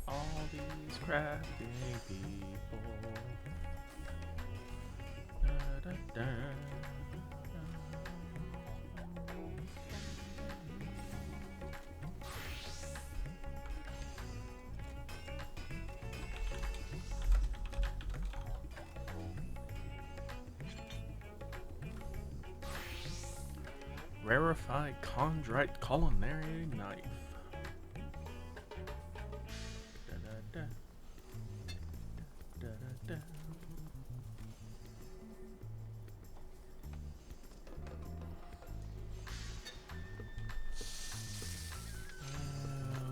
All these crafting people. Da, da, da. Rarefied chondrite culinary knife. Da, da, da. Da, da, da.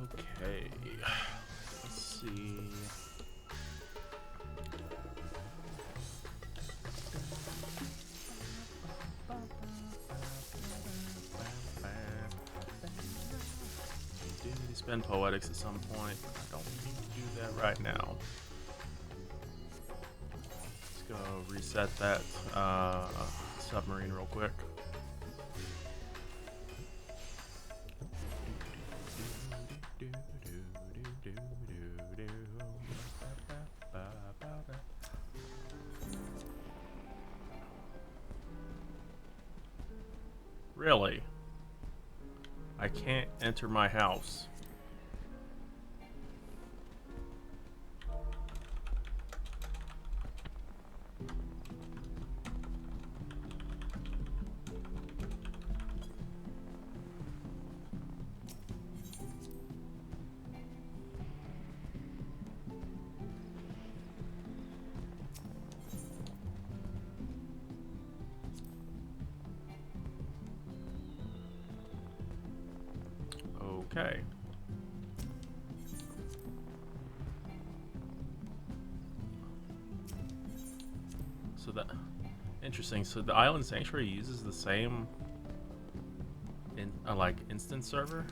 Okay, let's see. Do need to spend poetics at some point. I don't need to do that right now. Let's go reset that submarine real quick. Really? I can't enter my house. Okay. So that interesting. So the island sanctuary uses the same like instance server.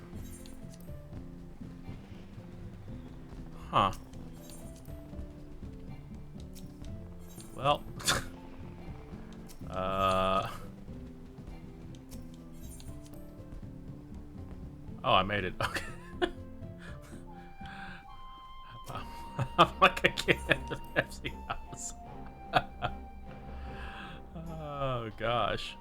Huh. Well. Oh, I made it. Okay. I'm like, I can't enter the Pepsi house. Oh, gosh.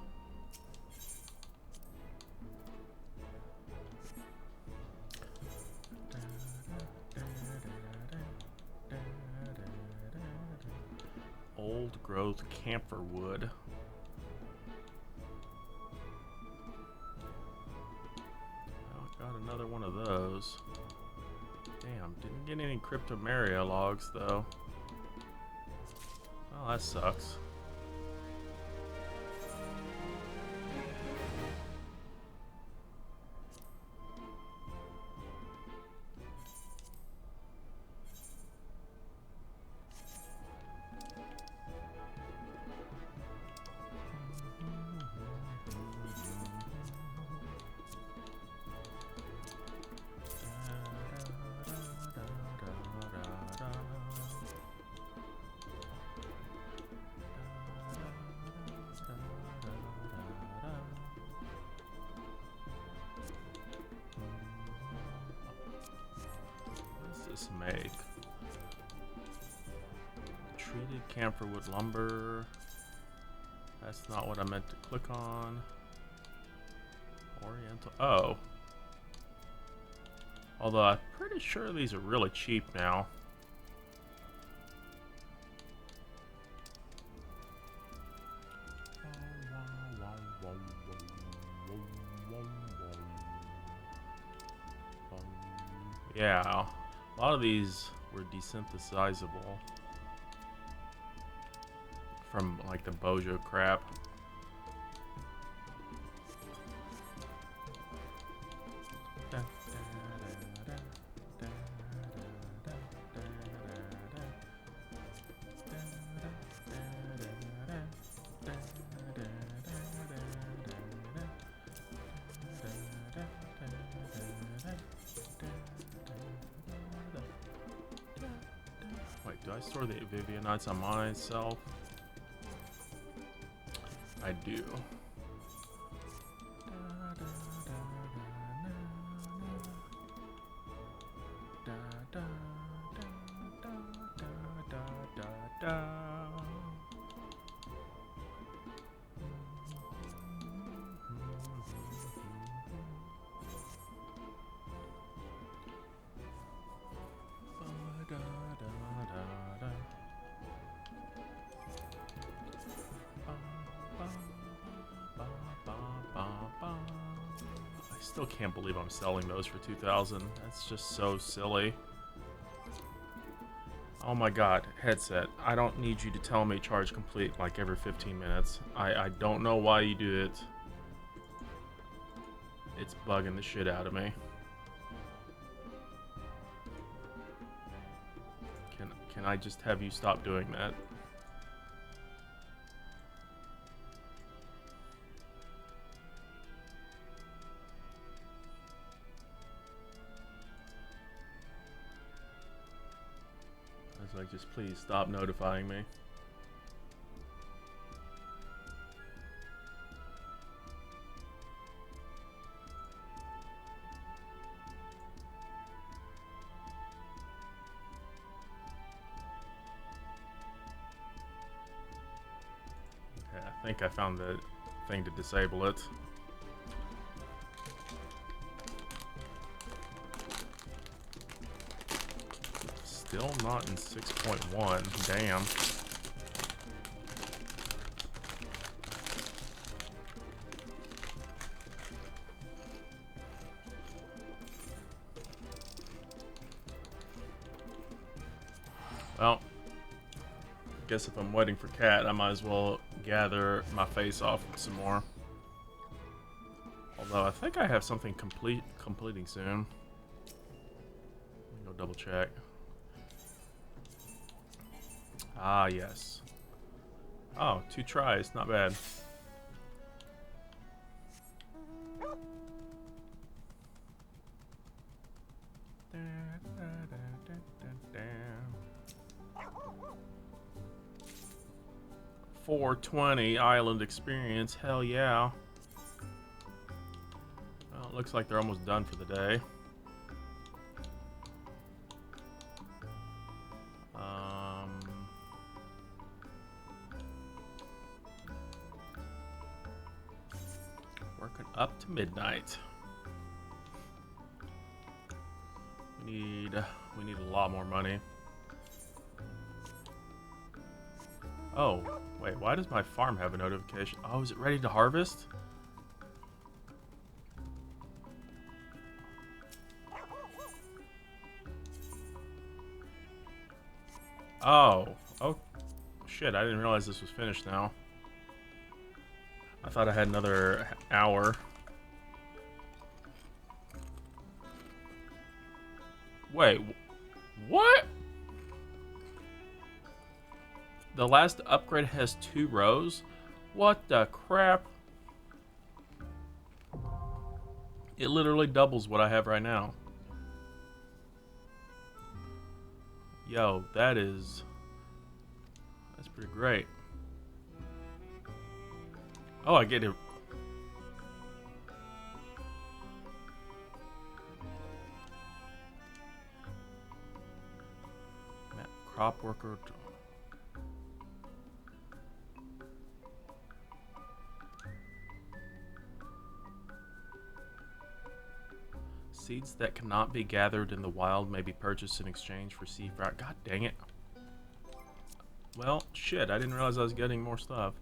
Old growth camphor wood. Got another one of those. Damn, didn't get any Cryptomeria logs though. Well, that sucks. Make treated camphor wood lumber. That's not what I meant to click on. Oriental. Oh, although I'm pretty sure these are really cheap now. Yeah. A lot of these were desynthesizable from like the Bojo crap. Wait, do I store the Vivianites on myself? I do. still can't believe I'm selling those for 2,000. That's just so silly. Oh my god, headset. I don't need you to tell me charge complete like every 15 minutes. I don't know why you do it. It's bugging the shit out of me. Can I just have you stop doing that? I was like, just please stop notifying me. I think I found the thing to disable it. Still not in 6.1. Damn. Well, guess if I'm waiting for Cat, I might as well gather my face off some more. Although I think I have something completing soon. Let me go double check. Ah, yes. Oh, 2 tries, not bad. $420 island experience, hell yeah. Well, it looks like they're almost done for the day. Working up to midnight. We need a lot more money. Oh, wait, why does my farm have a notification? Oh, is it ready to harvest? Oh, shit, I didn't realize this was finished now. I thought I had another hour. Wait, what? The last upgrade has 2 rows? What the crap? It literally doubles what I have right now. Yo, that's pretty great. Oh, I get it. Crop worker. Seeds that cannot be gathered in the wild may be purchased in exchange for seed fruit. God dang it. Well, shit, I didn't realize I was getting more stuff.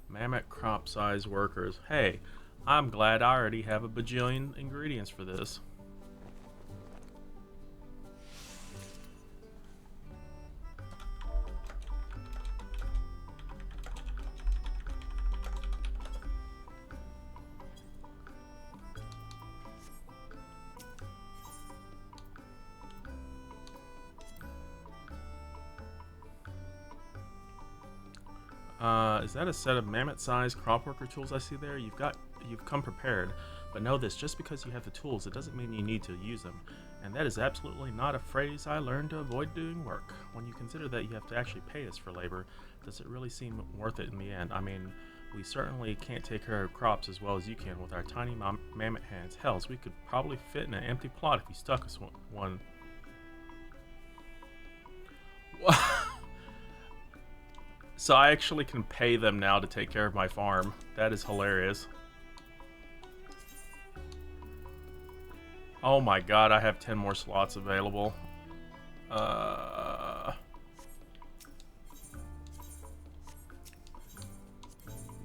Mammoth crop size workers. Hey, I'm glad I already have a bajillion ingredients for this. Is that a set of mammoth-sized crop worker tools I see there? You've come prepared, but know this: just because you have the tools, it doesn't mean you need to use them. And that is absolutely not a phrase I learned to avoid doing work. When you consider that you have to actually pay us for labor, does it really seem worth it in the end? I mean, we certainly can't take care of crops as well as you can with our tiny mammoth hands. Hells, we could probably fit in an empty plot if you stuck us one. What? So I actually can pay them now to take care of my farm. That is hilarious. Oh my god, I have 10 more slots available.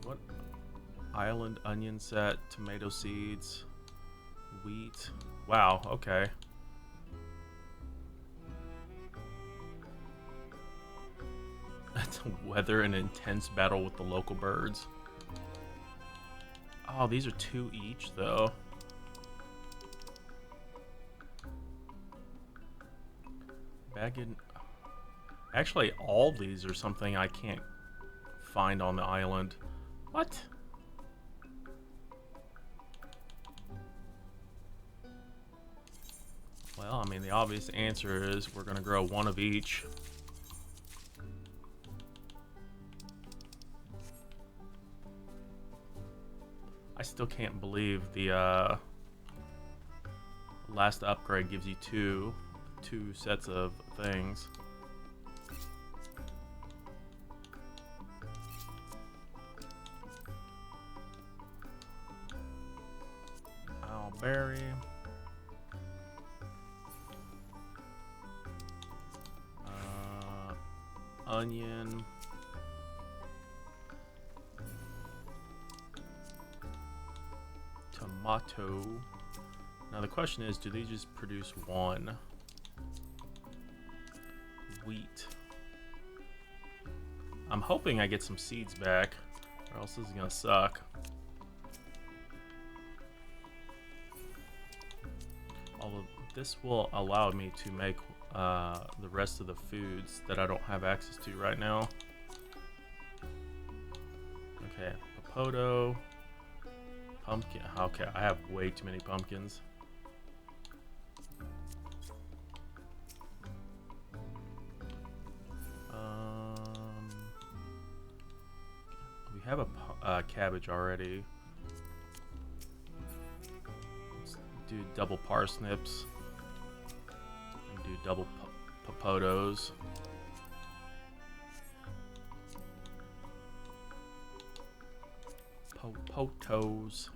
What? Island onion set, tomato seeds. Wheat. Wow, okay. To weather an intense battle with the local birds. Oh, these are 2 each, though. Baggin. Actually, all these are something I can't find on the island. What? Well, I mean, the obvious answer is we're going to grow 1 of each. I still can't believe the last upgrade gives you two sets of things. Owlberry. Onion. Tomato. Now the question is, do they just produce 1? Wheat. I'm hoping I get some seeds back, or else this is gonna suck. Although this will allow me to make the rest of the foods that I don't have access to right now. Okay, Popoto. Pumpkin. Okay, I have way too many pumpkins. We have a cabbage already. Let's do double parsnips and do double popotos. Potos.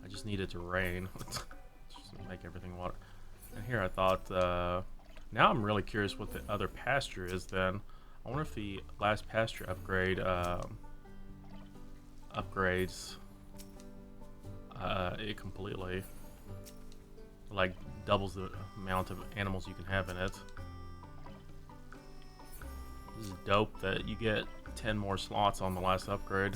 I just need it to rain. Just make everything water. And here I thought, now I'm really curious what the other pasture is then. I wonder if the last pasture upgrade upgrades it completely. Like doubles the amount of animals you can have in it. This is dope that you get 10 more slots on the last upgrade.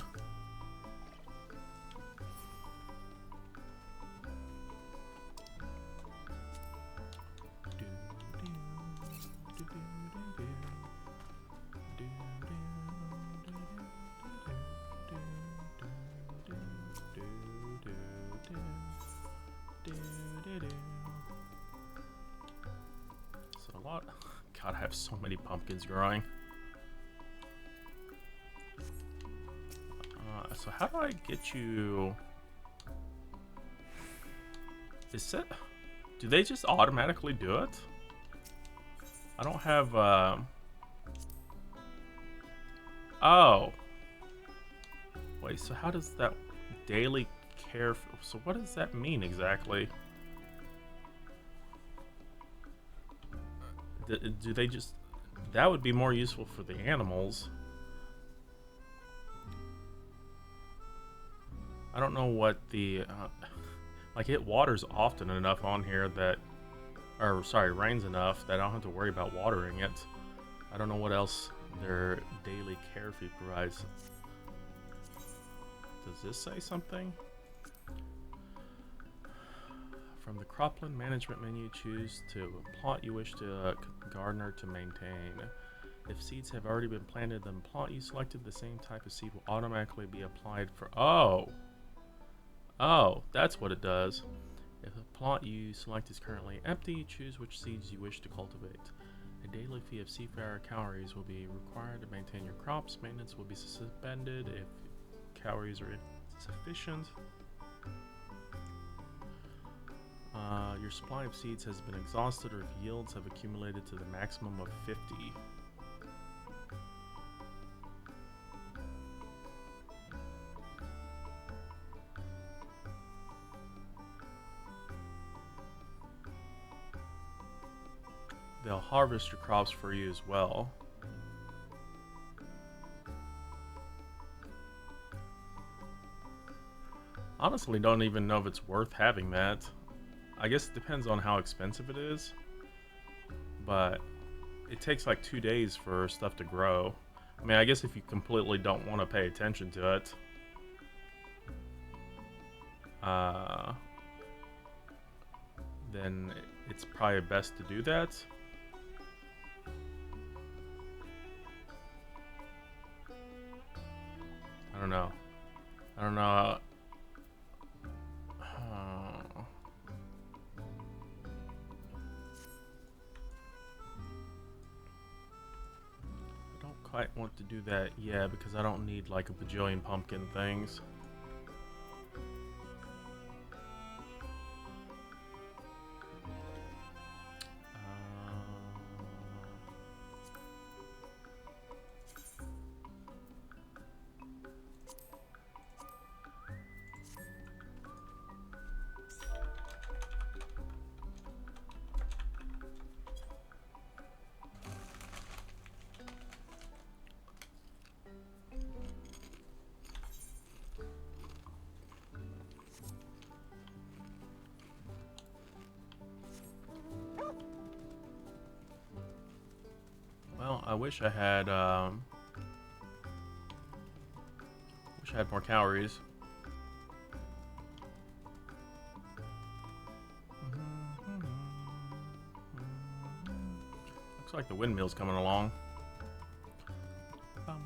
So a lot. God, I have so many pumpkins growing. So how do I get you? Is it? Do they just automatically do it? I don't have. Oh. Wait. So how does that daily care? So what does that mean exactly? Do they just? That would be more useful for the animals. I don't know what the like it waters often enough on here that, or sorry, rains enough that I don't have to worry about watering it. I don't know what else their daily care fee provides. Does this say something? From the cropland management menu, choose to plot you wish to gardener to maintain. If seeds have already been planted, then plot you selected the same type of seed will automatically be applied for. Oh, that's what it does. If a plot you select is currently empty, choose which seeds you wish to cultivate. A daily fee of seafarer calories will be required to maintain your crops. Maintenance will be suspended if calories are insufficient. Your supply of seeds has been exhausted or if yields have accumulated to the maximum of 50. They'll harvest your crops for you as well. Honestly, don't even know if it's worth having that. I guess it depends on how expensive it is, but it takes like 2 days for stuff to grow. I mean, I guess if you completely don't want to pay attention to it, uh, then it's probably best to do that. I don't know. I don't know. I don't quite want to do that, yeah, because I don't need like a bajillion pumpkin things. Well, I wish I had more calories. Looks like the windmill's coming along. Don't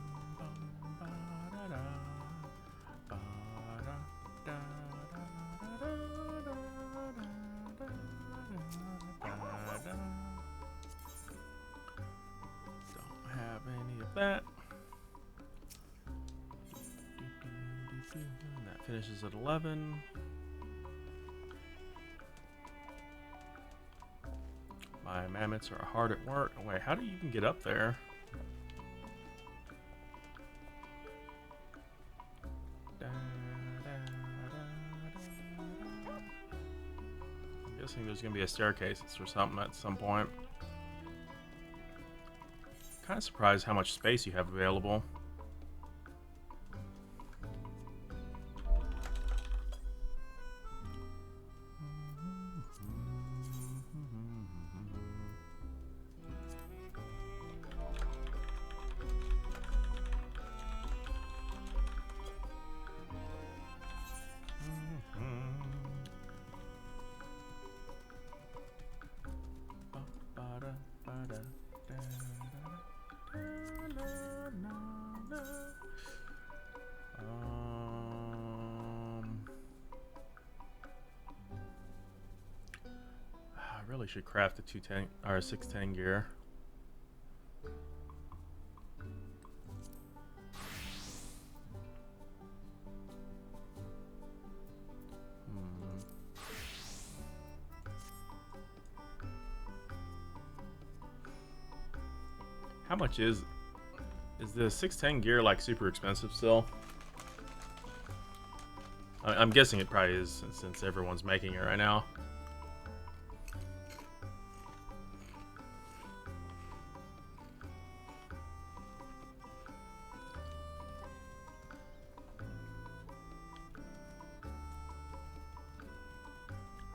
have any of that. And that finishes at 11. My mammoths are hard at work. Wait, how do you even get up there? I'm guessing there's gonna be a staircase or something at some point. Kind of surprised how much space you have available. I really should craft a 210 or a 610 gear. How much is the 610 gear like super expensive still? I'm guessing it probably is since everyone's making it right now.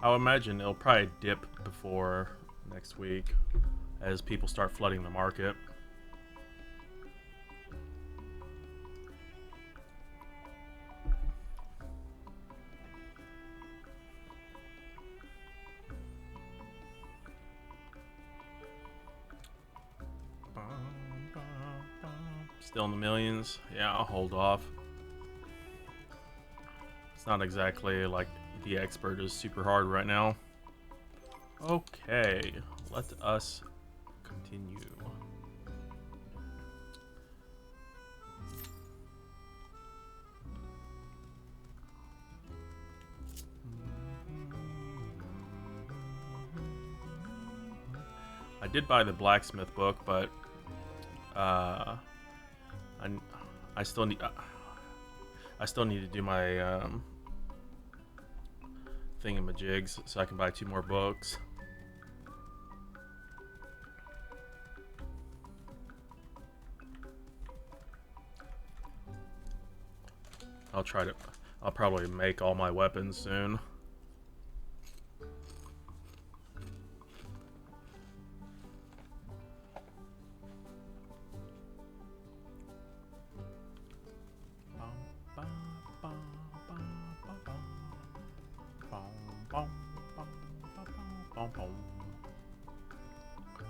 I would imagine it'll probably dip before next week as people start flooding the market. Still in the millions. Yeah, I'll hold off. It's not exactly like the expert is super hard right now. Okay, let us continue. I did buy the blacksmith book, but I still need to do my thingamajigs so I can buy 2 more books. I'll probably make all my weapons soon.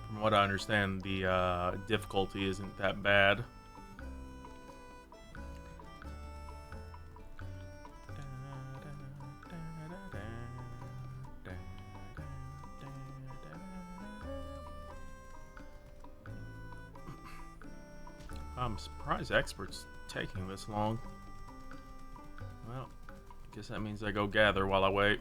From what I understand, the difficulty isn't that bad. I'm surprised experts taking this long. Well, guess that means I go gather while I wait.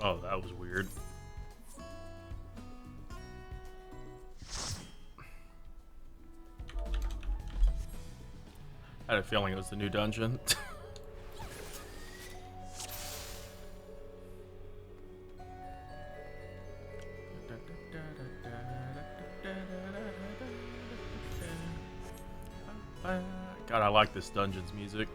Oh, that was weird. I had a feeling it was the new dungeon. God, I like this dungeon's music.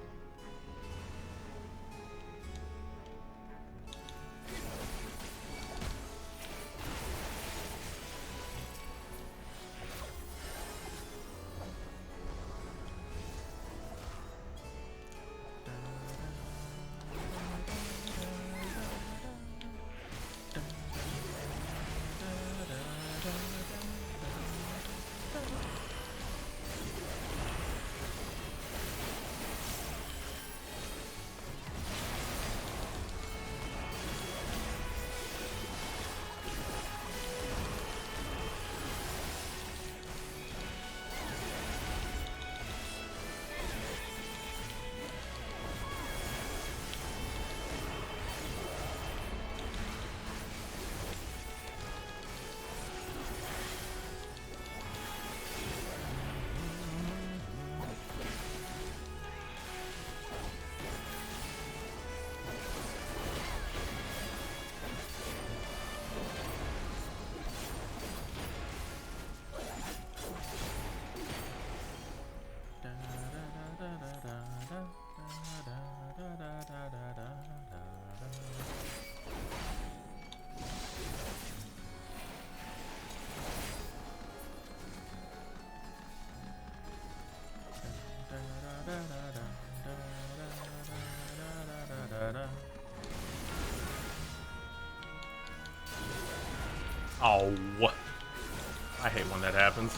Oh, I hate when that happens.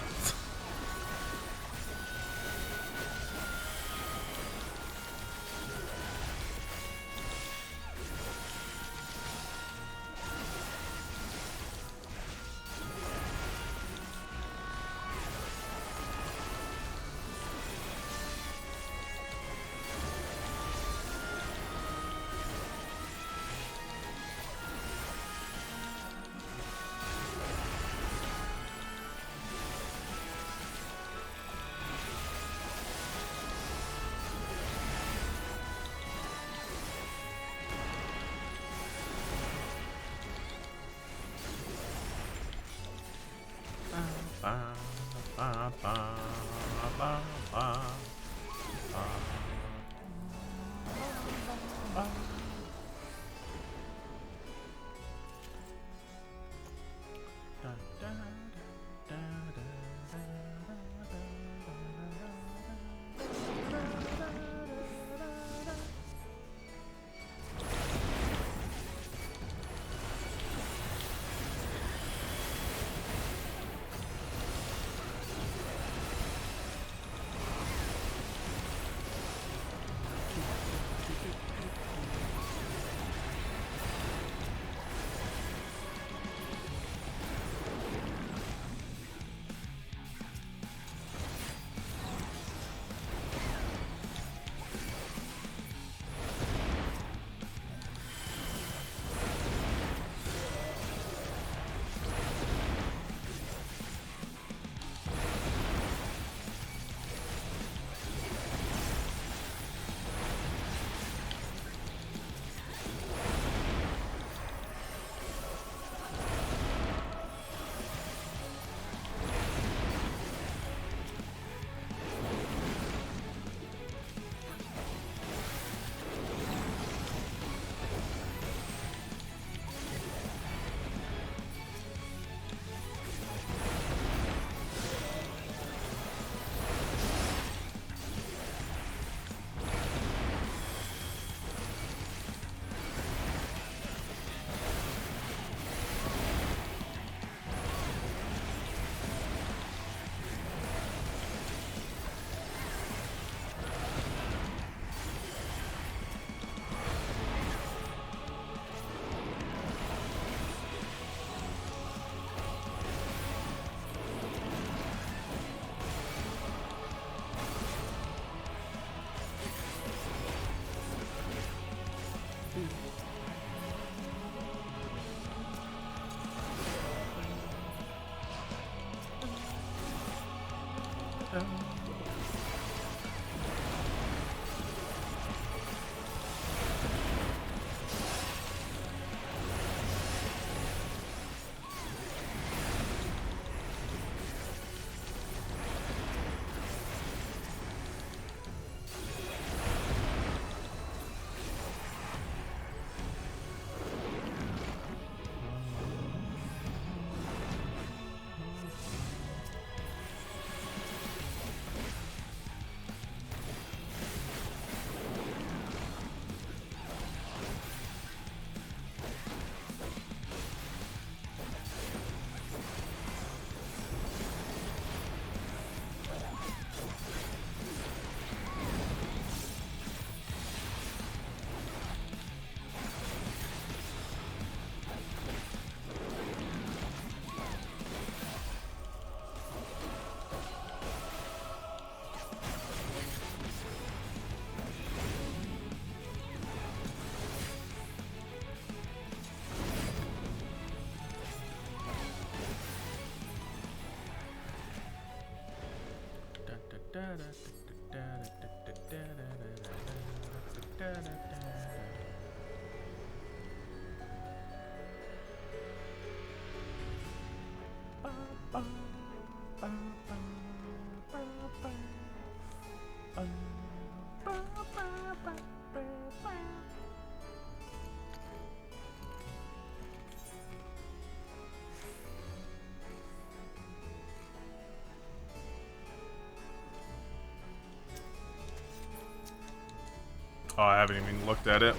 Oh, I haven't even looked at it.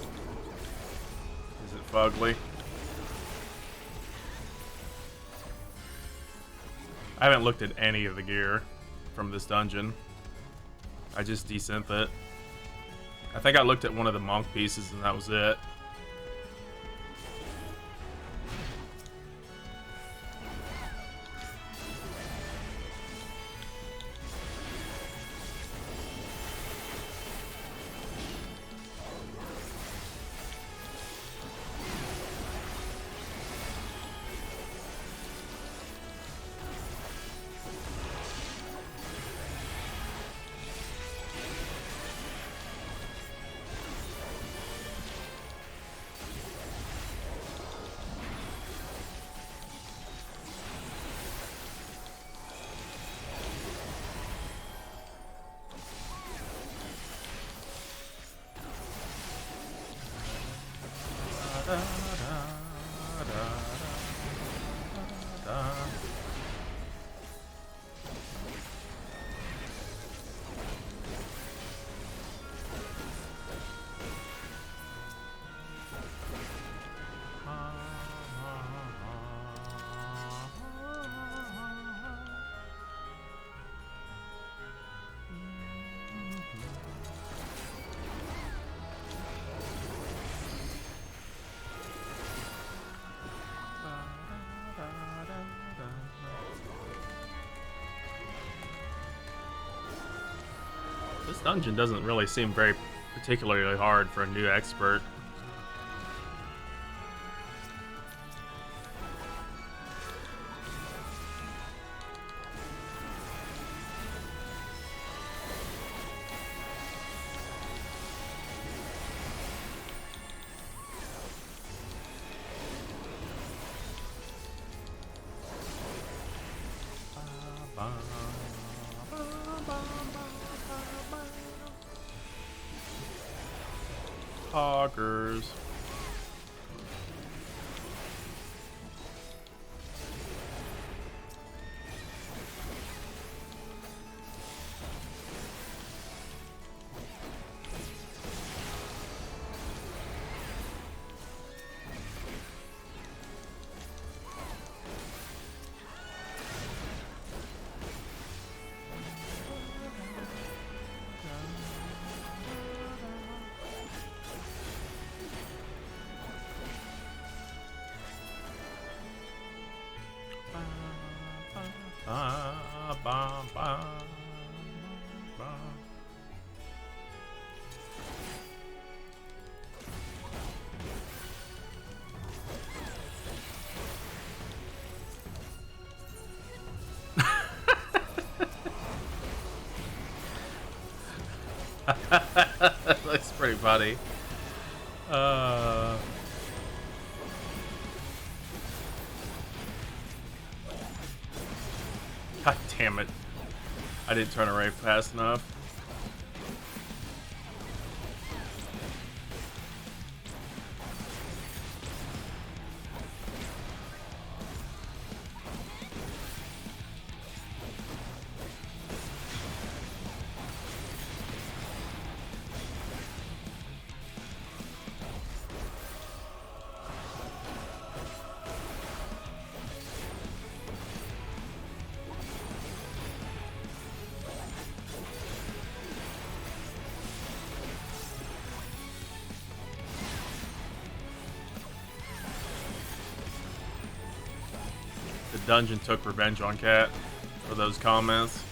Is it fugly? I haven't looked at any of the gear from this dungeon. I just desynth it. I think I looked at one of the monk pieces and that was it. This dungeon doesn't really seem very particularly hard for a new expert. Hoggers. That's pretty funny. God damn it. I didn't turn away fast enough. The dungeon took revenge on Cat for those comments.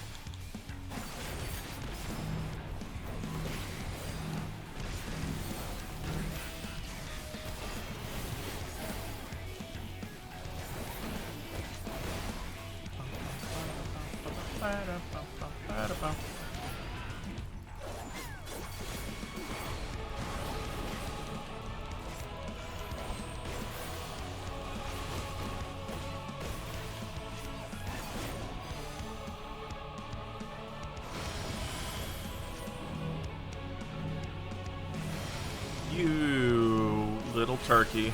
You little turkey.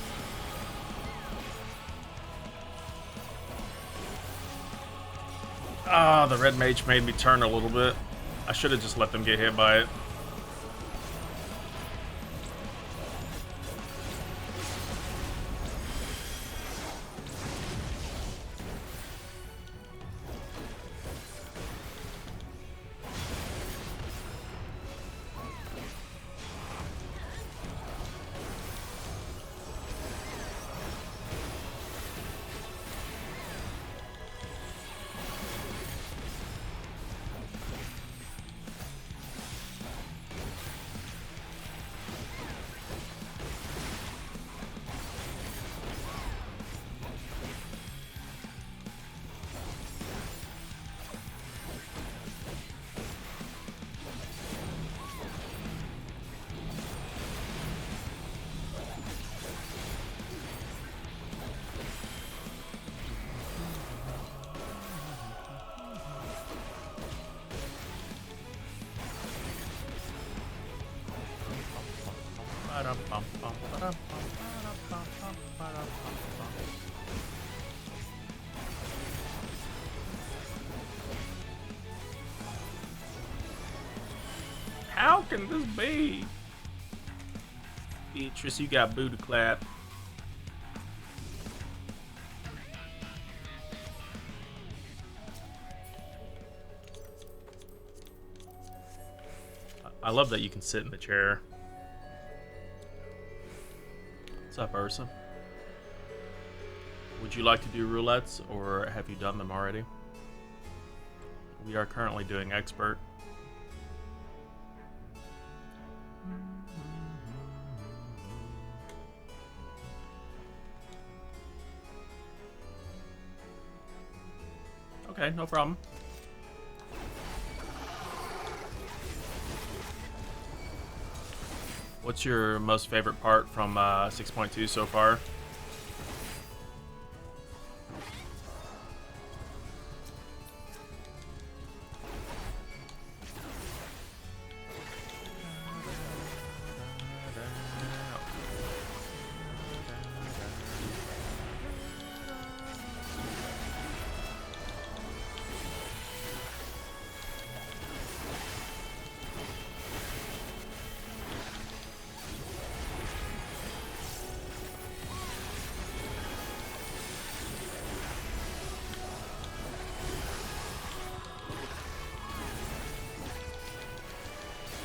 Ah, the red mage made me turn a little bit. I should have just let them get hit by it. How can this be? Beatrice, you got booty clap. I love that you can sit in the chair. What's up, Ursa? Would you like to do roulettes, or have you done them already? We are currently doing expert. Okay, no problem. What's your most favorite part from 6.2 so far?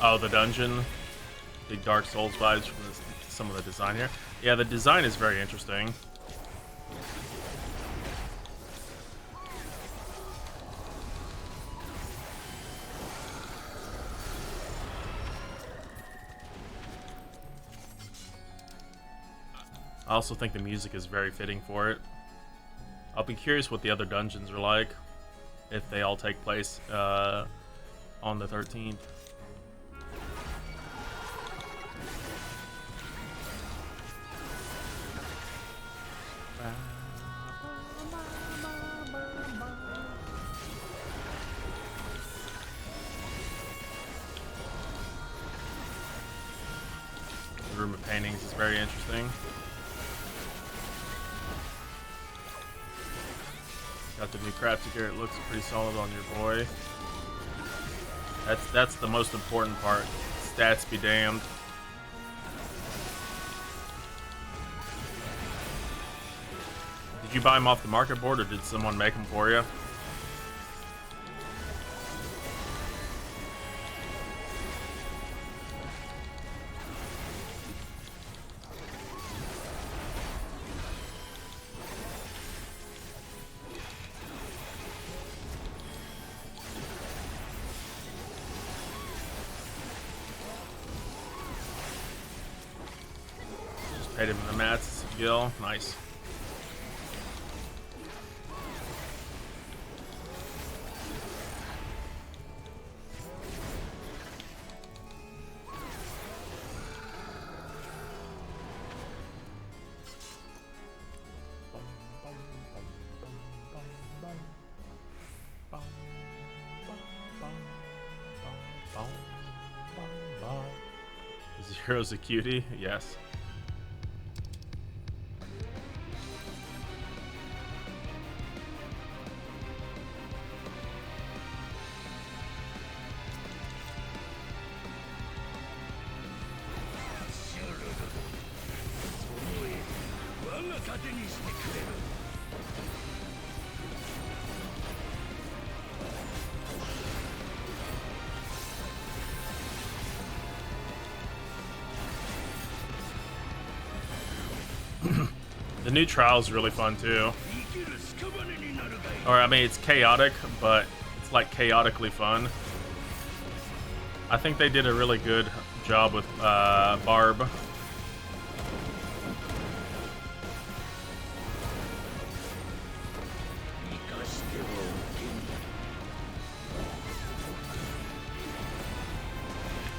Oh, the dungeon. Big Dark Souls vibes from some of the design here. Yeah, the design is very interesting. I also think the music is very fitting for it. I'll be curious what the other dungeons are like, if they all take place on the 13th. The room of paintings is very interesting. Got the new crafty gear. It looks pretty solid on your boy. That's the most important part. Stats be damned. Did you buy them off the market board, or did someone make them for you? Just paid him in the mats, Gil. Nice. Zero's a cutie. Yes. The new trial is really fun too. Or I mean, it's chaotic, but it's like chaotically fun. I think they did a really good job with Barb.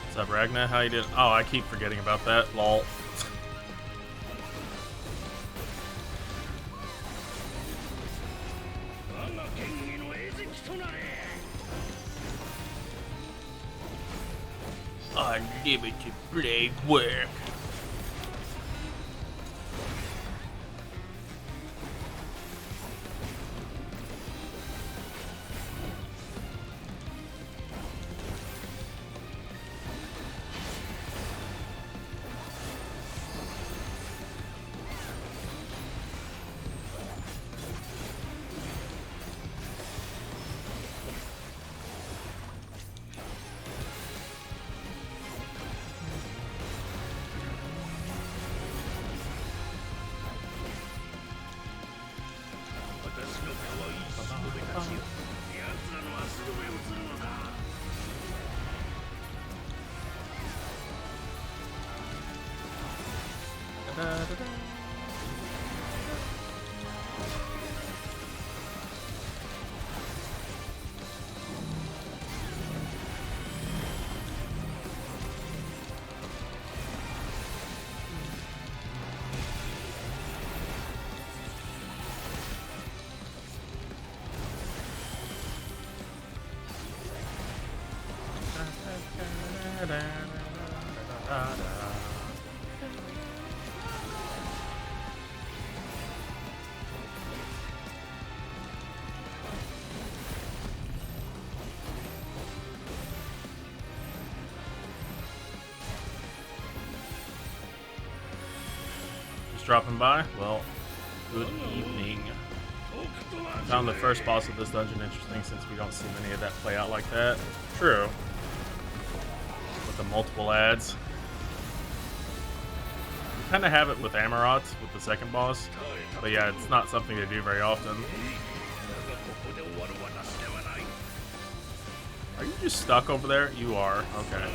What's up, Ragna? How you doing? Oh, I keep forgetting about that. Lol. Unlimited blade work. Dropping by? Well, good evening. I found the first boss of this dungeon interesting since we don't see many of that play out like that. True. With the multiple ads. We kind of have it with Amarot, with the second boss. But yeah, it's not something they do very often. Are you just stuck over there? You are. Okay.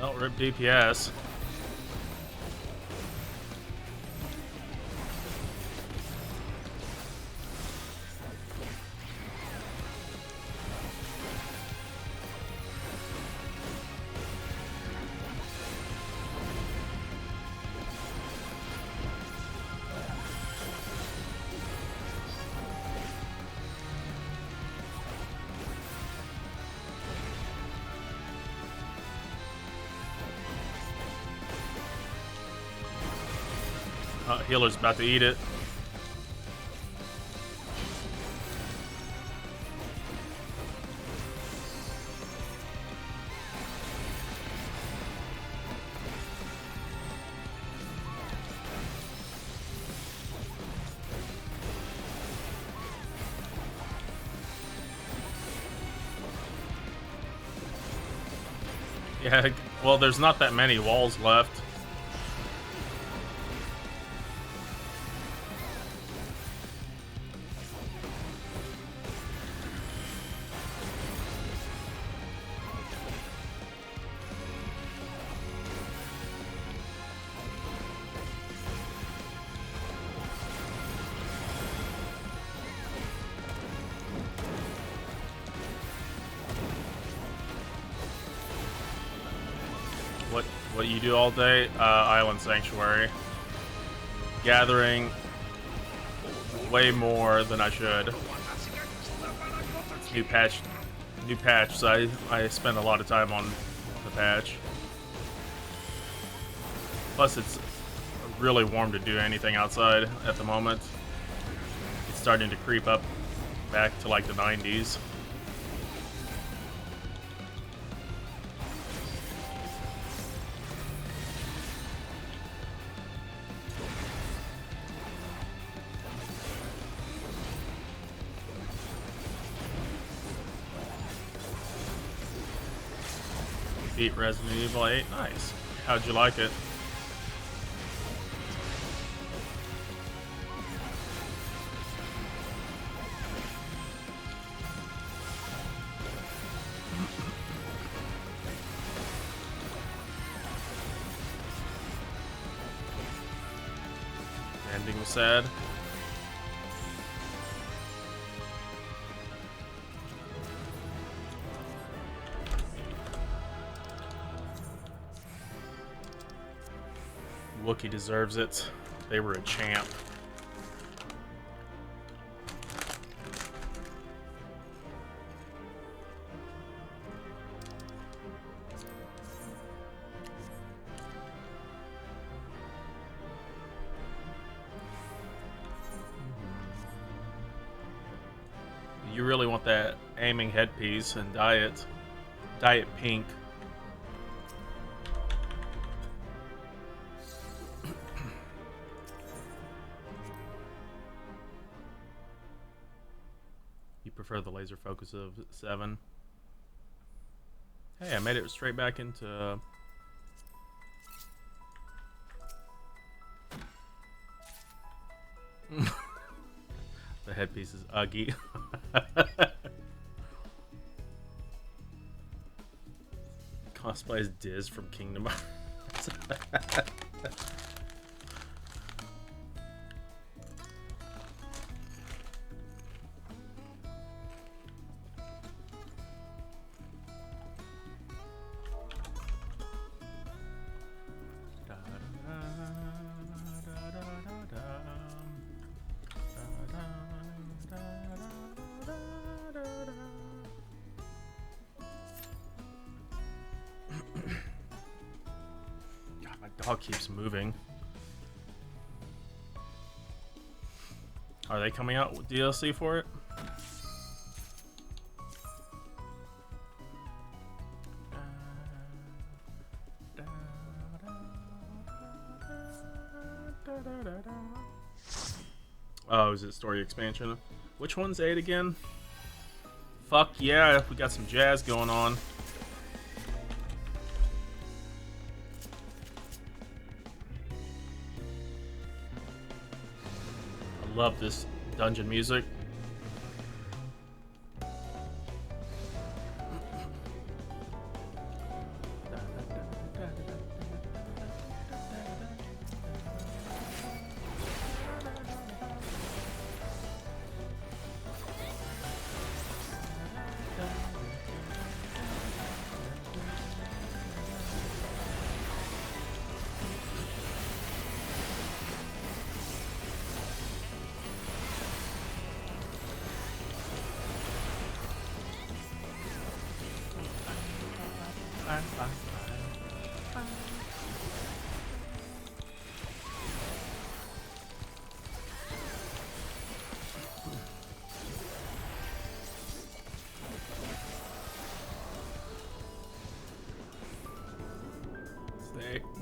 Well, rip DPS. Healer's about to eat it. Yeah, well, there's not that many walls left. What you do all day? Island Sanctuary. Gathering way more than I should. New patch, so I spend a lot of time on the patch. Plus, it's really warm to do anything outside at the moment. It's starting to creep up back to like the 90s. Beat Resident Evil 8. Nice. How'd you like it? The ending was sad. Wookiee deserves it. They were a champ. You really want that aiming headpiece and dye it pink. Prefer the laser focus of 7. Hey, I made it straight back into the headpiece is ugly. Cosplay as Diz from Kingdom Hearts. Dog keeps moving. Are they coming out with DLC for it? Oh, is it story expansion? Which one's 8 again? Fuck yeah, we got some jazz going on. Love this dungeon music.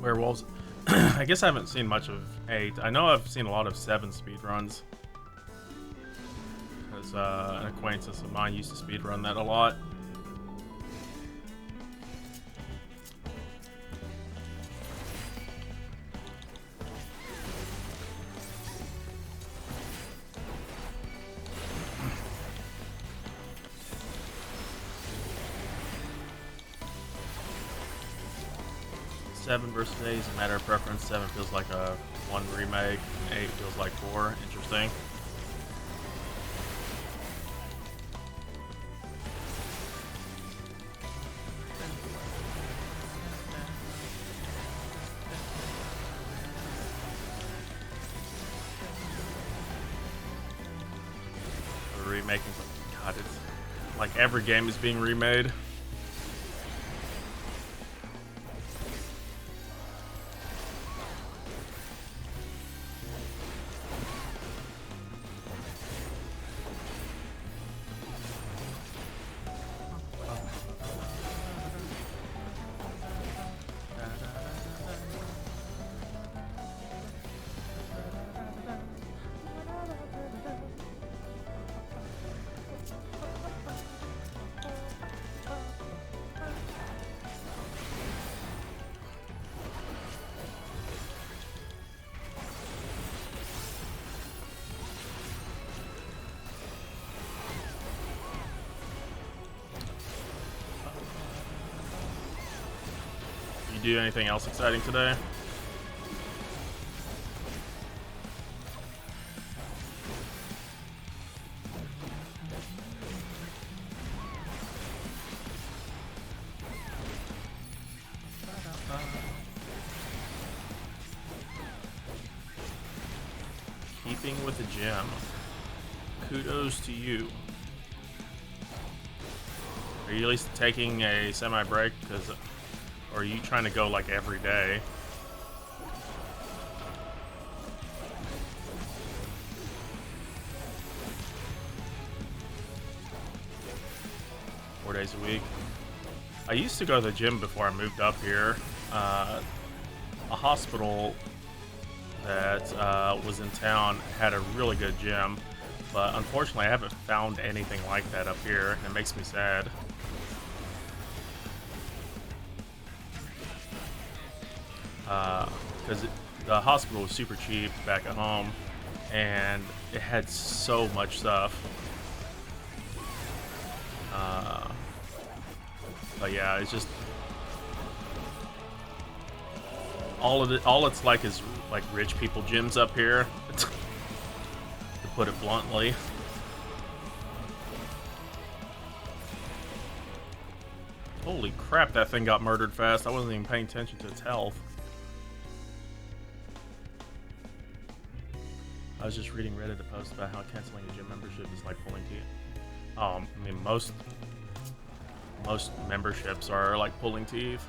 Werewolves. I guess I haven't seen much of 8. I know I've seen a lot of 7 speedruns. Because an acquaintance of mine used to speedrun that a lot. Versus 8 is a matter of preference. 7 feels like a 1 remake, 8 feels like 4. Interesting. remaking. God, it's like every game is being remade. You do anything else exciting today? Keeping with the gym. Kudos to you. Are you at least taking a semi-break? Or are you trying to go like every day? Four days a week. I used to go to the gym before I moved up here. A hospital that was in town had a really good gym, but unfortunately I haven't found anything like that up here. It makes me sad. Because the hospital was super cheap back at home, and it had so much stuff. But yeah, it's just all it's like is like rich people gyms up here, to put it bluntly. Holy crap, that thing got murdered fast. I wasn't even paying attention to its health. I was just reading Reddit a post about how canceling a gym membership is like pulling teeth. I mean, most memberships are like pulling teeth.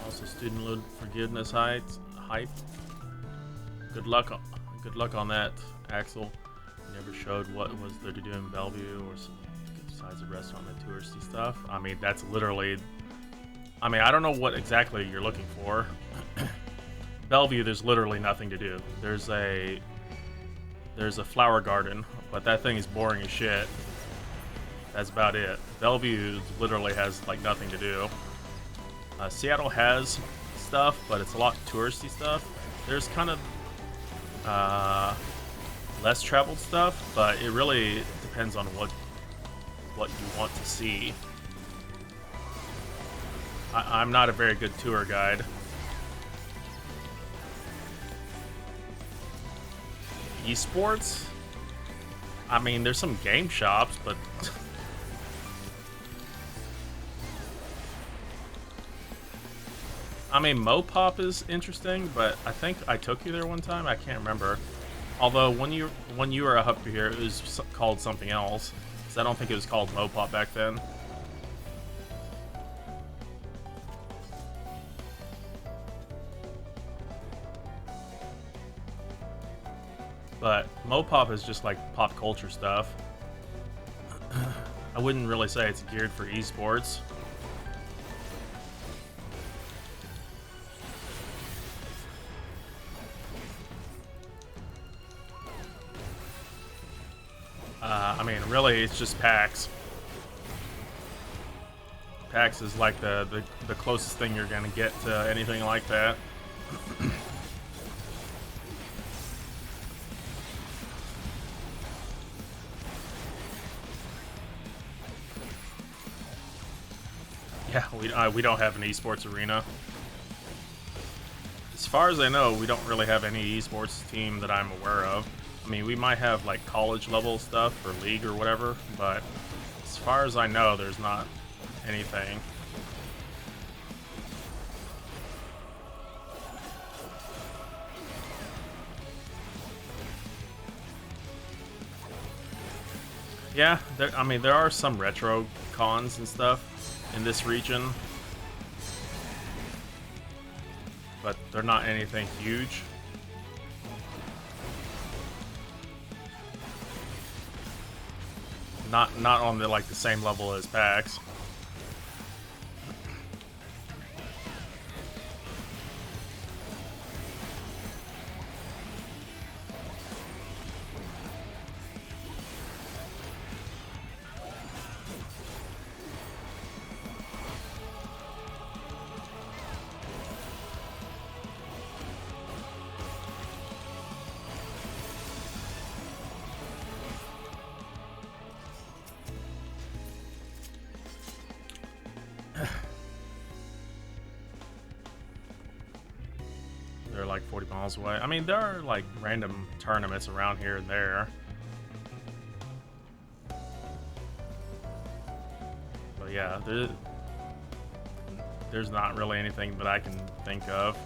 Also, student loan forgiveness hype. Good luck on that, Axel. You never showed what was there to do in Bellevue or some besides the restaurant and touristy stuff. I mean, that's literally. I mean, I don't know what exactly you're looking for. Bellevue, there's literally nothing to do. There's a flower garden, but that thing is boring as shit. That's about it. Bellevue literally has like nothing to do. Seattle has stuff, but it's a lot touristy stuff. There's kind of less traveled stuff, but it really depends on what you want to see. I'm not a very good tour guide. Esports? I mean, there's some game shops, but I mean, Mopop is interesting, but I think I took you there one time. I can't remember. Although when you were up here, it was called something else. So I don't think it was called Mopop back then. But Mopop is just like pop culture stuff. I wouldn't really say it's geared for esports. I mean, really, it's just PAX. PAX is like the closest thing you're gonna get to anything like that. Yeah, we don't have an esports arena. As far as I know, we don't really have any esports team that I'm aware of. I mean, we might have like college level stuff or league or whatever, but as far as I know, there's not anything. Yeah, I mean, there are some retro cons and stuff in this region, but they're not anything huge. Not on the like the same level as PAX. They're like 40 miles away. I mean, there are like random tournaments around here and there. But yeah, there's not really anything that I can think of.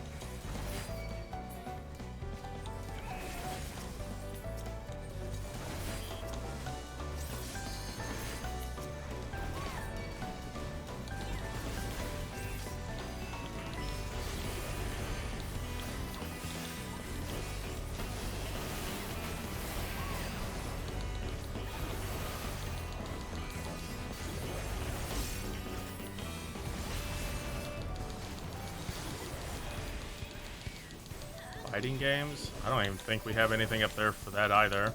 Fighting games? I don't even think we have anything up there for that either.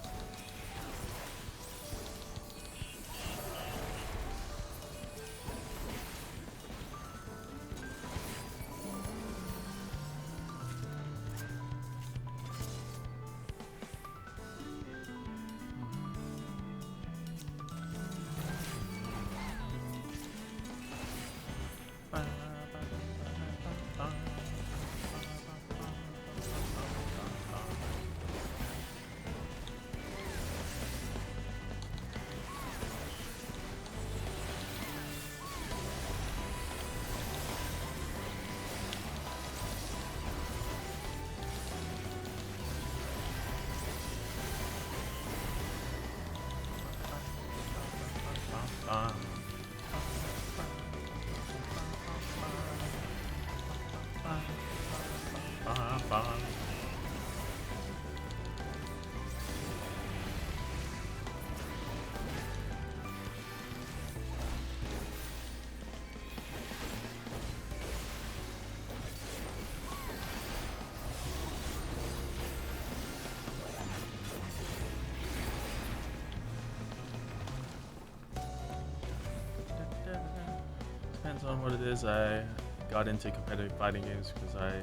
Depends on what it is. I got into competitive fighting games because I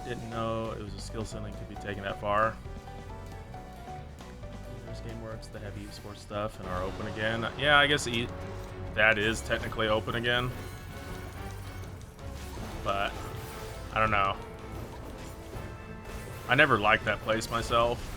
didn't know it was a skill ceiling to be taken that far. There's GameWorks that have esports stuff and are open again. Yeah, I guess that is technically open again. But I don't know. I never liked that place myself.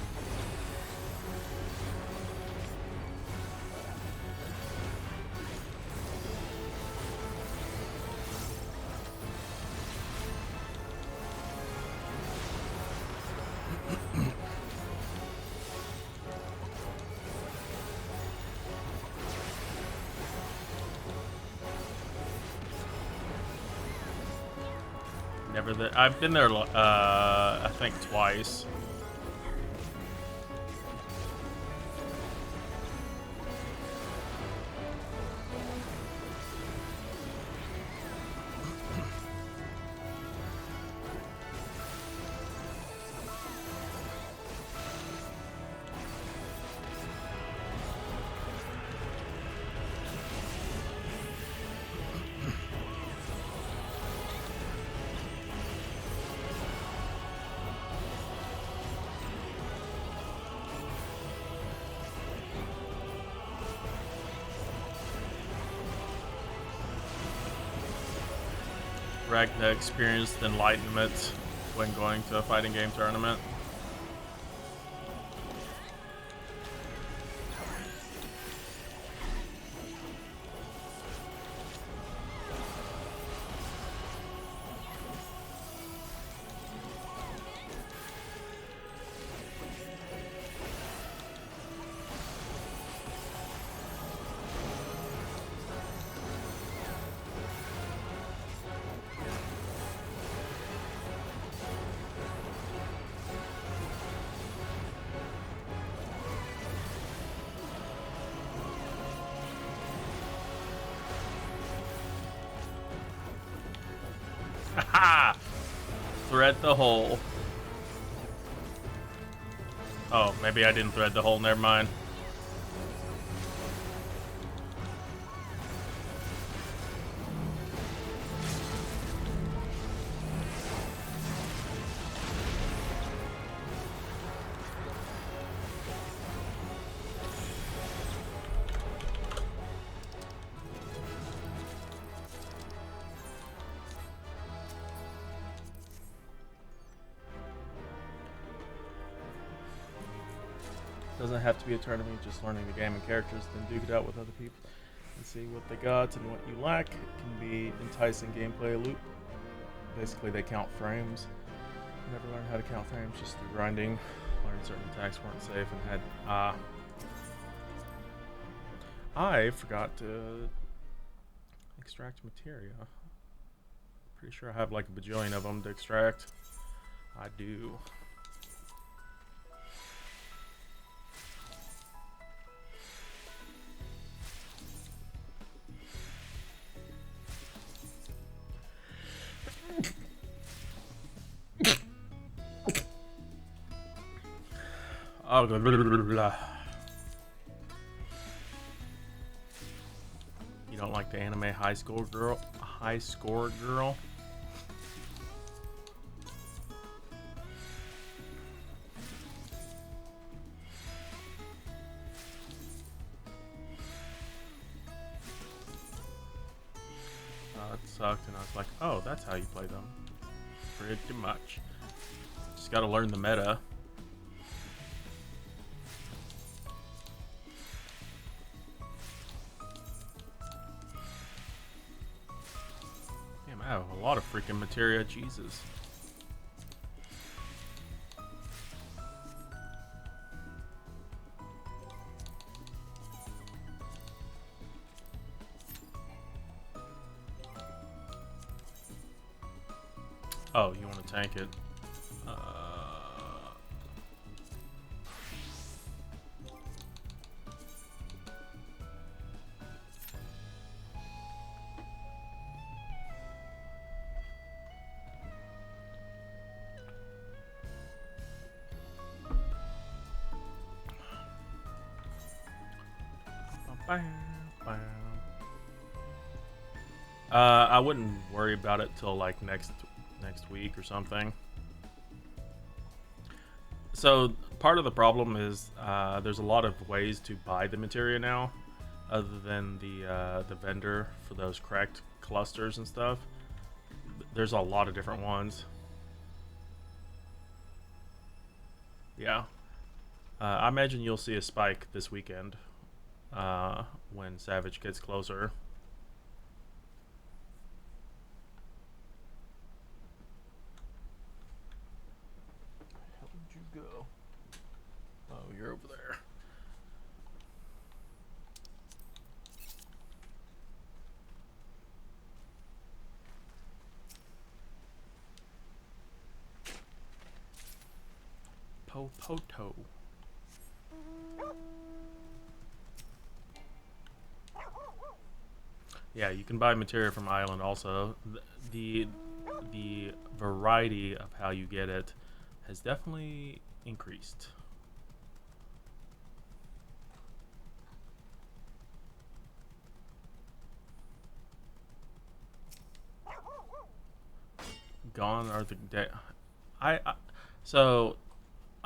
I've been there, I think twice. Ragna experienced enlightenment when going to a fighting game tournament. Haha! Thread the hole. Oh, maybe I didn't thread the hole, never mind. Doesn't have to be a tournament, just learning the game and characters, then duke it out with other people and see what they got and what you lack. It can be enticing gameplay loop. Basically, they count frames. Never learned how to count frames just through grinding. Learned certain attacks weren't safe and had I forgot to extract materia. Pretty sure I have like a bajillion of them to extract. I do. Oh, blah, blah, blah, blah. You don't like the anime high score girl? High score girl? It sucked, and I was like, oh, that's how you play them. Pretty much. Just gotta learn the meta. I have a lot of freaking materia, Jesus. Oh, you want to tank it? I wouldn't worry about it till like next week or something. So part of the problem is there's a lot of ways to buy the materia now, other than the vendor for those cracked clusters and stuff. There's a lot of different ones. Yeah, I imagine you'll see a spike this weekend when Savage gets closer. Where did you go? Oh, you're over there. Popoto. Yeah, you can buy materia from Island also. The variety of how you get it has definitely increased. Gone are the day. So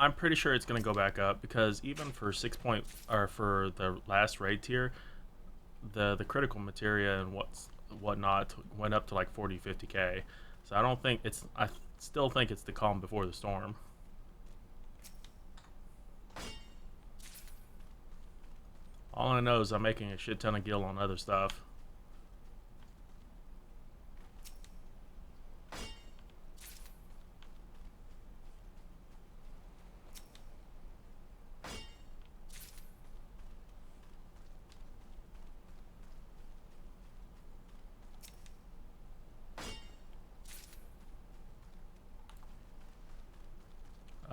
I'm pretty sure it's gonna go back up because even for for the last raid tier, the critical materia and what's whatnot went up to like 40-50K. So I don't think it's. I still think it's the calm before the storm. All I know is I'm making a shit ton of gil on other stuff.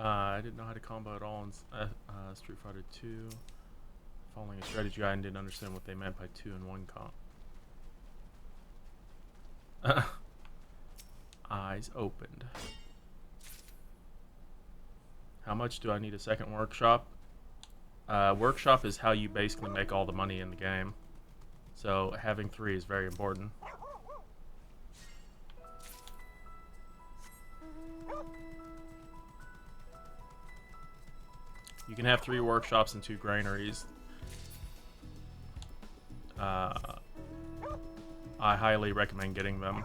I didn't know how to combo at all in Street Fighter 2. Following a strategy, I didn't understand what they meant by 2 and 1 comp. Eyes opened. How much do I need a second workshop? Workshop is how you basically make all the money in the game. So having 3 is very important. You can have 3 workshops and 2 granaries. I highly recommend getting them.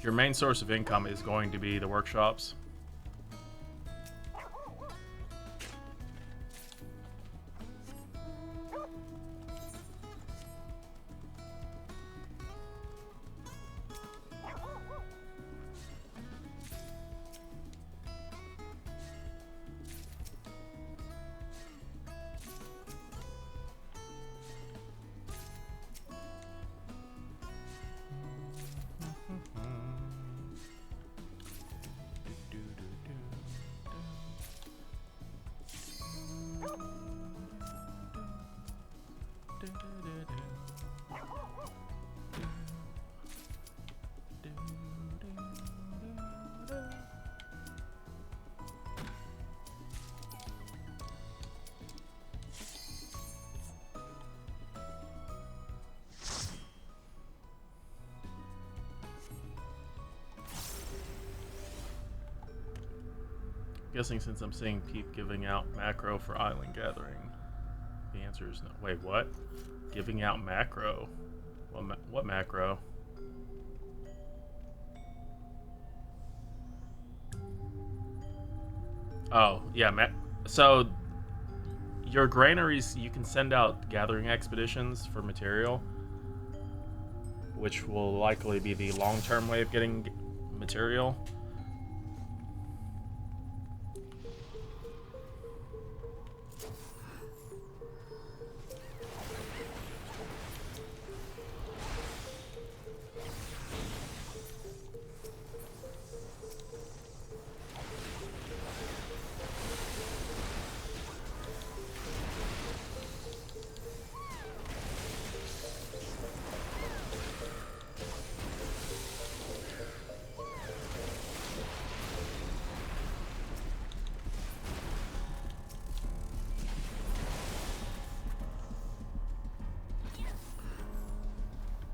Your main source of income is going to be the workshops. Guessing since I'm seeing Peep giving out macro for island gathering, the answer is no. Wait, what? Giving out macro? What macro? Oh, yeah, so your granaries, you can send out gathering expeditions for material, which will likely be the long-term way of getting material.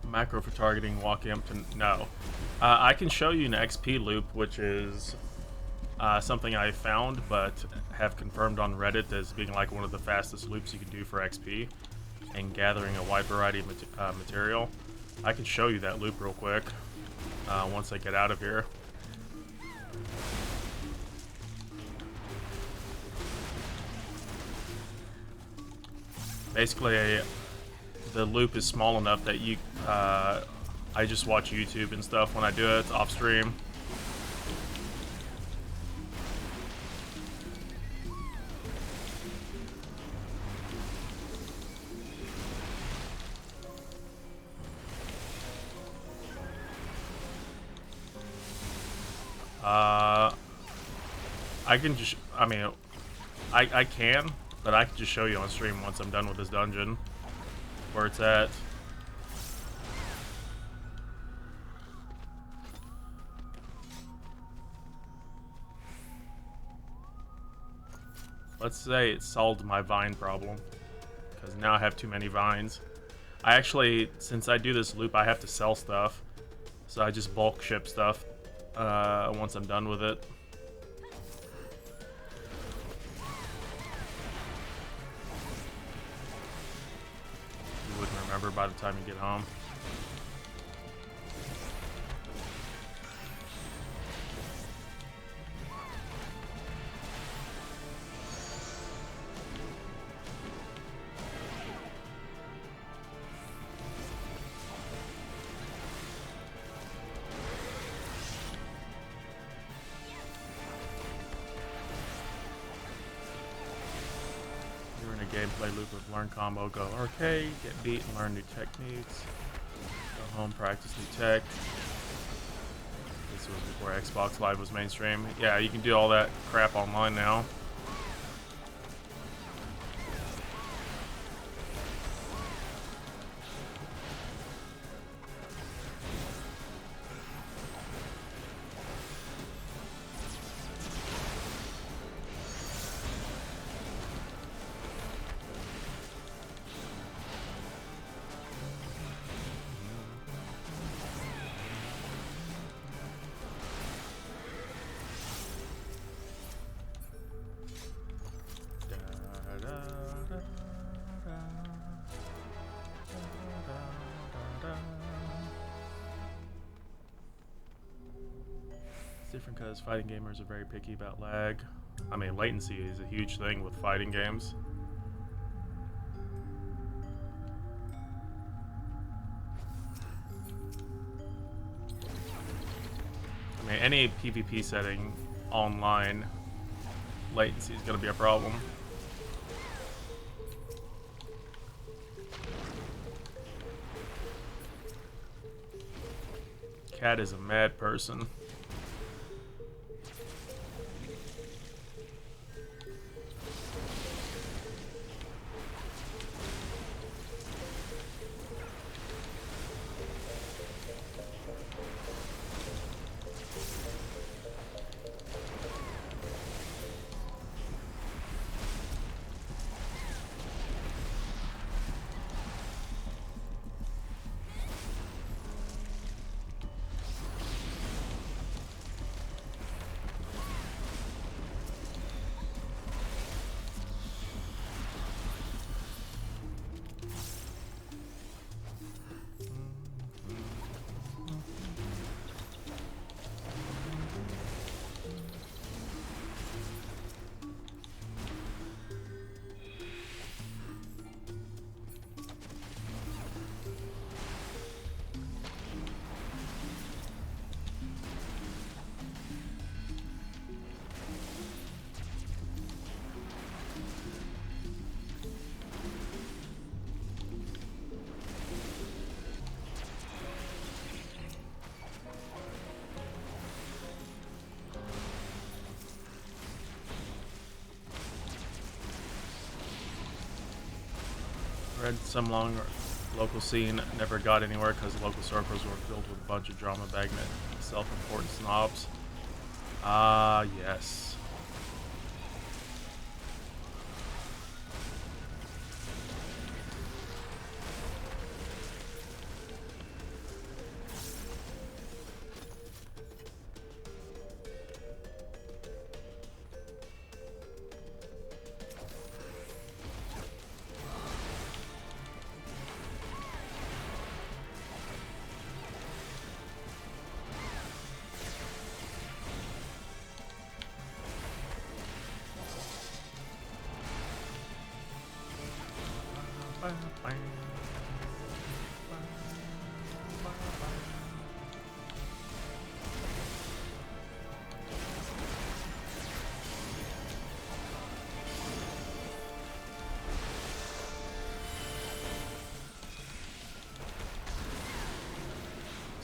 Macro for targeting, walking up to... No. I can show you an XP loop, which is something I found, but have confirmed on Reddit as being like one of the fastest loops you can do for XP and gathering a wide variety of material. I can show you that loop real quick once I get out of here. Basically, the loop is small enough that you, I just watch YouTube and stuff when I do it off stream. I can just, I mean, I can, but I can just show you on stream once I'm done with this dungeon. Where it's at. Let's say it solved my vine problem, because now I have too many vines. I actually, since I do this loop, I have to sell stuff, so I just bulk ship stuff once I'm done with it. You wouldn't remember remember by the time you get home. Gameplay loop of learn combo, go arcade, get beat and learn new techniques, go home, practice new tech. This was before Xbox Live was mainstream. Yeah, you can do all that crap online now. Different because fighting gamers are very picky about lag. I mean, latency is a huge thing with fighting games. I mean, any PvP setting online, latency is going to be a problem. Cat is a mad person. Read some long local scene never got anywhere because local circles were filled with a bunch of drama bagnet, self-important snobs. Ah, yes.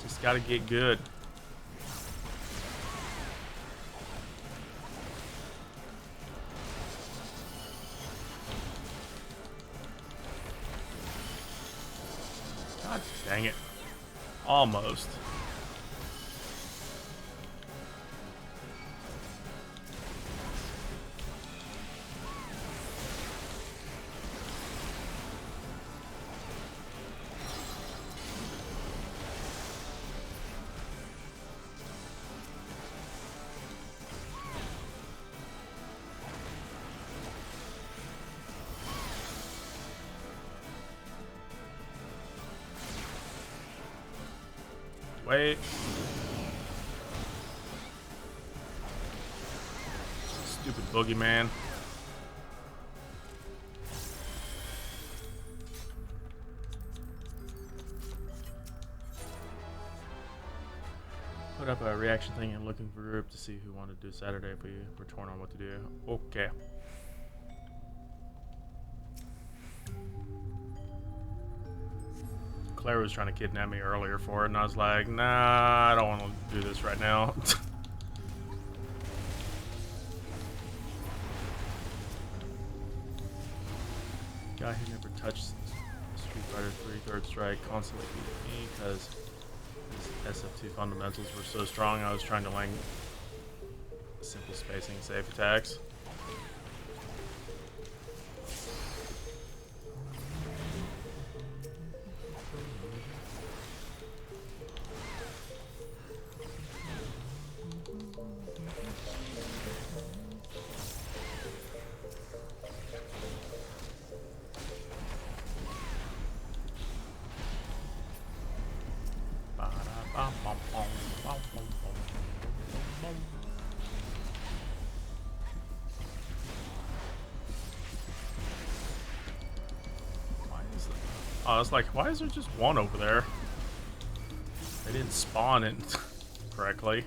Just gotta get good. God dang it. Almost. wait. Stupid boogeyman. Put up a reaction thing and looking for a group to see who wanted to do Saturday if we were torn on what to do. Okay. Claire was trying to kidnap me earlier for it, and I was like, nah, I don't want to do this right now. Guy who never touched Street Fighter 3 Third Strike constantly beat me because his SF2 fundamentals were so strong. I was trying to land simple spacing and safe attacks. I was like, why is there just one over there? They didn't spawn it correctly.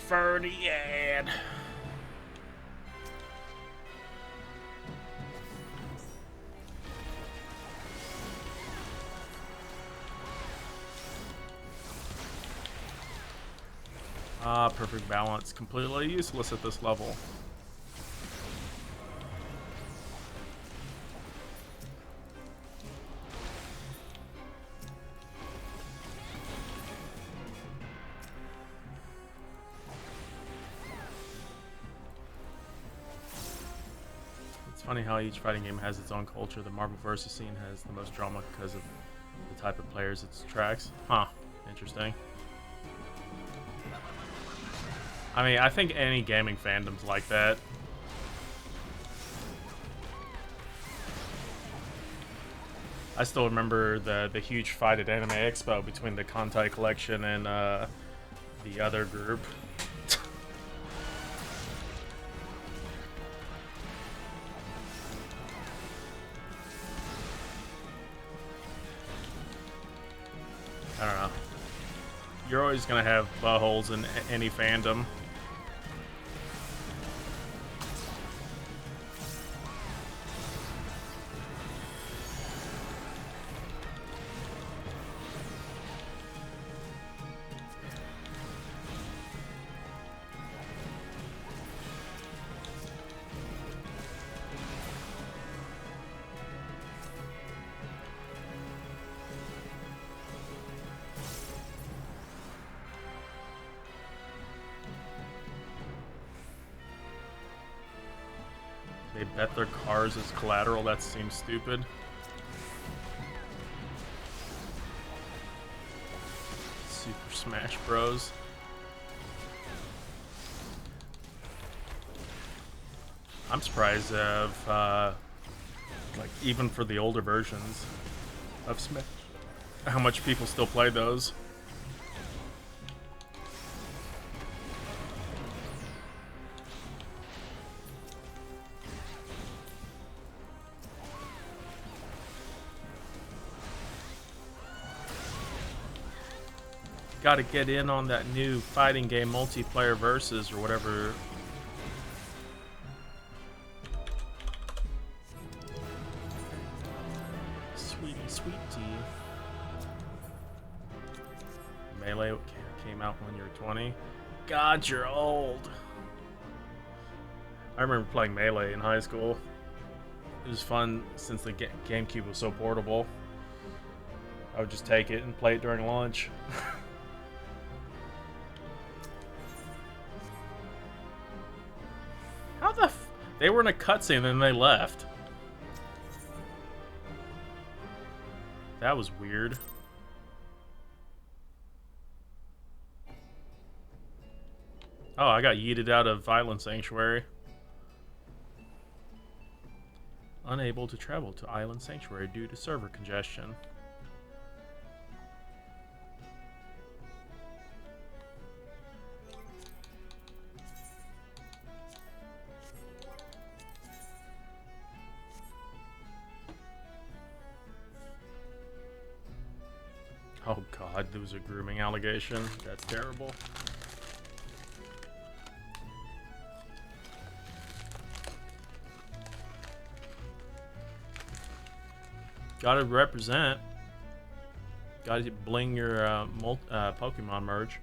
Ferdiad. Perfect balance. Completely useless at this level. It's funny how each fighting game has its own culture. The Marvel vs. scene has the most drama because of the type of players it attracts. Huh. Interesting. I mean, I think any gaming fandom's like that. I still remember the huge fight at Anime Expo between the Kantai Collection and the other group. I don't know. You're always gonna have buttholes in any fandom. They bet their cars as collateral. That seems stupid. Super Smash Bros. I'm surprised of like even for the older versions of Smash, how much people still play those. Got to get in on that new fighting game multiplayer versus or whatever. Sweetie, sweetie. Melee came out when you were 20. God, you're old. I remember playing Melee in high school. It was fun since the GameCube was so portable. I would just take it and play it during lunch. How the they were in a cutscene and then they left. That was weird. Oh, I got yeeted out of Island Sanctuary. Unable to travel to Island Sanctuary due to server congestion. Oh god, there was a grooming allegation. That's terrible. Gotta represent. Gotta bling your Pokemon merge.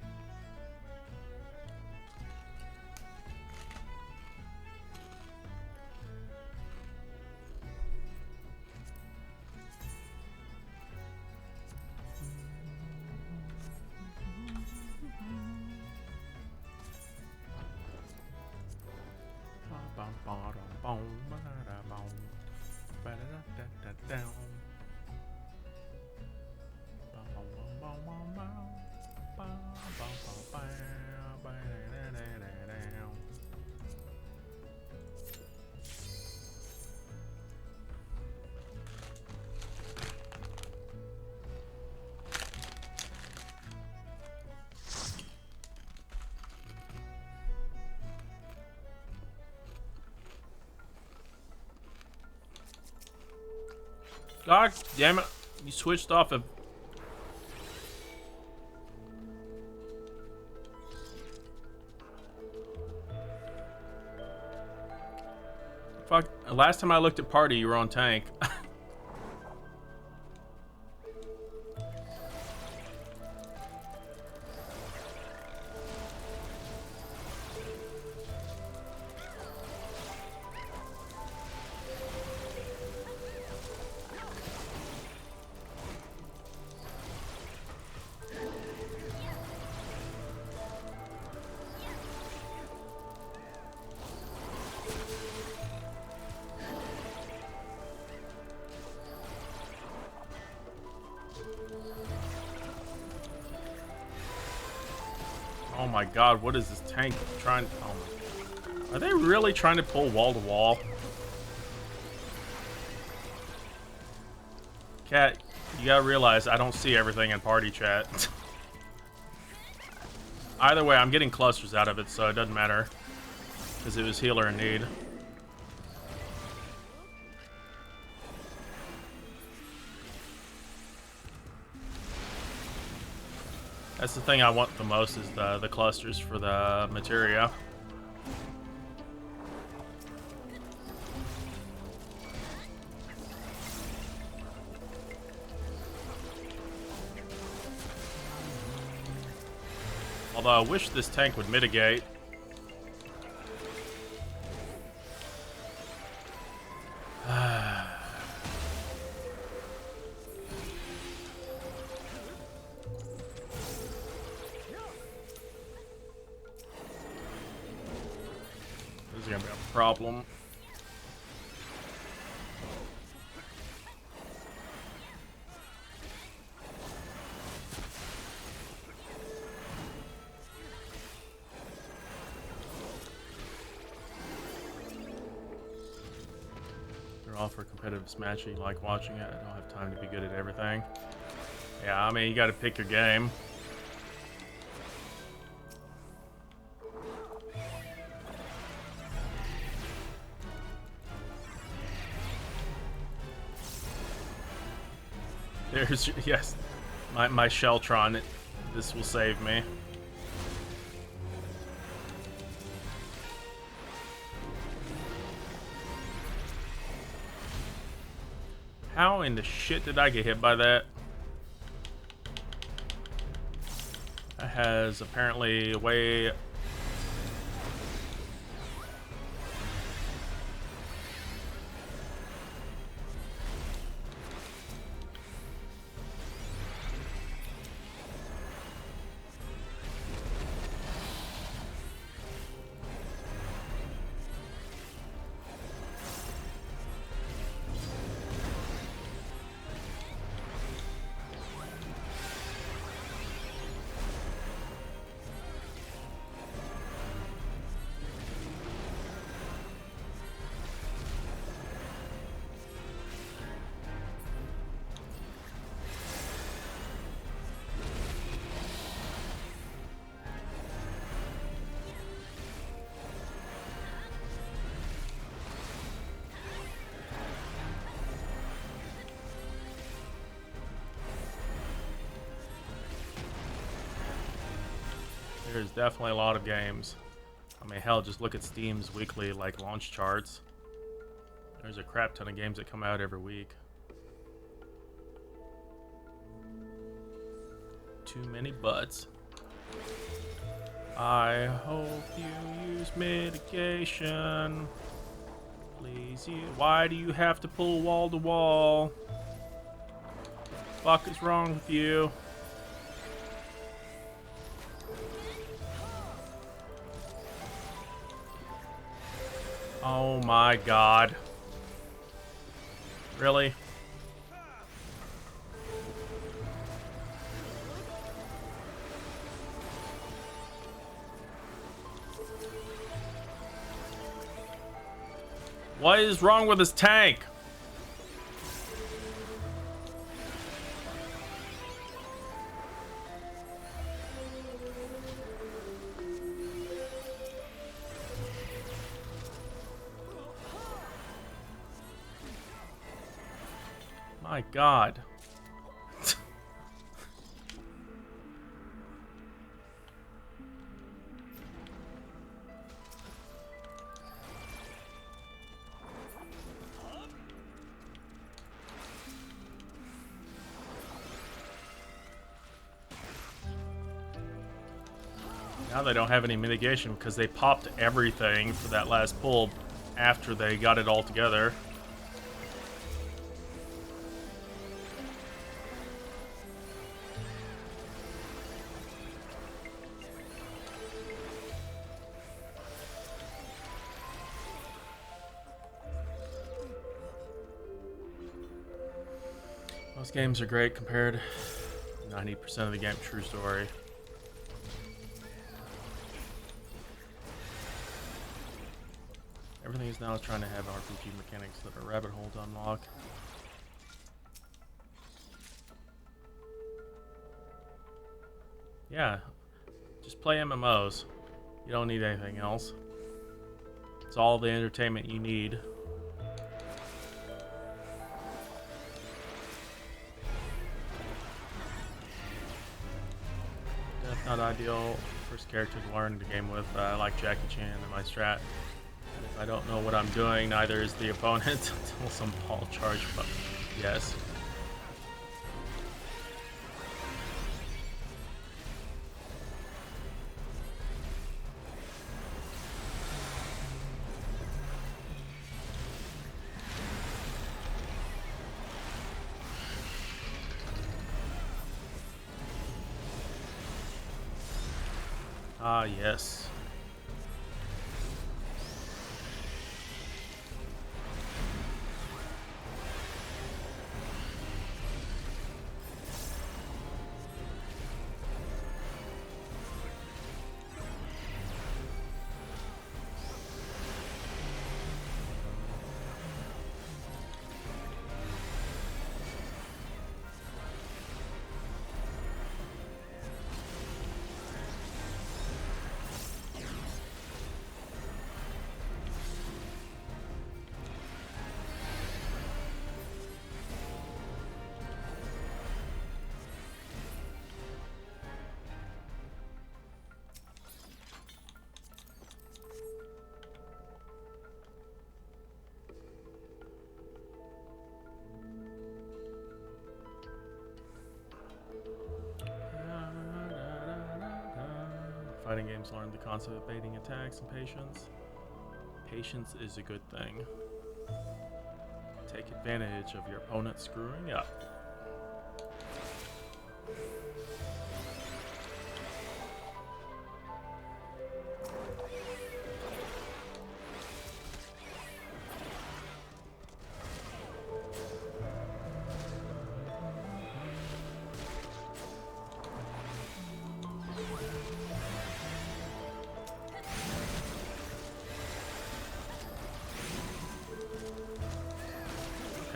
God damn it, you switched off of... Fuck, last time I looked at party, you were on tank. Oh my god, what is this tank trying to... Oh, are they really trying to pull wall to wall? Cat, you gotta realize I don't see everything in party chat. Either way, I'm getting clusters out of it, so it doesn't matter. Because it was healer in need. That's the thing I want the most, is the clusters for the materia. Although I wish this tank would mitigate. This is gonna be a problem. All for competitive smashing. You like watching it. I don't have time to be good at everything. Yeah, I mean, you gotta pick your game. There's, yes, my Sheltron. This will save me. How in the shit did I get hit by that? That has apparently way... There's definitely a lot of games. I mean, hell, just look at Steam's weekly like launch charts. There's a crap ton of games that come out every week. Too many butts. I hope you use mitigation. Please, why do you have to pull wall to wall? What the fuck is wrong with you? Oh my god. Really? What is wrong with this tank? My god. Now they don't have any mitigation because they popped everything for that last pull after they got it all together. Most games are great compared 90% of the game. True story. Everything is now trying to have RPG mechanics that are rabbit hole to unlock. Yeah, just play MMOs. You don't need anything else. It's all the entertainment you need. That's not ideal. First character to learn the game with. I like Jackie Chan in my strat. If I don't know what I'm doing, neither is the opponent until some ball charge. But yes. Ah, yes. Fighting games learn the concept of baiting attacks and patience. Patience is a good thing. Take advantage of your opponent screwing up.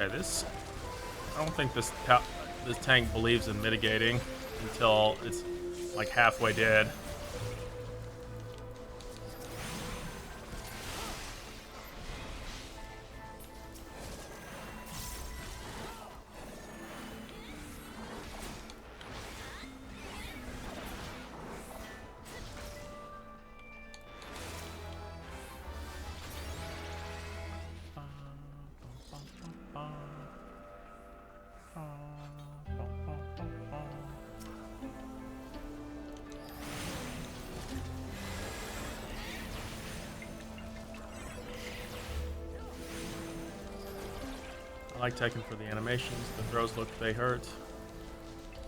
Okay, this... I don't think this tank believes in mitigating until it's like halfway dead. like Tekken for the animations. The throws look they hurt.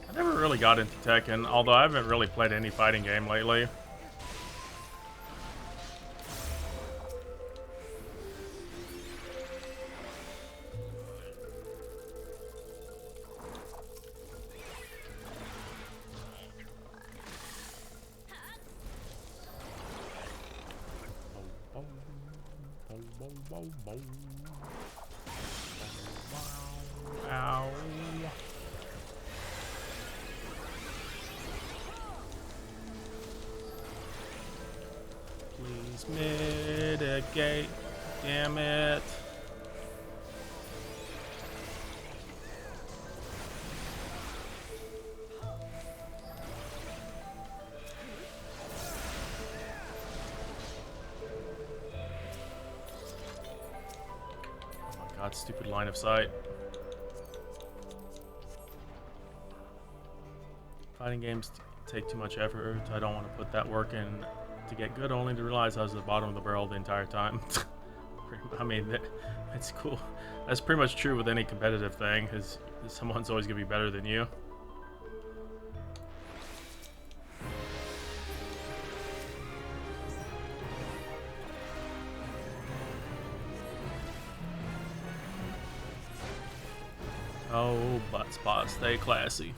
I never really got into Tekken, although I haven't really played any fighting game lately. Ow. Please mitigate. Damn it. Oh my god, stupid line of sight. Fighting games take too much effort. I don't want to put that work in to get good, only to realize I was at the bottom of the barrel the entire time. I mean, it's cool. That's pretty much true with any competitive thing, is someone's always going to be better than you. Oh, butt spot, stay classy.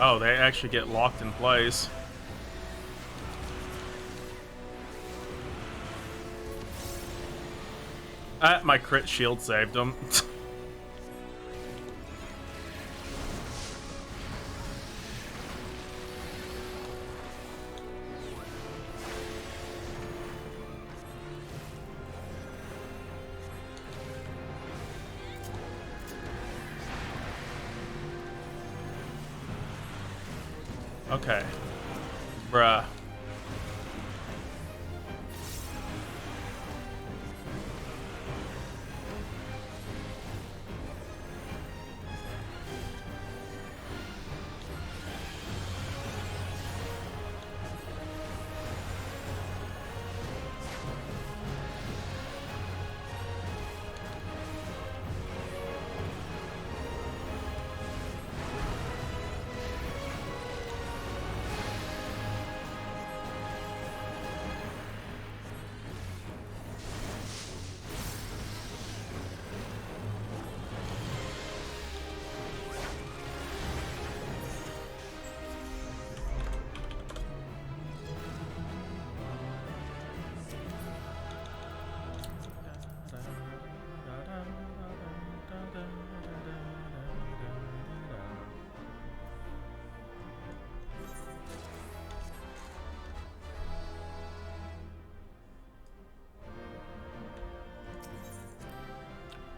Oh, they actually get locked in place. My crit shield saved him. Okay. Bruh.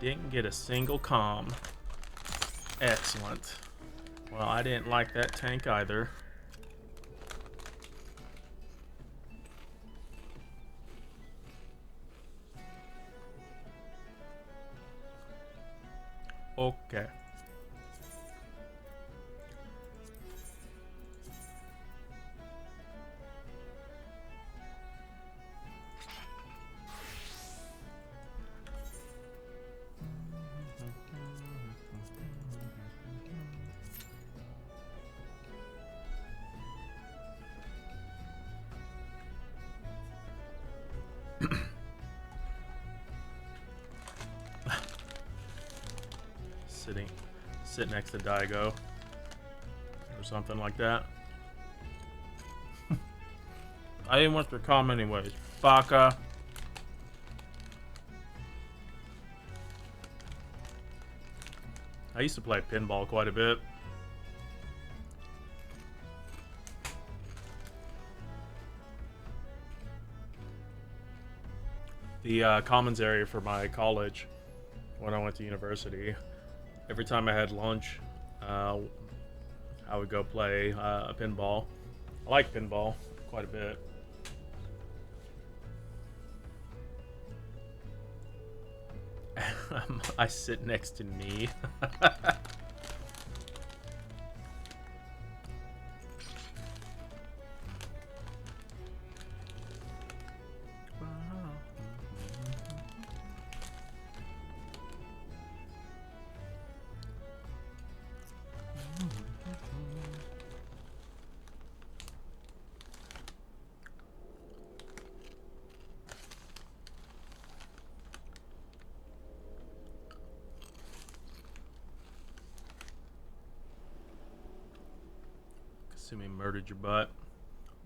Didn't get a single comm. Excellent. Well, I didn't like that tank either. Okay. Sit next to Daigo or something like that. I didn't want to come anyways. Baka. I used to play pinball quite a bit. The commons area for my college when I went to university. Every time I had lunch, I I would go play pinball. I like pinball quite a bit. I sit next to me. Kasumi murdered your butt.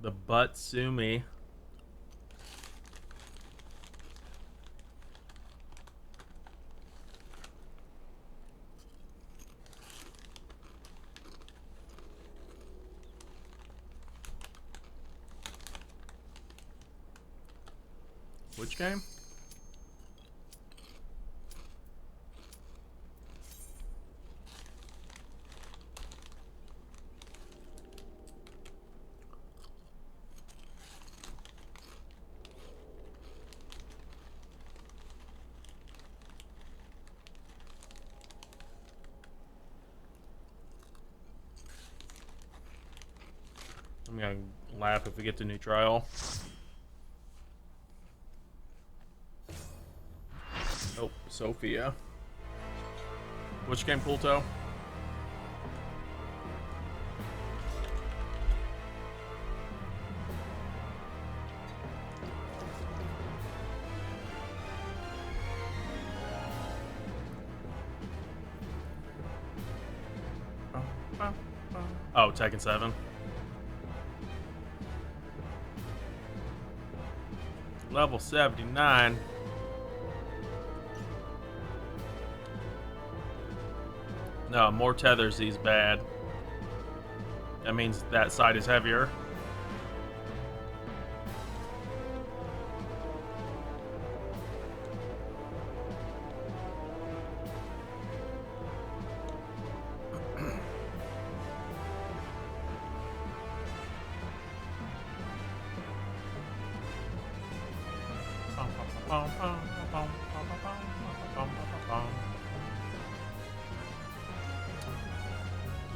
The butt Sumi. Which game? I'm gonna laugh if we get to new trial. Oh, Sophia. Which game, Pulto? Oh, Tekken 7. Level 79. No, more tethers, he's bad. That means that side is heavier.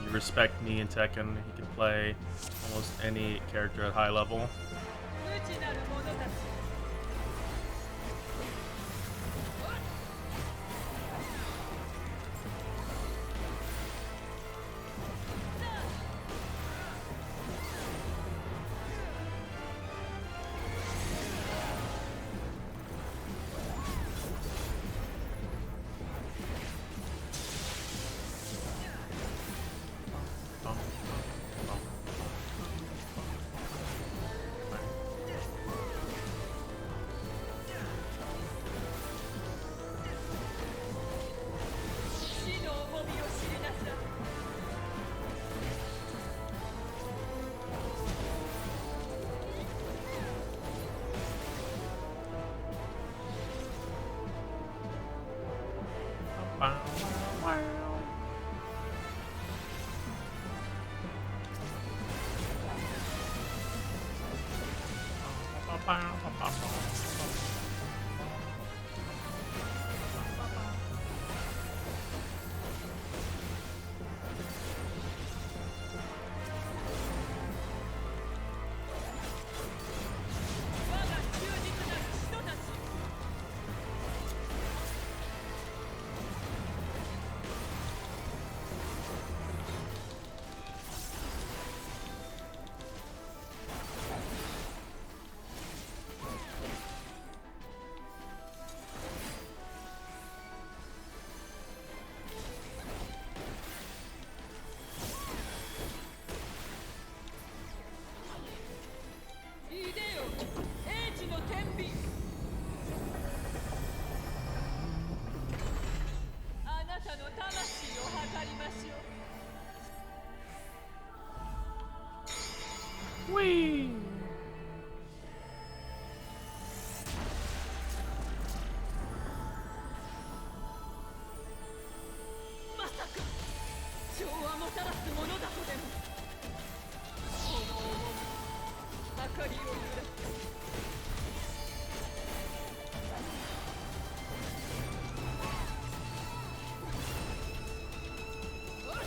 You respect me in Tekken, he can play almost any character at high level. Whee!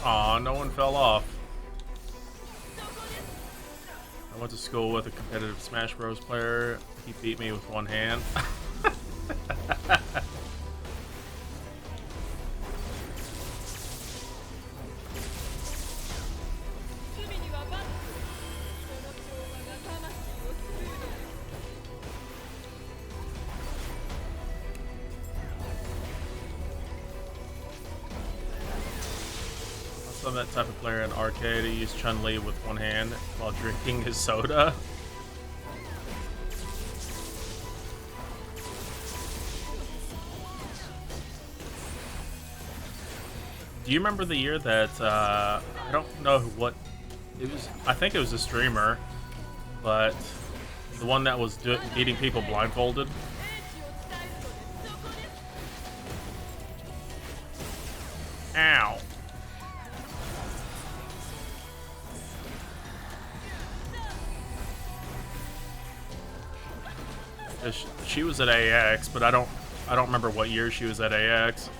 Aw, no one fell off. I went to school with a competitive Smash Bros. Player. He beat me with one hand. I'm that type of player in arcade. He used Chun-Li with one hand while drinking his soda. Do you remember the year that I don't know what it was? I think it was a streamer, but the one that was beating people blindfolded. Ow. She was at AX, but I don't remember what year she was at AX.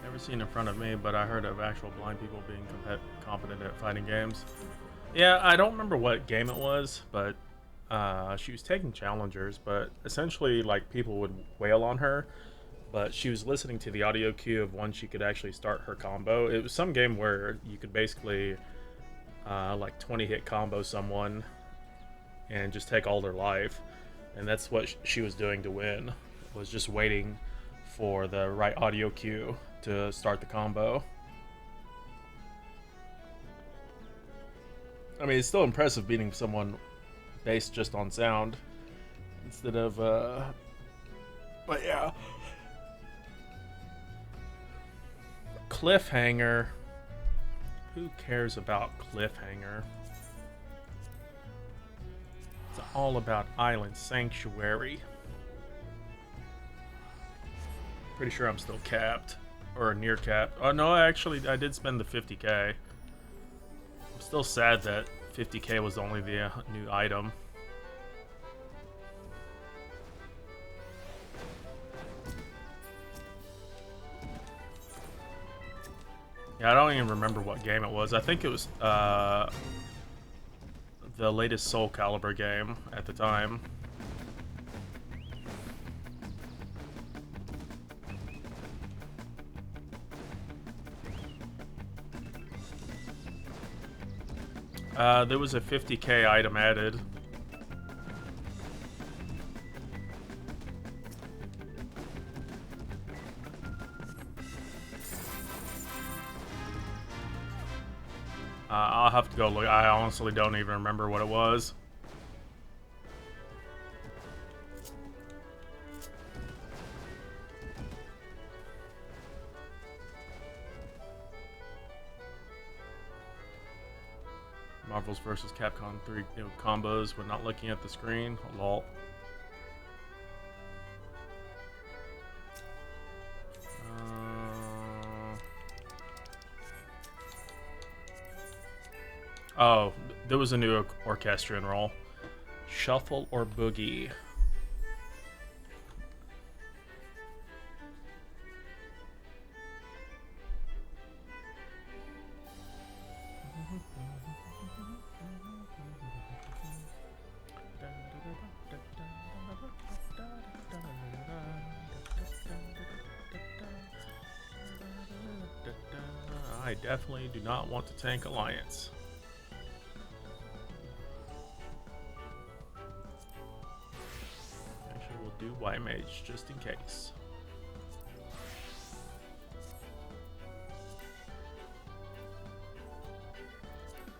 Never seen in front of me, but I heard of actual blind people being competent at fighting games. Yeah, I don't remember what game it was, but she was taking challengers, but essentially, like, people would wail on her, but she was listening to the audio cue of when she could actually start her combo. It was some game where you could basically, like, 20-hit combo someone and just take all their life, and that's what she was doing to win, was just waiting for the right audio cue to start the combo. I mean, it's still impressive beating someone based just on sound instead of, but yeah. Cliffhanger. Who cares about Cliffhanger? It's all about Island Sanctuary. Pretty sure I'm still capped. Or near capped. Oh no, actually, I did spend the 50k. I'm still sad that 50k was only the new item. Yeah, I don't even remember what game it was. I think it was the latest Soul Calibur game at the time. There was a 50k item added. I'll have to go look. I honestly don't even remember what it was. Marvel's vs. Capcom 3 combos when not looking at the screen. Lol. Oh, there was a new orchestrion roll. Shuffle or Boogie. I definitely do not want to tank Alliance. do white mage just in case.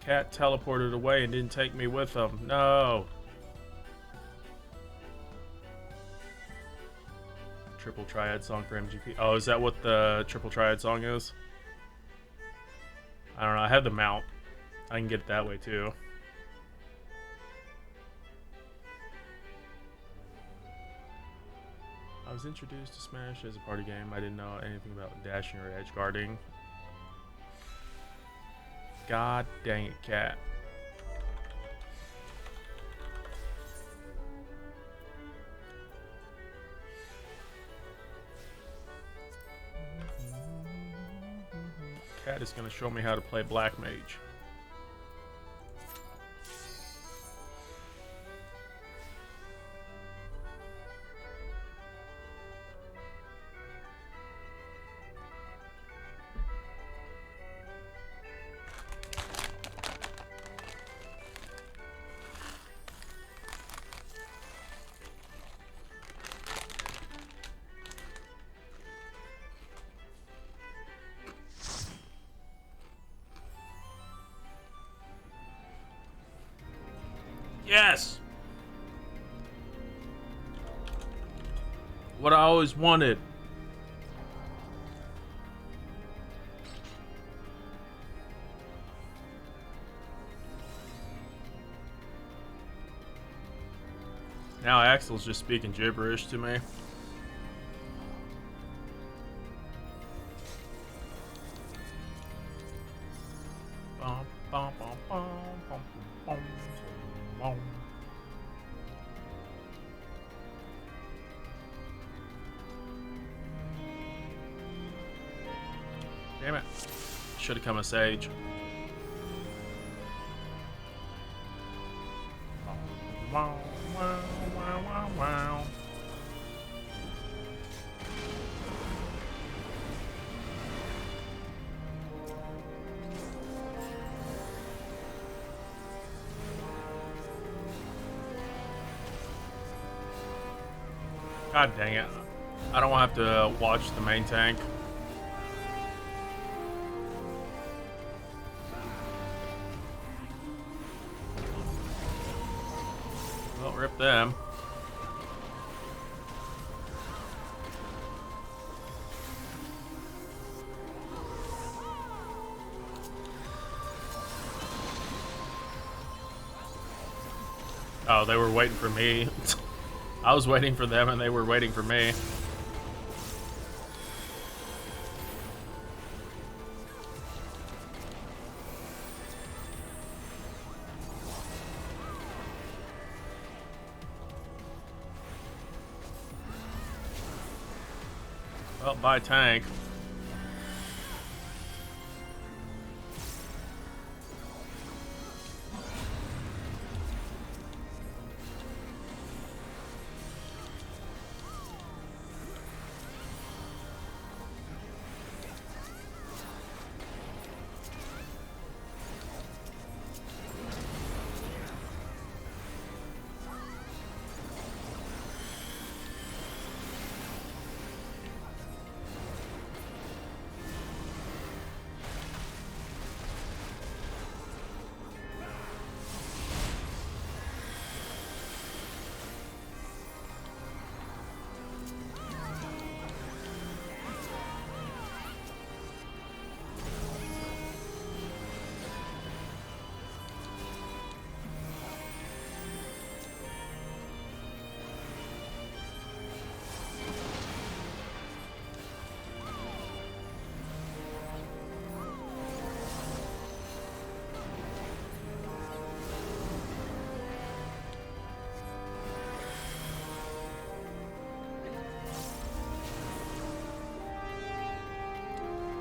Cat teleported away and didn't take me with him. No. Triple Triad song for MGP. Oh, is that what the Triple Triad song is? I don't know. I have the mount. I can get it that way too. I was introduced to Smash as a party game. I didn't know anything about dashing or edge guarding. God dang it, cat. Cat is going to show me how to play Black Mage. Yes! What I always wanted. Now Axel's just speaking gibberish to me. Bum, bum, bum, bum, bum, bum, bum. Damn it. Should have come a sage. Wow, wow, wow, wow, wow. God dang it. I don't want to have to watch the main tank. Well, rip them. Oh, they were waiting for me. I was waiting for them and they were waiting for me. Well, bye tank.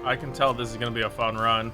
I can tell this is going to be a fun run.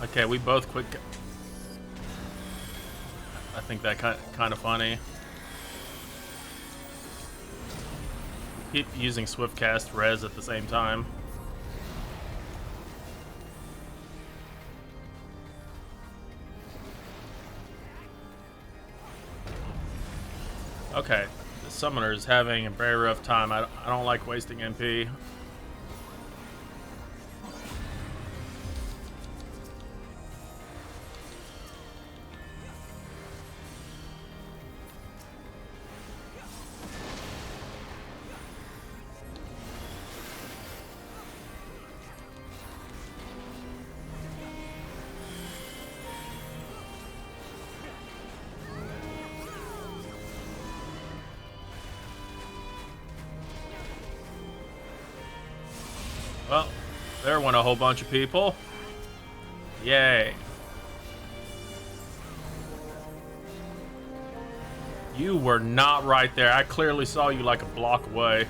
Okay, we both quick. I think that kind of funny. Keep using swift cast res at the same time. Okay, the summoner is having a very rough time. I don't like wasting MP. Well, there went a whole bunch of people. Yay. You were not right there. I clearly saw you like a block away.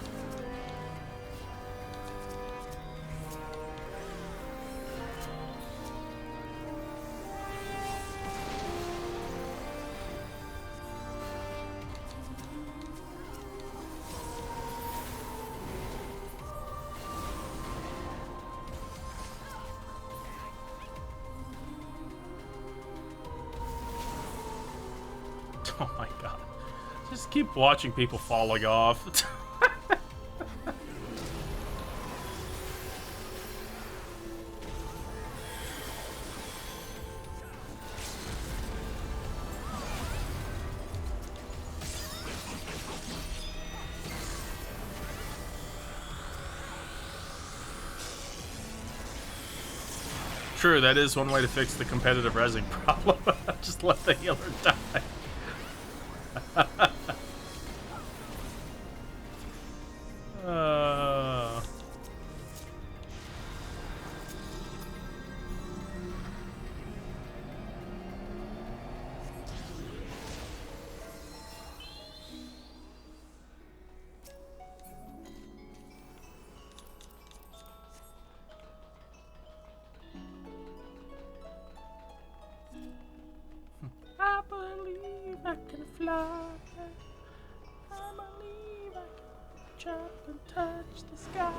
Oh my god. Just keep watching people falling off. True, that is one way to fix the competitive resing problem. Just let the healer die. I believe I can fly. I believe I can jump and touch the sky.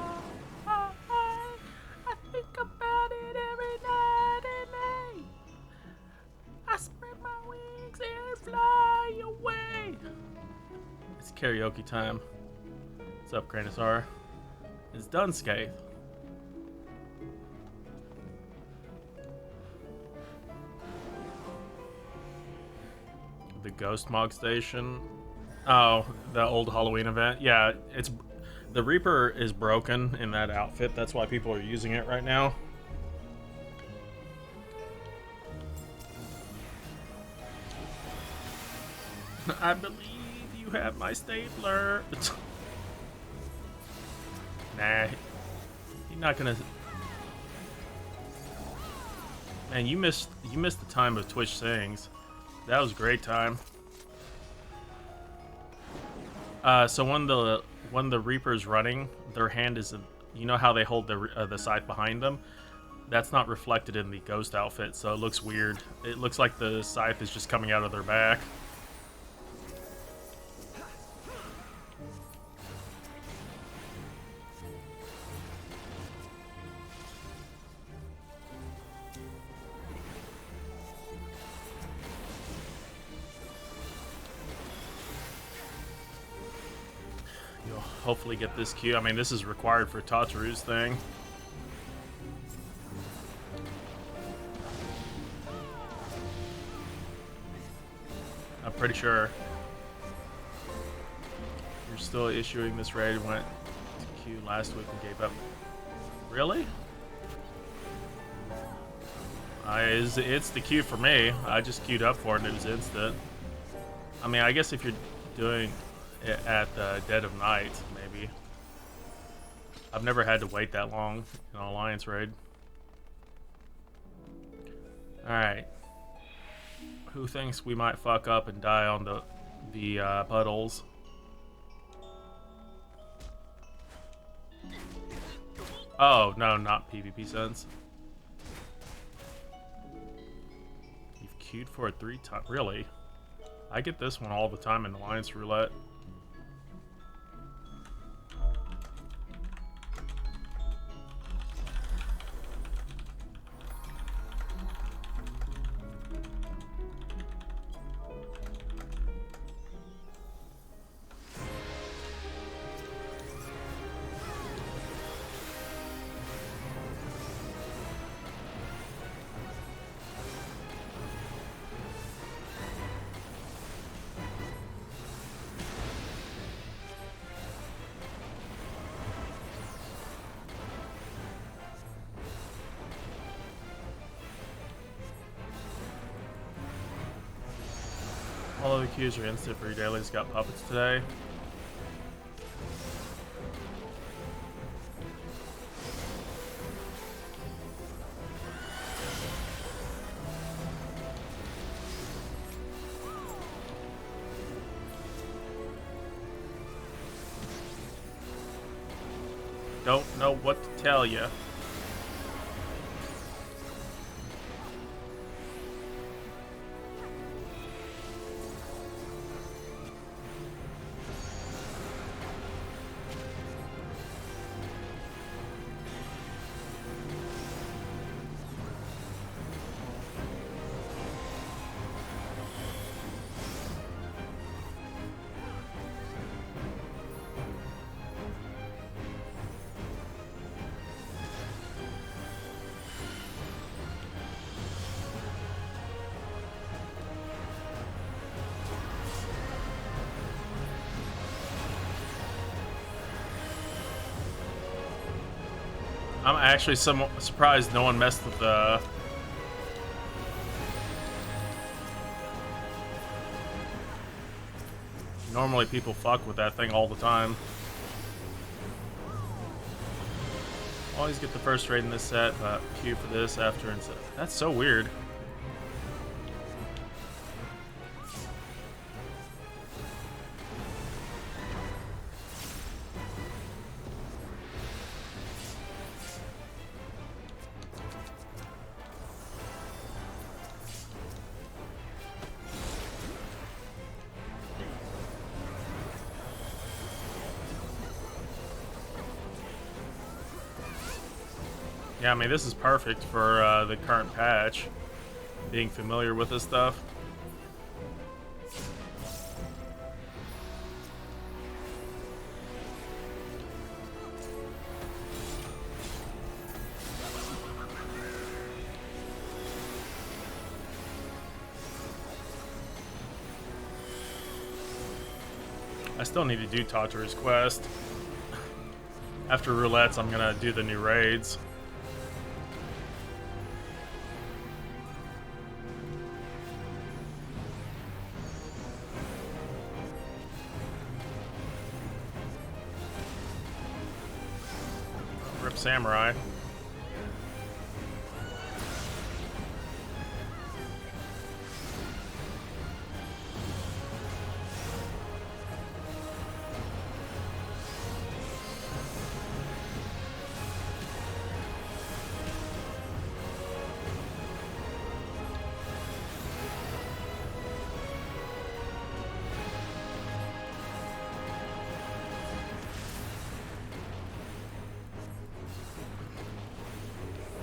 I think about it every night and day. I spread my wings and fly away. It's karaoke time. What's up, Granosaur? It's done, Scathe. The Ghost Mog Station. Oh, the old Halloween event. Yeah, it's the Reaper is broken in that outfit. That's why people are using it right now. I believe you have my stapler. Nah, he's not gonna. Man, you missed the time of Twitch Sings. That was a great time. So when the Reaper's running, their hand is, you know how they hold the scythe behind them? That's not reflected in the ghost outfit, so it looks weird. It looks like the scythe is just coming out of their back. Hopefully get this Q. I mean, this is required for Tataru's thing. I'm pretty sure you're still issuing this raid. Went to Q last week and gave up. Really? It's the Q for me. I just queued up for it and it was instant. I mean, I guess if you're doing it at the dead of night, maybe. I've never had to wait that long in an Alliance raid. Alright. Who thinks we might fuck up and die on the puddles? Oh, no, not PvP sense. queued for it 3 times. Really? I get this one all the time in Alliance Roulette. All of the queues are instant for your dailies. Got puppets today. Don't know what to tell you. I'm actually somewhat surprised no one messed with the... Normally people fuck with that thing all the time. Always get the first raid in this set, but queue for this after and set. That's so weird. Yeah, I mean, this is perfect for the current patch. Being familiar with this stuff. I still need to do Tatari's quest. After roulettes, I'm gonna do the new raids. Rip Samurai.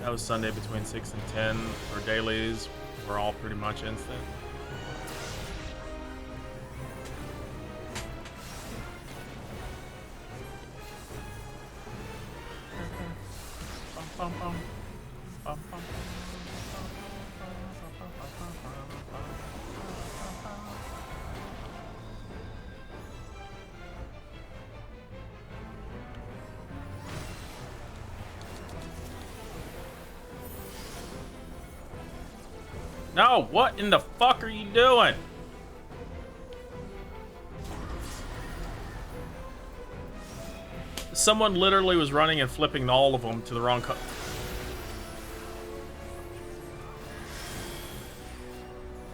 That was Sunday between 6 and 10 for dailies. We're all pretty much instant. No, what in the fuck are you doing? Someone literally was running and flipping all of them to the wrong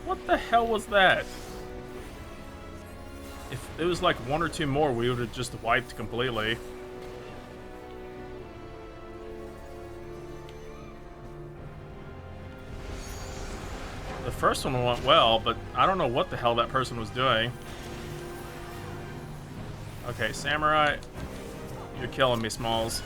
What the hell was that? If it was like one or two more, we would have just wiped completely. The first one went well, but I don't know what the hell that person was doing. Okay, Samurai, you're killing me, Smalls.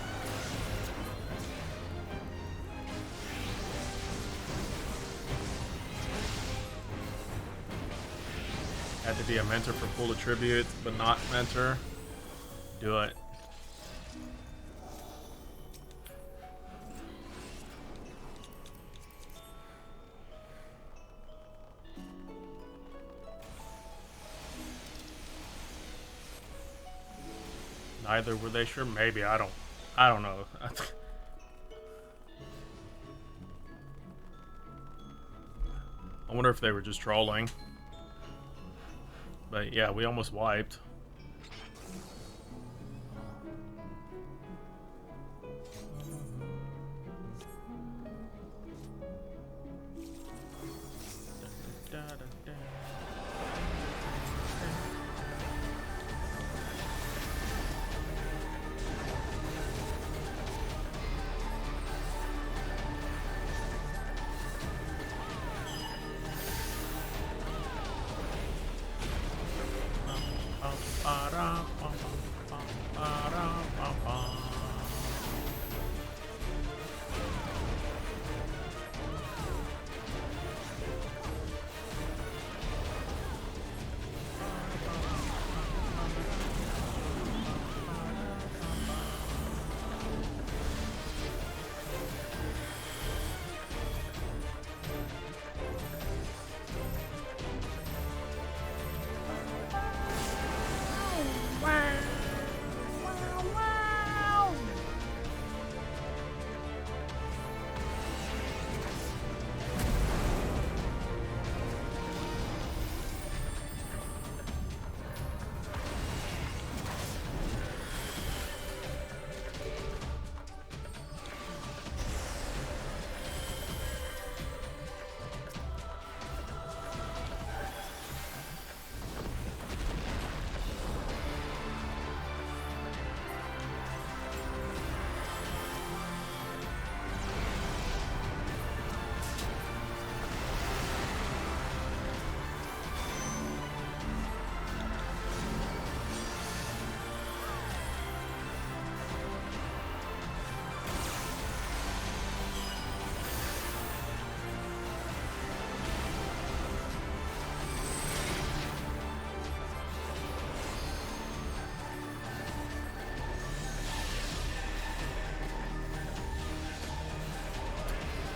Had to be a mentor for full attribute, but not mentor. Do it. Neither were they sure. Maybe I don't know. I wonder if they were just trolling. But yeah, we almost wiped.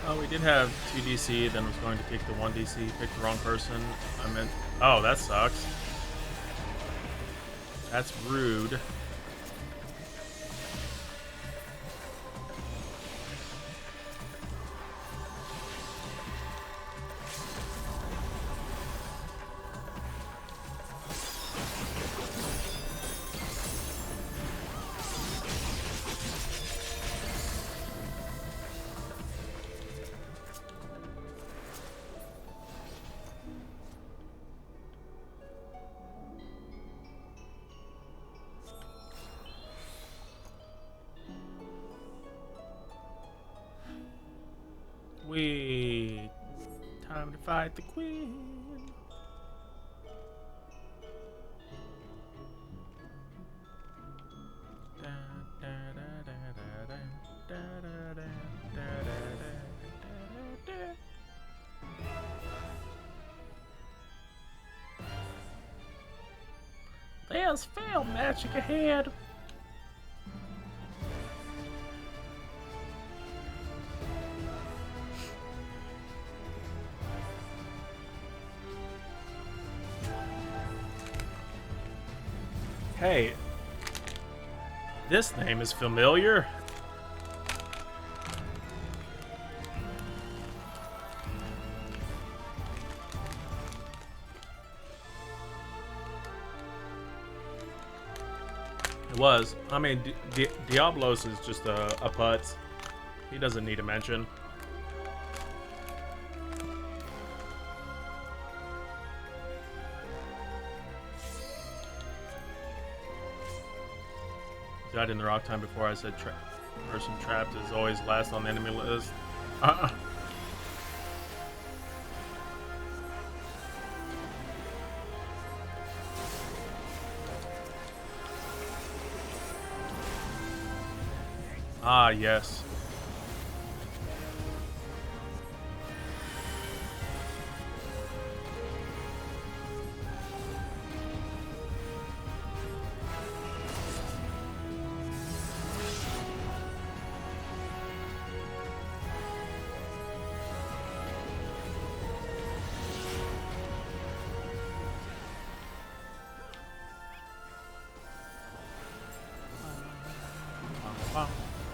Oh, we did have 2 DC, then was going to kick the 1 DC, picked the wrong person. I meant, oh, that sucks. That's rude. Wait, time to fight the queen. There's failed magic ahead. Hey, this name is familiar. It was. I mean, Diablos is just a putz. He doesn't need a mention. Died in the rock time before I said person trapped is always last on the enemy list. Ah, yes.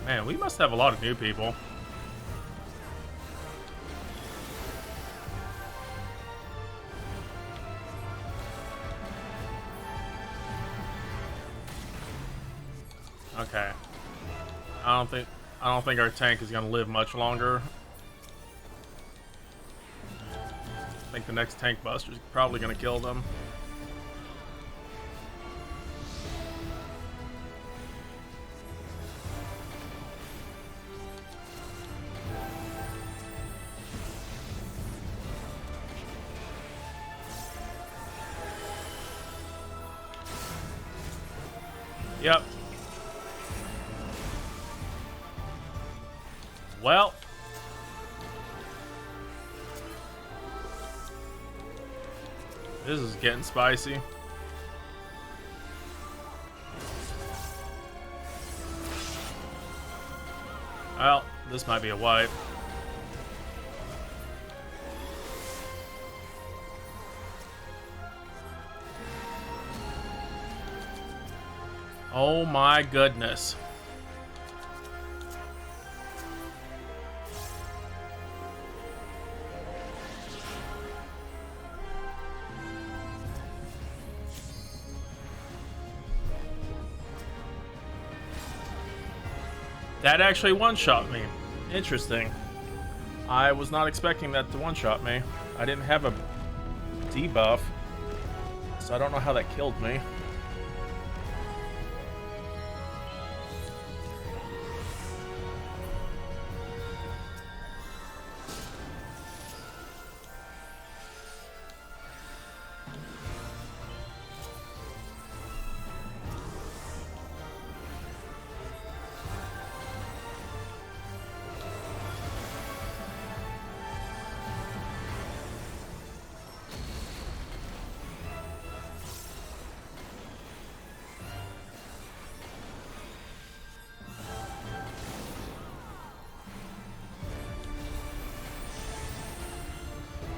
Man, we must have a lot of new people. Okay. I don't think our tank is gonna live much longer. I think the next tank buster is probably gonna kill them. Yep. Well. This is getting spicy. Well, this might be a wipe. Oh my goodness. That actually one-shot me. Interesting. I was not expecting that to one-shot me. I didn't have a debuff, so I don't know how that killed me.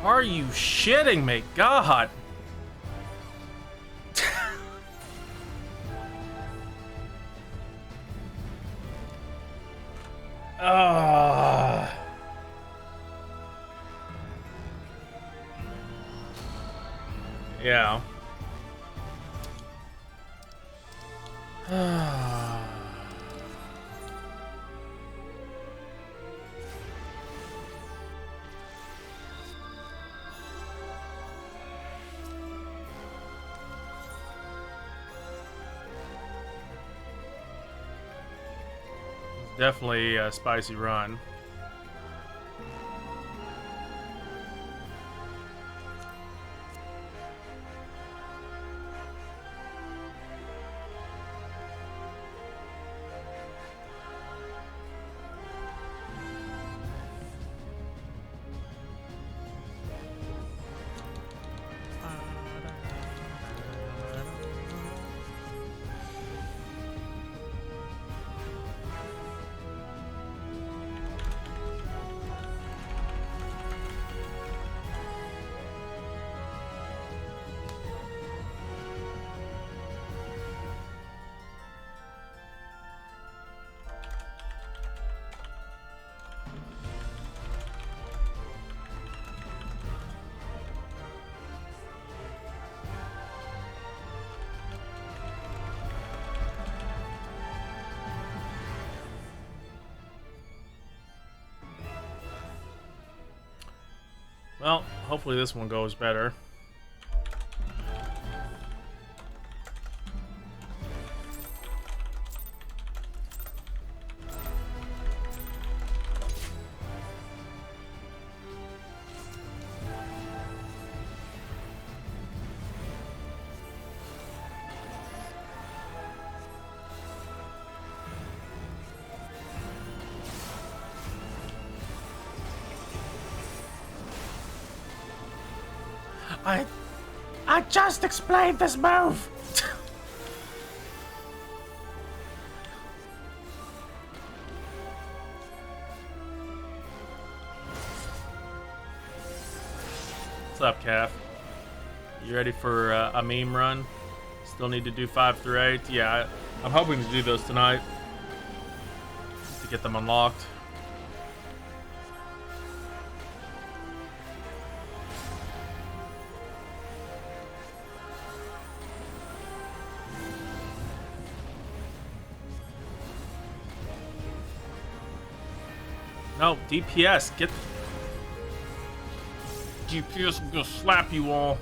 Are you shitting me? God. Yeah. Definitely a spicy run. Well, hopefully this one goes better. I just explained this move. What's up, Calf? You ready for a meme run? Still need to do 5 through 8. Yeah, I'm hoping to do those tonight to get them unlocked. No, DPS, get... DPS, I'm gonna slap you all.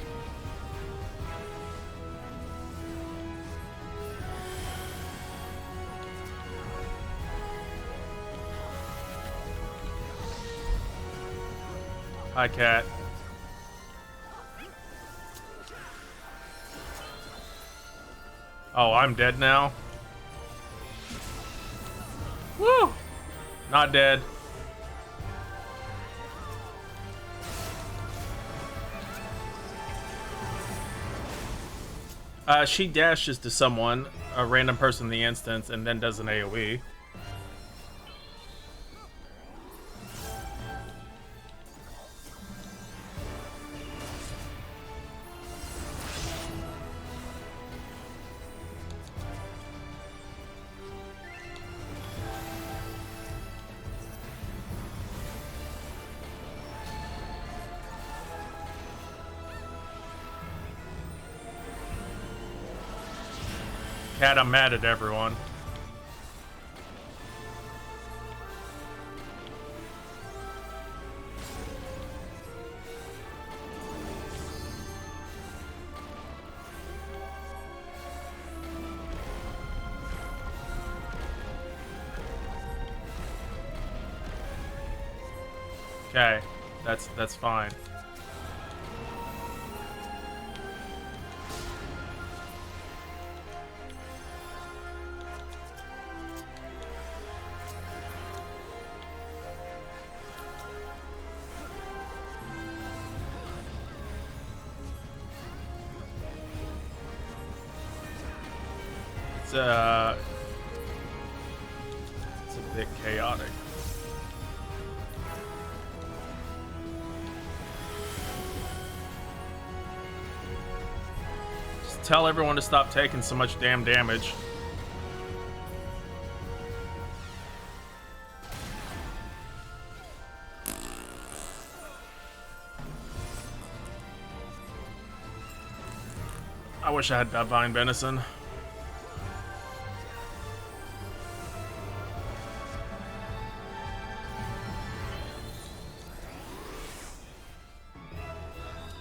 Hi, cat. Oh, I'm dead now? Woo! Not dead. She dashes to someone, a random person in the instance, and then does an AoE. Cat, I'm mad at everyone. Okay, that's fine. It's a bit chaotic. Just tell everyone to stop taking so much damn damage. I wish I had Divine Venison.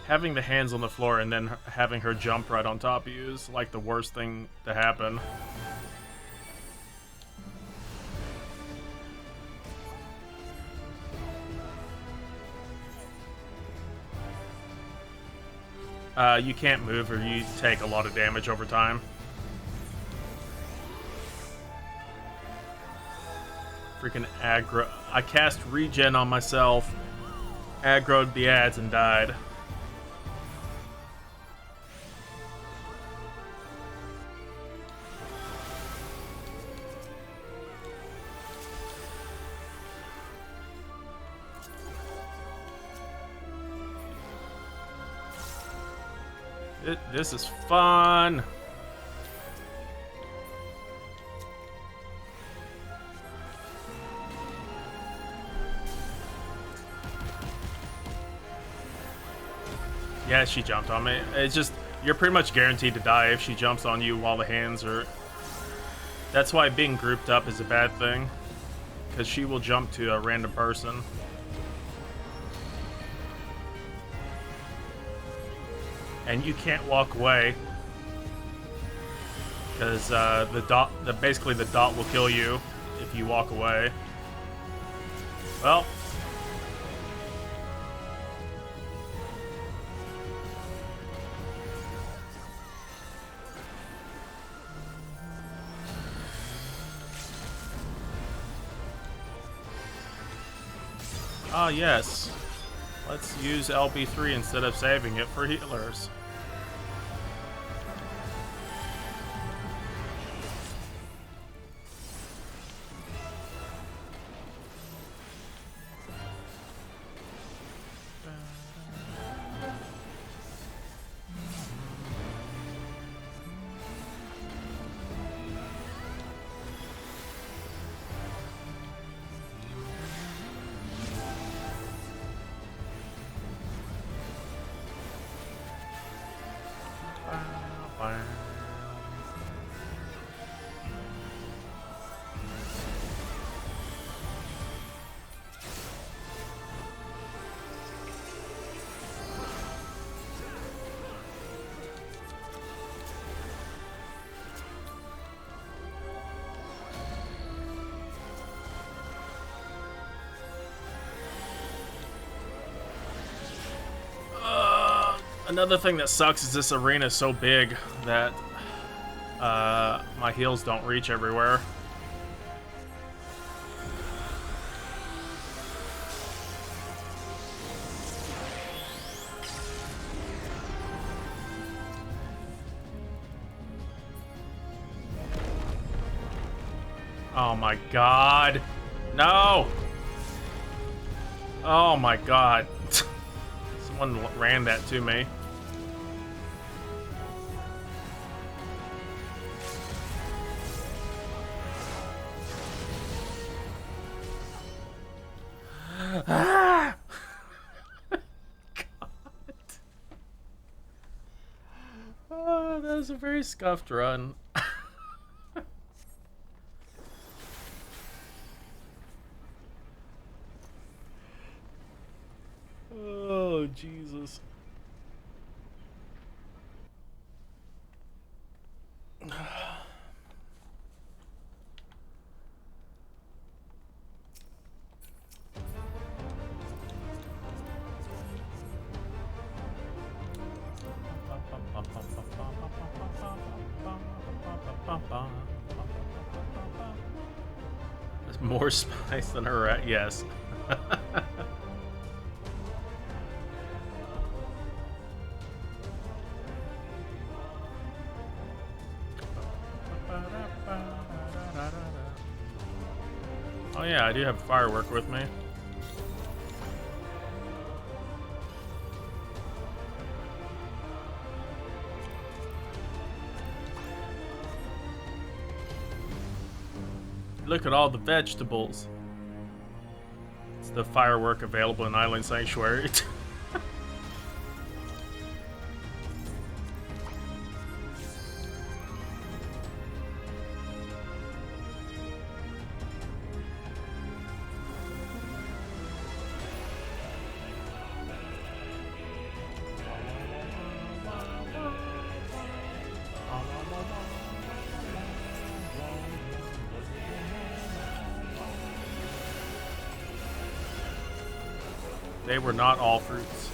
Having the hands on the floor and then having her jump right on top of you is like the worst thing to happen. You can't move or you take a lot of damage over time. Freaking aggro. I cast regen on myself, aggroed the ads, and died. This is fun. Yeah, she jumped on me. It's just, you're pretty much guaranteed to die if she jumps on you while the hands are... That's why being grouped up is a bad thing. Because she will jump to a random person. And you can't walk away. Because basically the dot will kill you if you walk away. Well... Ah, yes. Let's use LB3 instead of saving it for healers. Another thing that sucks is this arena is so big that my heals don't reach everywhere. Oh my god. No! Oh my god. Someone ran that to me. Ah! God. Oh, that was a very scuffed run. Oh, Jesus. There's more spice than a rat, yes. Oh yeah, I do have a firework with me. Look at all the vegetables. It's the firework available in Island Sanctuary. They were not all fruits.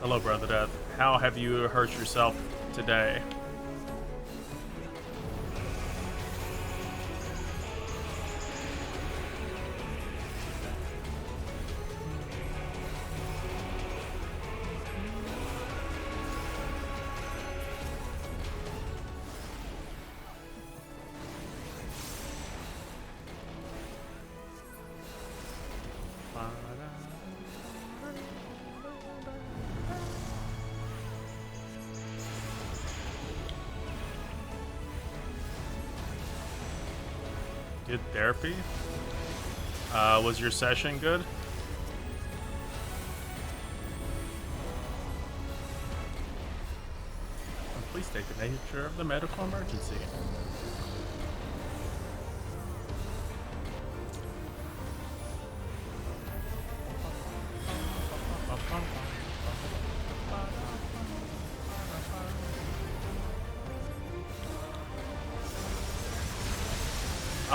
Hello, Brother Death. How have you hurt yourself today? Good therapy? Was your session good? Please take the nature of the medical emergency.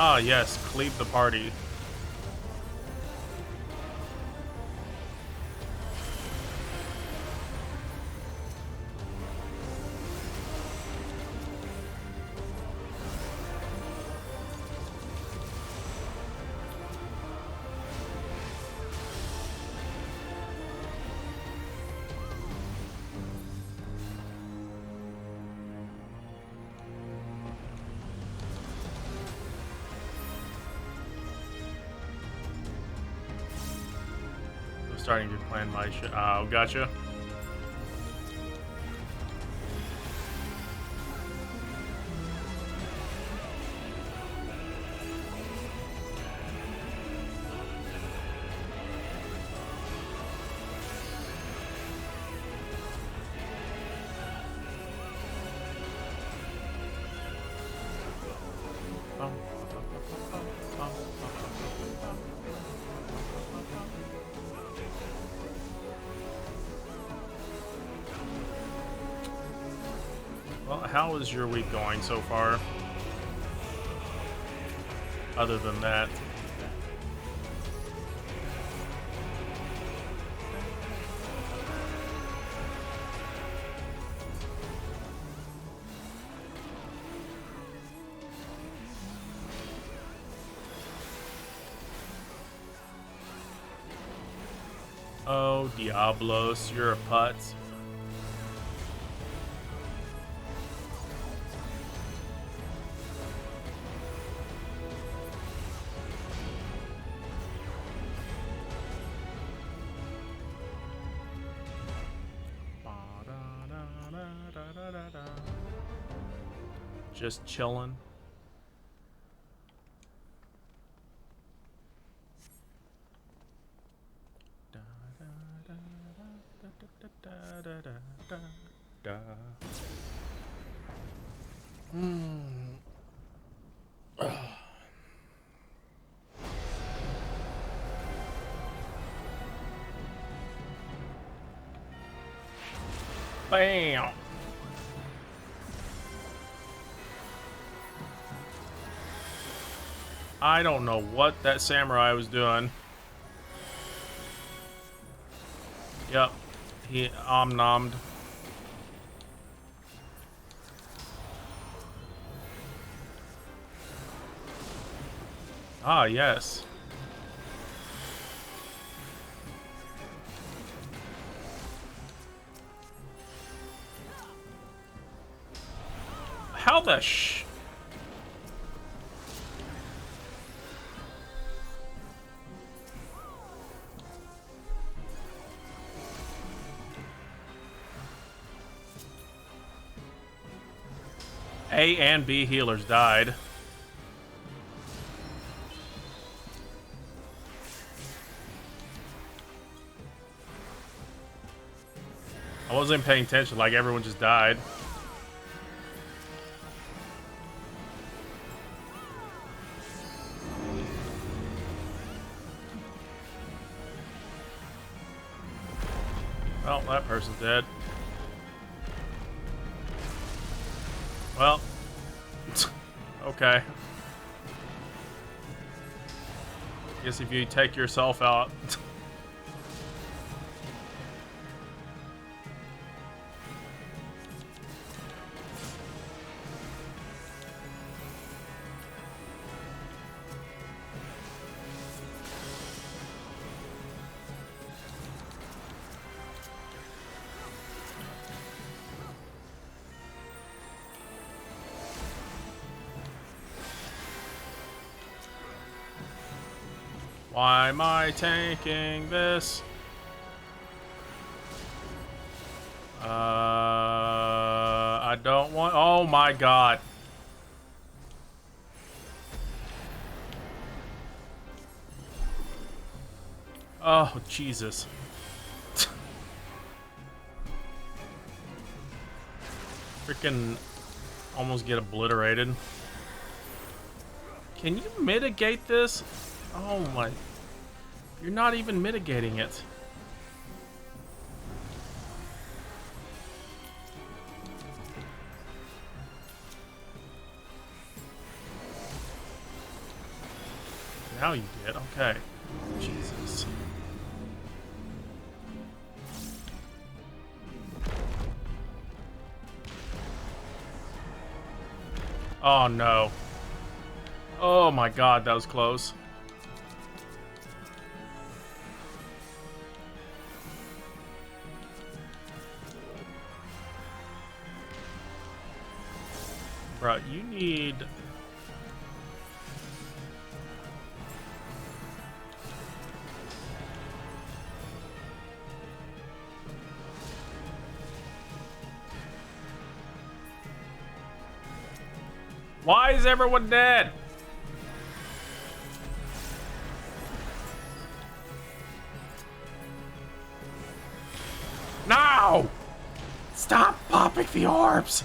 Ah, yes, cleave the party. starting to plan my shit. Oh, gotcha. Well, how is your week going so far? Other than that. Oh, Diablos, you're a putz. Just chilling. Bam. I don't know what that samurai was doing. Yep. He omnommed. Ah, yes. How the sh... A and B healers died. I wasn't paying attention, like everyone just died. Well, that person's dead. Well, okay. Guess if you take yourself out. Why am I tanking this? I don't want... Oh my god. Oh, Jesus. Freaking almost get obliterated. Can you mitigate this? Oh my... You're not even mitigating it. Now you did. Okay. Jesus. Oh no. Oh my god, that was close. Bruh, you need... Why is everyone dead? No! Stop popping the orbs!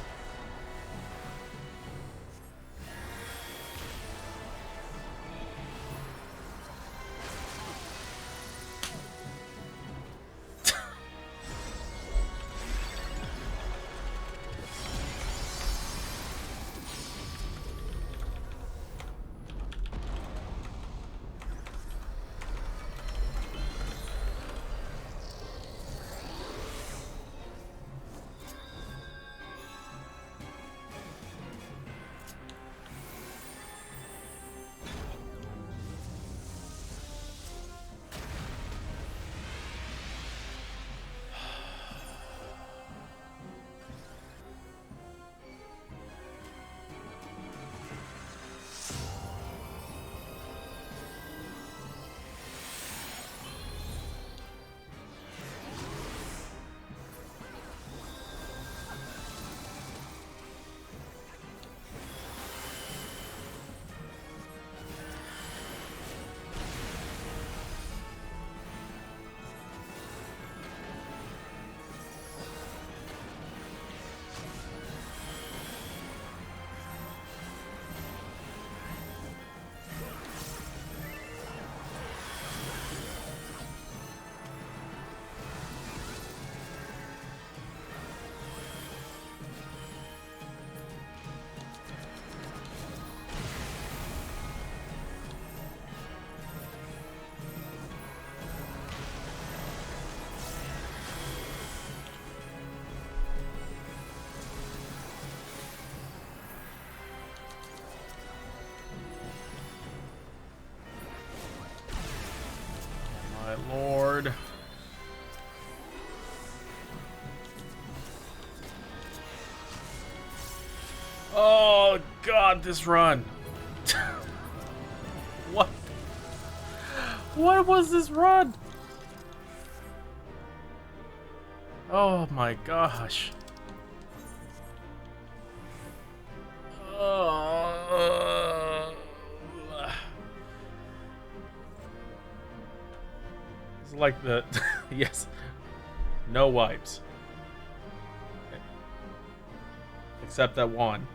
My lord. Oh god, this run. What? What was this run? Oh my gosh. It's like the yes, no wipes, except that one.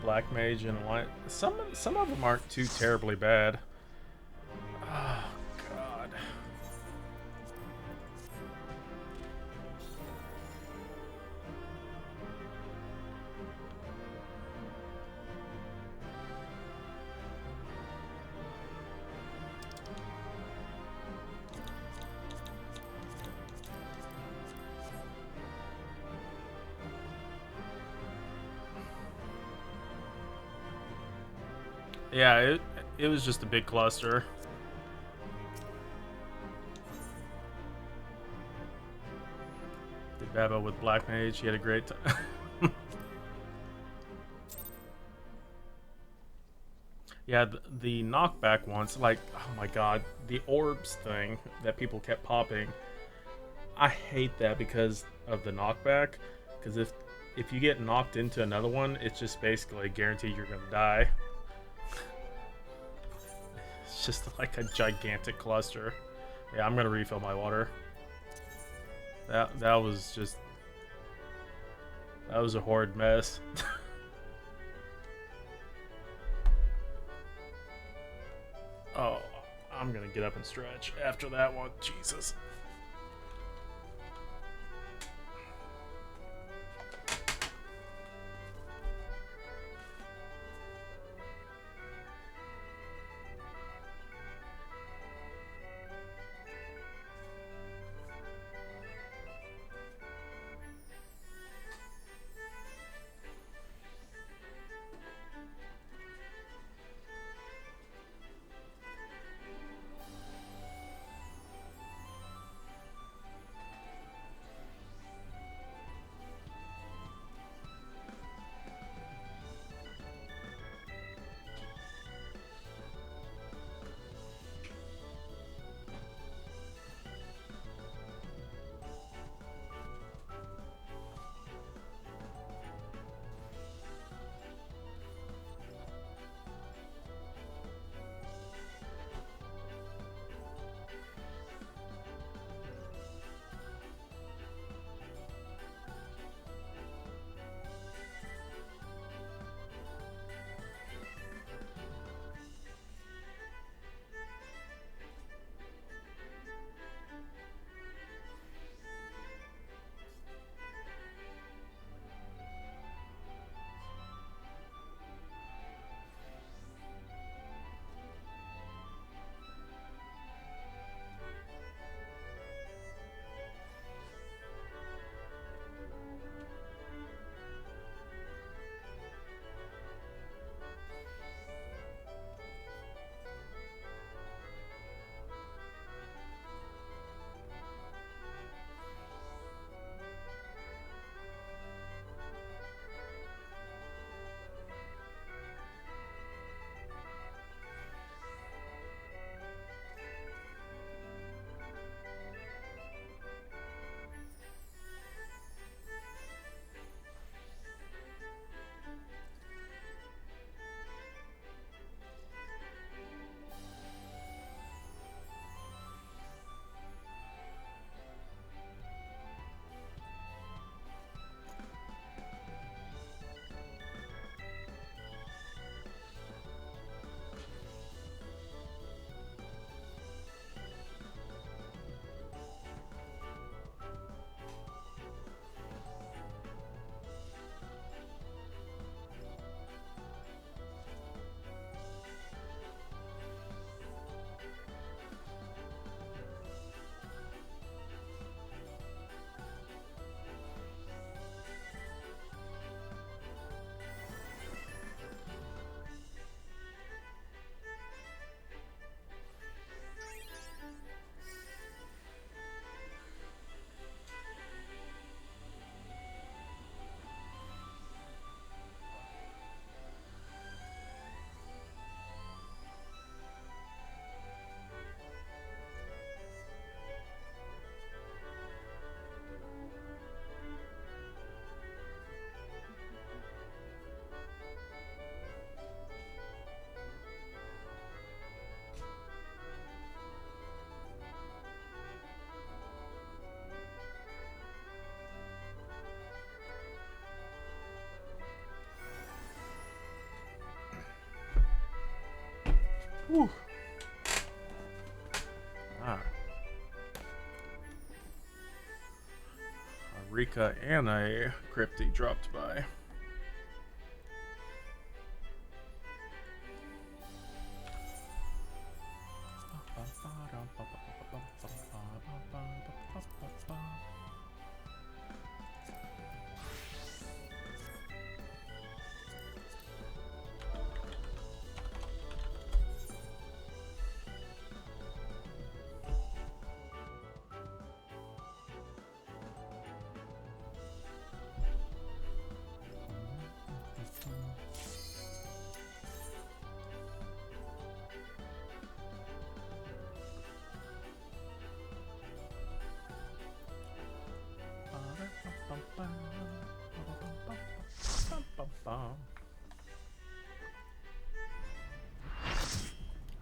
Black Mage and Alliance. Some of them aren't too terribly bad. Oh god. Yeah, it was just a big cluster. Did Babo with Black Mage, he had a great time. Yeah, the knockback ones, like, oh my god, the orbs thing that people kept popping. I hate that because of the knockback. Because if you get knocked into another one, it's just basically guaranteed you're gonna die. It's just like a gigantic cluster. Yeah, I'm gonna refill my water. That was just, that was a horrid mess. Oh, I'm gonna get up and stretch after that one. Jesus. Whew. Ah. A Rika and a Crypty dropped by.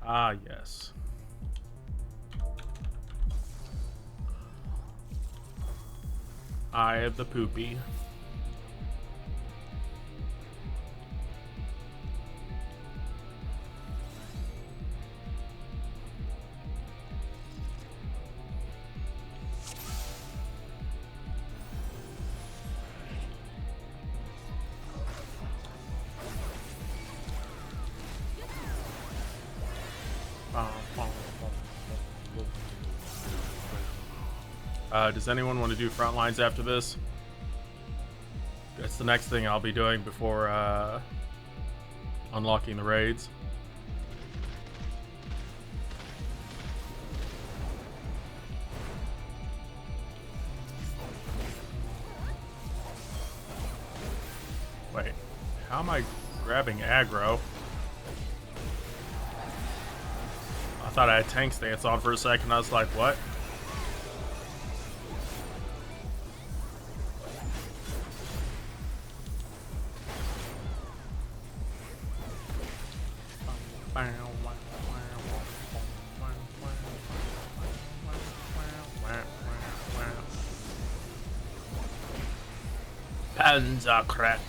Ah, yes. Eye of the Poopy. Does anyone want to do front lines after this? That's the next thing I'll be doing before unlocking the raids. Wait, how am I grabbing aggro? I thought I had tank stance on for a second. I was like, what? Panzer crack.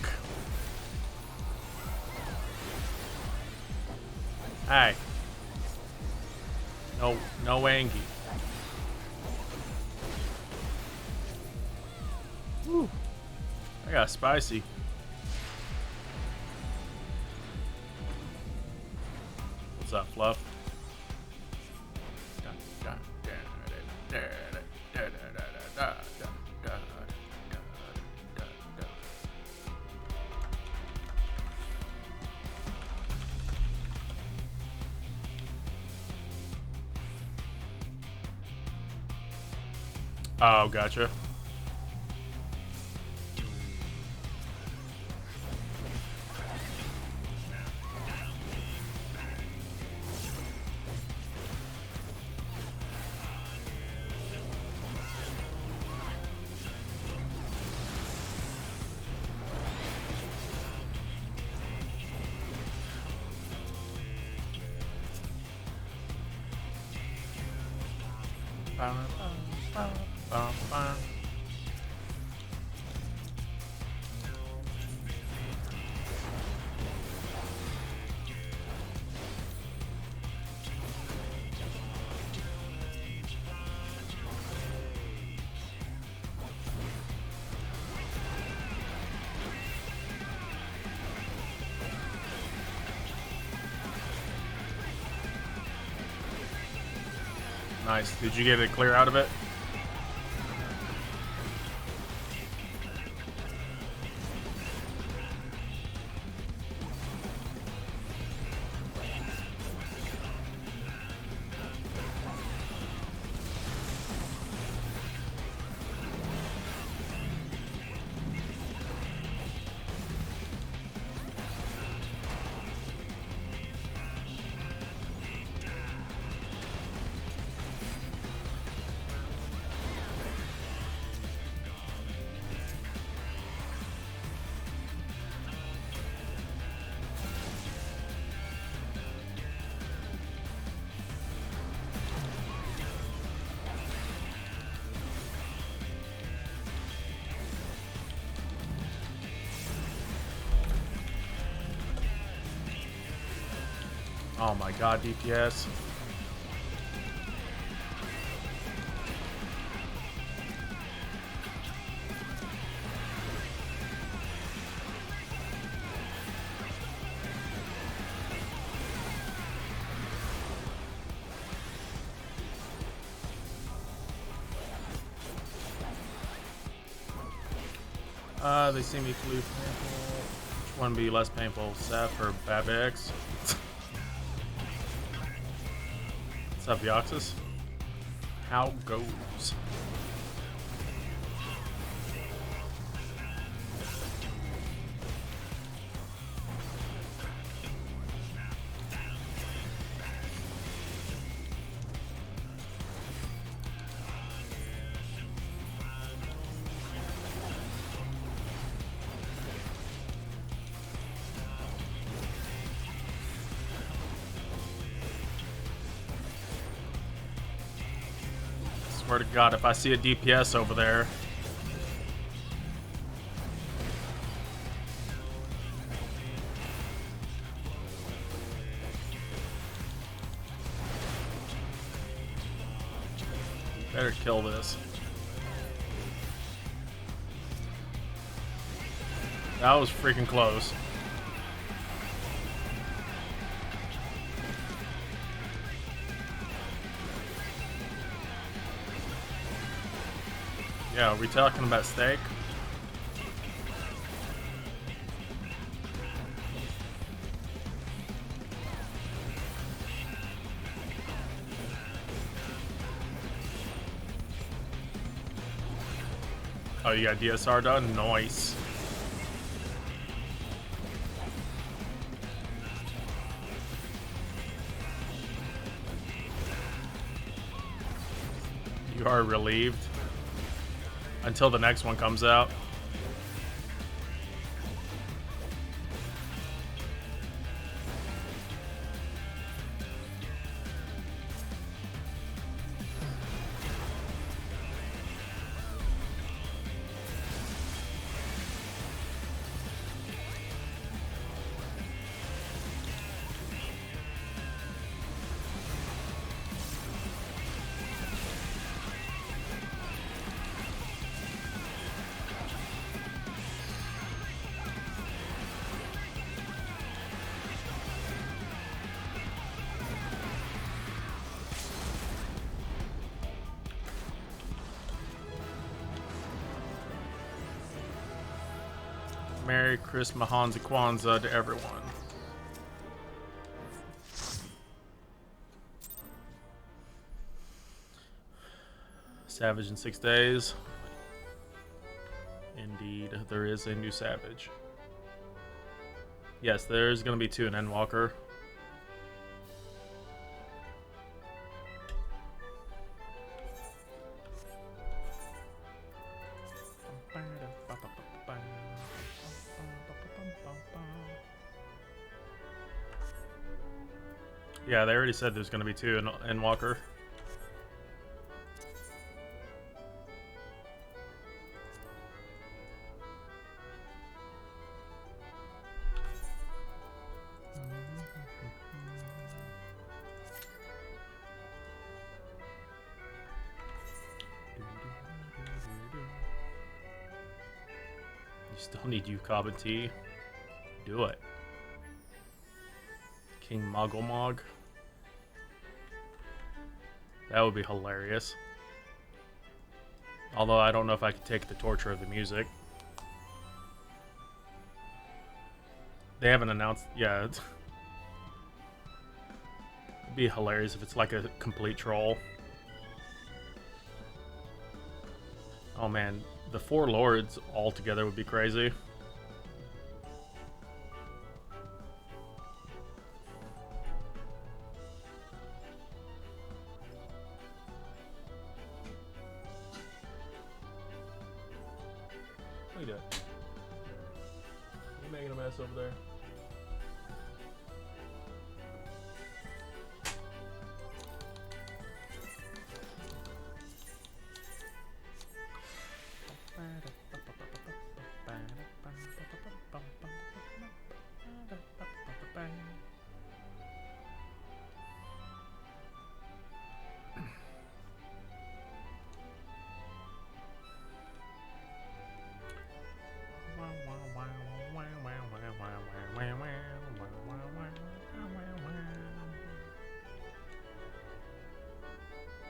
Hey. No Angie. Whew. I got spicy. What's up, Fluff? Oh, gotcha. Nice. Did you get it clear out of it? Oh my god, DPS. They see me flew painful. Which one be less painful, Seth or Babex? What's up, Yoxus? How goes? Swear to God, if I see a DPS over there. Better kill this. That was freaking close. Yeah, are we talking about steak? Oh, you got DSR done? Nice. You are relieved. Until the next one comes out. Merry Christmas, Hansa Kwanzaa to everyone. Savage in 6 days. Indeed, there is a new Savage. Yes, there's going to be 2 in Endwalker. Yeah, they already said there's going to be 2 in Endwalker. You still need Cobb and T. Do it. King Mogglmog. That would be hilarious. Although I don't know if I could take the torture of the music. They haven't announced. Yeah. It'd be hilarious if it's like a complete troll. Oh man, the 4 lords all together would be crazy. Look at that. You're making a mess over there.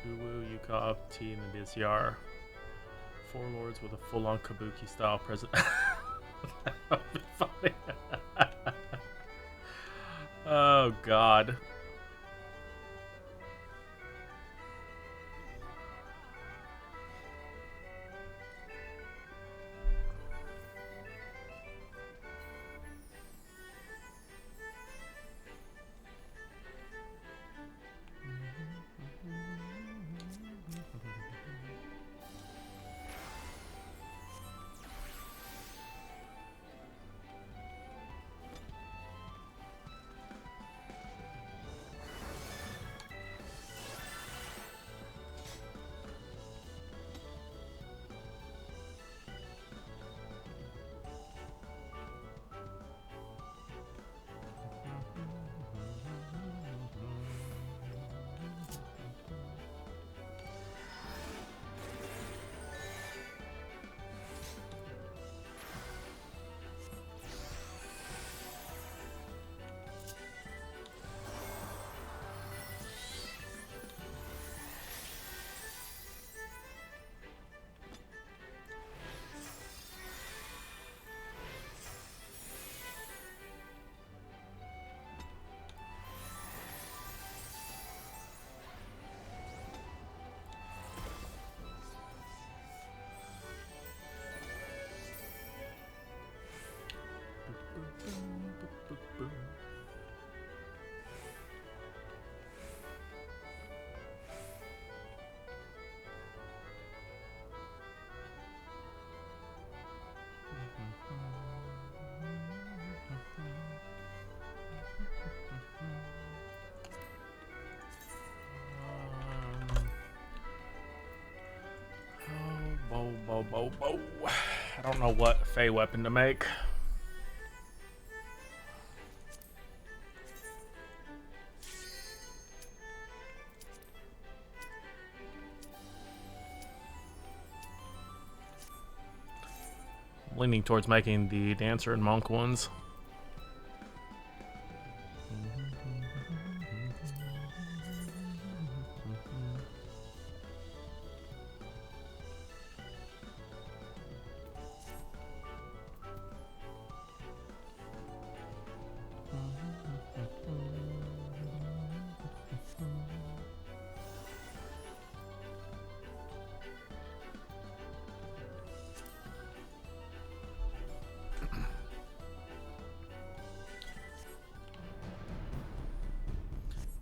Uwu, Yuka, T, and the BCR. Four lords with a full-on Kabuki style present. That would be funny. Oh god. Bow. I don't know what Fey weapon to make. I'm leaning towards making the Dancer and Monk ones.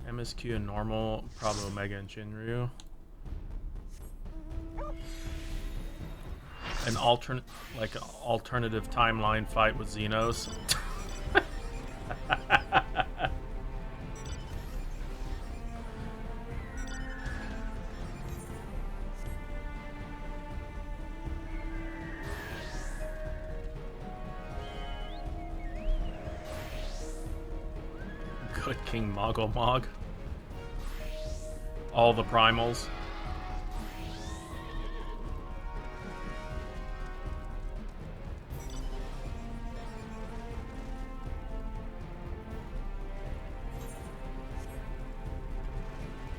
MSQ and normal, probably Omega and Shinryu. An alternative timeline fight with Xenos. Good King Mogomog. All the primals.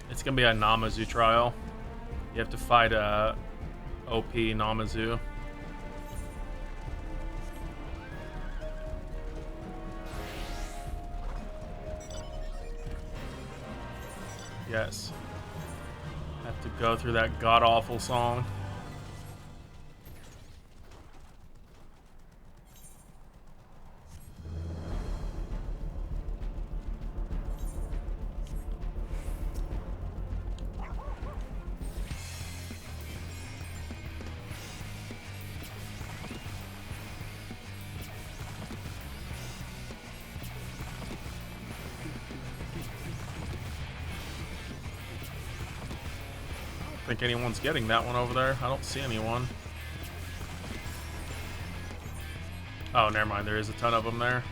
It's gonna be a Namazu trial. You have to fight a OP Namazu. Yes. Have to go through that god-awful song. I don't think anyone's getting that one over there. I don't see anyone. Oh, never mind. There is a ton of them there.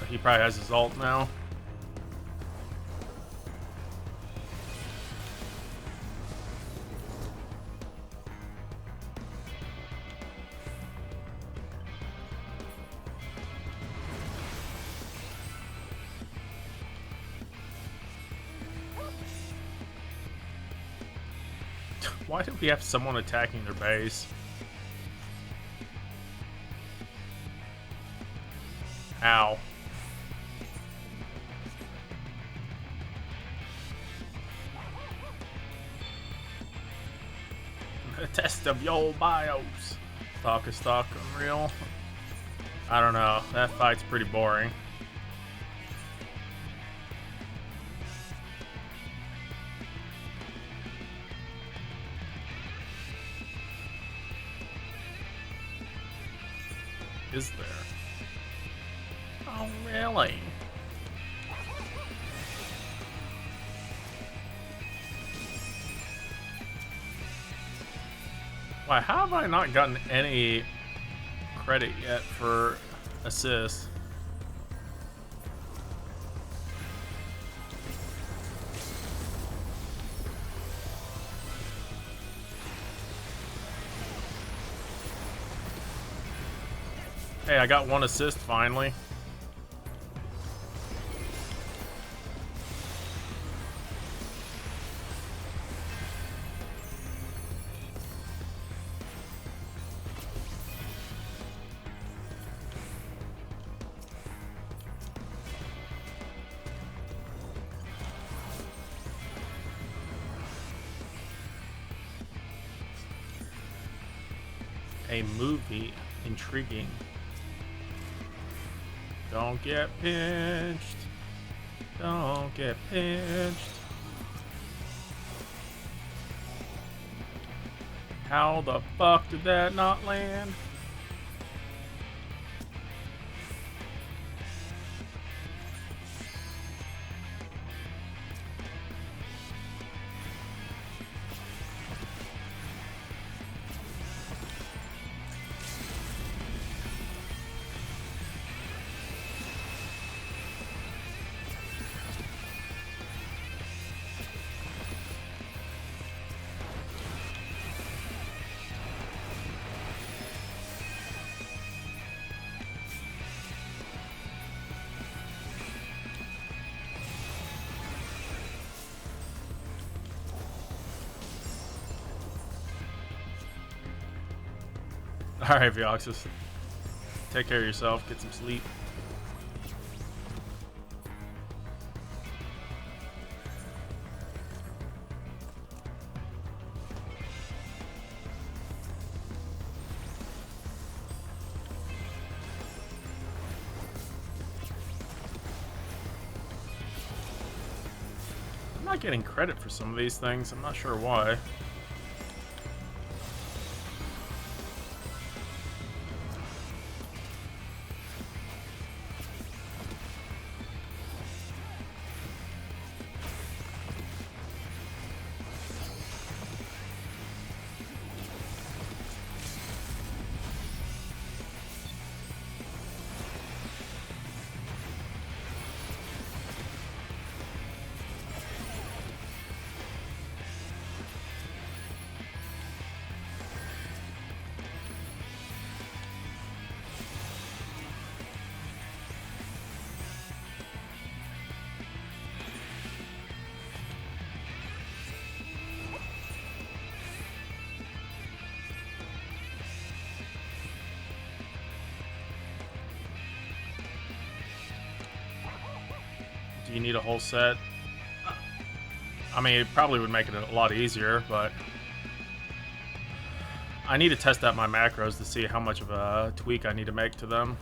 He probably has his ult now. Why do we have someone attacking their base? Ow. A test of your bios. Stalk is stock unreal. I don't know. That fight's pretty boring. Is there? Oh, really? Why, how have I not gotten any credit yet for assists? Hey, I got one assist finally. A movie. Intriguing. Don't get pinched. Don't get pinched. How the fuck did that not land? Alright, Vioxus. Take care of yourself, get some sleep. I'm not getting credit for some of these things, I'm not sure why. Do you need a whole set? I mean, it probably would make it a lot easier, but I need to test out my macros to see how much of a tweak I need to make to them.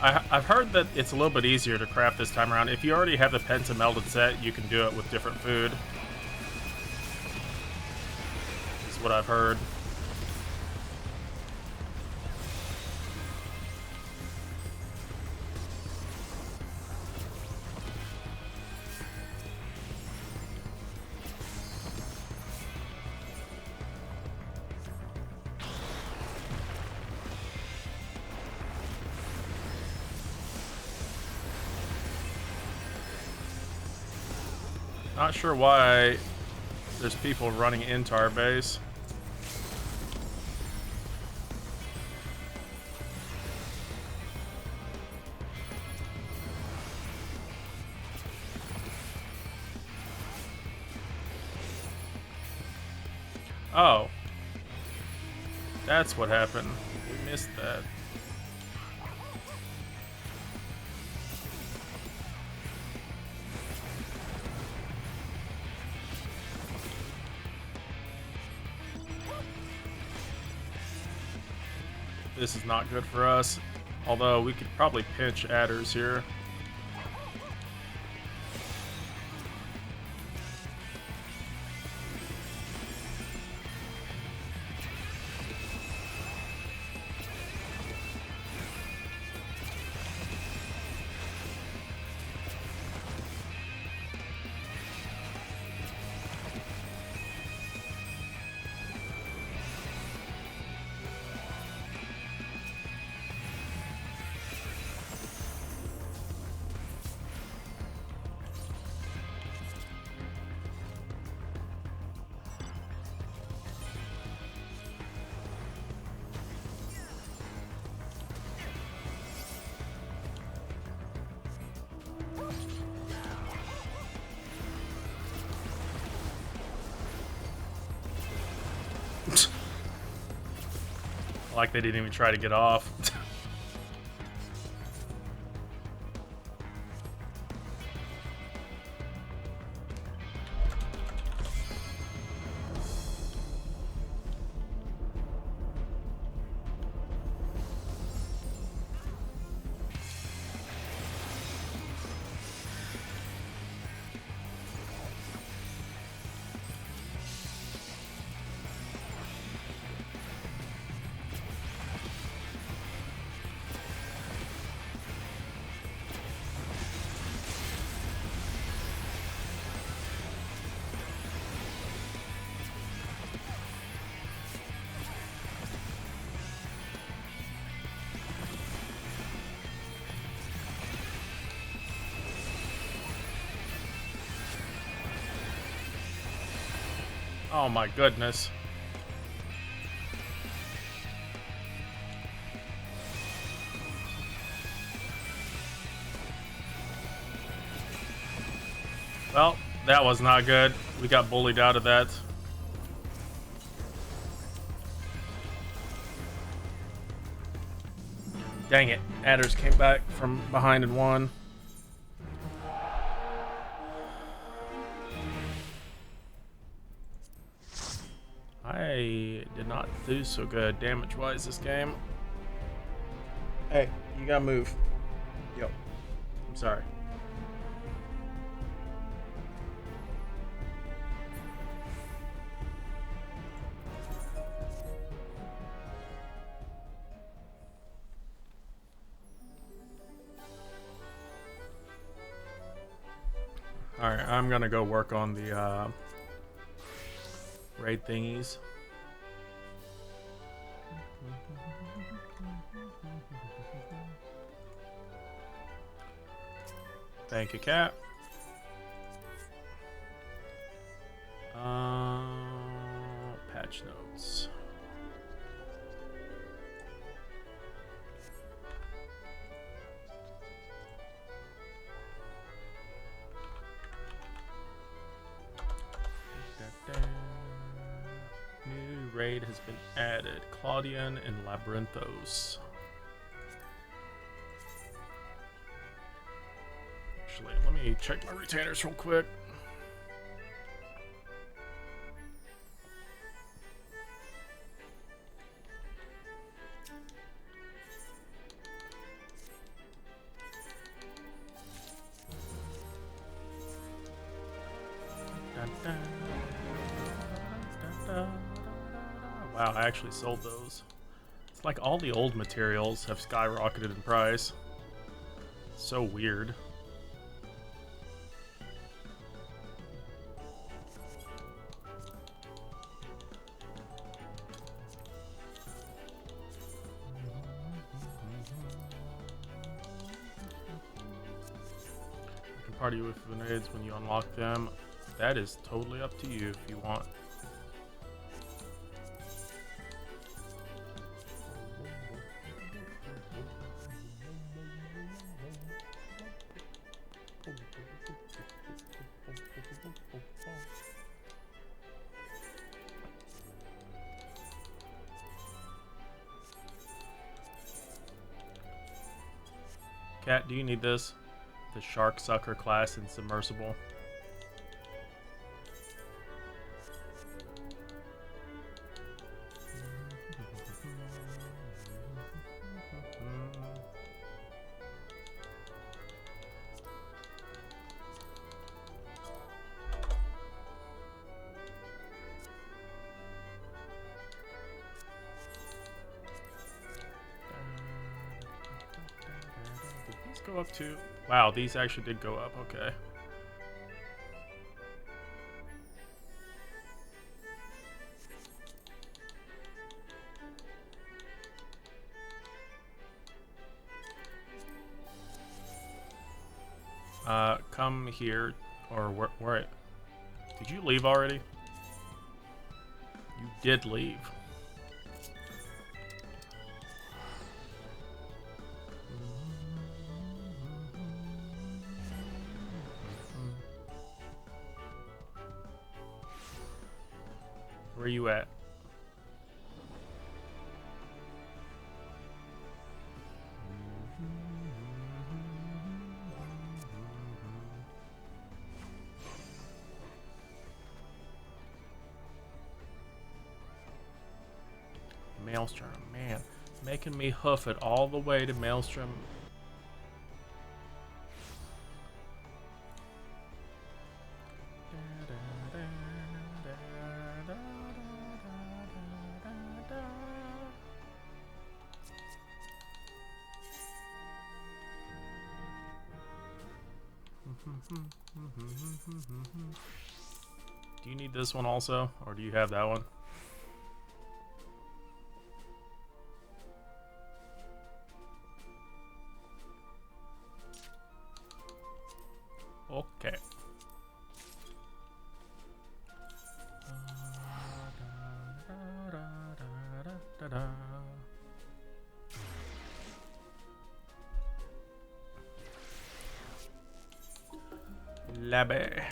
I've heard that it's a little bit easier to craft this time around. If you already have the penta melded set, you can do it with different food. Is what I've heard. Not sure why there's people running into our base. Oh. That's what happened. We missed that. This is not good for us. Although we could probably pinch adders here. Like they didn't even try to get off. Oh my goodness. Well, that was not good. We got bullied out of that. Dang it. Adders came back from behind and won. I did not do so good damage-wise this game. Hey, you gotta move. Yo, I'm sorry. Alright, I'm gonna go work on the raid thingies. Thank you, Cat. Patch notes. New raid has been added. Claudian and Labyrinthos. Actually, let me check my retainers real quick. Wow, I actually sold those. It's like all the old materials have skyrocketed in price. So weird. You can party with grenades when you unlock them. That is totally up to you if you want. Cat, do you need this? The Shark Sucker class in Submersible. Did these go up too? Wow, these actually did go up. Okay. Come here, or where? Did you leave already? You did leave. Where are you at? Maelstrom, man, making me hoof it all the way to Maelstrom. Do you need this one also, or do you have that one? Okay. Labby.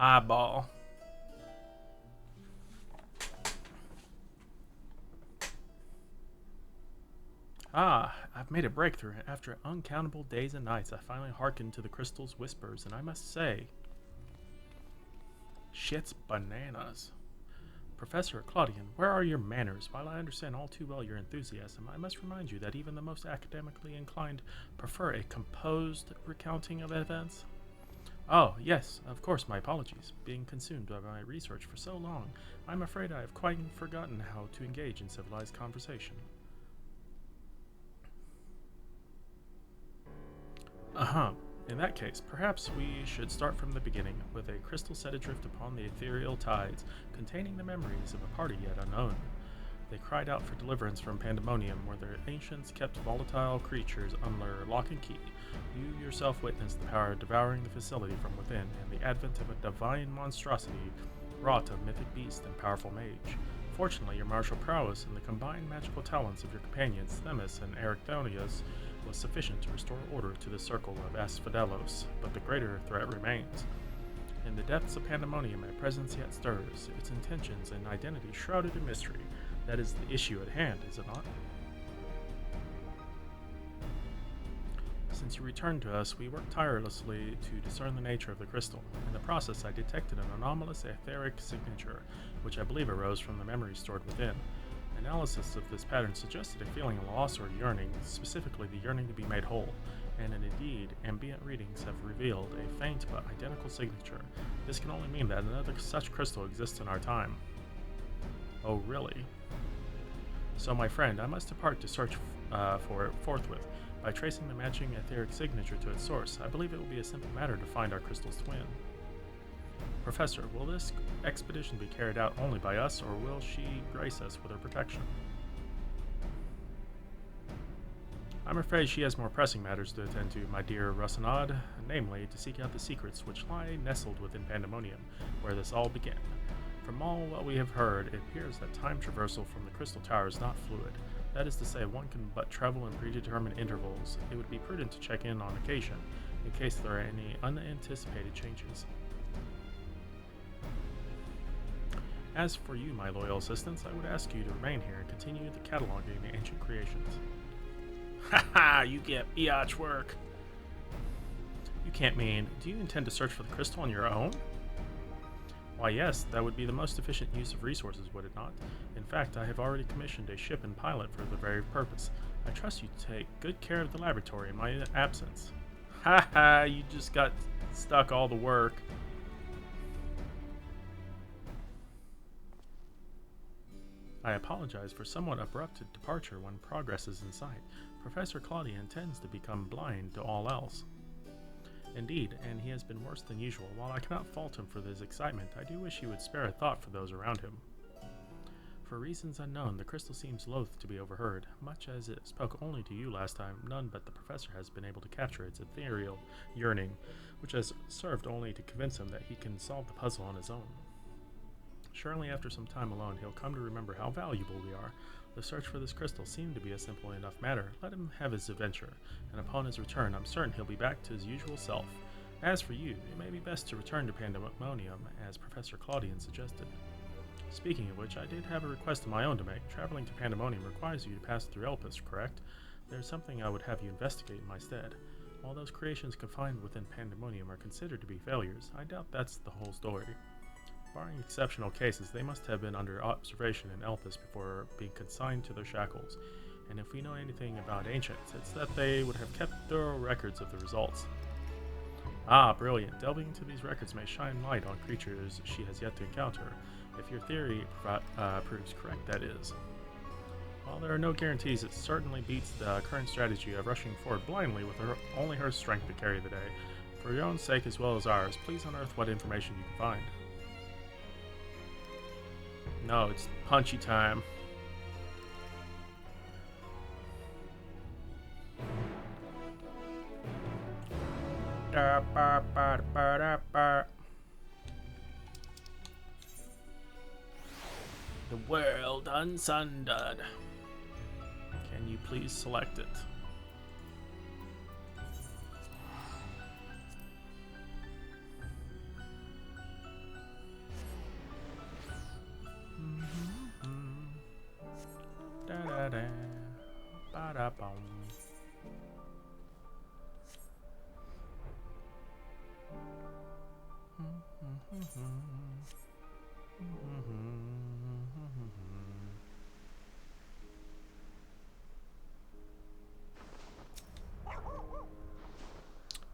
Eyeball. Ah, I've made a breakthrough. After uncountable days and nights, I finally hearkened to the crystal's whispers, and I must say, shit's bananas. Professor Claudian, where are your manners? While I understand all too well your enthusiasm, I must remind you that even the most academically inclined prefer a composed recounting of events. Oh, yes, of course, my apologies. Being consumed by my research for so long, I'm afraid I have quite forgotten how to engage in civilized conversation. Uh-huh. In that case, perhaps we should start from the beginning, with a crystal set adrift upon the ethereal tides, containing the memories of a party yet unknown. They cried out for deliverance from pandemonium, where their ancients kept volatile creatures under lock and key. You yourself witnessed the power devouring the facility from within, and the advent of a divine monstrosity wrought a mythic beast and powerful mage. Fortunately, your martial prowess and the combined magical talents of your companions, Themis and Ericthonius, was sufficient to restore order to the circle of Asphodelos, but the greater threat remains. In the depths of pandemonium, a presence yet stirs, its intentions and identity shrouded in mystery. That is the issue at hand, is it not? Since you returned to us, we worked tirelessly to discern the nature of the crystal. In the process, I detected an anomalous etheric signature, which I believe arose from the memory stored within. Analysis of this pattern suggested a feeling of loss or yearning, specifically the yearning to be made whole, and indeed, ambient readings have revealed a faint but identical signature. This can only mean that another such crystal exists in our time. Oh, really? So, my friend, I must depart to search for it forthwith. By tracing the matching etheric signature to its source, I believe it will be a simple matter to find our crystal's twin. Professor, will this expedition be carried out only by us, or will she grace us with her protection? I'm afraid she has more pressing matters to attend to, my dear Russanad, namely, to seek out the secrets which lie nestled within Pandemonium, where this all began. From all what we have heard, it appears that time traversal from the Crystal Tower is not fluid. That is to say, one can but travel in predetermined intervals. It would be prudent to check in on occasion, in case there are any unanticipated changes. As for you, my loyal assistants, I would ask you to remain here and continue the cataloging the ancient creations. Haha, you get biatch work! You can't mean, do you intend to search for the crystal on your own? Why yes, that would be the most efficient use of resources, would it not? In fact, I have already commissioned a ship and pilot for the very purpose. I trust you to take good care of the laboratory in my absence. Haha, you just got stuck all the work. I apologize for somewhat abrupt departure when progress is in sight. Professor Claudia intends to become blind to all else. Indeed, and he has been worse than usual. While I cannot fault him for his excitement, I do wish he would spare a thought for those around him. For reasons unknown, the crystal seems loath to be overheard. Much as it spoke only to you last time, none but the professor has been able to capture its ethereal yearning, which has served only to convince him that he can solve the puzzle on his own. Surely after some time alone, he'll come to remember how valuable we are. The search for this crystal seemed to be a simple enough matter. Let him have his adventure, and upon his return, I'm certain he'll be back to his usual self. As for you, it may be best to return to Pandemonium, as Professor Claudian suggested. Speaking of which, I did have a request of my own to make. Traveling to Pandemonium requires you to pass through Elpis, correct? There's something I would have you investigate in my stead. While those creations confined within Pandemonium are considered to be failures, I doubt that's the whole story. Barring exceptional cases, they must have been under observation in Elpis before being consigned to their shackles, and if we know anything about ancients, it's that they would have kept thorough records of the results. Ah, brilliant. Delving into these records may shine light on creatures she has yet to encounter, if your theory proves correct, that is. While there are no guarantees, it certainly beats the current strategy of rushing forward blindly with only her strength to carry the day. For your own sake as well as ours, please unearth what information you can find. No, it's punchy time. The world unsundered. Can you please select it?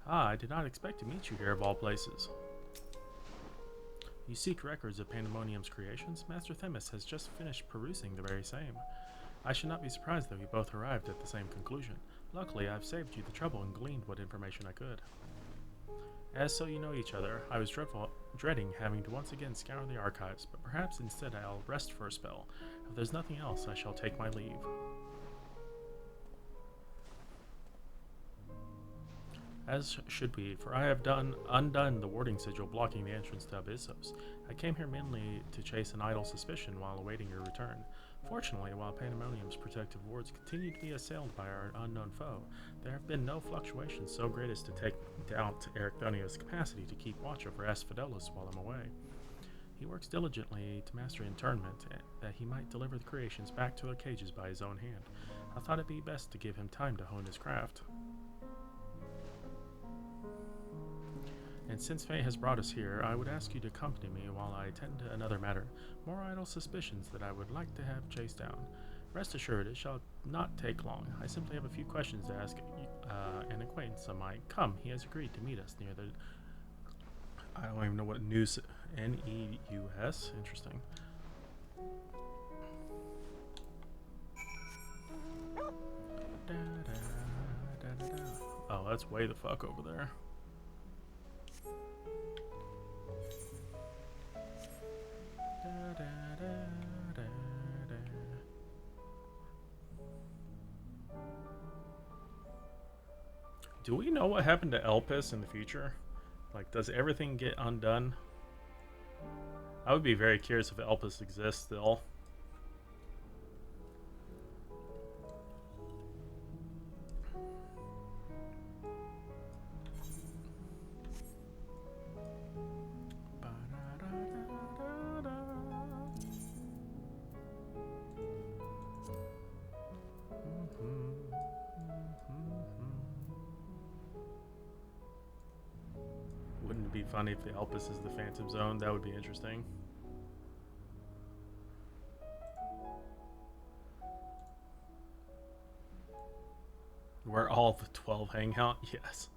Ah, I did not expect to meet you here of all places. You seek records of Pandemonium's creations? Master Themis has just finished perusing the very same. I should not be surprised that we both arrived at the same conclusion. Luckily, I've saved you the trouble and gleaned what information I could. As so you know each other, I was dreading having to once again scour the archives, but perhaps instead I'll rest for a spell. If there's nothing else, I shall take my leave. As should be, for I have undone the warding sigil blocking the entrance to Abyssos. I came here mainly to chase an idle suspicion while awaiting your return. Fortunately, while Pandemonium's protective wards continue to be assailed by our unknown foe, there have been no fluctuations so great as to take doubt Ericthonia's capacity to keep watch over Asphodelus while I'm away. He works diligently to master internment, that he might deliver the creations back to their cages by his own hand. I thought it'd be best to give him time to hone his craft. And since fate has brought us here, I would ask you to accompany me while I attend to another matter, more idle suspicions that I would like to have chased down. Rest assured, it shall not take long. I simply have a few questions to ask an acquaintance of mine. Come, he has agreed to meet us near the... I don't even know what news... Neus? Interesting. Oh, that's way the fuck over there. Do we know what happened to Elpis in the future? Like, does everything get undone? I would be very curious if Elpis exists still. Wouldn't it be funny if the Elpis is the Phantom Zone? That would be interesting. Where all the 12 hang out? Yes.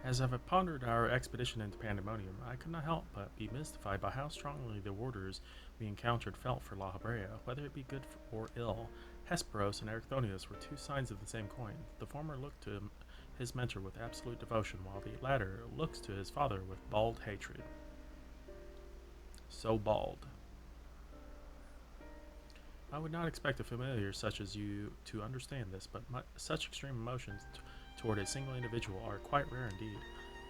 As I've pondered our expedition into Pandemonium, I could not help but be mystified by how strongly the warders we encountered felt for La Habrea, whether it be good or ill. Hesperos and Ericthonius were two sides of the same coin. The former looked to his mentor with absolute devotion, while the latter looks to his father with bald hatred. So bald. I would not expect a familiar such as you to understand this, but such extreme emotions toward a single individual are quite rare indeed.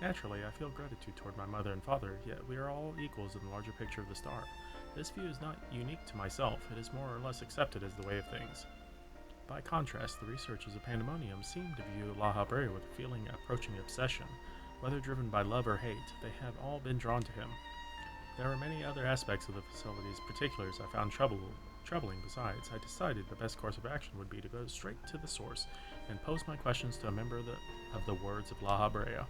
Naturally, I feel gratitude toward my mother and father, yet we are all equals in the larger picture of the star. This view is not unique to myself, it is more or less accepted as the way of things. By contrast, the researchers of Pandemonium seem to view La Habrea with a feeling approaching obsession. Whether driven by love or hate, they have all been drawn to him. There are many other aspects of the facility's particulars I found troubling. Besides, I decided the best course of action would be to go straight to the source and pose my questions to a member of the Words of La Habrea.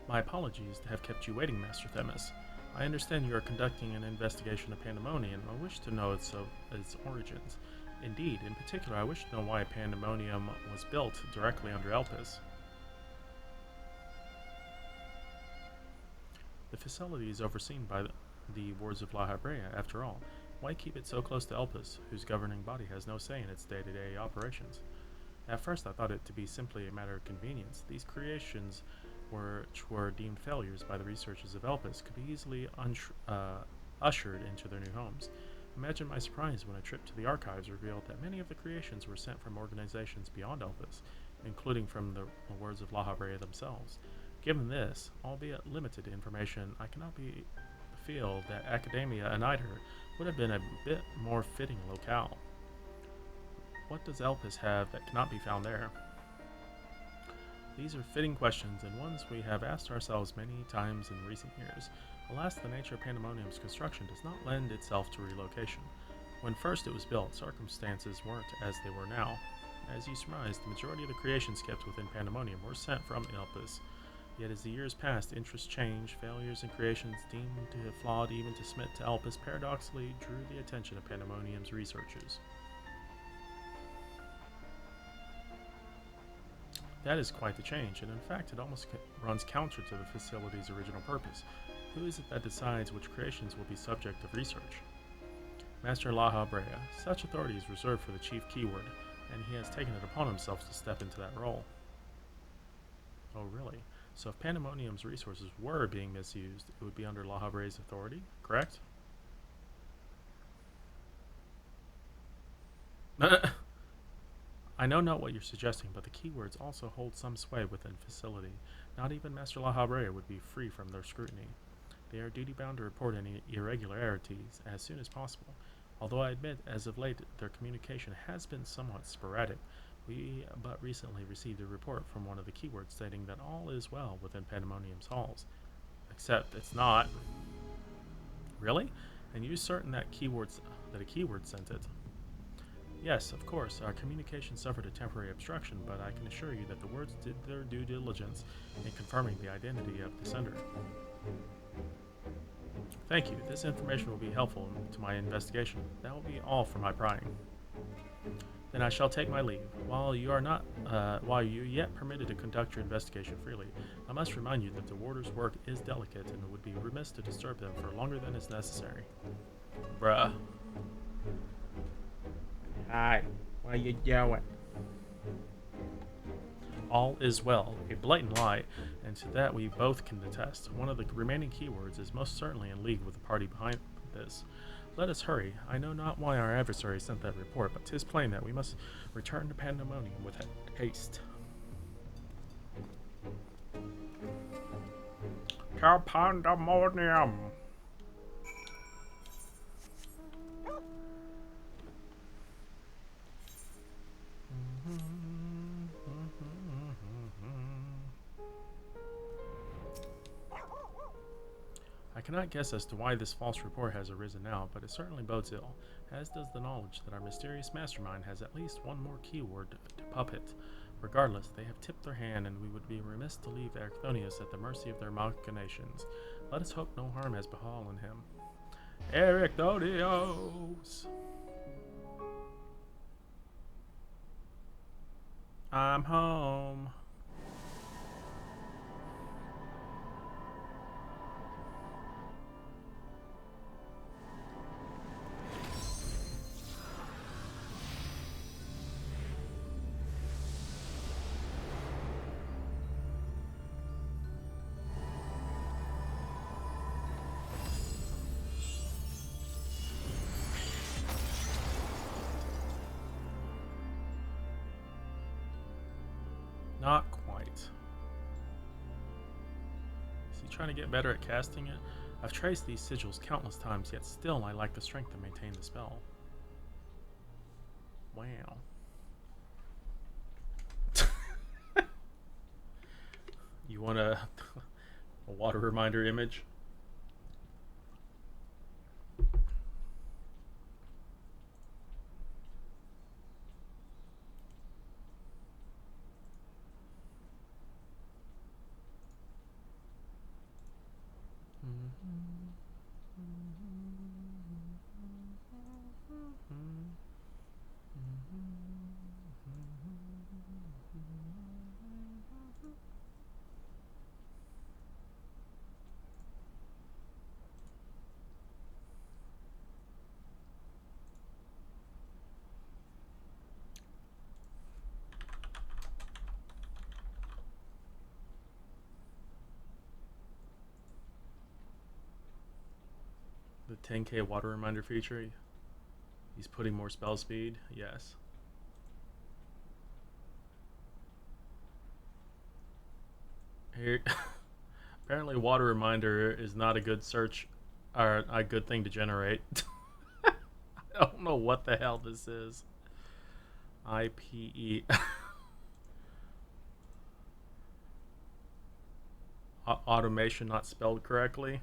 My apologies to have kept you waiting, Master Themis. I understand you are conducting an investigation of Pandemonium and I wish to know its origins. Indeed, in particular, I wish to know why Pandemonium was built directly under Elpis. The facility is overseen by the Wards of La Habrea, after all. Why keep it so close to Elpis, whose governing body has no say in its day-to-day operations? At first I thought it to be simply a matter of convenience. These creations, which were deemed failures by the researchers of Elpis, could be easily ushered into their new homes. Imagine my surprise when a trip to the archives revealed that many of the creations were sent from organizations beyond Elpis, including from the Words of La Habrea themselves. Given this, albeit limited information, I cannot feel that Academia and Nider would have been a bit more fitting locale. What does Elpis have that cannot be found there? These are fitting questions, and ones we have asked ourselves many times in recent years. Alas, the nature of Pandemonium's construction does not lend itself to relocation. When first it was built, circumstances weren't as they were now. As you surmised, the majority of the creations kept within Pandemonium were sent from Elpis. Yet as the years passed, interests changed, failures and creations deemed to have flawed even to submit to Elpis paradoxically drew the attention of Pandemonium's researchers. That is quite the change, and in fact it almost runs counter to the facility's original purpose. Who is it that decides which creations will be subject of research? Master La Habrea. Such authority is reserved for the chief keyword, and he has taken it upon himself to step into that role. Oh really? So if Pandemonium's resources were being misused, it would be under La Habrea's authority, correct? I know not what you're suggesting, but the keywords also hold some sway within facility. Not even Master La Habrea would be free from their scrutiny. They are duty-bound to report any irregularities as soon as possible. Although I admit, as of late, their communication has been somewhat sporadic. We but recently received a report from one of the keywords stating that all is well within Pandemonium's halls. Except it's not. Really? And you're certain that a keyword sent it? Yes, of course, our communication suffered a temporary obstruction, but I can assure you that the words did their due diligence in confirming the identity of the sender. Thank you. This information will be helpful to my investigation. That will be all for my prying. Then I shall take my leave. While you are yet permitted to conduct your investigation freely, I must remind you that the warder's work is delicate and it would be remiss to disturb them for longer than is necessary. Bruh. Hi. What are you doing? All is well, a blatant lie, and to that we both can attest. One of the remaining keywords is most certainly in league with the party behind this. Let us hurry. I know not why our adversary sent that report, but 'tis plain that we must return to Pandemonium with haste. To Pandemonium! I cannot guess as to why this false report has arisen now, but it certainly bodes ill, as does the knowledge that our mysterious mastermind has at least one more keyword to puppet. Regardless, they have tipped their hand, and we would be remiss to leave Erchthonius at the mercy of their machinations. Let us hope no harm has befallen him. Erchthonius! I'm home. Not quite. Is he trying to get better at casting it? I've traced these sigils countless times, yet still I lack the strength to maintain the spell. Wow. You want a water reminder image? The 10k water reminder feature. He's putting more spell speed. Yes. Here, apparently, water reminder is not a good search or a good thing to generate. I don't know what the hell this is. IPE. Automation not spelled correctly.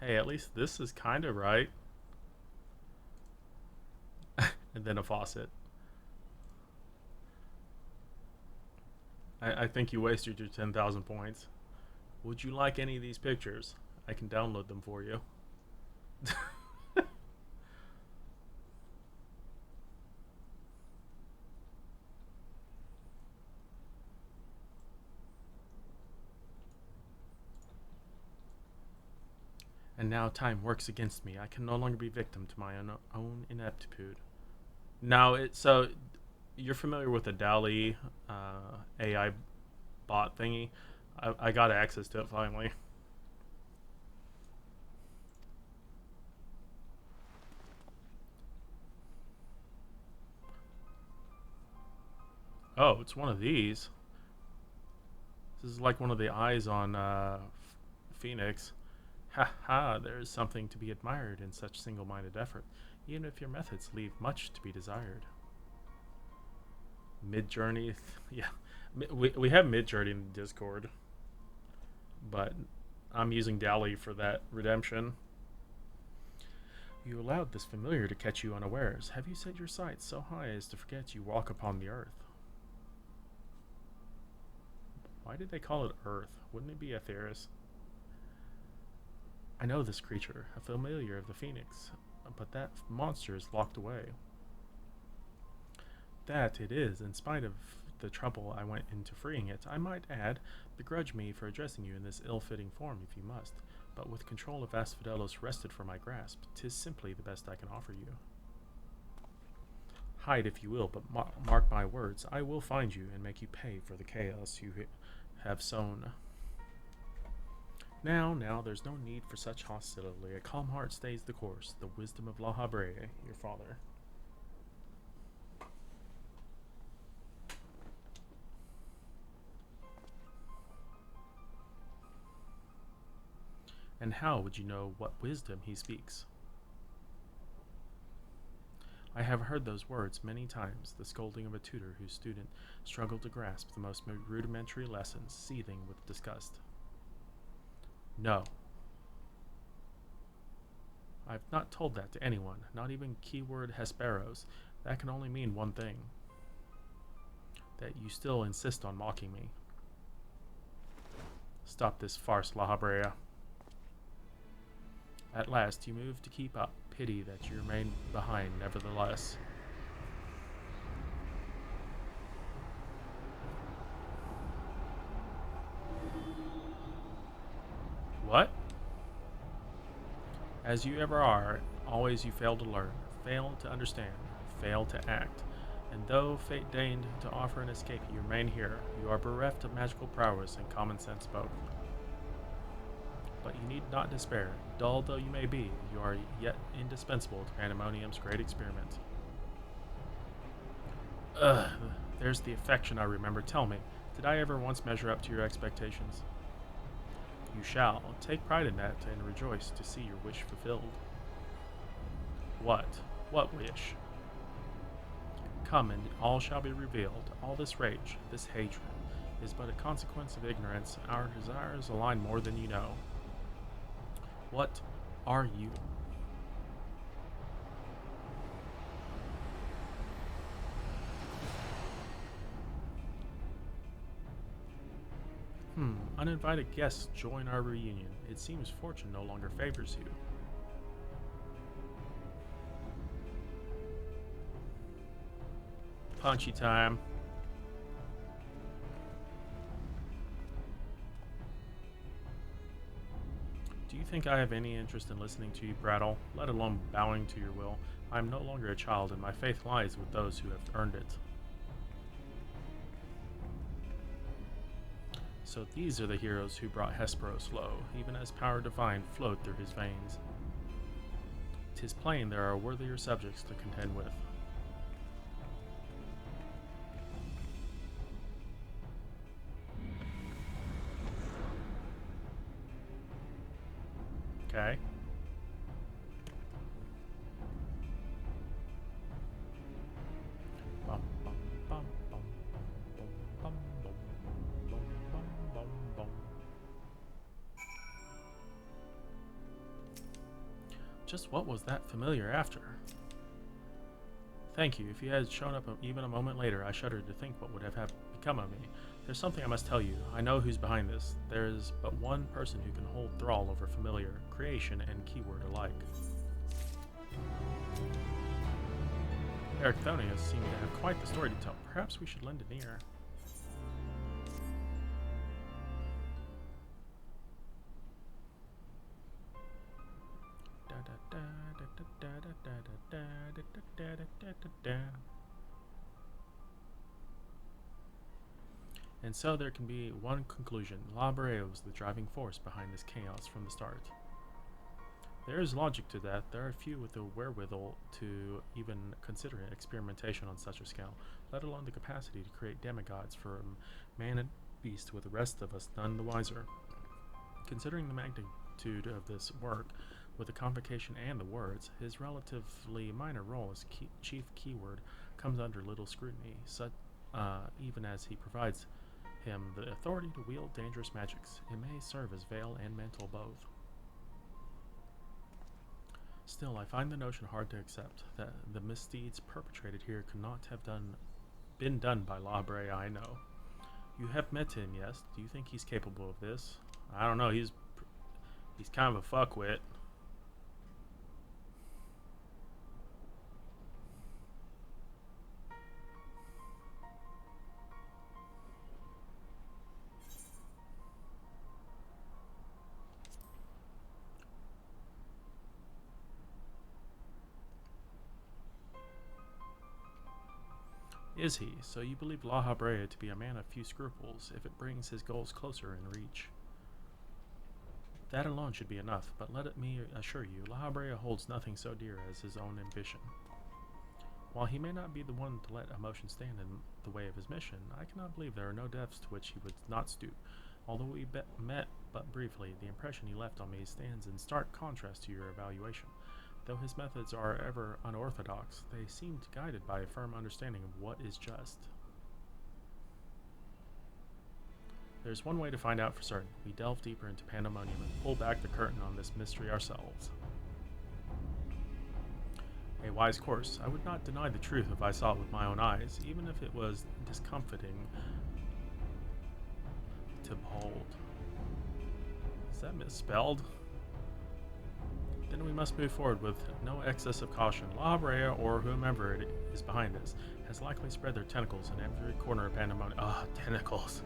Hey, at least this is kind of right. And then a faucet. I think you wasted your 10,000 points. Would you like any of these pictures? I can download them for you. And now time works against me. I can no longer be victim to my own ineptitude. Now, so you're familiar with the DALI AI bot thingy? I got access to it finally. Oh, it's one of these. This is like one of the eyes on Phoenix. Ha ha, there is something to be admired in such single minded effort, even if your methods leave much to be desired. Mid Journey, yeah. We have Mid Journey in Discord, but I'm using Dally for that redemption. You allowed this familiar to catch you unawares. Have you set your sights so high as to forget you walk upon the earth? Why did they call it Earth? Wouldn't it be Aetheris? I know this creature, a familiar of the Phoenix, but that monster is locked away. That it is, in spite of the trouble I went into freeing it. I might add, begrudge me for addressing you in this ill-fitting form if you must, but with control of Asphodelos wrested from my grasp, 'tis simply the best I can offer you. Hide if you will, but mark my words, I will find you and make you pay for the chaos you have sown. Now, there's no need for such hostility. A calm heart stays the course. The wisdom of La Habre, your father. And how would you know what wisdom he speaks? I have heard those words many times, the scolding of a tutor whose student struggled to grasp the most rudimentary lessons, seething with disgust. No. I've not told that to anyone, not even keyword Hesperos. That can only mean one thing. That you still insist on mocking me. Stop this farce, La Habrea. At last you move to keep up. Pity that you remain behind nevertheless. What? As you ever are, always you fail to learn, fail to understand, fail to act. And though fate deigned to offer an escape, you remain here. You are bereft of magical prowess and common sense both. But you need not despair. Dull though you may be, you are yet indispensable to Pandemonium's great experiment. Ugh, there's the affection I remember. Tell me, did I ever once measure up to your expectations? You shall. Take pride in that and rejoice to see your wish fulfilled. What? What wish? Come, and all shall be revealed. All this rage, this hatred, is but a consequence of ignorance. Our desires align more than you know. What are you? Uninvited guests join our reunion. It seems fortune no longer favors you. Punchy time. Do you think I have any interest in listening to you prattle, let alone bowing to your will? I am no longer a child, and my faith lies with those who have earned it. So these are the heroes who brought Hesperos low, even as power divine flowed through his veins. 'Tis plain there are worthier subjects to contend with. Okay. Bum, bum, bum, bum, bum, bum, bum, bum, bum, bum, bum. Just what was that familiar after? Thank you. If you had shown up even a moment later, I shuddered to think what would have become of me. There's something I must tell you. I know who's behind this. There is but one person who can hold thrall over familiar, creation, and keyword alike. Ericthonius seemed to have quite the story to tell. Perhaps we should lend an ear. And so there can be one conclusion. La Brea was the driving force behind this chaos from the start. There is logic to that. There are few with the wherewithal to even consider experimentation on such a scale, let alone the capacity to create demigods from man and beast with the rest of us none the wiser. Considering the magnitude of this work, with the convocation and the words, his relatively minor role as chief keyword comes under little scrutiny, even as he provides him the authority to wield dangerous magics. It may serve as veil and mantle both. Still, I find the notion hard to accept that the misdeeds perpetrated here could not have been done by La Brea, I know. You have met him, yes? Do you think he's capable of this? I don't know, he's kind of a fuckwit. Is he? So you believe La Habrea to be a man of few scruples, if it brings his goals closer in reach? That alone should be enough, but let me assure you, La Habrea holds nothing so dear as his own ambition. While he may not be the one to let emotion stand in the way of his mission, I cannot believe there are no depths to which he would not stoop. Although we met but briefly, the impression he left on me stands in stark contrast to your evaluation. Though his methods are ever unorthodox, they seemed guided by a firm understanding of what is just. There's one way to find out for certain. We delve deeper into Pandemonium and pull back the curtain on this mystery ourselves. A wise course. I would not deny the truth if I saw it with my own eyes, even if it was discomfiting to behold. Is that misspelled? Then we must move forward with no excess of caution. La Brea, or whomever it is behind us, has likely spread their tentacles in every corner of Pandemonium. Tentacles.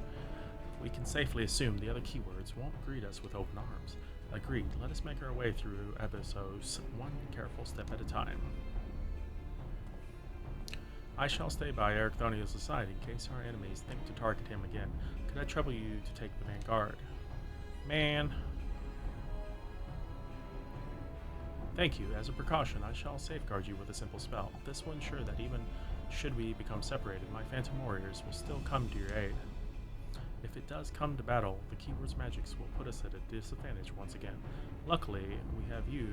We can safely assume the other keywords won't greet us with open arms. Agreed. Let us make our way through episodes one careful step at a time. I shall stay by Ericthonia's side in case our enemies think to target him again. Could I trouble you to take the vanguard? Man. Thank you. As a precaution, I shall safeguard you with a simple spell. This will ensure that even should we become separated, my phantom warriors will still come to your aid. If it does come to battle, the keyword's magics will put us at a disadvantage once again. Luckily, we have you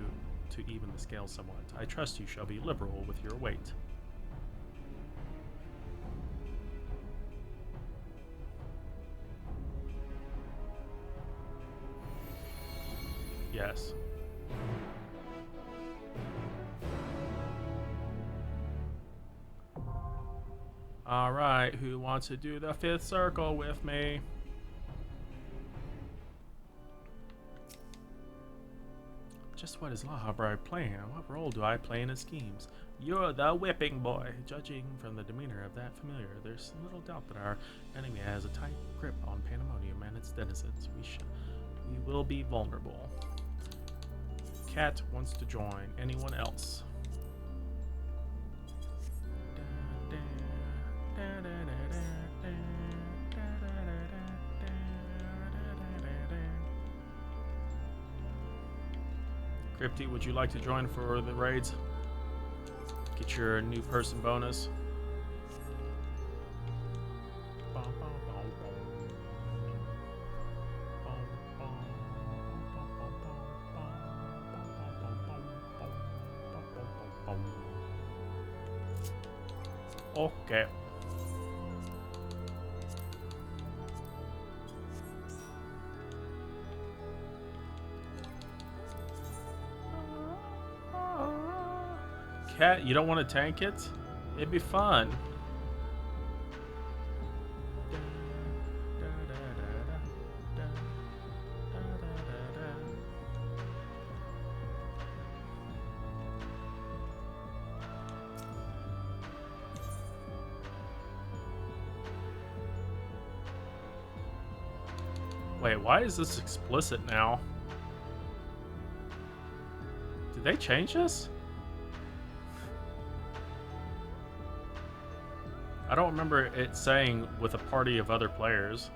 to even the scale somewhat. I trust you shall be liberal with your weight. Yes. Alright, who wants to do the fifth circle with me? Just what is La Habrea playing? What role do I play in his schemes? You're the whipping boy. Judging from the demeanor of that familiar, there's little doubt that our enemy has a tight grip on Pandemonium and its denizens. We will be vulnerable. Cat wants to join. Anyone else? Crypty, would you like to join for the raids? Get your new person bonus. Okay. Cat, you don't want to tank it? It'd be fun. Wait, why is this explicit now? Did they change this? I don't remember it saying with a party of other players.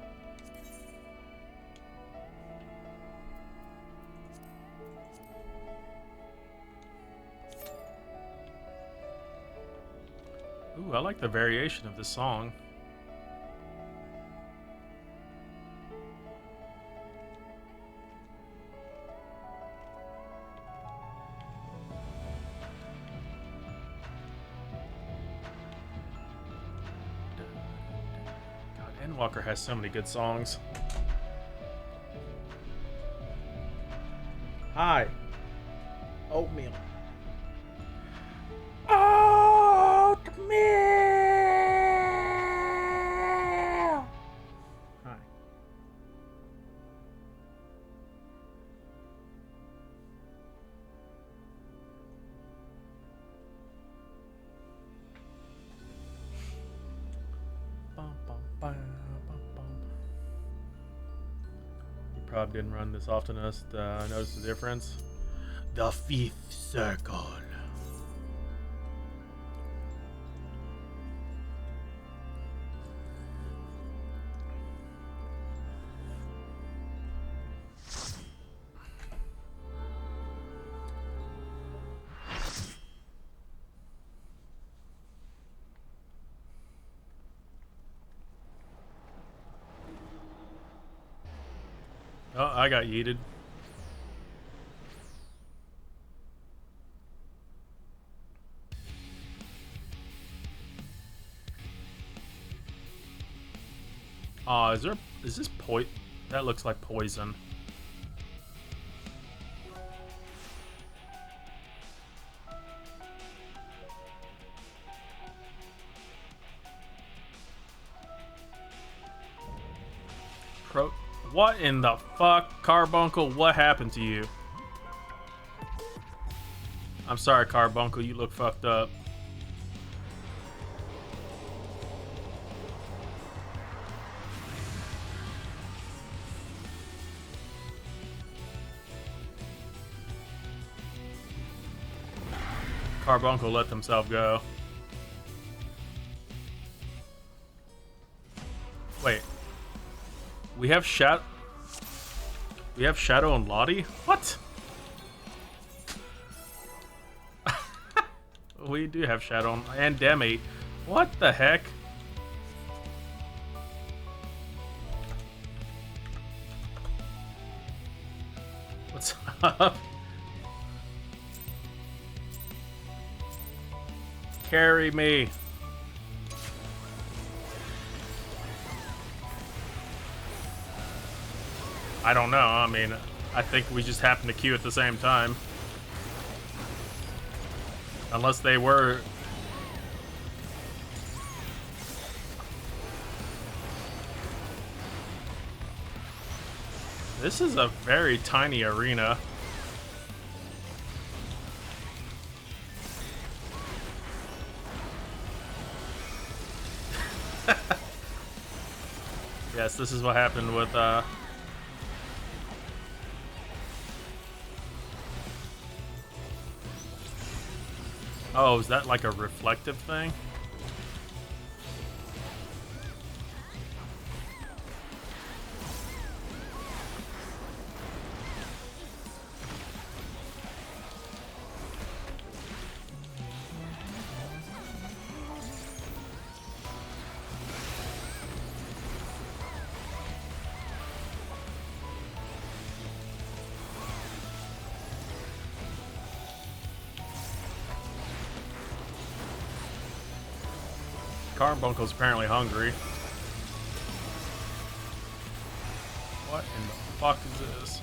Ooh, I like the variation of this song. God, Endwalker has so many good songs. Hi. Oatmeal. Oatmeal! Hi. Bum, bum, bum, bum, bum. You probably didn't run this often enough to notice the difference. The fifth circle. Oh, I got yeeted. Is this poison? That looks like poison. What in the fuck, Carbuncle? What happened to you? I'm sorry, Carbuncle. You look fucked up. Carbuncle let himself go. Wait. We have Shadow and Lottie? What? We do have Shadow and Demi. What the heck? What's up? Carry me. I don't know. I mean, I think we just happened to queue at the same time. Unless they were... This is a very tiny arena. Yes, this is what happened with, Oh, is that like a reflective thing? Carbuncle's apparently hungry. What in the fuck is this?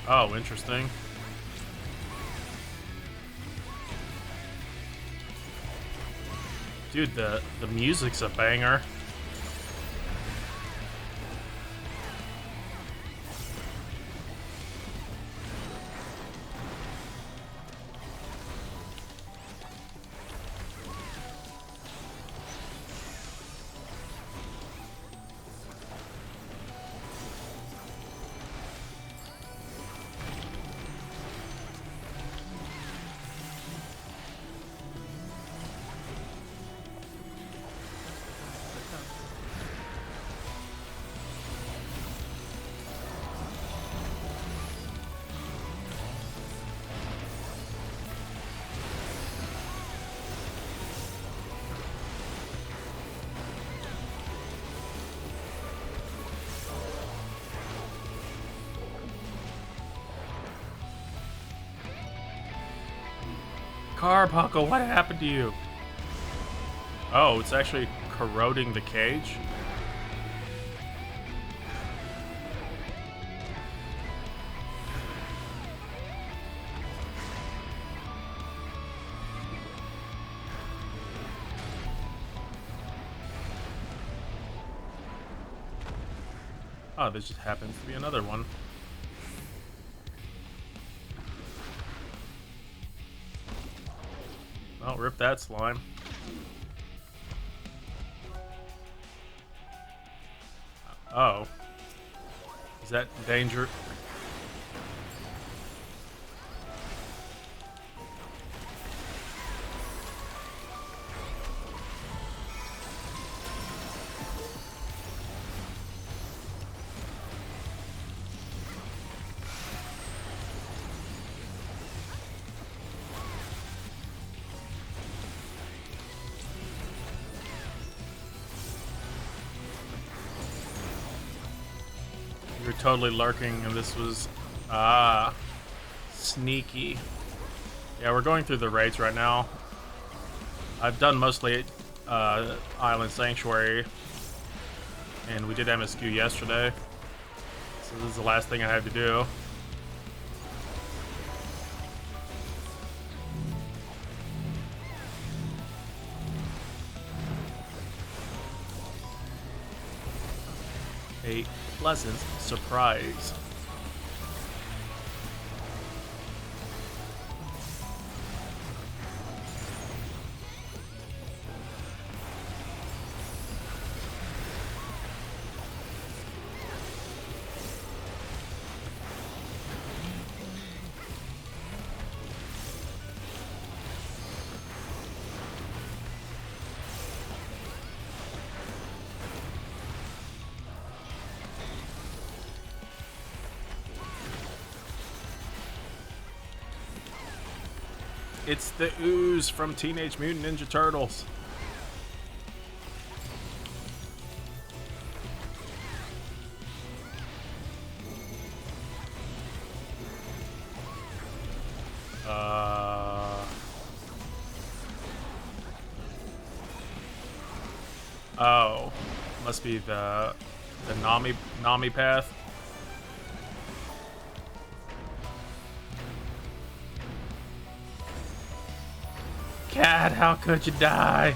Oh, interesting. Dude, the music's a banger. Carbuncle, what happened to you? Oh, it's actually corroding the cage? Oh, this just happens to be another one. Well, rip that slime. Oh. Is that danger? You're totally lurking, and this was sneaky. Yeah, we're going through the raids right now. I've done mostly Island Sanctuary, and we did MSQ yesterday, so this is the last thing I have to do. A pleasant surprise. It's the ooze from Teenage Mutant Ninja Turtles. Oh, must be the Nami path. Cat, how could you die?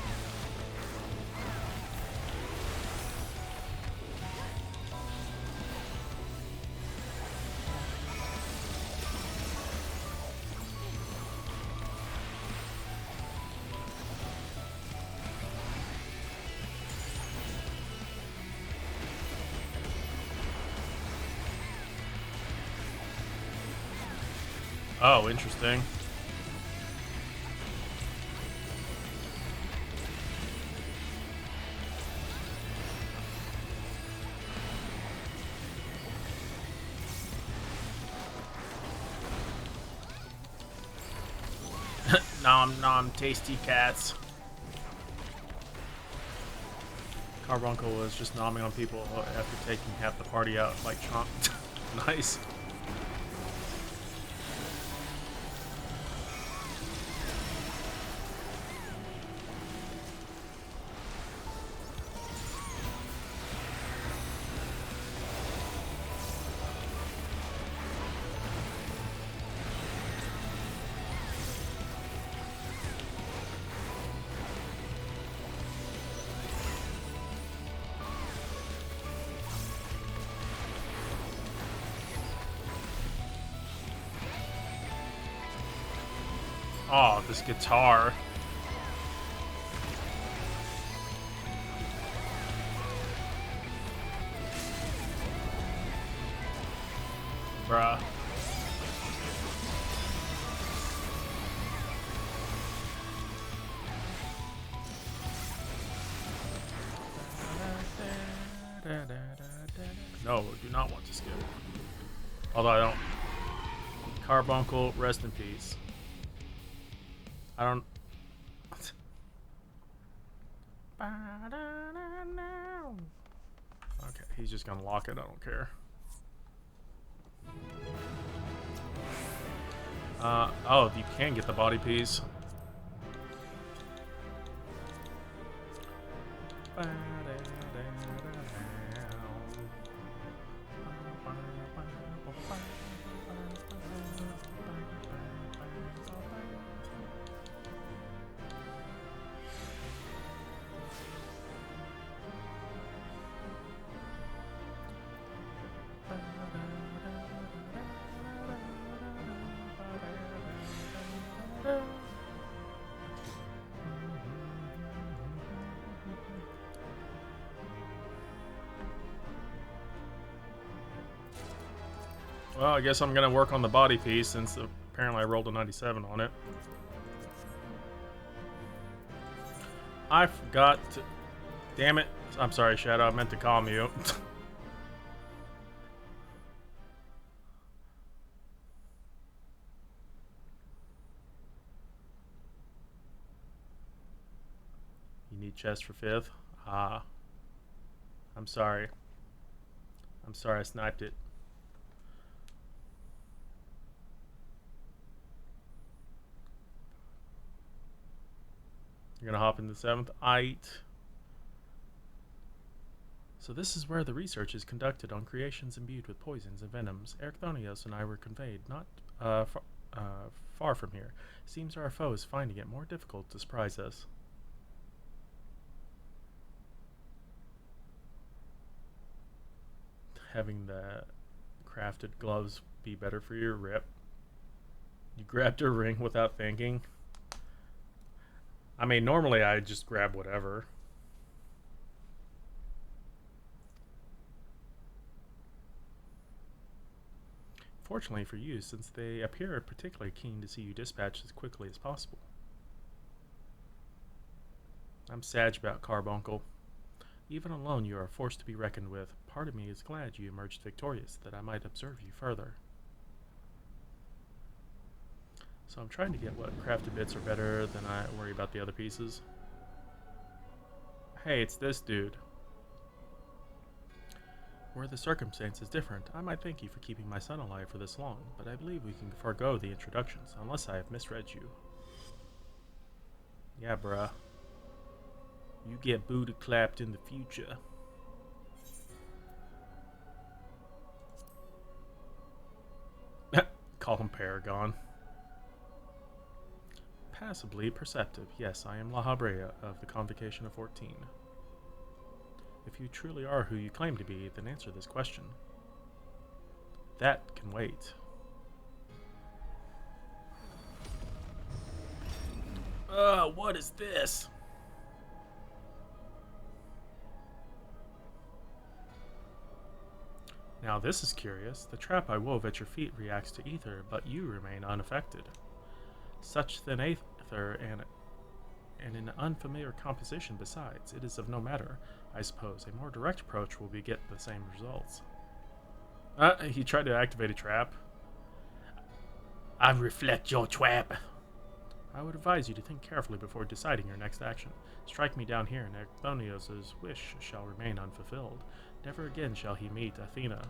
Oh, interesting. Nom nom, tasty cats. Carbuncle was just nomming on people after taking half the party out like Trump. Nice. Oh, this guitar. Bruh. No, do not want to skip. Although I don't. Carbuncle, rest in peace. I don't. Okay, he's just gonna lock it. I don't care. Oh, you can get the body piece. Well, I guess I'm gonna work on the body piece since apparently I rolled a 97 on it. I forgot to... Damn it. I'm sorry, Shadow. I meant to calm you. You need chest for 5th? Ah. I'm sorry. I'm sorry I sniped it. You're gonna hop into 7th? Aight. So this is where the research is conducted on creations imbued with poisons and venoms. Erchthonios and I were conveyed not far from here. Seems our foe is finding it more difficult to surprise us. Having the crafted gloves be better for your rip. You grabbed a ring without thinking. I mean, normally I just grab whatever. Fortunately for you, since they appear particularly keen to see you dispatched as quickly as possible. I'm sad about Carbuncle. Even alone you are forced to be reckoned with. Part of me is glad you emerged victorious, that I might observe you further. So I'm trying to get what crafted bits are better than I worry about the other pieces. Hey, it's this dude. Were the circumstances different, I might thank you for keeping my son alive for this long, but I believe we can forego the introductions, unless I have misread you. Yeah, bruh. You get booty clapped in the future. Call him Paragon. Passably perceptive. Yes, I am La Habrea of the Convocation of 14. If you truly are who you claim to be, then answer this question. That can wait. What is this? Now this is curious. The trap I wove at your feet reacts to ether, but you remain unaffected. Such thin ether and an unfamiliar composition besides. It is of no matter. I suppose a more direct approach will get the same results. He tried to activate a trap. I reflect your trap. I would advise you to think carefully before deciding your next action. Strike me down here, and Erchthonios' wish shall remain unfulfilled. Never again shall he meet Athena.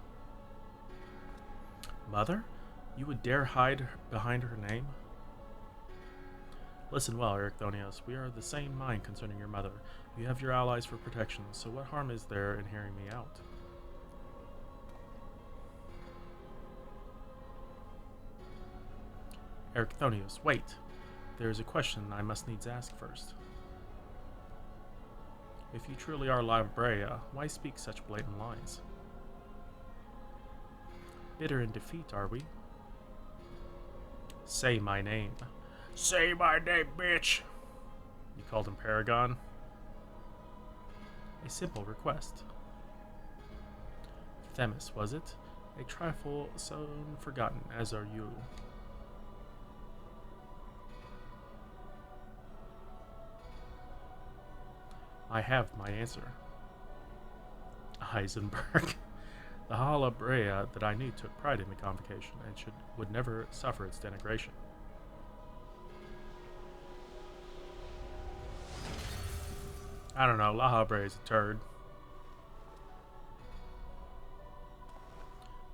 Mother? You would dare hide behind her name? Listen well, Erchthonios. We are of the same mind concerning your mother. You have your allies for protection, so what harm is there in hearing me out? Erchthonios, wait! There is a question I must needs ask first. If you truly are La Brea, why speak such blatant lies? Bitter in defeat, are we? Say my name. Say my name, bitch! You called him Paragon? A simple request. Themis, was it? A trifle soon forgotten, as are you. I have my answer. Heisenberg. The Hala Brea that I knew took pride in the convocation and would never suffer its denigration. I don't know, La Habrea is a turd.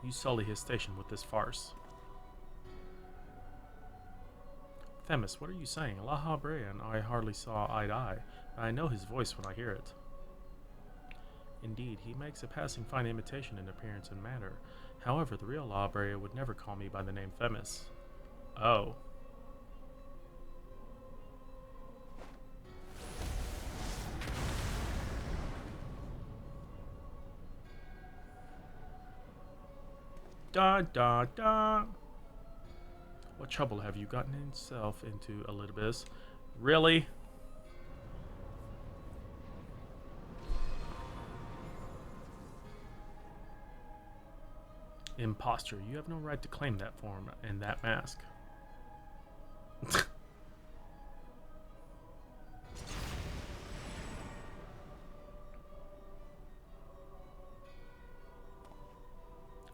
You sully his station with this farce. Themis, what are you saying? La Habrea and I hardly saw eye to eye, but I know his voice when I hear it. Indeed, he makes a passing fine imitation in appearance and manner. However, the real La Brea would never call me by the name Themis. Oh. Da da da. What trouble have you gotten yourself into, Elidibus? Really? Imposter, you have no right to claim that form and that mask.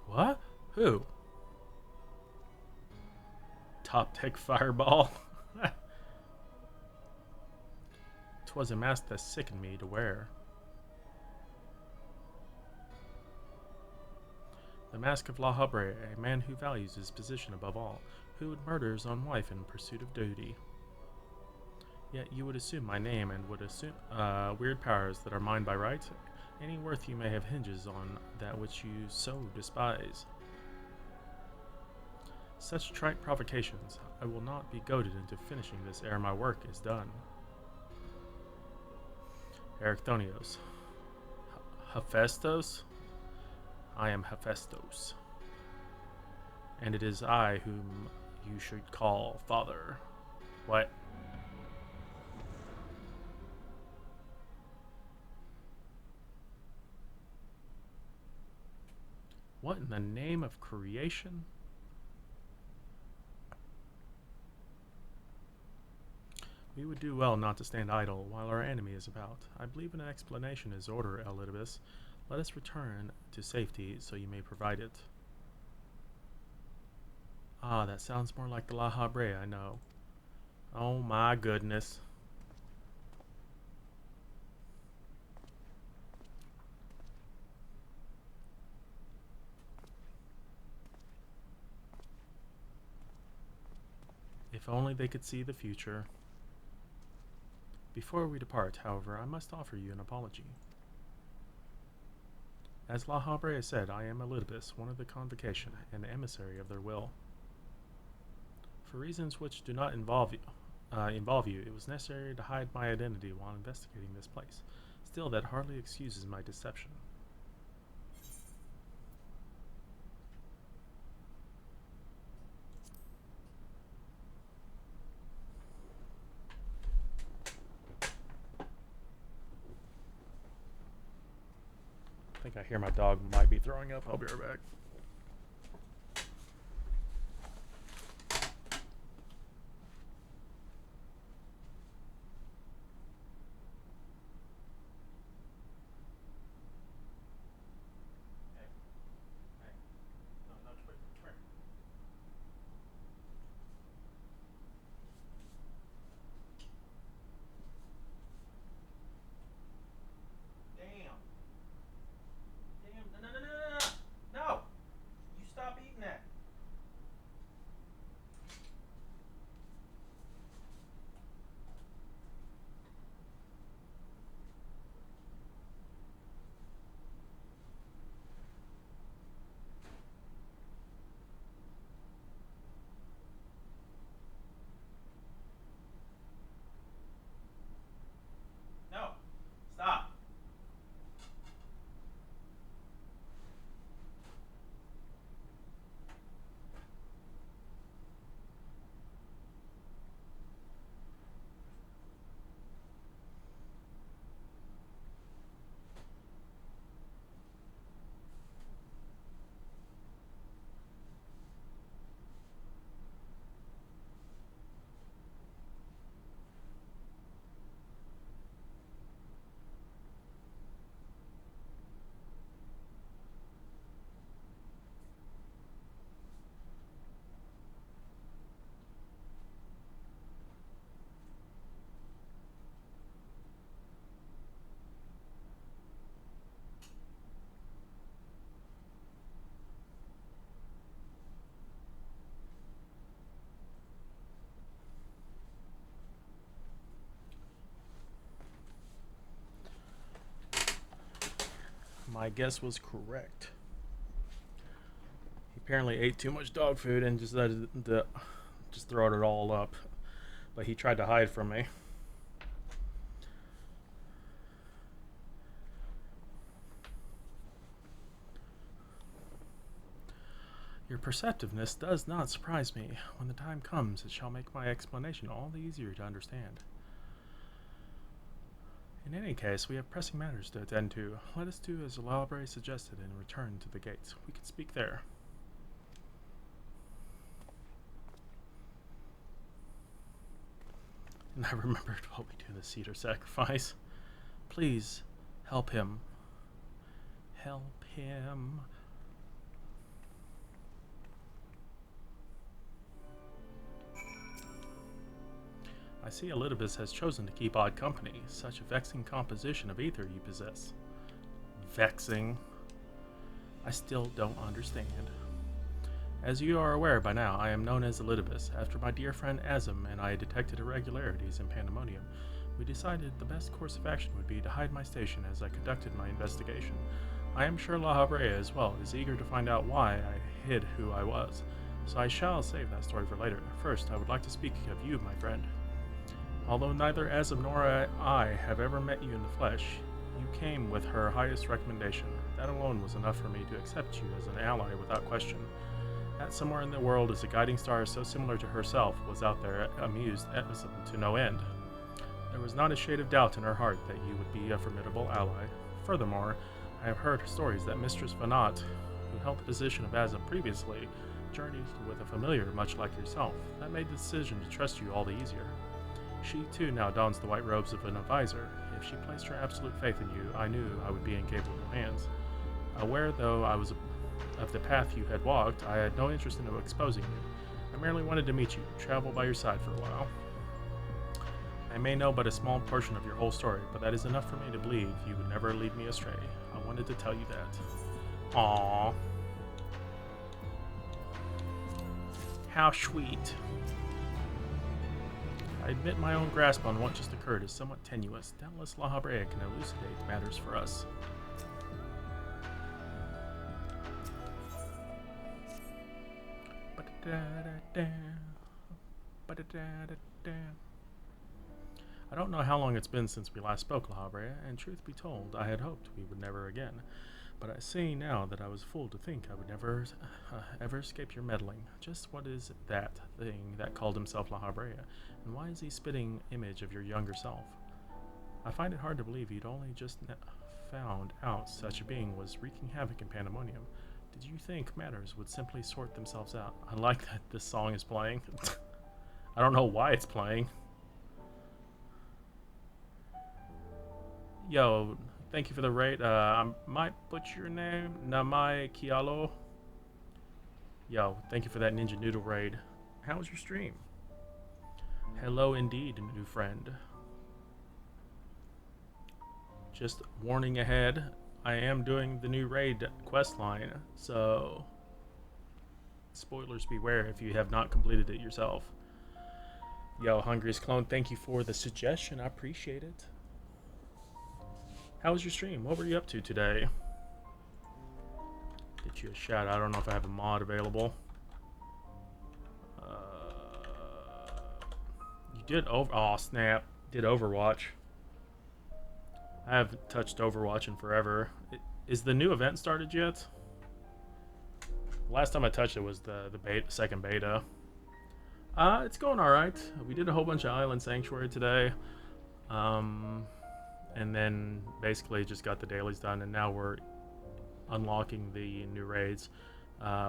What? Who? Top Tech Fireball? 'Twas a mask that sickened me to wear. The mask of La Habre, a man who values his position above all, who would murder his own wife in pursuit of duty. Yet you would assume my name and would assume weird powers that are mine by right. Any worth you may have hinges on that which you so despise. Such trite provocations, I will not be goaded into finishing this ere my work is done. Ericthonios. Hephaestus? I am Hephaestus. And it is I whom you should call father. What? What in the name of creation? We would do well not to stand idle while our enemy is about. I believe an explanation is order, Elidibus. Let us return to safety so you may provide it. Ah, that sounds more like the La Habre I know. Oh my goodness. If only they could see the future. Before we depart, however, I must offer you an apology. As La Habre said, I am Elidibus, one of the Convocation, and emissary of their will. For reasons which do not involve you, it was necessary to hide my identity while investigating this place. Still, that hardly excuses my deception. I think I hear my dog might be throwing up. I'll be right back. Damn. Damn. No. My guess was correct. He apparently ate too much dog food and just decided to just throw it all up. But he tried to hide from me. Your perceptiveness does not surprise me. When the time comes, it shall make my explanation all the easier to understand. In any case, we have pressing matters to attend to. Let us do as Labre suggested and return to the gates. We can speak there. And I remembered what we do the cedar sacrifice. Please, help him. Help him. I see Elidibus has chosen to keep odd company. Such a vexing composition of ether you possess. Vexing. I still don't understand. As you are aware by now, I am known as Elidibus. After my dear friend Azim and I detected irregularities in Pandemonium, we decided the best course of action would be to hide my station as I conducted my investigation. I am sure La Habrea as well is eager to find out why I hid who I was, so I shall save that story for later. First, I would like to speak of you, my friend. Although neither Azim nor I have ever met you in the flesh, you came with her highest recommendation. That alone was enough for me to accept you as an ally without question. That somewhere in the world is a guiding star so similar to herself was out there amused Azim to no end. There was not a shade of doubt in her heart that you would be a formidable ally. Furthermore, I have heard stories that Mistress Vanat, who held the position of Azim previously, journeyed with a familiar much like yourself. That made the decision to trust you all the easier. She, too, now dons the white robes of an advisor. If she placed her absolute faith in you, I knew I would be in capable hands. Aware, though, I was of the path you had walked, I had no interest in exposing you. I merely wanted to meet you, travel by your side for a while. I may know but a small portion of your whole story, but that is enough for me to believe you would never lead me astray. I wanted to tell you that. Aww. How sweet. I admit my own grasp on what just occurred is somewhat tenuous. Doubtless La Habrea can elucidate matters for us. I don't know how long it's been since we last spoke, La Habrea, and truth be told, I had hoped we would never again. But I see now that I was fooled to think I would never ever escape your meddling. Just what is that thing that called himself La Habrea, and why is he spitting image of your younger self? I find it hard to believe you'd only just found out such a being was wreaking havoc in Pandemonium. Did you think matters would simply sort themselves out? I like that this song is playing. I don't know why it's playing. Yo, thank you for the rate. I might butcher your name. Namai Kialo. Yo, thank you for that Ninja Noodle raid. How was your stream? Hello indeed, new friend. Just warning ahead, I am doing the new raid quest line, so spoilers beware if you have not completed it yourself. Yo, Hungry's Clone, thank you for the suggestion. I appreciate it. How was your stream? What were you up to today? Get you a shout out. I don't know if I have a mod available. You did oh snap. Did Overwatch. I haven't touched Overwatch in forever. Is the new event started yet? Last time I touched it was the second beta. It's going alright. We did a whole bunch of Island Sanctuary today. And then basically just got the dailies done, and now we're unlocking the new raids.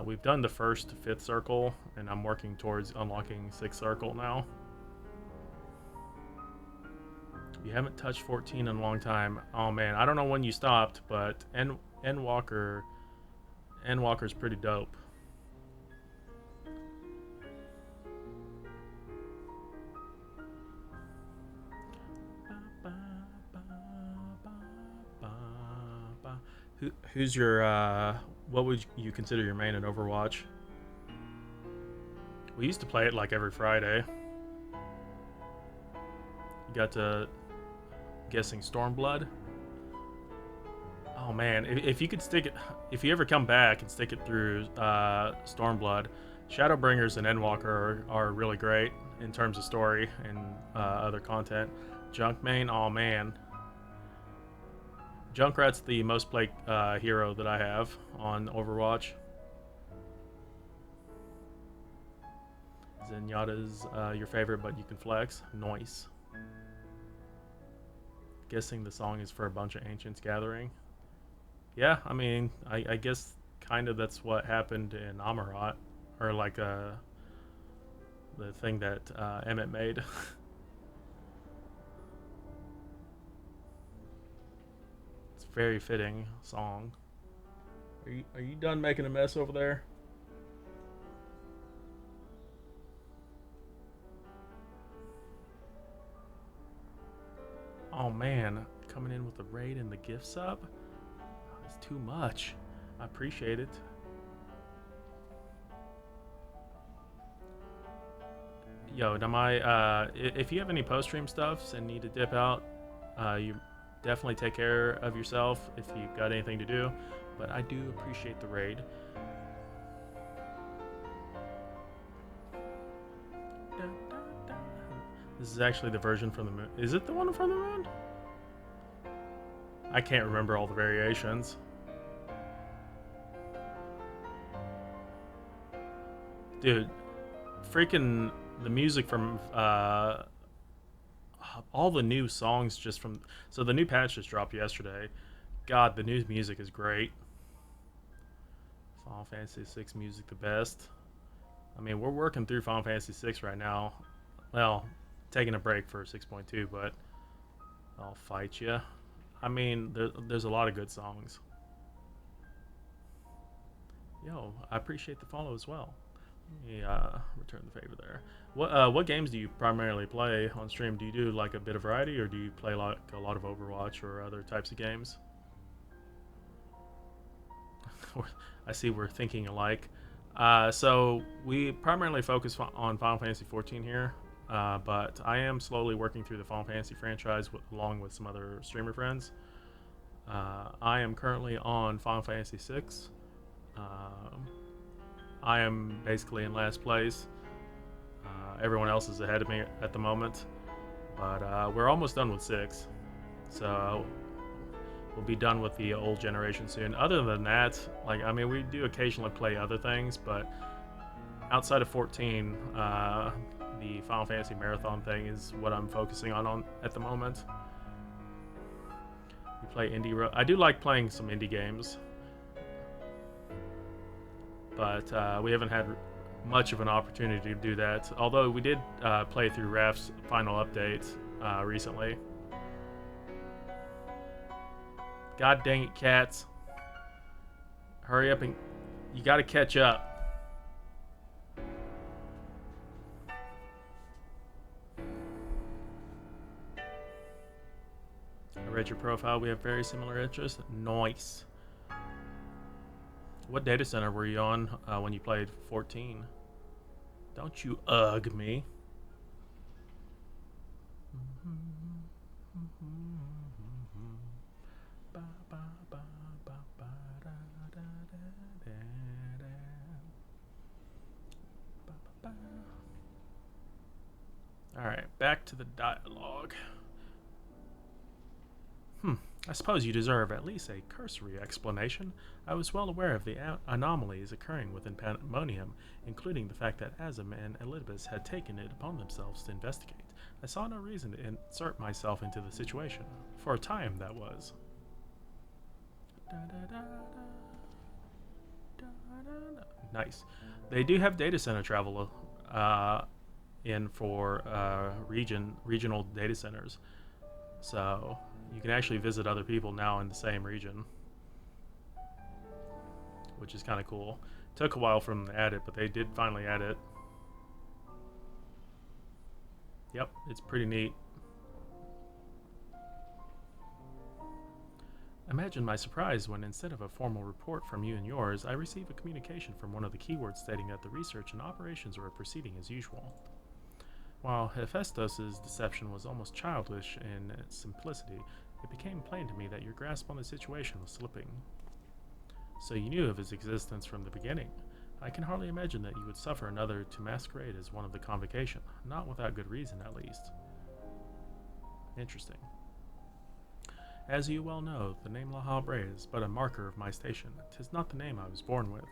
We've done the first 5th circle, and I'm working towards unlocking 6th circle now. You haven't touched 14 in a long time. Oh man, I don't know when you stopped, but Endwalker's pretty dope. Who's your, what would you consider your main in Overwatch? We used to play it like every Friday. You got to, guessing Stormblood? Oh Oh man, if you could stick it, if you ever come back and stick it through Stormblood, Shadowbringers and Endwalker are really great in terms of story and other content. Junkmane, oh man, Junkrat's the most played hero that I have on Overwatch. Zenyatta's your favorite, but you can flex. Nice. Guessing the song is for a bunch of ancients gathering. Yeah, I mean, I guess kind of that's what happened in Amarat, or like the thing that Emmett made. It's a very fitting song. Are you done making a mess over there? Oh man, coming in with the raid and the gift sub? It's too much. I appreciate it. Yo, now if you have any post stream stuffs and need to dip out, you definitely take care of yourself if you've got anything to do. But I do appreciate the raid. This is actually the version from the moon. Is it the one from the moon? I can't remember all the variations. Dude, freaking the music from all the new songs just from. So the new patch just dropped yesterday. God, the new music is great. Final Fantasy VI music the best. I mean, we're working through Final Fantasy VI right now. Well, taking a break for 6.2, but I'll fight you. I mean, there's a lot of good songs. Yo, I appreciate the follow as well. Let me return the favor there. What games do you primarily play on stream? Do you do like a bit of variety, or do you play like a lot of Overwatch or other types of games? I see we're thinking alike. So we primarily focus on Final Fantasy 14 here, but I am slowly working through the Final Fantasy franchise along with some other streamer friends. I am currently on Final Fantasy 6. I am basically in last place. Everyone else is ahead of me at the moment, but we're almost done with 6. So we'll be done with the old generation soon. Other than that, like, I mean, we do occasionally play other things, but outside of 14, the Final Fantasy Marathon thing is what I'm focusing on at the moment. We play I do like playing some indie games, but we haven't had much of an opportunity to do that. Although we did play through Raph's final update recently. God dang it, cats. Hurry up and... You gotta catch up. I read your profile. We have very similar interests. Nice. What data center were you on when you played 14? Don't you ugh me. Alright, back to the dialogue. I suppose you deserve at least a cursory explanation. I was well aware of the anomalies occurring within Pandemonium, including the fact that Azim and Elidibus had taken it upon themselves to investigate. I saw no reason to insert myself into the situation. For a time, that was. Nice. They do have data center travel in for regional data centers. So you can actually visit other people now in the same region, which is kind of cool. Took a while for them to add it, but they did finally add it. Yep, it's pretty neat. Imagine my surprise when, instead of a formal report from you and yours, I receive a communication from one of the keywords stating that the research and operations were proceeding as usual. While Hephaestus' deception was almost childish in its simplicity, It became plain to me that your grasp on the situation was slipping. So you knew of his existence from the beginning. I can hardly imagine that you would suffer another to masquerade as one of the convocation, not without good reason at least. Interesting. As you well know, the name La Habrea is but a marker of my station. 'Tis not the name I was born with.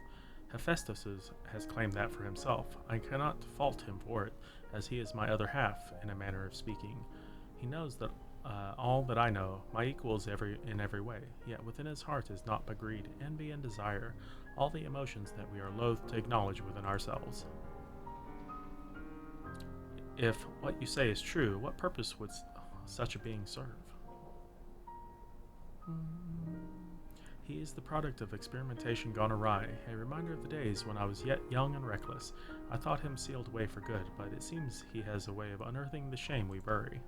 Hephaestus has claimed that for himself. I cannot fault him for it, as he is my other half, in a manner of speaking. He knows that all that I know, my equal in every way, yet within his heart is naught but greed, envy, and desire, all the emotions that we are loath to acknowledge within ourselves. If what you say is true, what purpose would such a being serve? He is the product of experimentation gone awry, a reminder of the days when I was yet young and reckless. I thought him sealed away for good, but it seems he has a way of unearthing the shame we bury.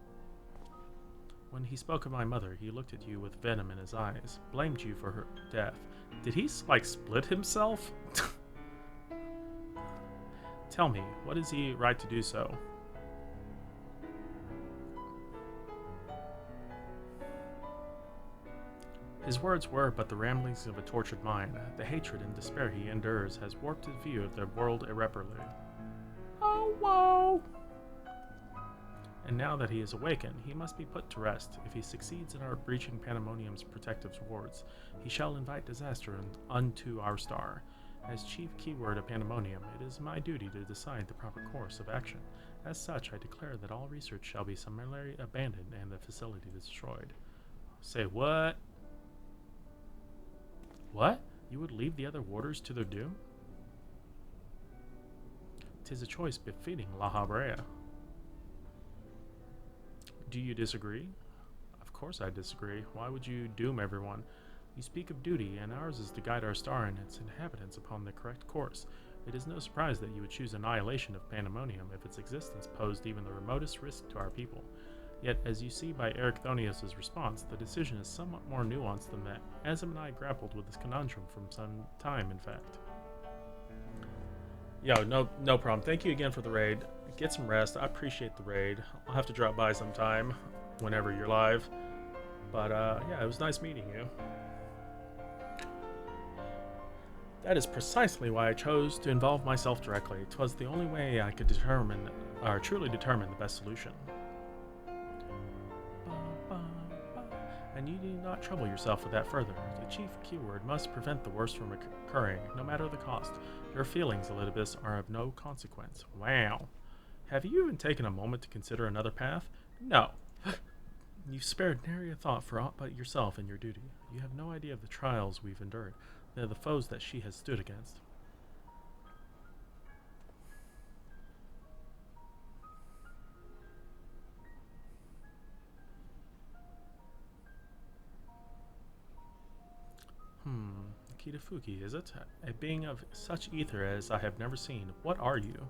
When he spoke of my mother, he looked at you with venom in his eyes, blamed you for her death. Did he, split himself? Tell me, what is he right to do so? His words were but the ramblings of a tortured mind. The hatred and despair he endures has warped his view of the world irreparably. Oh, woe! And now that he is awakened, he must be put to rest. If he succeeds in our breaching Pandemonium's protective wards, he shall invite disaster unto our star. As chief keyword of Pandemonium, it is my duty to decide the proper course of action. As such, I declare that all research shall be summarily abandoned and the facility destroyed. Say what? What? You would leave the other warders to their doom? 'Tis a choice befitting La Habrea. Do you disagree? Of course I disagree. Why would you doom everyone? You speak of duty, and ours is to guide our star and its inhabitants upon the correct course. It is no surprise that you would choose annihilation of Pandemonium if its existence posed even the remotest risk to our people. Yet, as you see by Ericthonius' response, the decision is somewhat more nuanced than that. Azim and I grappled with this conundrum for some time, in fact. Yo, no problem. Thank you again for the raid. Get some rest. I appreciate the raid. I'll have to drop by sometime, whenever you're live. But, yeah, it was nice meeting you. That is precisely why I chose to involve myself directly. 'Twas the only way I could truly determine the best solution. And you need not trouble yourself with that further. The chief keyword must prevent the worst from occurring, no matter the cost. Your feelings, Elidibus, are of no consequence. Wow. Have you even taken a moment to consider another path? No. You've spared nary a thought for aught but yourself and your duty. You have no idea of the trials we've endured. They're the foes that she has stood against. Kitafuki, is it? A being of such ether as I have never seen. What are you?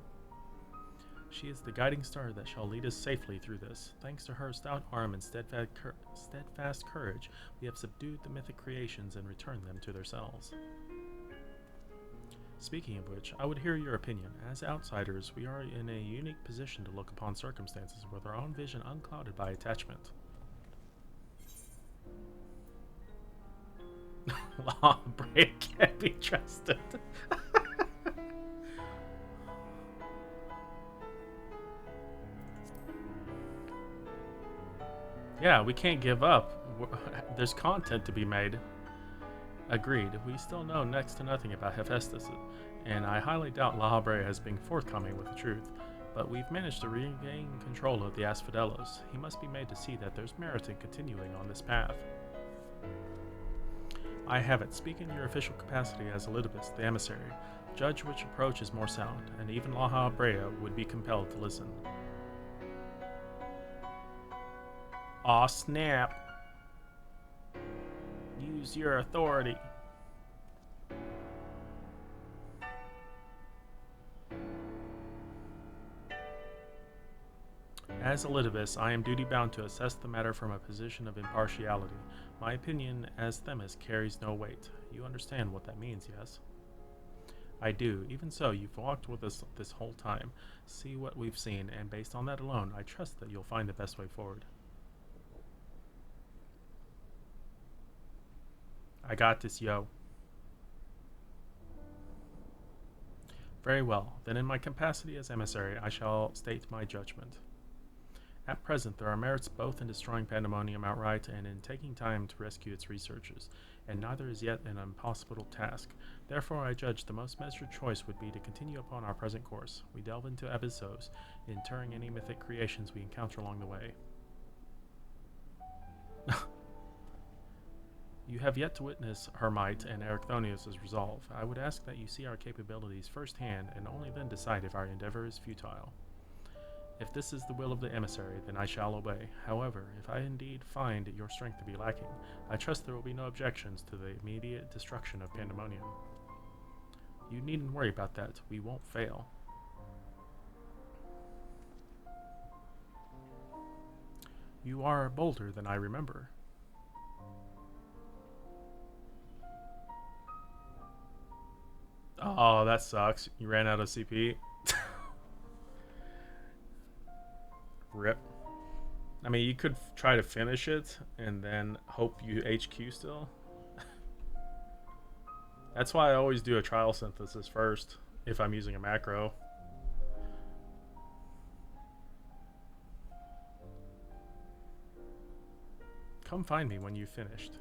She is the guiding star that shall lead us safely through this. Thanks to her stout arm and steadfast courage, we have subdued the mythic creations and returned them to their cells. Speaking of which, I would hear your opinion. As outsiders, we are in a unique position to look upon circumstances with our own vision unclouded by attachment. Law break can't be trusted. Yeah, we can't give up. There's content to be made. Agreed. We still know next to nothing about Hephaestus, and I highly doubt La Habrea has been forthcoming with the truth. But we've managed to regain control of the Asphodelos. He must be made to see that there's merit in continuing on this path. I have it. Speak in your official capacity as Elidibus, the emissary. Judge which approach is more sound, and even La Habrea would be compelled to listen. Aw, snap. Use your authority. As Elidibus, I am duty-bound to assess the matter from a position of impartiality. My opinion as Themis carries no weight. You understand what that means, yes? I do. Even so, you've walked with us this whole time. See what we've seen, and based on that alone, I trust that you'll find the best way forward. I got this, yo. Very well. Then in my capacity as emissary, I shall state my judgment. At present, there are merits both in destroying Pandemonium outright and in taking time to rescue its researchers, and neither is yet an impossible task. Therefore, I judge the most measured choice would be to continue upon our present course. We delve into Abyssos, interring any mythic creations we encounter along the way. You have yet to witness her might and Erechthonius' resolve. I would ask that you see our capabilities firsthand, and only then decide if our endeavor is futile. If this is the will of the emissary, then I shall obey. However, if I indeed find your strength to be lacking, I trust there will be no objections to the immediate destruction of Pandemonium. You needn't worry about that. We won't fail. You are bolder than I remember. Oh, that sucks. You ran out of CP. Rip. I mean, you could try to finish it and then hope you HQ still. That's why I always do a trial synthesis first if I'm using a macro. Come find me when you've finished.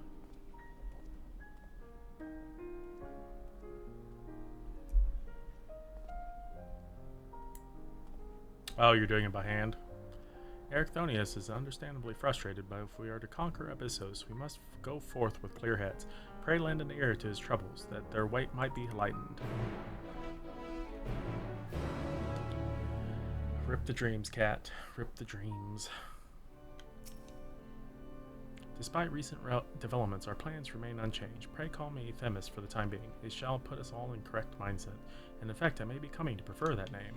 Oh, you're doing it by hand? Erechthonius is understandably frustrated, but if we are to conquer Abyssos, we must go forth with clear heads. Pray lend an ear to his troubles, that their weight might be lightened. Rip the dreams, cat. Rip the dreams. Despite recent developments, our plans remain unchanged. Pray call me Themis for the time being. It shall put us all in correct mindset, and in fact I may be coming to prefer that name.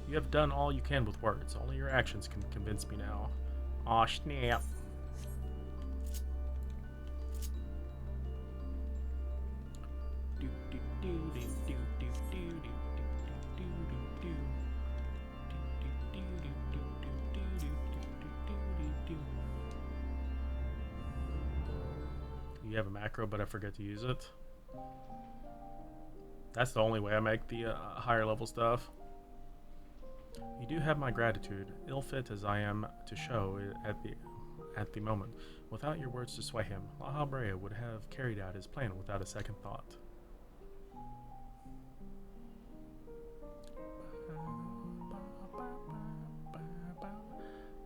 You have done all you can with words. Only your actions can convince me now. Aw, snap. You have a macro, but I forget to use it. That's the only way I make the higher level stuff. You do have my gratitude, ill-fit as I am to show at the moment. Without your words to sway him, La Habrea would have carried out his plan without a second thought.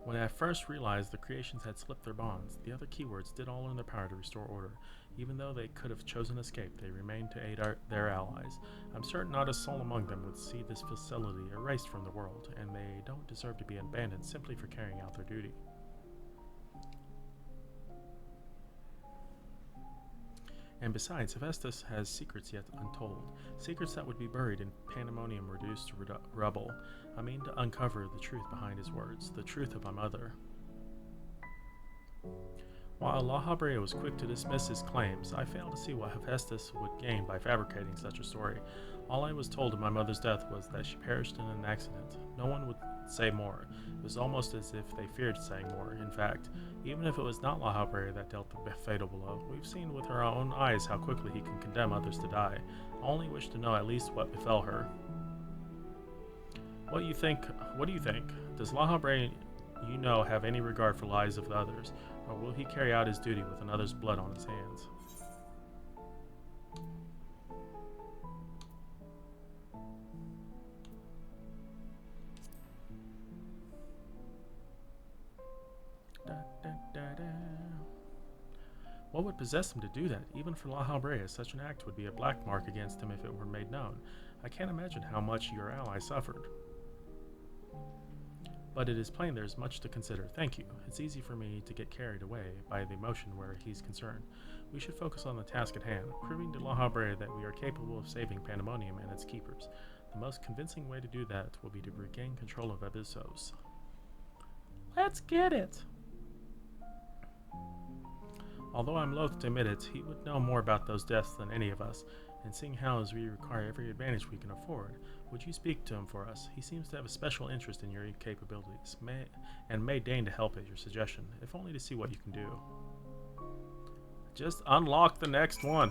When I first realized the creations had slipped their bonds, the other keywords did all in their power to restore order. Even though they could have chosen escape, they remained to aid their allies. I'm certain not a soul among them would see this facility erased from the world, and they don't deserve to be abandoned simply for carrying out their duty. And besides, Hephaestus has secrets yet untold, secrets that would be buried in Pandemonium reduced to rubble. I mean to uncover the truth behind his words, the truth of my mother. While La Habrea was quick to dismiss his claims, I failed to see what Hephaestus would gain by fabricating such a story. All I was told of my mother's death was that she perished in an accident. No one would say more. It was almost as if they feared saying more. In fact, even if it was not La Habrea that dealt the fatal blow, we've seen with our own eyes how quickly he can condemn others to die. I only wish to know at least what befell her. What do you think? Does La Habrea, have any regard for lives of the others, or will he carry out his duty with another's blood on his hands? What would possess him to do that? Even for La Habrea, such an act would be a black mark against him if it were made known. I can't imagine how much your ally suffered. But it is plain there is much to consider. Thank you. It's easy for me to get carried away by the emotion where he's concerned. We should focus on the task at hand, proving to La Habrea that we are capable of saving Pandemonium and its keepers. The most convincing way to do that will be to regain control of Abyssos. Let's get it! Although I'm loath to admit it, he would know more about those deaths than any of us, and seeing how as we require every advantage we can afford, would you speak to him for us? He seems to have a special interest in your capabilities, and may deign to help at your suggestion, if only to see what you can do. Just unlock the next one.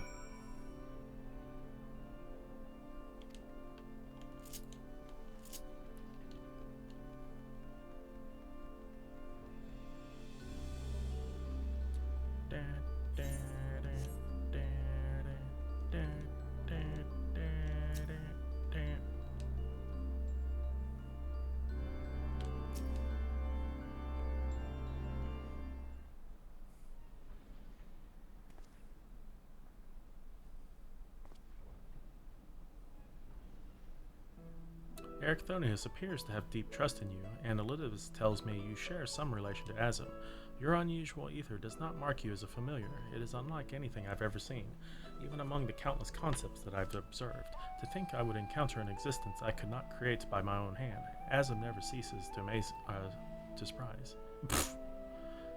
Ericthonius appears to have deep trust in you, and Elidibus tells me you share some relation to Azim. Your unusual ether does not mark you as a familiar. It is unlike anything I've ever seen, even among the countless concepts that I've observed. To think I would encounter an existence I could not create by my own hand. Azim never ceases to surprise.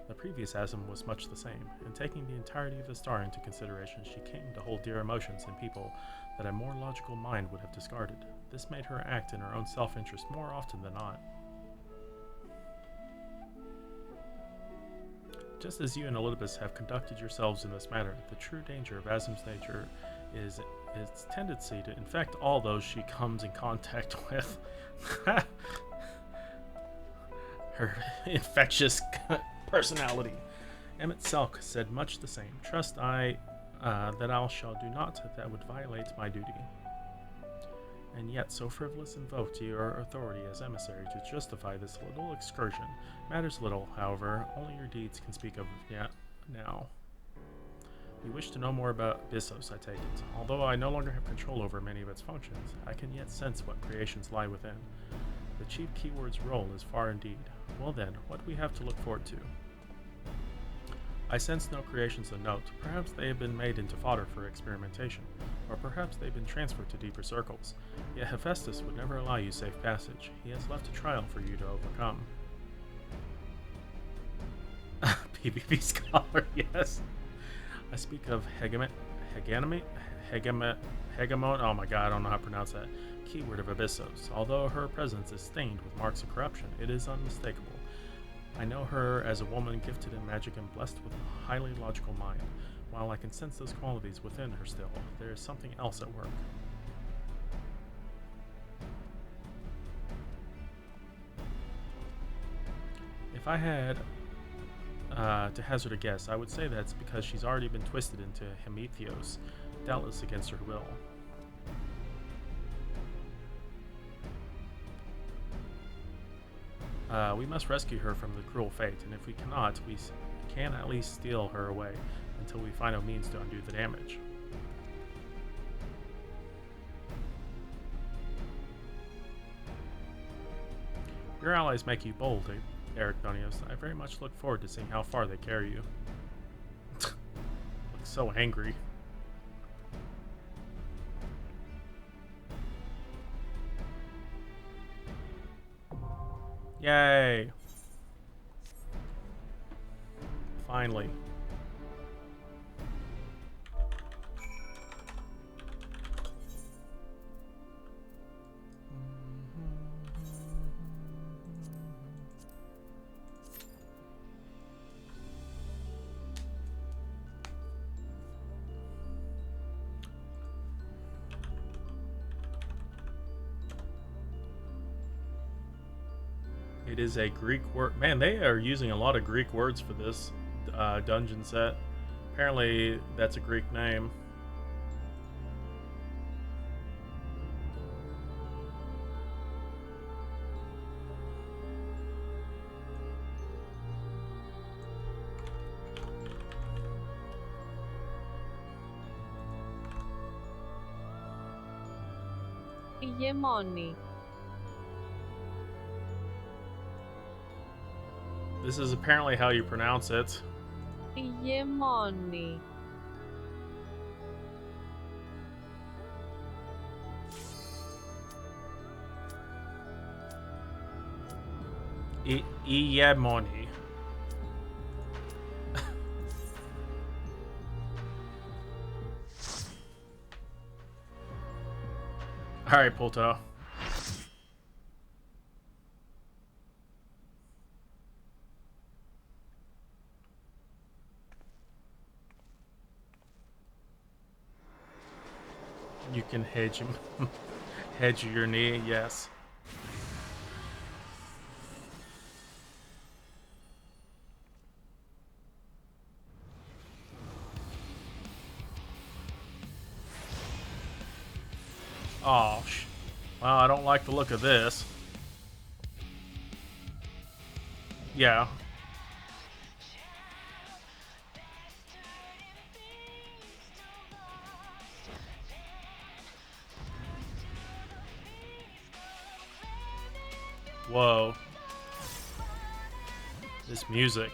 The previous Azim was much the same, and taking the entirety of the star into consideration, she came to hold dear emotions in people that a more logical mind would have discarded. This made her act in her own self-interest more often than not. Just as you and Elidibus have conducted yourselves in this matter, the true danger of Azim's nature is its tendency to infect all those she comes in contact with. Her infectious personality. Emmett Selk said much the same. Trust I that I shall do not that would violate my duty. And yet so frivolous invoke to your authority as emissary to justify this little excursion. Matters little, however, only your deeds can speak of now. You wish to know more about Bissos, I take it. Although I no longer have control over many of its functions, I can yet sense what creations lie within. The chief keyword's role is far indeed. Well then, what we have to look forward to. I sense no creations of note. Perhaps they have been made into fodder for experimentation, or perhaps they've been transferred to deeper circles. Yet Hephaestus would never allow you safe passage. He has left a trial for you to overcome. PvP scholar, yes. I speak of Hegemon, oh my god, I don't know how to pronounce that, keyword of Abyssos. Although her presence is stained with marks of corruption, it is unmistakable. I know her as a woman gifted in magic and blessed with a highly logical mind. While I can sense those qualities within her still, there is something else at work. If I had to hazard a guess, I would say that's because she's already been twisted into Hemethios, doubtless against her will. We must rescue her from the cruel fate, and if we cannot, we can at least steal her away until we find a means to undo the damage. Your allies make you bold, Ericthonius. I very much look forward to seeing how far they carry you. Looks so angry. Yay! Finally. It is a Greek word. Man, they are using a lot of Greek words for this dungeon set. Apparently, that's a Greek name. Ηγεμόνη. This is apparently how you pronounce it. Ηγεμόνη. Iyemoni. Alright, Polto. You can hedge him. Hedge your knee, yes. Oh, well, I don't like the look of this. Yeah. Whoa. This music.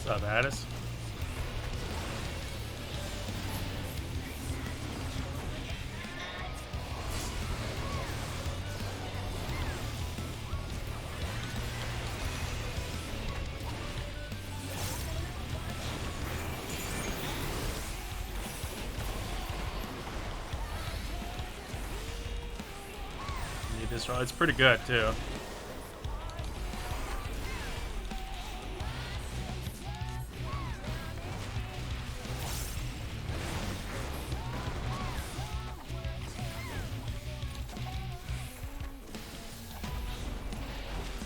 What's up, Addis? Need this ride. It's pretty good too.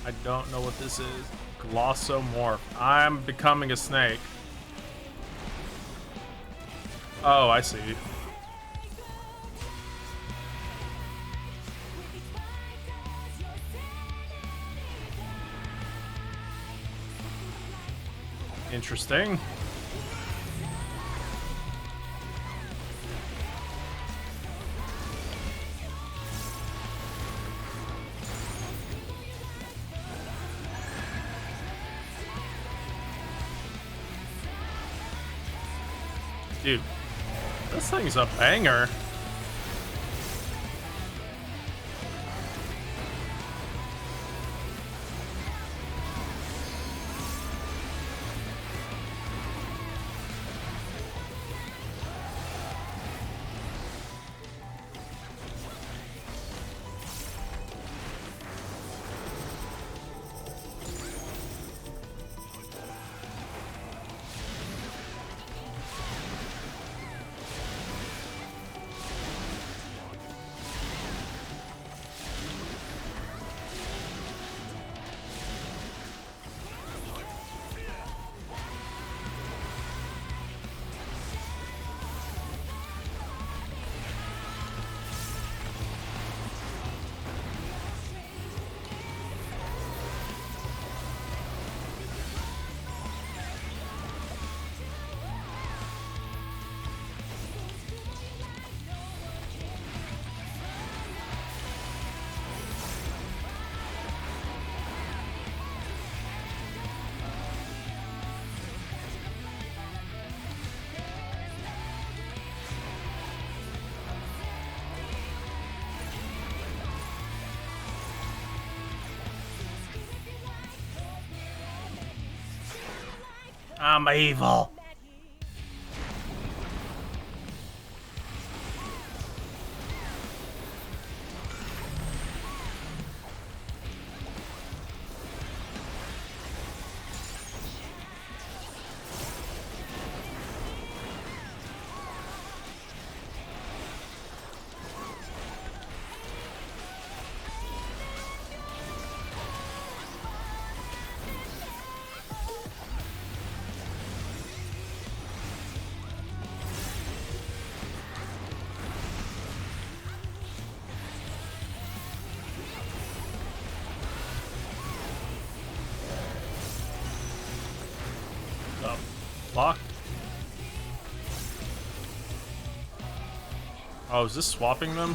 I don't know what this is. Glossomorph. I'm becoming a snake. Oh, I see. Interesting. Dude, this thing's a banger. I'm evil. lock? Oh, is this swapping them?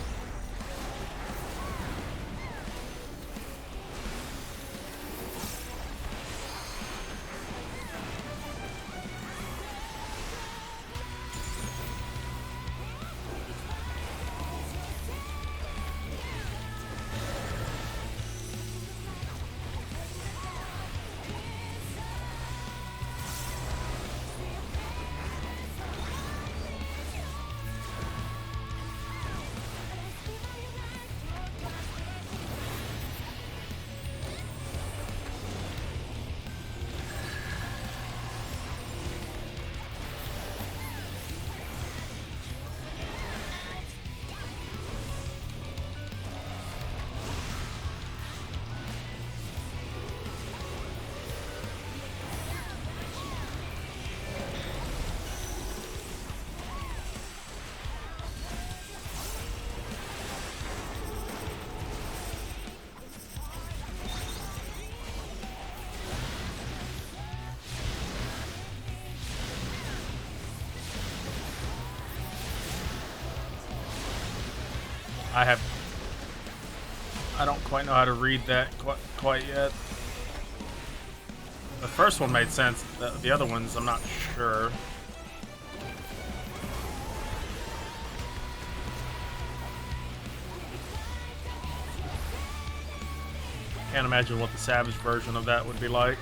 I don't quite know how to read that quite yet. The first one made sense. The other ones, I'm not sure. Can't imagine what the Savage version of that would be like.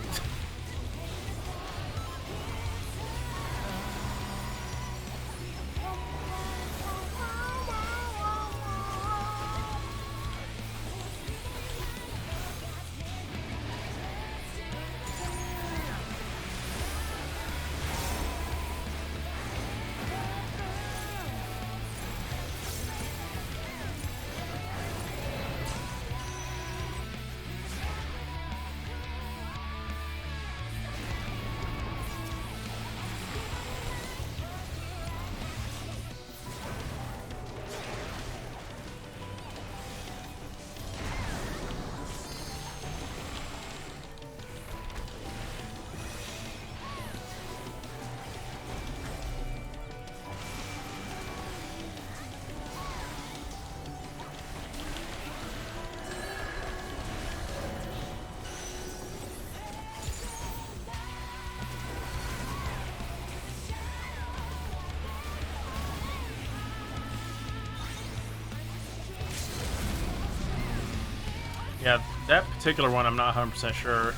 Yeah, that particular one, I'm not 100% sure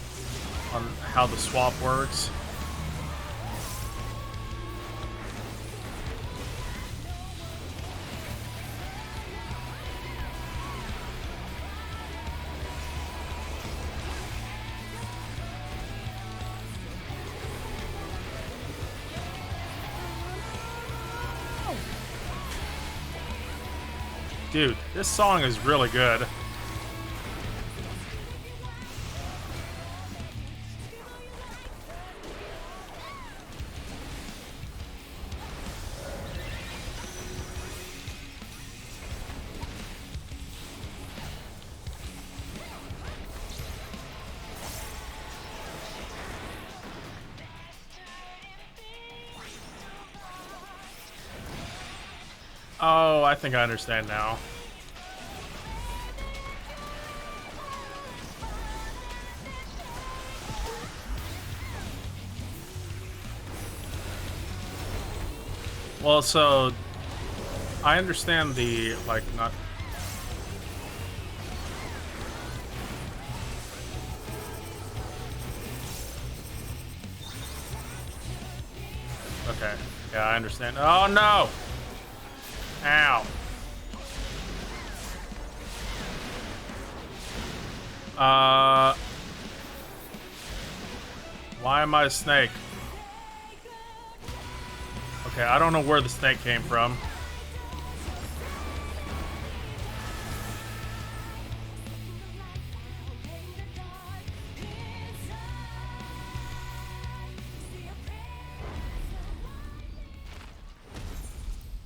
on how the swap works. Dude, this song is really good. Oh, I think I understand now. Well, so I understand the like not. Okay, yeah, I understand. Oh no! Ow. Why am I a snake? Okay, I don't know where the snake came from.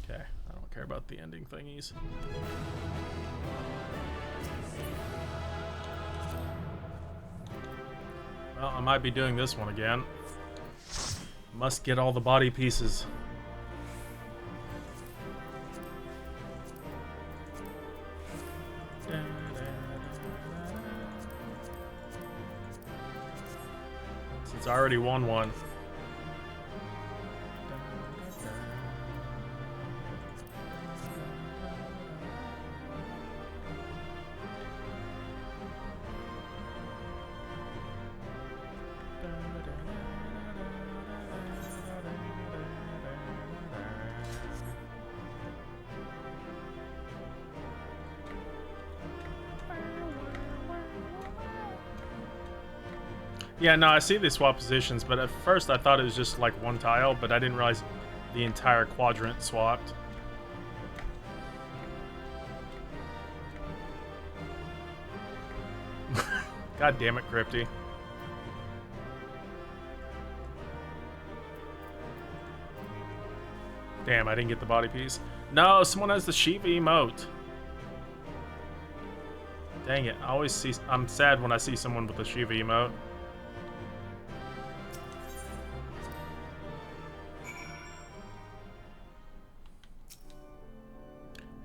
Okay, I don't care about the ending thingies. Well, I might be doing this one again. Must get all the body pieces. Since I already won one. Yeah, no, I see they swap positions, but at first I thought it was just like one tile, but I didn't realize the entire quadrant swapped. God damn it, Crypty. Damn, I didn't get the body piece. No, someone has the Shiva emote. Dang it, I'm sad when I see someone with the Shiva emote.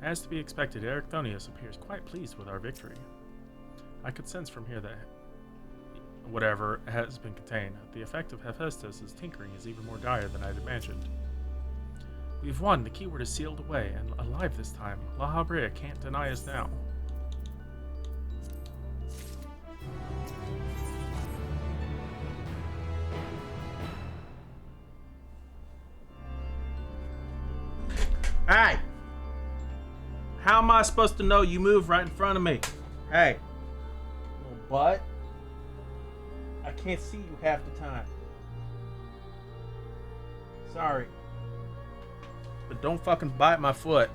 As to be expected, Ericthonius appears quite pleased with our victory. I could sense from here that whatever has been contained, the effect of Hephaestus' tinkering is even more dire than I'd imagined. We've won, the keyword is sealed away, and alive this time. La Habrea can't deny us now. Hey! How am I supposed to know you move right in front of me? Hey. Little butt. I can't see you half the time. Sorry. But don't fucking bite my foot.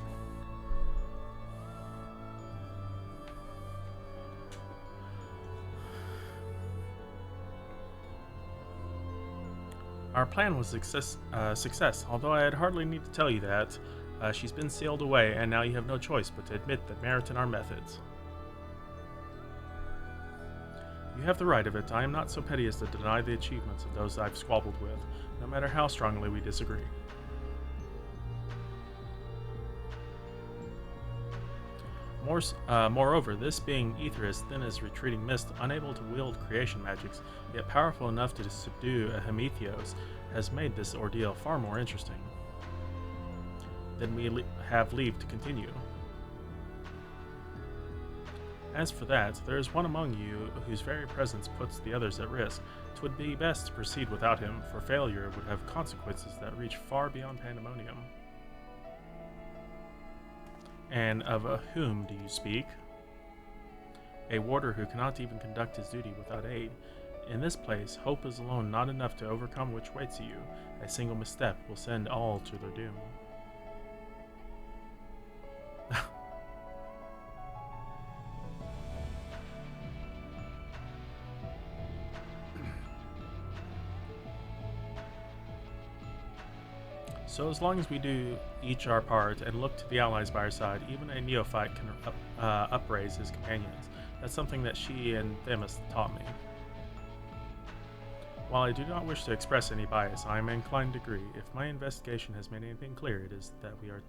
Our plan was success, although I had hardly need to tell you that. She's been sealed away, and now you have no choice but to admit the merit in our methods. You have the right of it. I am not so petty as to deny the achievements of those I've squabbled with, no matter how strongly we disagree. Moreover, this being ether as thin as retreating mist, unable to wield creation magics, yet powerful enough to subdue a Hemitheos, has made this ordeal far more interesting. Then we have leave to continue. As for that, there is one among you whose very presence puts the others at risk. 'Twould be best to proceed without him, for failure would have consequences that reach far beyond pandemonium. And of whom do you speak? A warder who cannot even conduct his duty without aid. In this place, hope is alone not enough to overcome which waits you. A single misstep will send all to their doom. So as long as we do each our part and look to the allies by our side, even a neophyte can upraise his companions. That's something that she and Themis taught me. While I do not wish to express any bias, I am inclined to agree. If my investigation has made anything clear, it is that we are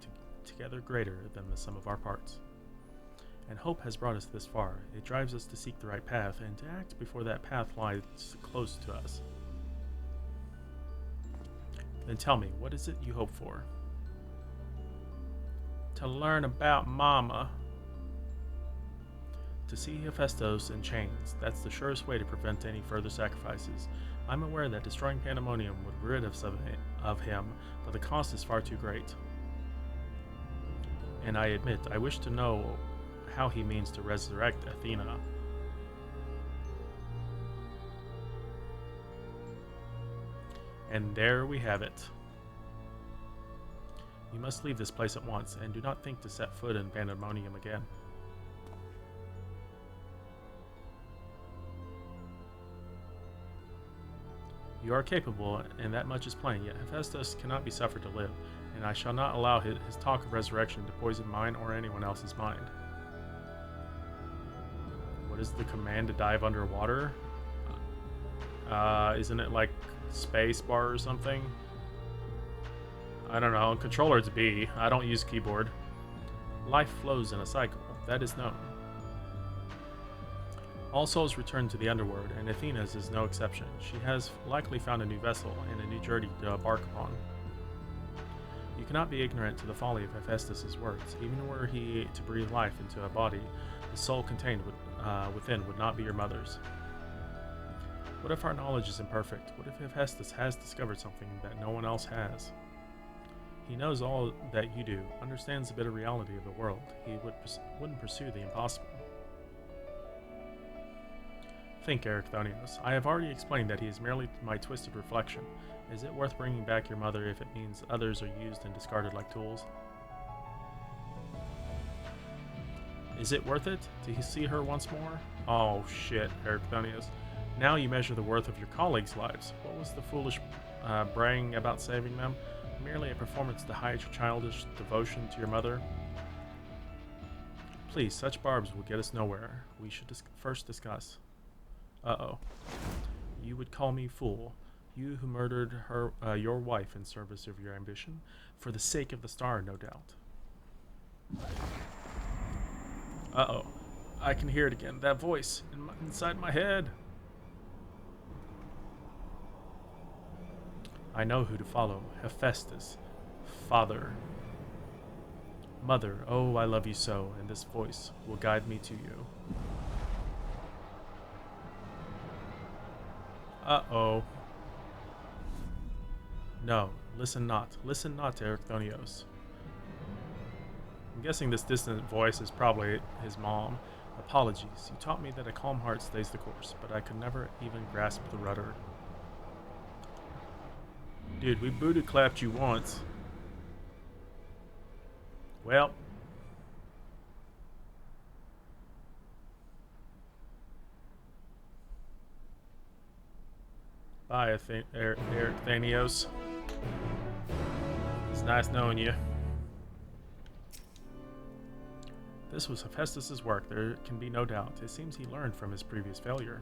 together greater than the sum of our parts. And hope has brought us this far. It drives us to seek the right path and to act before that path lies close to us. Then tell me, what is it you hope for? To learn about Mama. To see Hephaestus in chains. That's the surest way to prevent any further sacrifices. I'm aware that destroying Pandemonium would rid us of him, but the cost is far too great. And I admit, I wish to know how he means to resurrect Athena. And there we have it. You must leave this place at once, and do not think to set foot in Pandemonium again. You are capable, and that much is plain, yet Hephaestus cannot be suffered to live, and I shall not allow his talk of resurrection to poison mine or anyone else's mind. What is the command to dive underwater? Isn't it like space bar or something. I don't know. Controller it's B. I don't use keyboard. Life flows in a cycle. That is known. All souls return to the underworld, and Athena's is no exception. She has likely found a new vessel and a new journey to embark upon. You cannot be ignorant to the folly of Hephaestus' words. Even were he to breathe life into a body, the soul contained within would not be your mother's. What if our knowledge is imperfect? What if Hephaestus has discovered something that no one else has? He knows all that you do, understands the bitter reality of the world. He wouldn't pursue the impossible. Think, Erechthonios. I have already explained that he is merely my twisted reflection. Is it worth bringing back your mother if it means others are used and discarded like tools? Is it worth it to see her once more? Oh shit, Erechthonios. Now you measure the worth of your colleagues' lives. What was the foolish braying about saving them? Merely a performance to hide your childish devotion to your mother? Please, such barbs will get us nowhere. We should first discuss. Uh-oh. You would call me fool. You who murdered your wife in service of your ambition? For the sake of the star, no doubt. Uh-oh. I can hear it again. That voice inside my head. I know who to follow. Hephaestus. Father. Mother, oh, I love you so, and this voice will guide me to you. Uh-oh. No, listen not to Erechthonios. I'm guessing this distant voice is probably his mom. Apologies, you taught me that a calm heart stays the course, but I could never even grasp the rudder. Dude, we booty clapped you once. Well. Bye, Erechthonios. It's nice knowing you. This was Hephaestus' work, there can be no doubt. It seems he learned from his previous failure.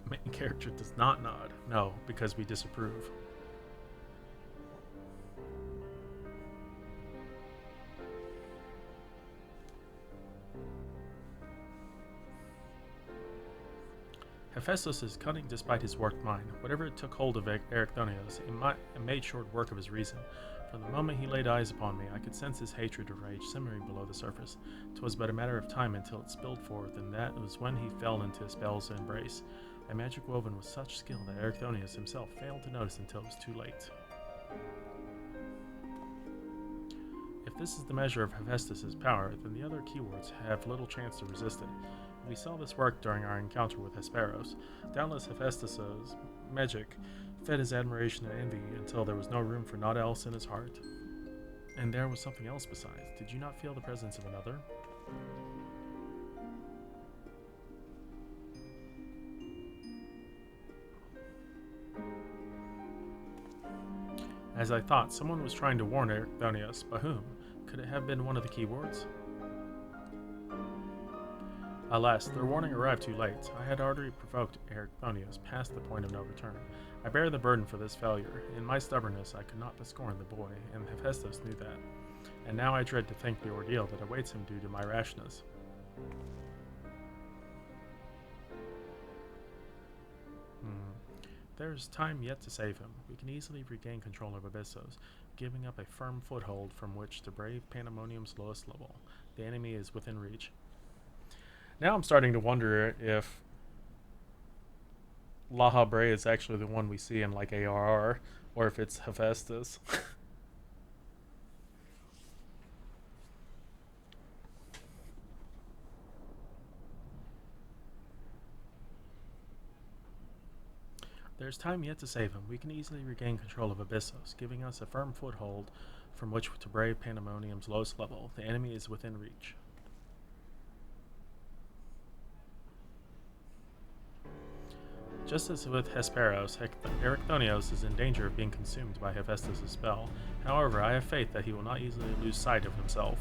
Main character does not nod. No, because we disapprove. Hephaestus is cunning despite his warped mind. Whatever it took hold of Erechthonios, it made short work of his reason. From the moment he laid eyes upon me, I could sense his hatred of rage simmering below the surface. 'Twas but a matter of time until it spilled forth, and that was when he fell into a spell's embrace. A magic woven with such skill that Erechthonios himself failed to notice until it was too late. If this is the measure of Hephaestus' power, then the other keywords have little chance to resist it. We saw this work during our encounter with Hesperos. Doubtless Hephaestus' magic fed his admiration and envy until there was no room for naught else in his heart. And there was something else besides. Did you not feel the presence of another? As I thought, someone was trying to warn Erechthonios, but whom? Could it have been one of the keywords? Alas, their warning arrived too late. I had already provoked Erechthonios past the point of no return. I bear the burden for this failure. In my stubbornness, I could not but scorn the boy, and Hephaestus knew that. And now I dread to think the ordeal that awaits him due to my rashness. There is time yet to save him. We can easily regain control of Abyssos, giving up a firm foothold from which to brave Pandemonium's lowest level. The enemy is within reach. Now I'm starting to wonder if Laha Bray is actually the one we see in like ARR, or if it's Hephaestus. There's time yet to save him. We can easily regain control of Abyssos, giving us a firm foothold from which to brave Pandemonium's lowest level. The enemy is within reach. Just as with Hesperos, Erechthonios is in danger of being consumed by Hephaestus' spell. However, I have faith that he will not easily lose sight of himself.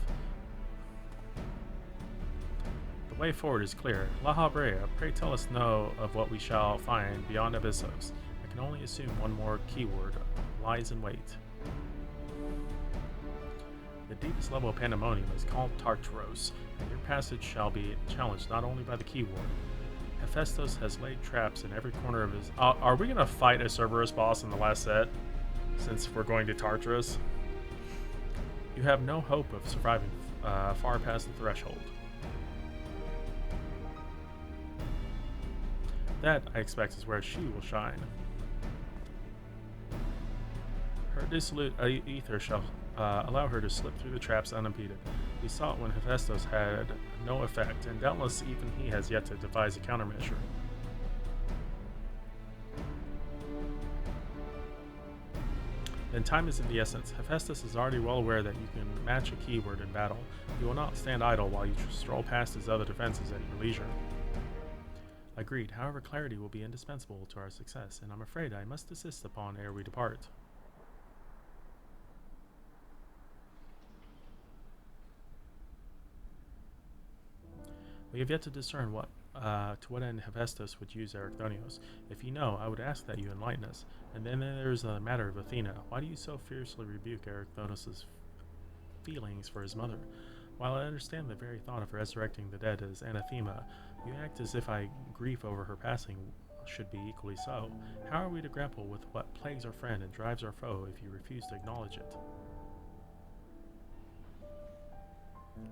The way forward is clear. La Habrea, pray tell us know of what we shall find beyond Abyssos. I can only assume one more keyword lies in wait. The deepest level of Pandemonium is called Tartaros, and your passage shall be challenged not only by the keyword. Hephaestus has laid traps in every corner of his... are we going to fight a Cerberus boss in the last set, since we're going to Tartarus? You have no hope of surviving far past the threshold. That, I expect, is where she will shine. Her dissolute ether shall allow her to slip through the traps unimpeded. We saw it when Hephaestus had no effect, and doubtless even he has yet to devise a countermeasure. Then time is of the essence. Hephaestus is already well aware that you can match a keyword in battle. He will not stand idle while you stroll past his other defenses at your leisure. Agreed. However, clarity will be indispensable to our success, and I'm afraid I must insist upon ere we depart. We have yet to discern to what end Hephaestus would use Erichthonios. If you know, I would ask that you enlighten us. And then there's the matter of Athena. Why do you so fiercely rebuke Erichthonios' feelings for his mother? While I understand the very thought of resurrecting the dead as anathema, you act as if grief over her passing should be equally so. How are we to grapple with what plagues our friend and drives our foe if you refuse to acknowledge it?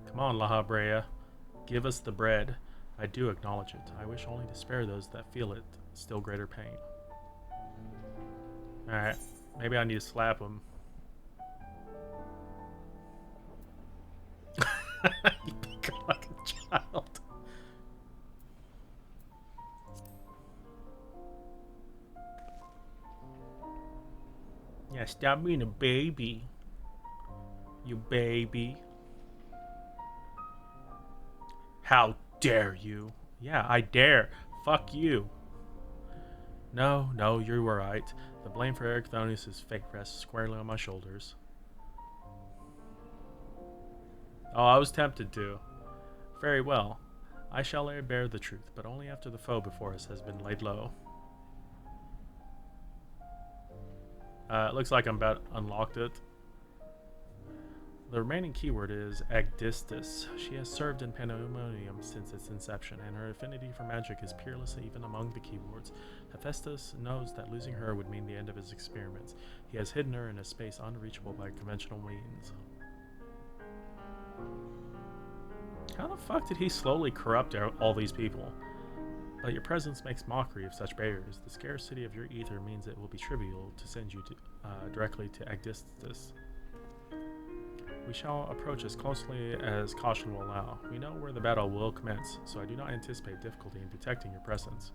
Come on, La Habrea. Give us the bread. I do acknowledge it. I wish only to spare those that feel it still greater pain. Alright, maybe I need to slap him. You pick her like a child. Yeah, stop being a baby. You baby. How dare you? Yeah, I dare. Fuck you. No, you were right. The blame for Erichthonius' fate rests squarely on my shoulders. Oh, I was tempted to. Very well. I shall bear the truth, but only after the foe before us has been laid low. It looks like I'm about to unlock it. The remaining keyword is Agdistis. She has served in Pandemonium since its inception, and her affinity for magic is peerless even among the keywords. Hephaestus knows that losing her would mean the end of his experiments. He has hidden her in a space unreachable by conventional means. How the fuck did he slowly corrupt all these people? But your presence makes mockery of such barriers. The scarcity of your ether means it will be trivial to send you directly to Agdistis. We shall approach as closely as caution will allow. We know where the battle will commence, so I do not anticipate difficulty in detecting your presence.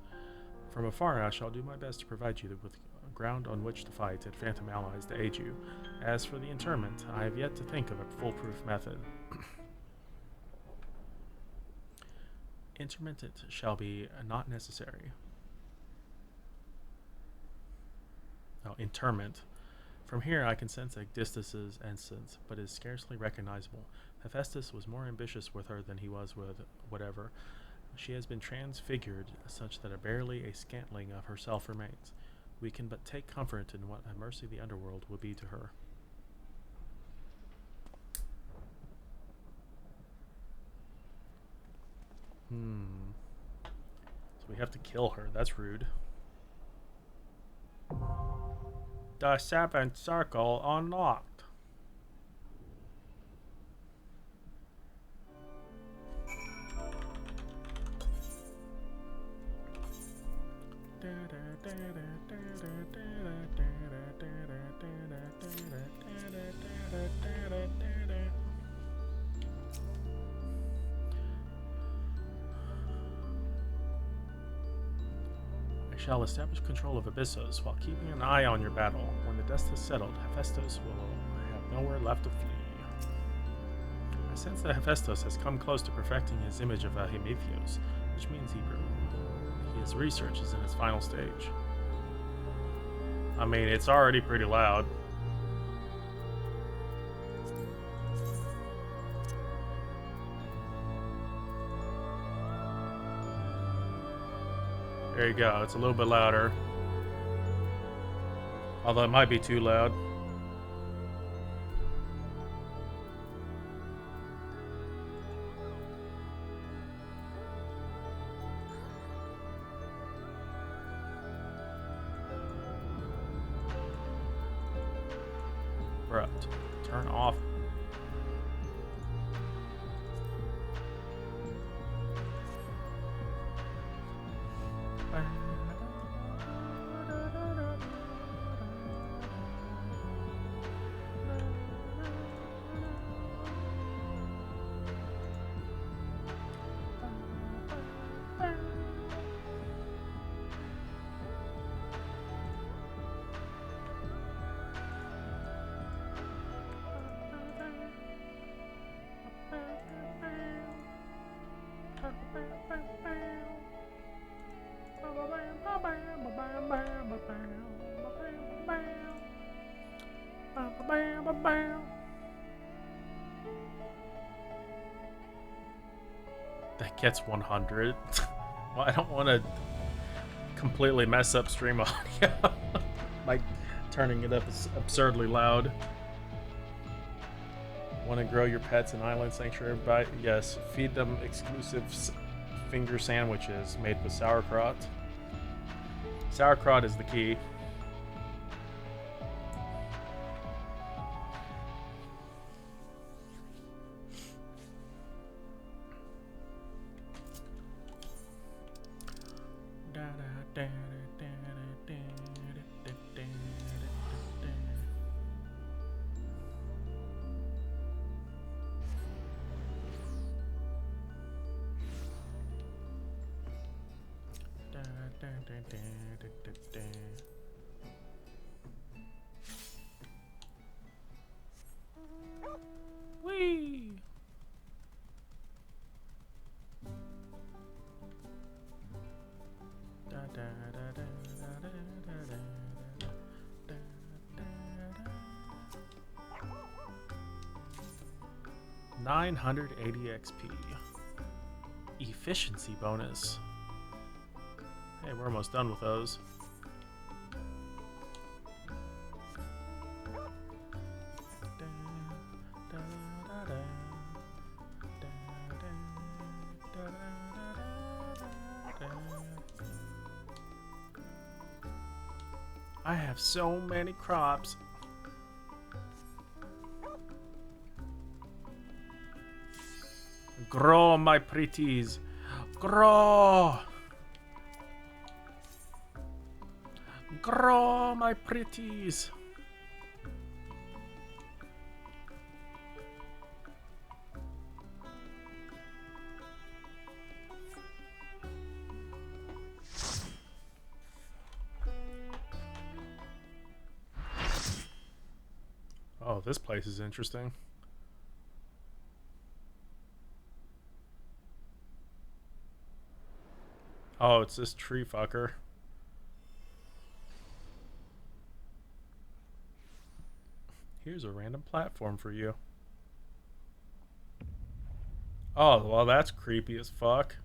From afar, I shall do my best to provide you with ground on which to fight and phantom allies to aid you. As for the interment, I have yet to think of a foolproof method. Intermittent shall be not necessary. Oh, interment. From here I can sense Agdistis' essence, but is scarcely recognizable. Hephaestus was more ambitious with her than he was with whatever. She has been transfigured such that barely a scantling of herself remains. We can but take comfort in what a mercy the underworld will be to her. So we have to kill her. That's rude. The seventh circle unlocked. I shall establish control of Abyssos while keeping an eye on your battle. When the dust has settled, Hephaestus will have nowhere left to flee. I sense that Hephaestus has come close to perfecting his image of Epimetheus, which means his research is in its final stage. I mean, it's already pretty loud. There you go. It's a little bit louder. Although it might be too loud. Bruh, turn off. That gets 100. Well, I don't want to completely mess up stream audio by turning it up absurdly loud. Want to grow your pets in Island Sanctuary? Yes, feed them exclusive finger sandwiches made with sauerkraut. Sauerkraut is the key. Whee! $980 XP. Efficiency bonus. Hey, we're almost done with those. I have so many crops. Grow, my pretties. Grow. Grow, my pretties. Oh, this place is interesting. Oh, it's this tree fucker. Here's a random platform for you. Oh, well, that's creepy as fuck.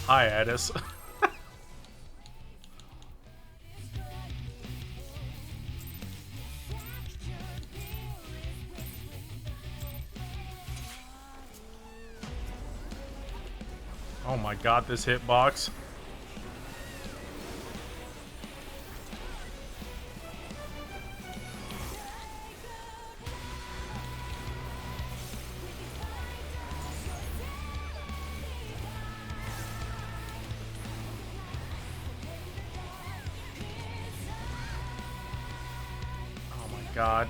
Hi, Addis. Oh my god, this hitbox. God.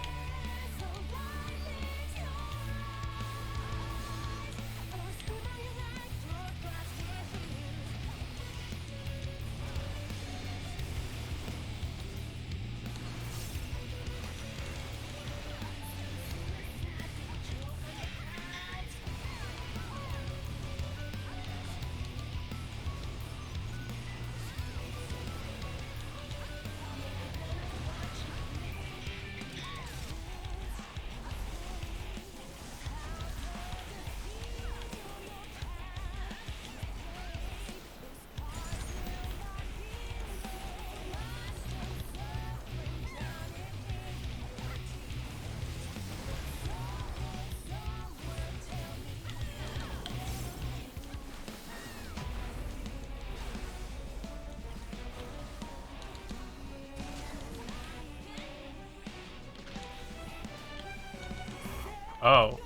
Oh.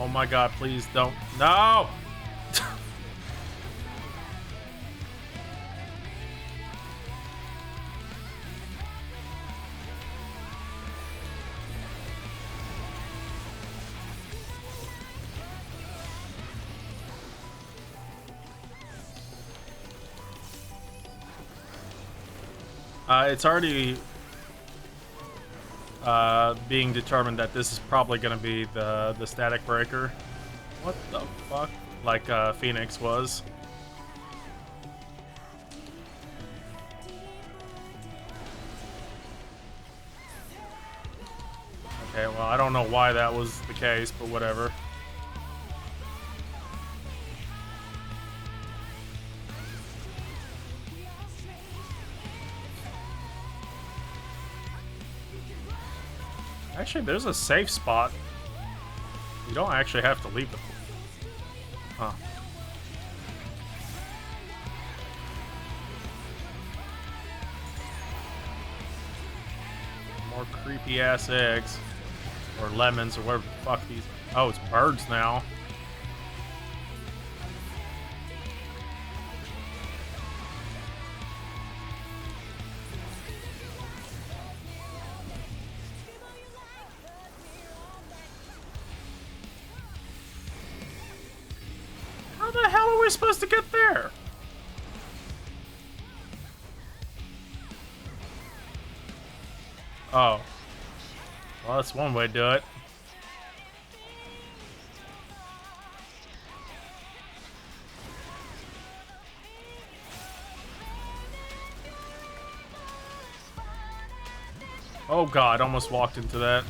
Oh my god, please don't. No! It's already being determined that this is probably going to be the static breaker. What the fuck? Like Phoenix was. Okay, well, I don't know why that was the case, but whatever. Actually, there's a safe spot. You don't actually have to leave the... Huh. More creepy-ass eggs. Or lemons, or whatever the fuck these... Oh, it's birds now. How the hell are we supposed to get there? Oh. Well, that's one way to do it. Oh god, almost walked into that.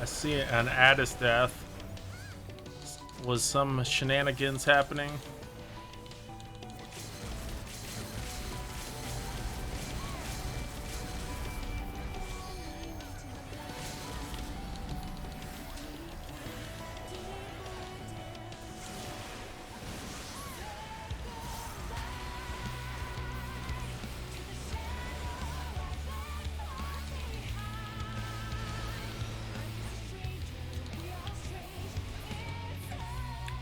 I see an Addis death. Was some shenanigans happening?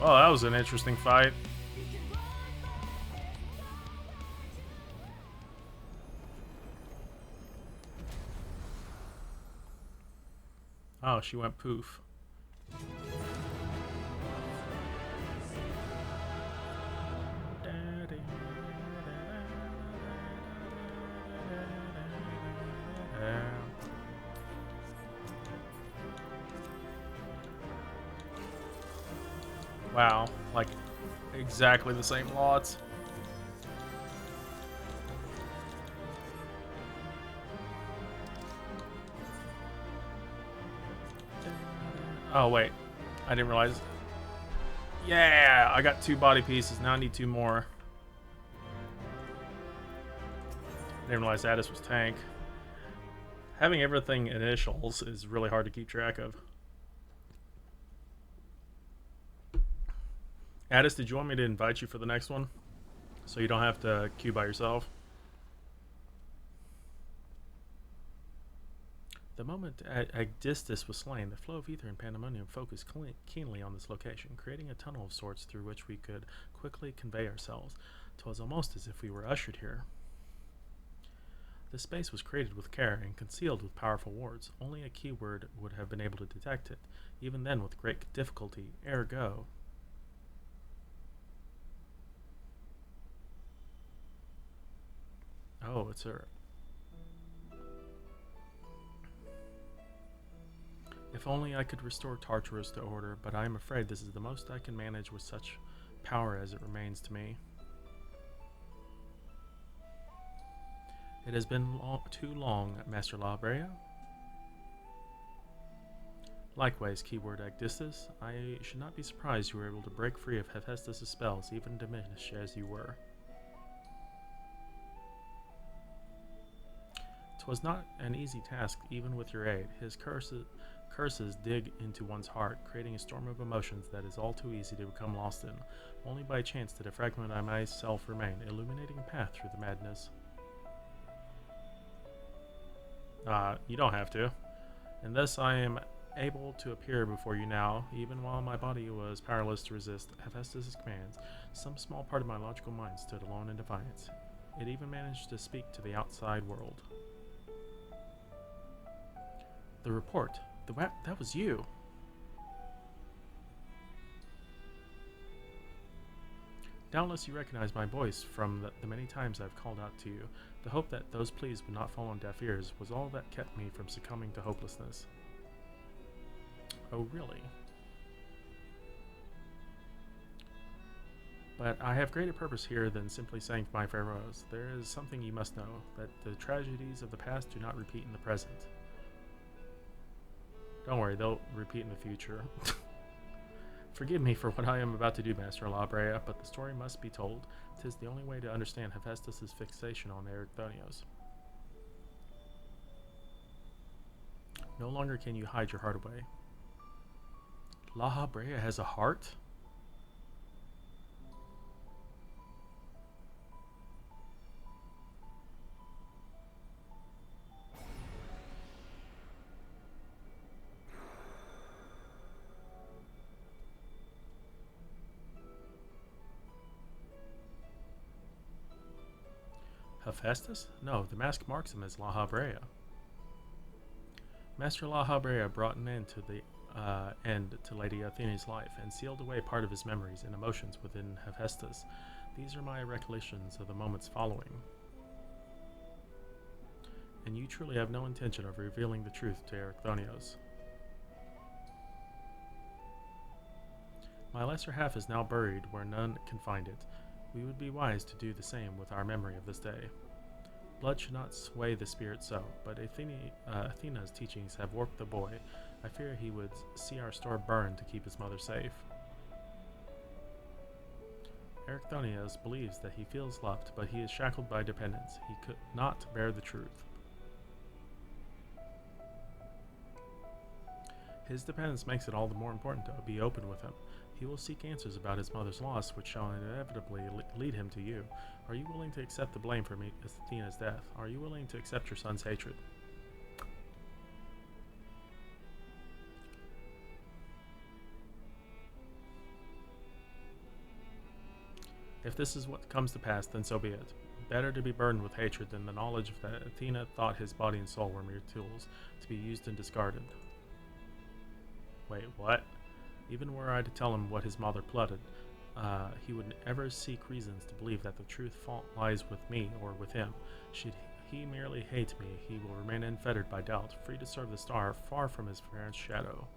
Well, that was an interesting fight. Oh, she went poof. Wow, like exactly the same lots. Oh wait, I didn't realize. Yeah, I got 2 body pieces. Now I need 2 more. I didn't realize Addis was tank. Having everything initials is really hard to keep track of. Addis, did you want me to invite you for the next one? So you don't have to queue by yourself? The moment Agdistis was slain, the flow of ether and pandemonium focused keenly on this location, creating a tunnel of sorts through which we could quickly convey ourselves. 'Twas almost as if we were ushered here. This space was created with care and concealed with powerful wards. Only a keyword would have been able to detect it, even then with great difficulty. Ergo. Oh, it's her. If only I could restore Tartarus to order, but I am afraid this is the most I can manage with such power as it remains to me. It has been too long, Master Labrea. Likewise, keyword Agdistis, I should not be surprised you were able to break free of Hephaestus' spells, even diminished as you were. 'Twas not an easy task, even with your aid. His curses dig into one's heart, creating a storm of emotions that is all too easy to become lost in. Only by chance did a fragment I myself remain, illuminating a path through the madness. You don't have to. And thus I am able to appear before you now, even while my body was powerless to resist Hephaestus' commands. Some small part of my logical mind stood alone in defiance. It even managed to speak to the outside world. The report. That was you. Doubtless you recognize my voice from the many times I've called out to you. The hope that those pleas would not fall on deaf ears was all that kept me from succumbing to hopelessness. Oh, really? But I have greater purpose here than simply saying my farewells. There is something you must know, that the tragedies of the past do not repeat in the present. Don't worry, they'll repeat in the future. Forgive me for what I am about to do, Master Labrea, but the story must be told. 'Tis the only way to understand Hephaestus' fixation on Erechthonios. No longer can you hide your heart away. Labrea has a heart? Hephaestus? No, the mask marks him as Labrea. Master Labrea brought an end to Lady Athena's life and sealed away part of his memories and emotions within Hephaestus. These are my recollections of the moments following. And you truly have no intention of revealing the truth to Erechthonios. My lesser half is now buried where none can find it. We would be wise to do the same with our memory of this day. Blood should not sway the spirit so, but Athena's teachings have warped the boy. I fear he would see our store burn to keep his mother safe. Ericthonius believes that he feels loved, but he is shackled by dependence. He could not bear the truth. His dependence makes it all the more important to be open with him. He will seek answers about his mother's loss, which shall inevitably lead him to you. Are you willing to accept the blame for Athena's death? Are you willing to accept your son's hatred? If this is what comes to pass, then so be it. Better to be burdened with hatred than the knowledge that Athena thought his body and soul were mere tools, to be used and discarded. Wait, what? Even were I to tell him what his mother plotted, he would never seek reasons to believe that the truth lies with me or with him. Should he merely hate me, he will remain unfettered by doubt, free to serve the star, far from his parents' shadow.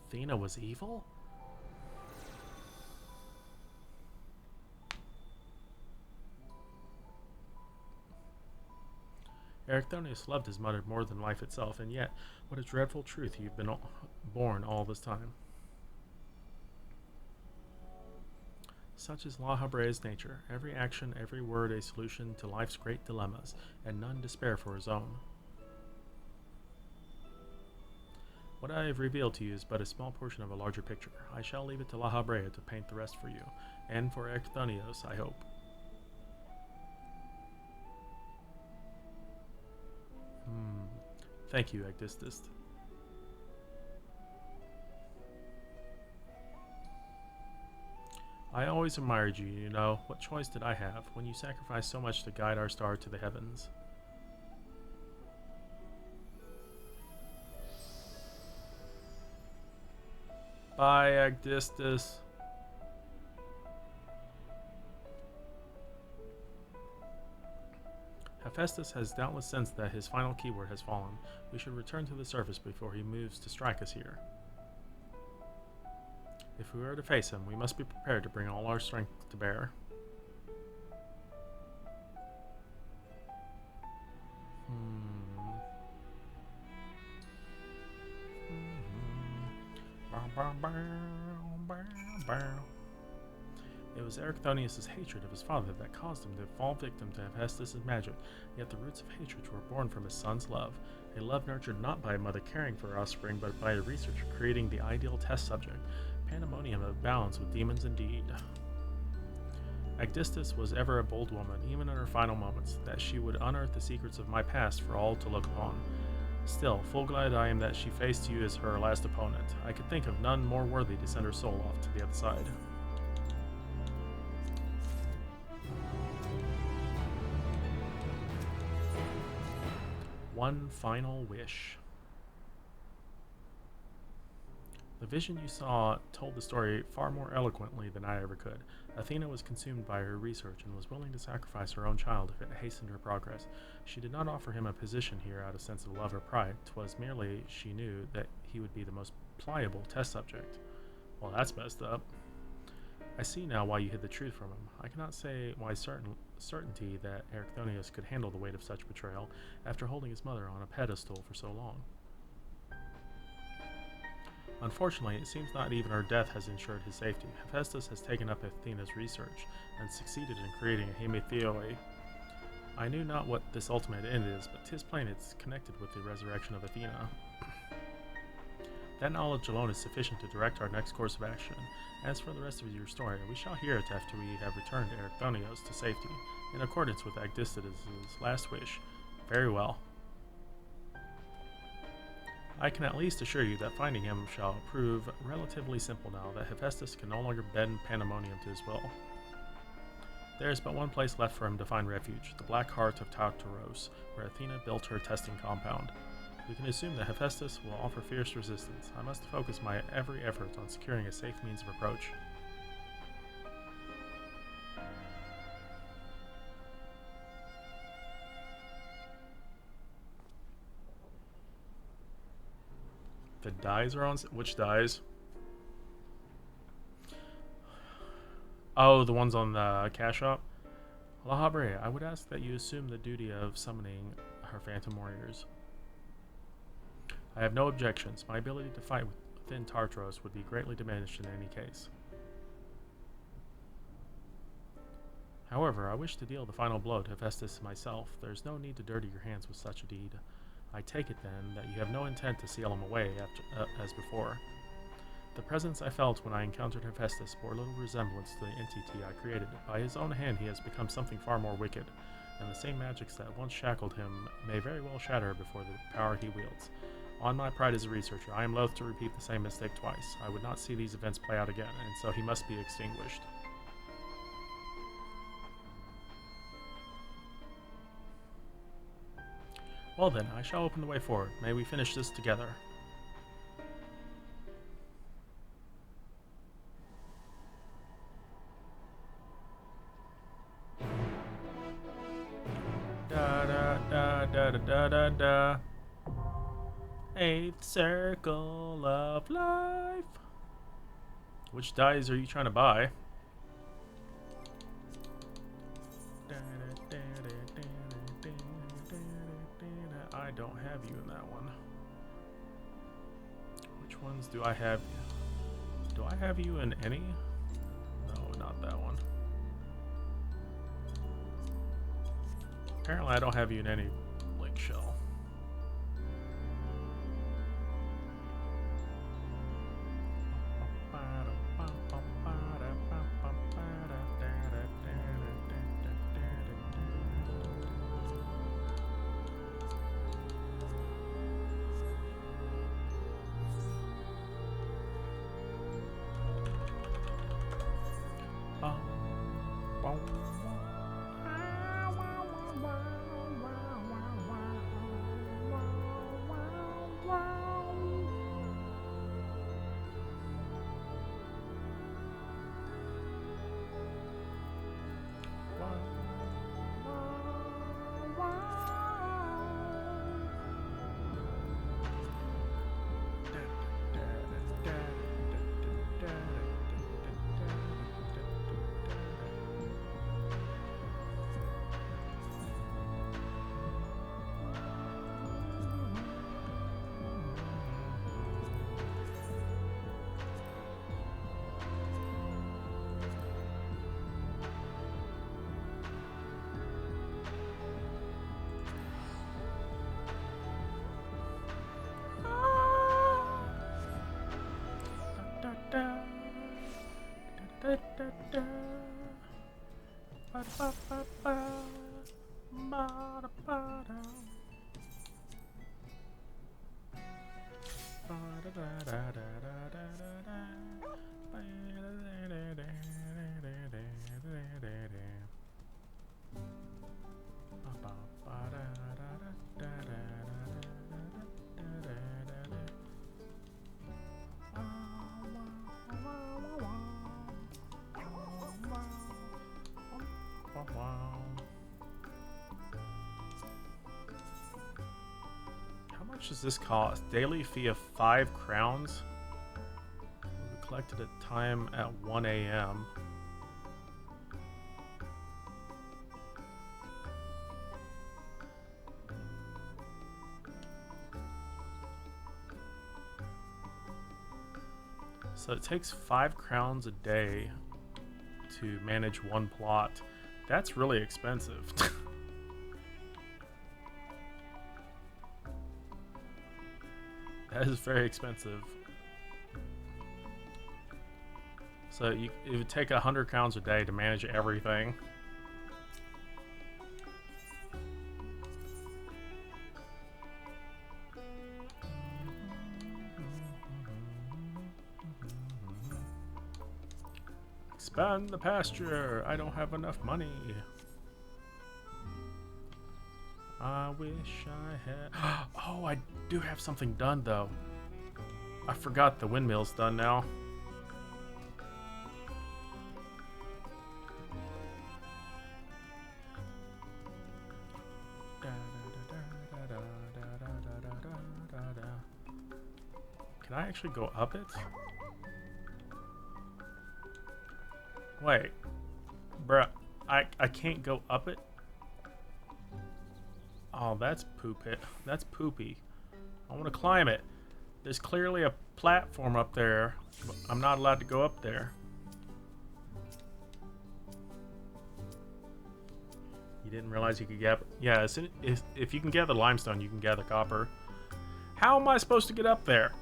Athena was evil? Ericthonius loved his mother more than life itself, and yet, what a dreadful truth you've been born all this time. Such is La Habre's nature, every action, every word a solution to life's great dilemmas, and none despair for his own. What I have revealed to you is but a small portion of a larger picture. I shall leave it to La Habrea to paint the rest for you, and for Ericthonius, I hope. Thank you, Agdistis. I always admired you, you know. What choice did I have when you sacrificed so much to guide our star to the heavens? Bye, Agdistis. Hephaestus has doubtless sensed that his final keyword has fallen. We should return to the surface before he moves to strike us here. If we are to face him, we must be prepared to bring all our strength to bear. It was Ericthonius' hatred of his father that caused him to fall victim to Hephaestus' magic, yet the roots of hatred were born from his son's love, a love nurtured not by a mother caring for her offspring, but by a researcher creating the ideal test subject. Pandemonium abounds with demons indeed. Agdistis was ever a bold woman, even in her final moments, that she would unearth the secrets of my past for all to look upon. Still, full glad I am that she faced you as her last opponent. I could think of none more worthy to send her soul off to the other side. One final wish. The vision you saw told the story far more eloquently than I ever could. Athena was consumed by her research and was willing to sacrifice her own child if it hastened her progress. She did not offer him a position here out of sense of love or pride. 'Twas merely she knew that he would be the most pliable test subject. Well, that's messed up. I see now why you hid the truth from him. I cannot say why certainty that Ericthonius could handle the weight of such betrayal after holding his mother on a pedestal for so long. Unfortunately, it seems not even her death has ensured his safety. Hephaestus has taken up Athena's research and succeeded in creating a hemithioe. I knew not what this ultimate end is, but 'tis plain it's connected with the resurrection of Athena. That knowledge alone is sufficient to direct our next course of action. As for the rest of your story, we shall hear it after we have returned Ericthonius to safety, in accordance with Agdistis' last wish. Very well. I can at least assure you that finding him shall prove relatively simple now that Hephaestus can no longer bend Pandemonium to his will. There is but one place left for him to find refuge, the Black Heart of Tartaros, where Athena built her testing compound. We can assume that Hephaestus will offer fierce resistance. I must focus my every effort on securing a safe means of approach. The dies are on... Which dies? Oh, the ones on the cash shop? La Habre, I would ask that you assume the duty of summoning her phantom warriors. I have no objections. My ability to fight within Tartaros would be greatly diminished in any case. However, I wish to deal the final blow to Hephaestus myself. There is no need to dirty your hands with such a deed. I take it, then, that you have no intent to seal him away as before. The presence I felt when I encountered Hephaestus bore little resemblance to the entity I created. By his own hand he has become something far more wicked, and the same magics that once shackled him may very well shatter before the power he wields. On my pride as a researcher, I am loath to repeat the same mistake twice. I would not see these events play out again, and so he must be extinguished. Well then, I shall open the way forward. May we finish this together. Da da da da da da da da. Eighth circle of life. Which dice are you trying to buy? I don't have you in that one. Which ones do I have? Do I have you in any? No, not that one. Apparently I don't have you in any link shell. How much does this cost? Daily fee of 5 crowns. Will be collected at time at 1 a.m. So it takes 5 crowns a day to manage one plot. That's really expensive. That is very expensive. So it would take 100 crowns a day to manage everything. Expand the pasture. I don't have enough money. I wish I had. Oh, I do have something done though. I forgot the windmill's done now. Can I actually go up it? Wait. Bruh. I can't go up it. Oh, that's poop it. That's poopy. I want to climb it. There's clearly a platform up there, but I'm not allowed to go up there. You didn't realize you could gather... Yeah, if you can gather limestone, you can gather copper. How am I supposed to get up there?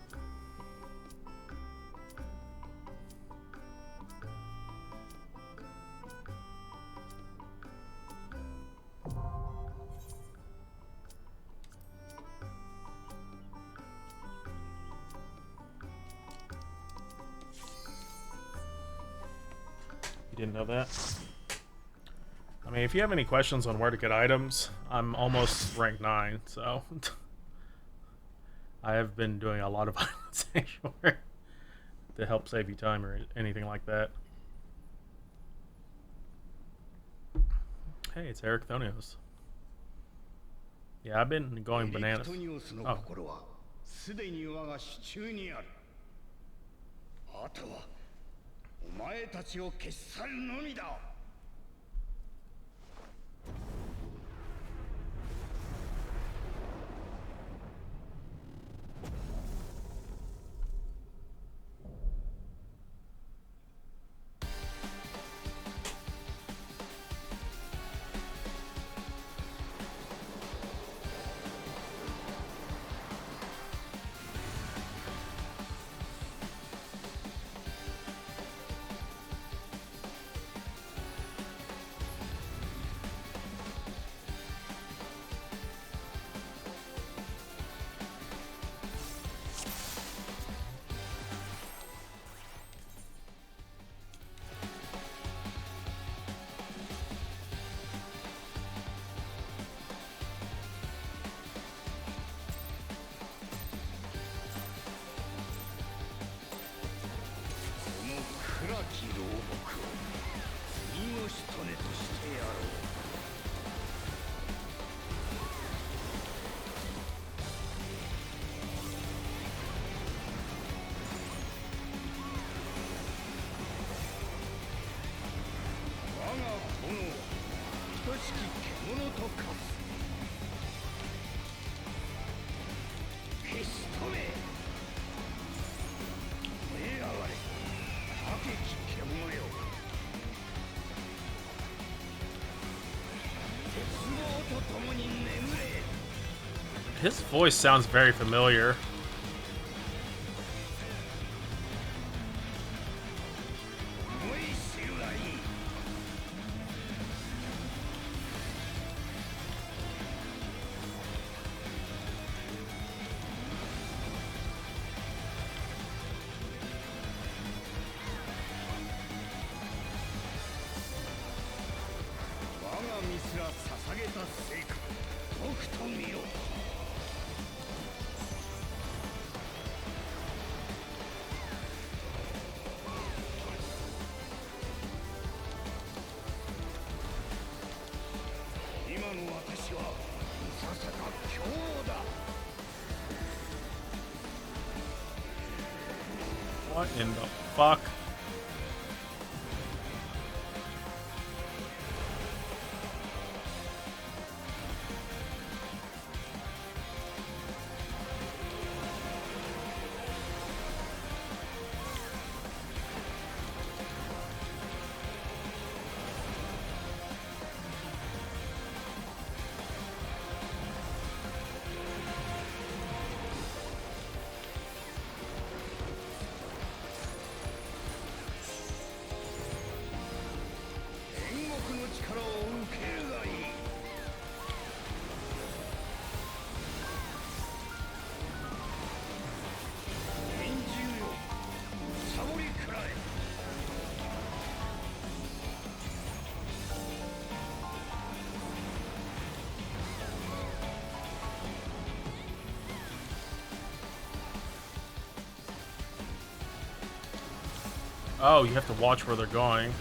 You didn't know that? I mean, if you have any questions on where to get items, I'm almost rank 9, so... I have been doing a lot of Island Sanctuary to help save you time or anything like that. Hey, it's Eric Thonios. Yeah, I've been going bananas. Oh. お前たちを消し去るのみだ。His voice sounds very familiar. What in the fuck? Oh, you have to watch where they're going.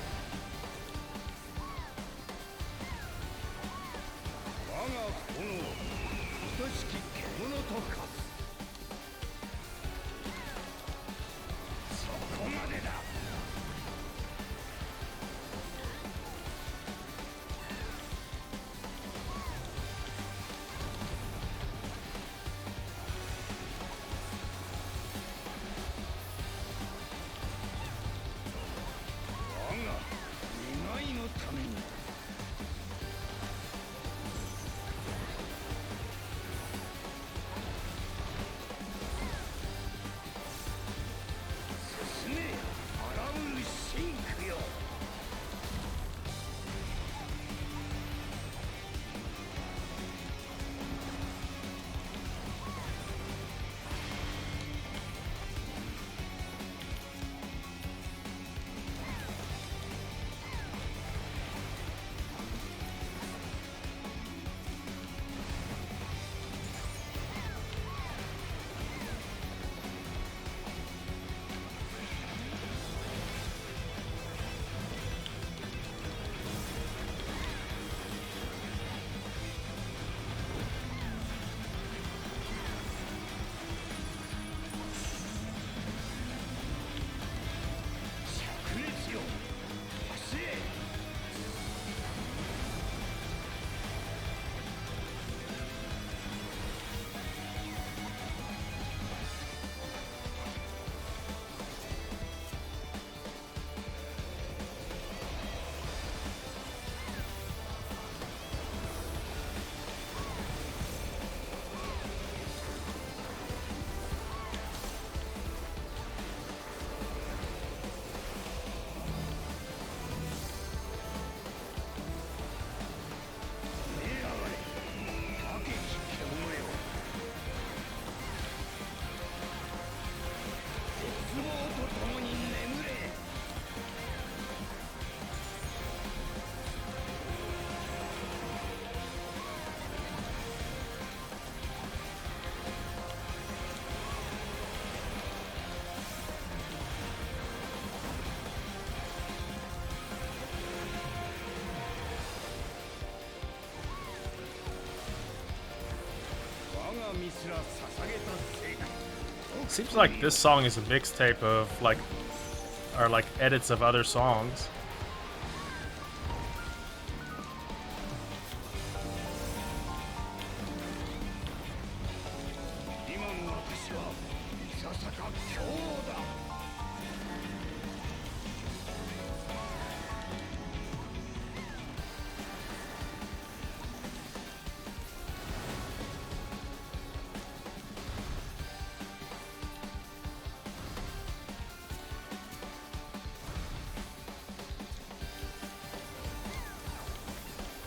Seems like this song is a mixtape of like, or like edits of other songs.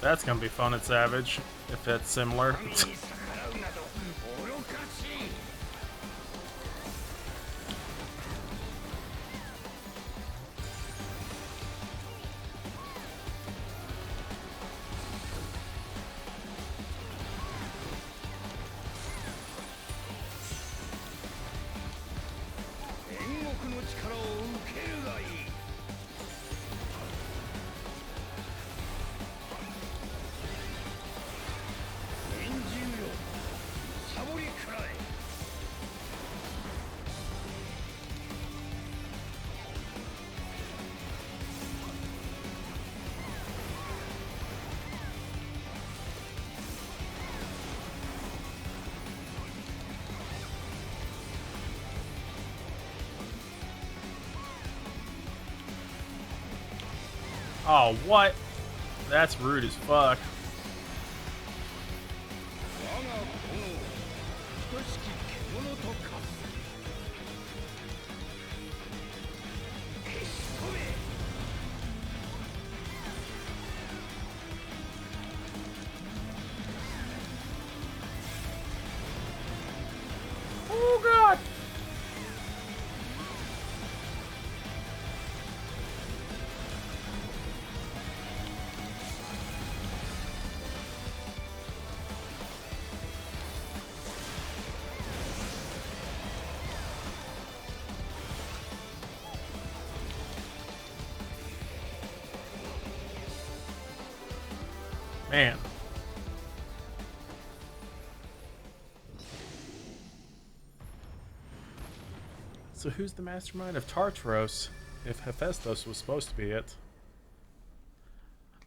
That's gonna be fun at Savage, if that's similar. Oh, what? That's rude as fuck. Oh god! Man. So who's the mastermind of Tartaros, if Hephaestus was supposed to be it?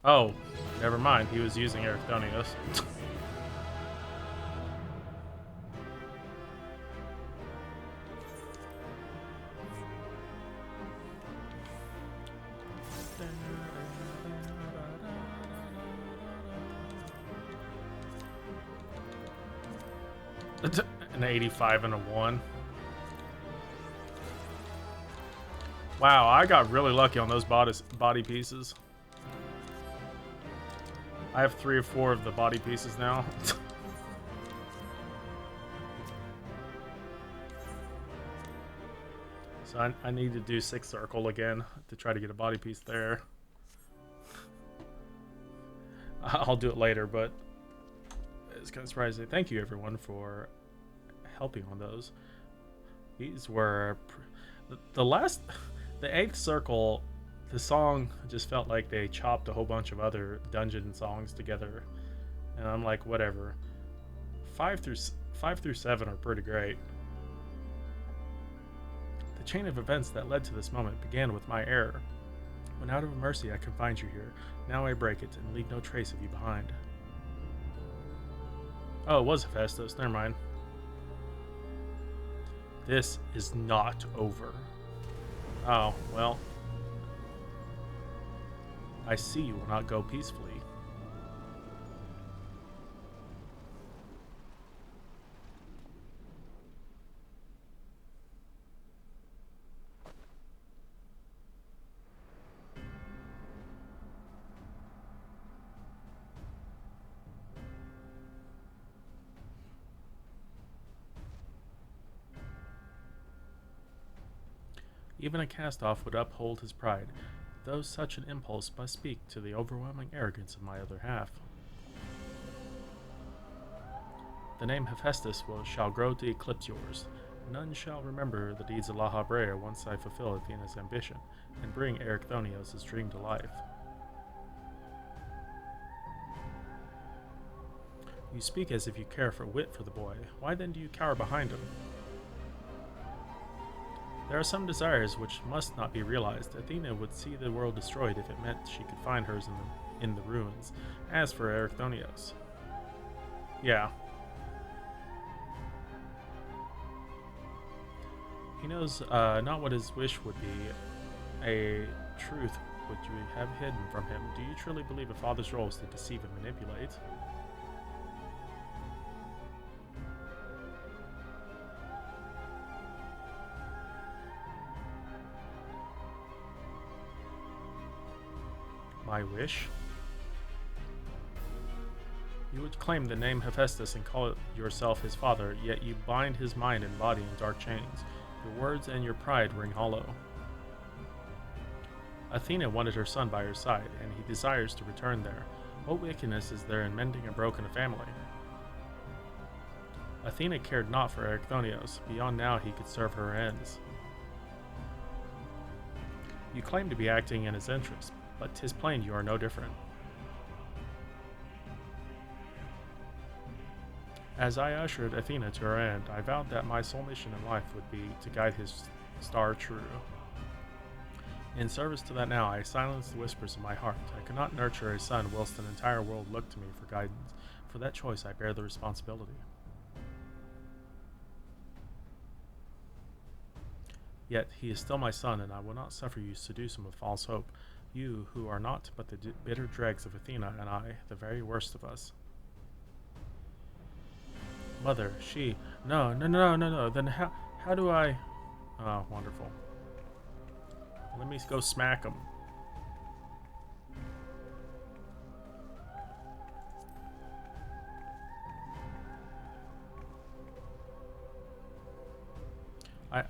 Oh, never mind. He was using Ericthonius. An 85 and a 1. Wow, I got really lucky on those body pieces. I have 3 or 4 of the body pieces now. So I need to do 6 circle again to try to get a body piece there. I'll do it later, but it's kind of surprising. Thank you everyone for helping on those. These were the 8th circle. The song just felt like they chopped a whole bunch of other dungeon songs together, and I'm like, whatever. 5 through 7 are pretty great. The chain of events that led to this moment began with my error. When out of mercy I confined you here, now I break it and leave no trace of you behind. Oh, it was Hephaestus. Never mind. This is not over. Oh, well. I see you will not go peacefully. Even a cast-off would uphold his pride, though such an impulse must speak to the overwhelming arrogance of my other half. The name Hephaestus shall grow to eclipse yours. None shall remember the deeds of La Habrea once I fulfill Athena's ambition, and bring Ericthonios' dream to life. You speak as if you care for wit for the boy. Why then do you cower behind him? There are some desires which must not be realized. Athena would see the world destroyed if it meant she could find hers in the ruins. As for Erechthonios. Yeah. He knows not what his wish would be. A truth would you have hidden from him. Do you truly believe a father's role is to deceive and manipulate? My wish? You would claim the name Hephaestus and call yourself his father, yet you bind his mind and body in dark chains. Your words and your pride ring hollow. Athena wanted her son by her side, and he desires to return there. What wickedness is there in mending a broken family? Athena cared not for Erechthonios. Beyond now he could serve her ends. You claim to be acting in his interest, but 'tis plain you are no different. As I ushered Athena to her end, I vowed that my sole mission in life would be to guide his star true. In service to that now, I silenced the whispers of my heart. I could not nurture a son whilst an entire world looked to me for guidance. For that choice I bear the responsibility. Yet he is still my son, and I will not suffer you to seduce him with false hope. You, who are naught but the bitter dregs of Athena, and I, the very worst of us. Mother, she... No. Then how do I... Oh, wonderful. Let me go smack him.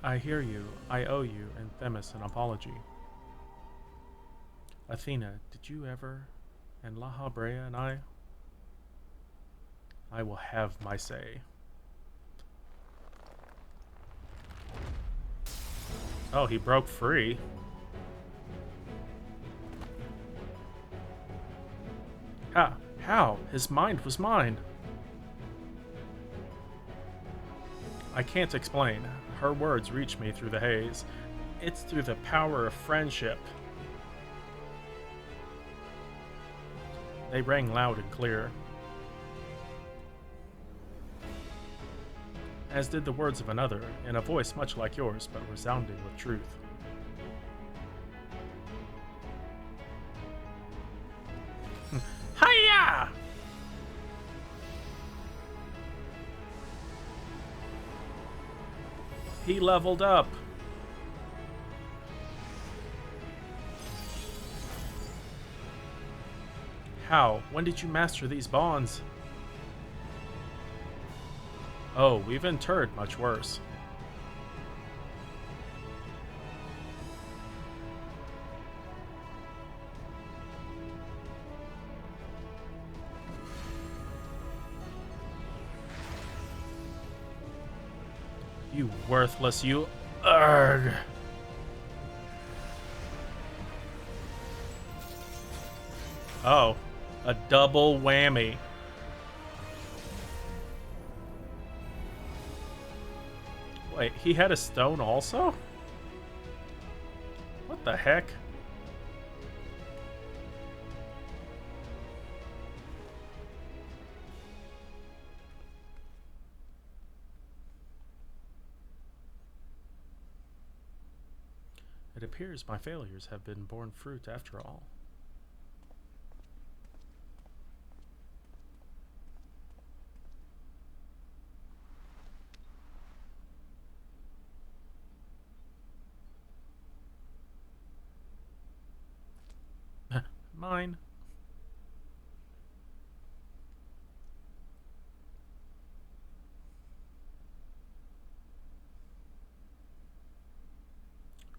I hear you. I owe you and Themis an apology. Athena, did you ever... And La Habrea and I will have my say. Oh, he broke free. How? His mind was mine. I can't explain. Her words reach me through the haze. It's through the power of friendship. They rang loud and clear. As did the words of another, in a voice much like yours, but resounding with truth. Hiya! He leveled up. How? When did you master these bonds? Oh, we've interred much worse. You worthless, you... Urgh! Oh, a double whammy. Wait, he had a stone also? What the heck? It appears my failures have been borne fruit after all. Mine.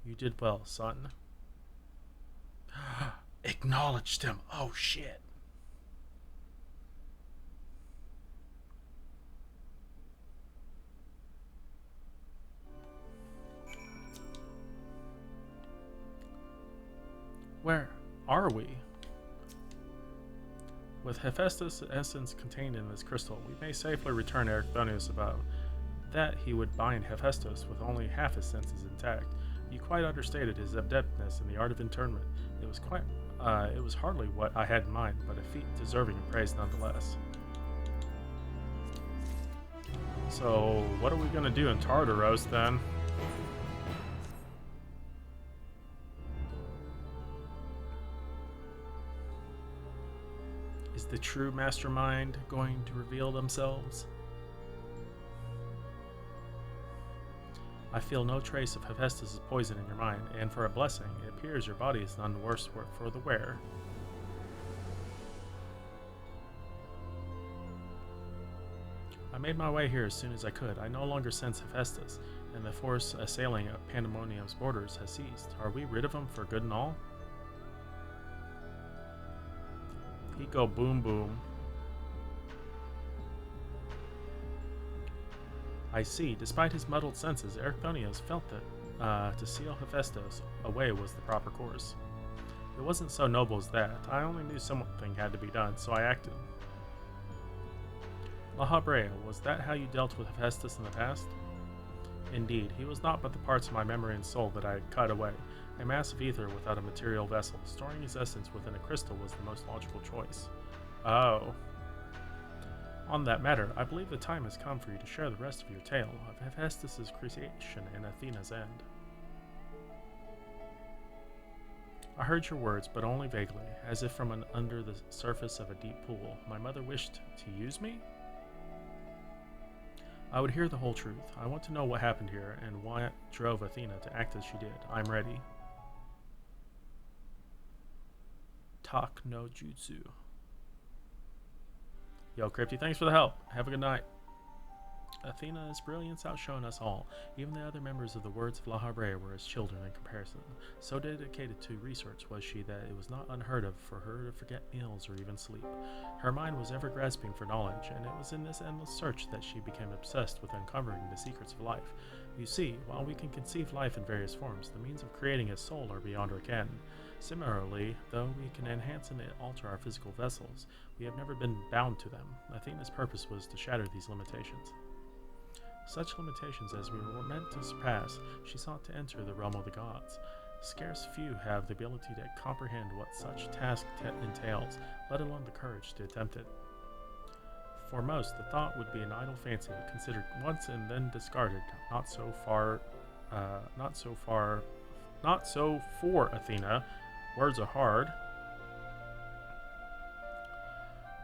You did well, son. Acknowledged him. Oh, shit. Where are we? With Hephaestus' essence contained in this crystal, we may safely return Erechthonius above. that he would bind Hephaestus with only half his senses intact. You quite understated his adeptness in the art of internment. It was hardly what I had in mind, but a feat deserving of praise nonetheless. So, what are we gonna do in Tartaros then? Is the true mastermind going to reveal themselves? I feel no trace of Hephaestus' poison in your mind, and for a blessing, it appears your body is none the worse for the wear. I made my way here as soon as I could. I no longer sense Hephaestus, and the force assailing Pandemonium's borders has ceased. Are we rid of him for good and all? He go boom boom. I see. Despite his muddled senses, Erchthonius felt that to seal Hephaestus away was the proper course. It wasn't so noble as that. I only knew something had to be done, so I acted. La Habrea, was that how you dealt with Hephaestus in the past? Indeed, he was not but the parts of my memory and soul that I had cut away. A mass of ether without a material vessel. Storing his essence within a crystal was the most logical choice. Oh. On that matter, I believe the time has come for you to share the rest of your tale of Hephaestus' creation and Athena's end. I heard your words, but only vaguely, as if from under the surface of a deep pool. My mother wished to use me? I would hear the whole truth. I want to know what happened here, and what drove Athena to act as she did. I'm ready. Tak no Jutsu. Yo, Crypty, thanks for the help. Have a good night. Athena's brilliance outshone us all. Even the other members of the Words of La Habrea were as children in comparison. So dedicated to research was she that it was not unheard of for her to forget meals or even sleep. Her mind was ever grasping for knowledge, and it was in this endless search that she became obsessed with uncovering the secrets of life. You see, while we can conceive life in various forms, the means of creating a soul are beyond our ken. Similarly, though we can enhance and alter our physical vessels, we have never been bound to them. Athena's purpose was to shatter these limitations. Such limitations as we were meant to surpass, she sought to enter the realm of the gods. Scarce few have the ability to comprehend what such task entails, let alone the courage to attempt it. For most, the thought would be an idle fancy, considered once and then discarded. Not so for Athena. Words are hard.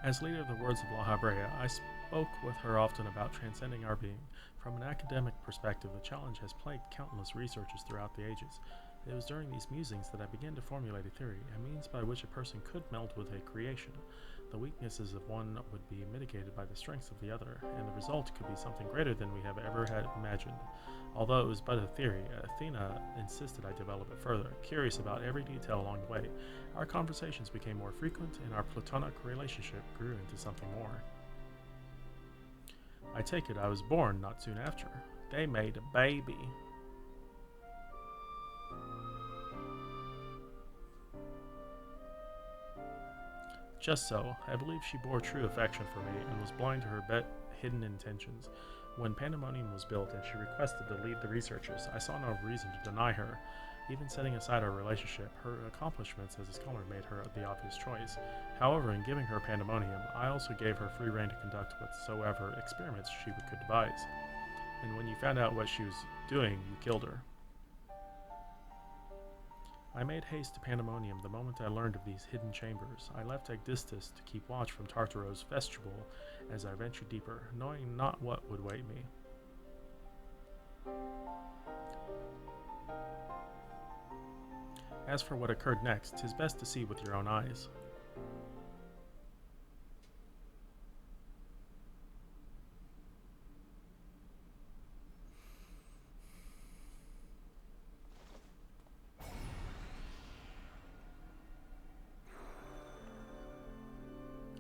As leader of the Words of La Habrea, I spoke with her often about transcending our being. From an academic perspective, the challenge has plagued countless researchers throughout the ages. It was during these musings that I began to formulate a theory, a means by which a person could meld with a creation. The weaknesses of one would be mitigated by the strengths of the other, and the result could be something greater than we have ever had imagined. Although it was but a theory, Athena insisted I develop it further, curious about every detail along the way. Our conversations became more frequent, and our platonic relationship grew into something more. I take it I was born not soon after. They made a baby. Just so, I believe she bore true affection for me and was blind to her hidden intentions. When Pandemonium was built and she requested to lead the researchers, I saw no reason to deny her. Even setting aside our relationship, her accomplishments as a scholar made her the obvious choice. However, in giving her Pandemonium, I also gave her free rein to conduct whatsoever experiments she could devise. And when you found out what she was doing, you killed her. I made haste to Pandemonium the moment I learned of these hidden chambers. I left Agdistus to keep watch from Tartaro's vestibule as I ventured deeper, knowing not what would wait me. As for what occurred next, 'tis best to see with your own eyes.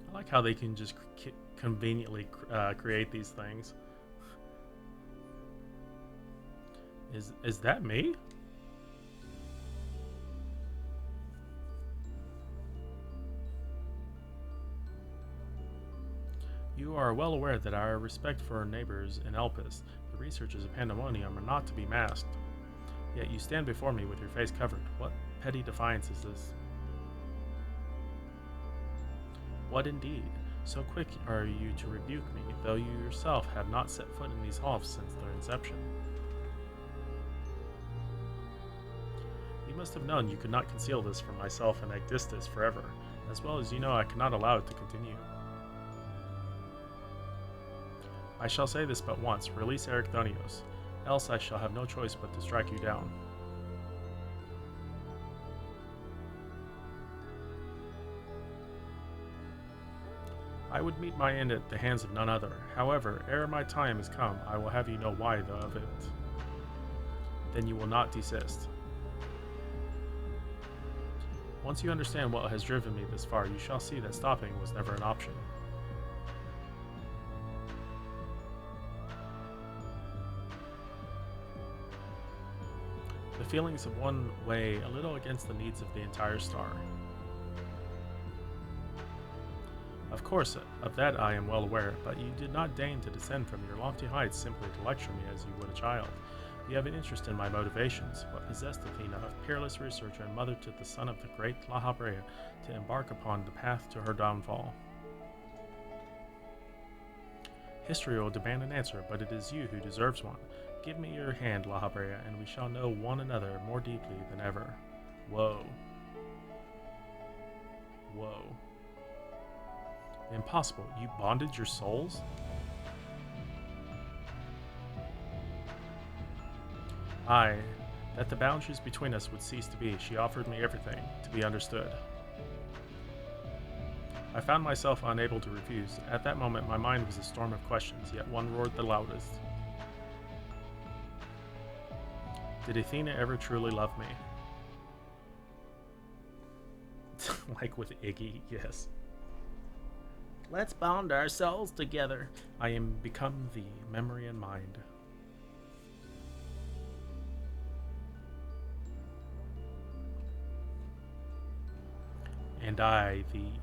I like how they can just conveniently create these things. Is that me? You are well aware that our respect for our neighbors in Elpis, The researches of pandemonium are not to be masked. Yet you stand before me with your face covered. What petty defiance is this? What indeed? So quick are you to rebuke me, though you yourself have not set foot in these halls since their inception. You must have known you could not conceal this from myself and Agdistis forever, as well as you know I cannot allow it to continue. I shall say this but once, release Ericthonios, else I shall have no choice but to strike you down. I would meet my end at the hands of none other. However, ere my time is come, I will have you know why of it. Then you will not desist. Once you understand what has driven me this far, you shall see that stopping was never an option. The feelings of one weigh a little against the needs of the entire star. Of course, of that I am well aware, but you did not deign to descend from your lofty heights simply to lecture me as you would a child. You have an interest in my motivations, what possessed Athena, a peerless researcher and mother to the son of the great La Habrea, to embark upon the path to her downfall. History will demand an answer, but it is you who deserves one. Give me your hand, La Habrea, and we shall know one another more deeply than ever. Whoa. Whoa. Impossible. You bonded your souls? Aye, that the boundaries between us would cease to be. She offered me everything, to be understood. I found myself unable to refuse. At that moment my mind was a storm of questions, yet one roared the loudest. Did Athena ever truly love me? Like with Iggy, yes. Let's bond our souls together. I am become the memory and mind. And I thee.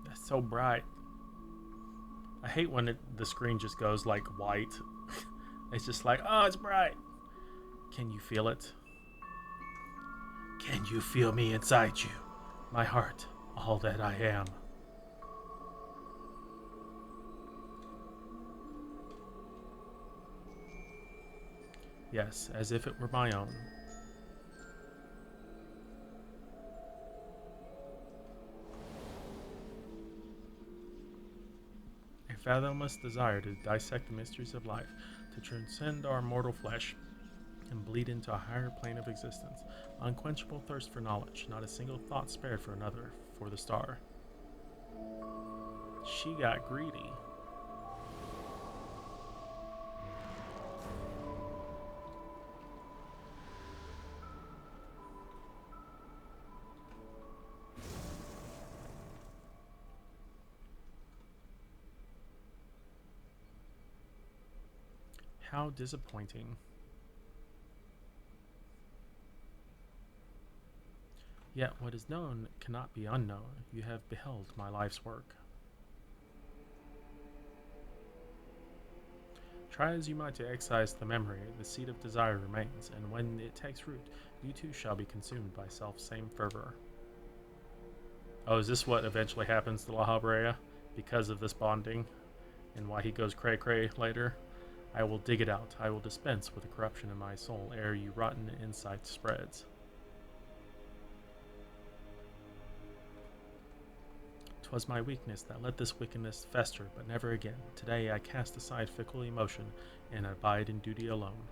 That's so bright. I hate when the screen just goes like white. It's just like, oh, it's bright. Can you feel it? Can you feel me inside you? My heart, all that I am. Yes, as if it were my own. A fathomless desire to dissect the mysteries of life, to transcend our mortal flesh, and bleed into a higher plane of existence. Unquenchable thirst for knowledge, not a single thought spared for another, for the star. She got greedy. How disappointing. Yet what is known cannot be unknown. You have beheld my life's work. Try as you might to excise the memory, the seed of desire remains, and when it takes root, you too shall be consumed by self-same fervor. Oh, is this what eventually happens to La Habrea? Because of this bonding? And why he goes cray-cray later? I will dig it out. I will dispense with the corruption in my soul ere you rotten insight spreads. 'Twas my weakness that let this wickedness fester, but never again. Today I cast aside fickle emotion and abide in duty alone.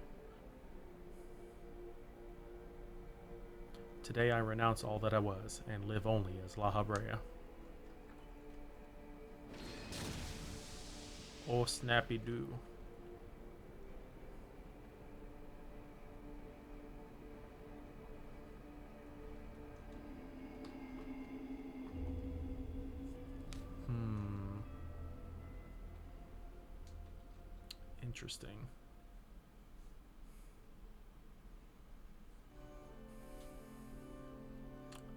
Today I renounce all that I was and live only as La Habrea. Oh, snappy doo. Interesting.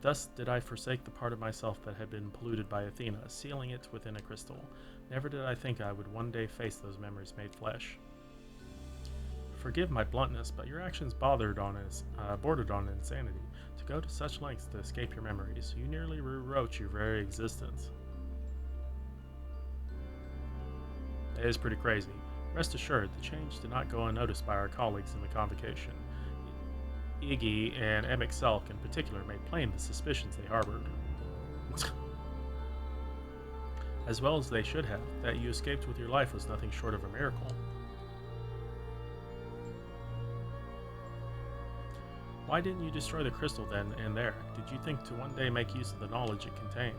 Thus did I forsake the part of myself that had been polluted by Athena, sealing it within a crystal. Never did I think I would one day face those memories made flesh. Forgive my bluntness, but your actions bordered on insanity. To go to such lengths to escape your memories, you nearly rewrote your very existence. It is pretty crazy. Rest assured, the change did not go unnoticed by our colleagues in the convocation. Iggy and Emic Selk in particular made plain the suspicions they harbored. As well as they should have, that you escaped with your life was nothing short of a miracle. Why didn't you destroy the crystal then and there? Did you think to one day make use of the knowledge it contained?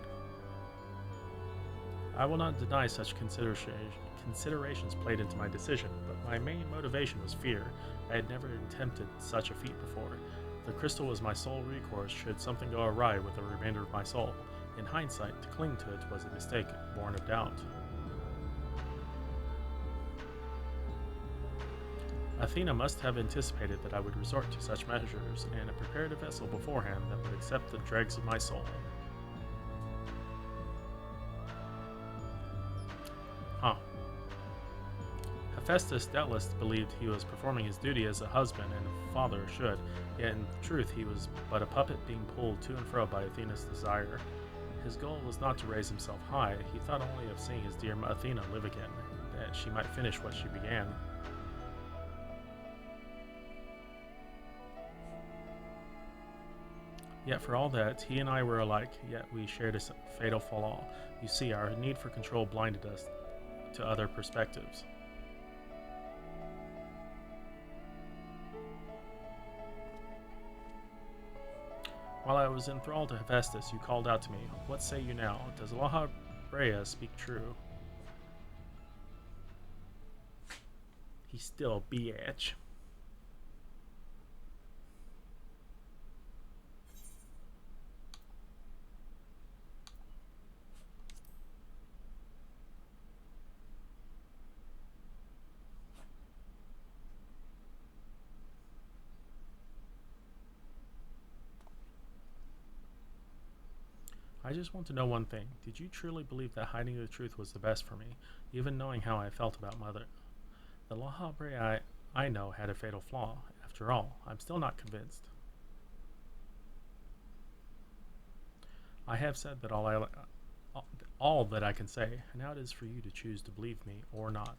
I will not deny such considerations played into my decision, but my main motivation was fear. I had never attempted such a feat before. The crystal was my sole recourse should something go awry with the remainder of my soul. In hindsight, to cling to it was a mistake born of doubt. Athena must have anticipated that I would resort to such measures, and prepared a vessel beforehand that would accept the dregs of my soul. Huh. Hephaestus doubtless believed he was performing his duty as a husband and a father should, yet in truth he was but a puppet being pulled to and fro by Athena's desire. His goal was not to raise himself high, he thought only of seeing his dear Athena live again, that she might finish what she began. Yet for all that, he and I were alike, yet we shared a fatal flaw. You see, our need for control blinded us to other perspectives. While I was enthralled to Hephaestus, you called out to me, "What say you now? Does Laha Brea speak true?" He's still a bitch. I just want to know one thing. Did you truly believe that hiding the truth was the best for me, even knowing how I felt about Mother? The Laha Brea I know had a fatal flaw. After all, I'm still not convinced. I have said that all that I can say, and now it is for you to choose to believe me or not.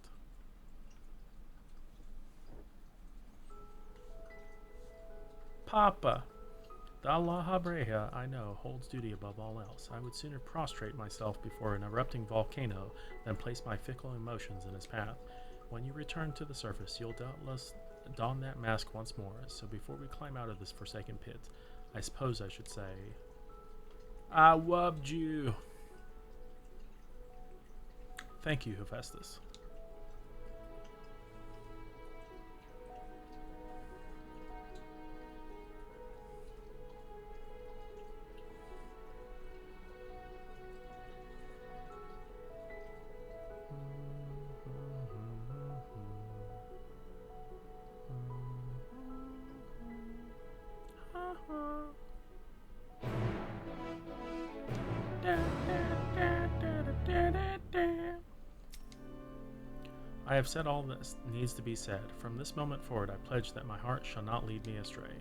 Papa! The Laha Brea I know holds duty above all else. I would sooner prostrate myself before an erupting volcano than place my fickle emotions in his path. When you return to the surface, you'll doubtless don that mask once more, so before we climb out of this forsaken pit, I suppose I should say, I wubbed you. Thank you, Hephaestus. I have said all that needs to be said. From this moment forward, I pledge that my heart shall not lead me astray.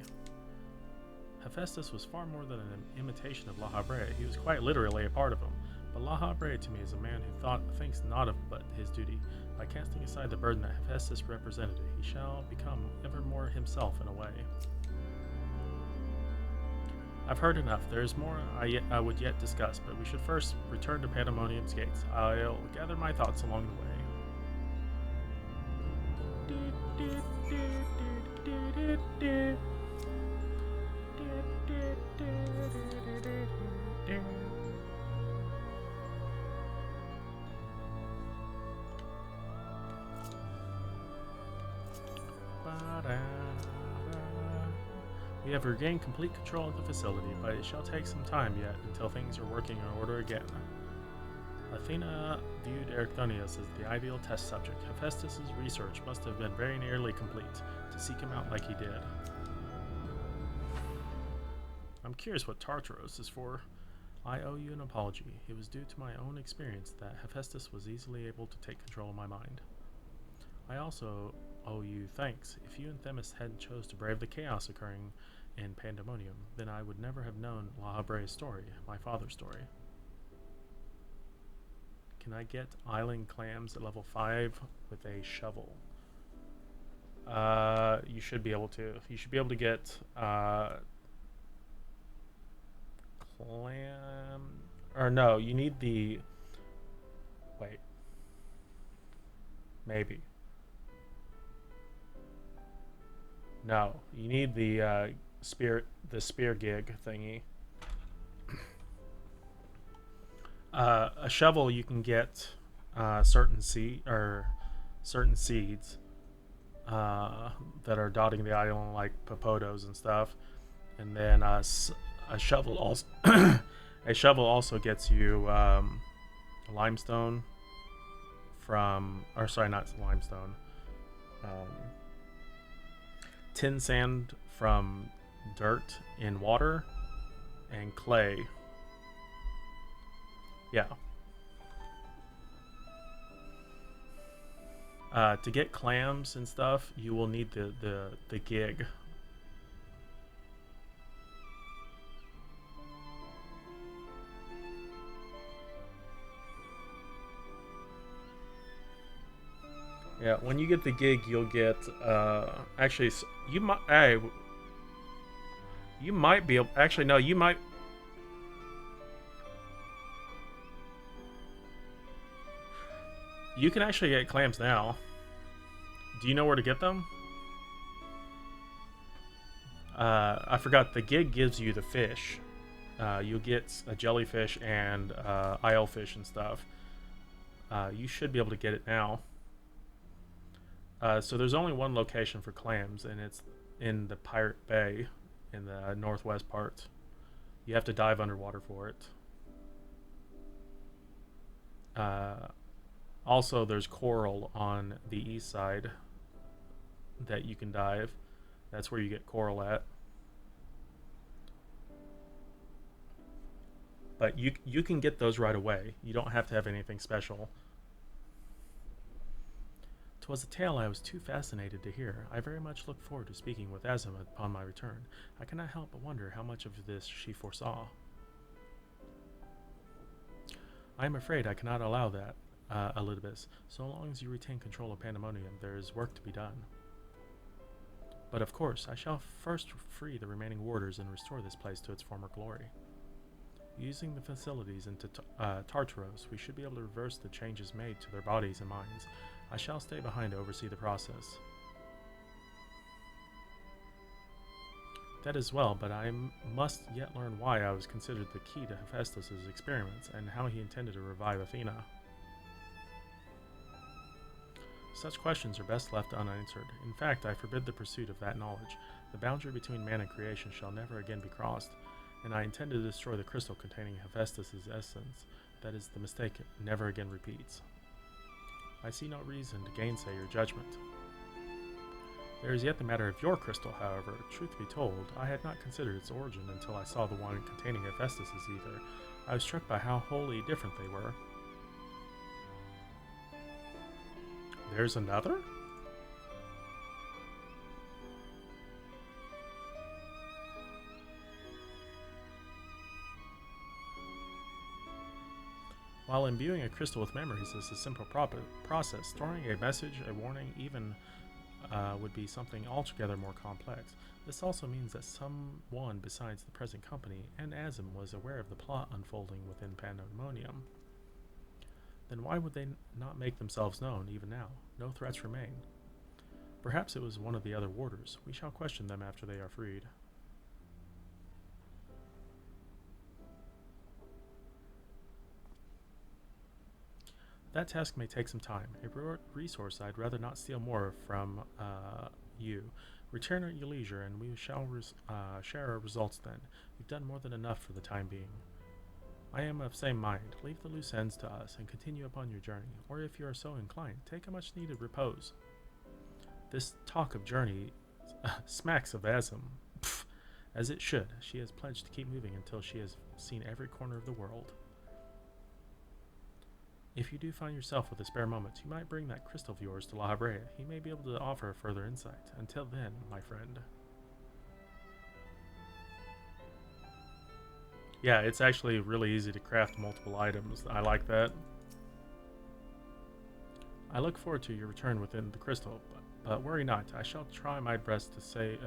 Hephaestus was far more than an imitation of Laha Brea. He was quite literally a part of him. But Laha Brea to me is a man who thinks not of but his duty. By casting aside the burden that Hephaestus represented, he shall become ever more himself in a way. I've heard enough. There is more I would yet discuss, but we should first return to Pandemonium's gates. I'll gather my thoughts along the way. We have regained complete control of the facility, but it shall take some time yet until things are working in order again. Athena viewed Erichthonius as the ideal test subject. Hephaestus' research must have been very nearly complete to seek him out like he did. I'm curious what Tartaros is for. I owe you an apology. It was due to my own experience that Hephaestus was easily able to take control of my mind. I also owe you thanks. If you and Themis hadn't chose to brave the chaos occurring in Pandemonium, then I would never have known La Habre's story, my father's story. Can I get island clams at level 5 with a shovel? You should be able to. You should be able to get clam. Or no, you need the. Wait. Maybe. No, you need the spear gig thingy. A shovel you can get certain seeds that are dotting the island, like papodos and stuff, and then a shovel also a shovel also gets you limestone from, or sorry, not limestone, tin sand from dirt in water, and clay. Yeah. To get clams and stuff, you will need the gig. Yeah, when you get the gig, you'll get actually you might you might be able, actually no, you might. You can actually get clams now. Do you know where to get them? I forgot. The gig gives you the fish. You'll get a jellyfish and eyefish and stuff. You should be able to get it now. So there's only one location for clams, and it's in the Pirate Bay in the northwest part. You have to dive underwater for it. Also, there's coral on the east side that you can dive. That's where you get coral at. But you can get those right away. You don't have to have anything special. 'Twas a tale I was too fascinated to hear. I very much look forward to speaking with Azima upon my return. I cannot help but wonder how much of this she foresaw. I am afraid I cannot allow that, Elidibus. So long as you retain control of Pandemonium, there is work to be done. But of course, I shall first free the remaining warders and restore this place to its former glory. Using the facilities into Tartaros, we should be able to reverse the changes made to their bodies and minds. I shall stay behind to oversee the process. That is well, but I must yet learn why I was considered the key to Hephaestus' experiments and how he intended to revive Athena. Such questions are best left unanswered. In fact, I forbid the pursuit of that knowledge. The boundary between man and creation shall never again be crossed, and I intend to destroy the crystal containing Hephaestus' essence. That is, the mistake never again repeats. I see no reason to gainsay your judgment. There is yet the matter of your crystal, however. Truth be told, I had not considered its origin until I saw the one containing Hephaestus' ether. I was struck by how wholly different they were. There's another? While imbuing a crystal with memories is a simple process, storing a message, a warning, even would be something altogether more complex. This also means that someone besides the present company and Azim was aware of the plot unfolding within Pandemonium. Then why would they not make themselves known even now? No threats remain. Perhaps it was one of the other warders. We shall question them after they are freed. That task may take some time. A resource I'd rather not steal more from you. Return at your leisure, and we shall share our results then. You've done more than enough for the time being. I am of same mind. Leave the loose ends to us and continue upon your journey, or if you are so inclined, take a much-needed repose. This talk of journey smacks of Azim. As it should. She has pledged to keep moving until she has seen every corner of the world. If you do find yourself with a spare moment, you might bring that crystal of yours to La Habrea. He may be able to offer further insight. Until then, my friend. Yeah, it's actually really easy to craft multiple items. I like that. I look forward to your return within the crystal, but worry not. I shall try my best to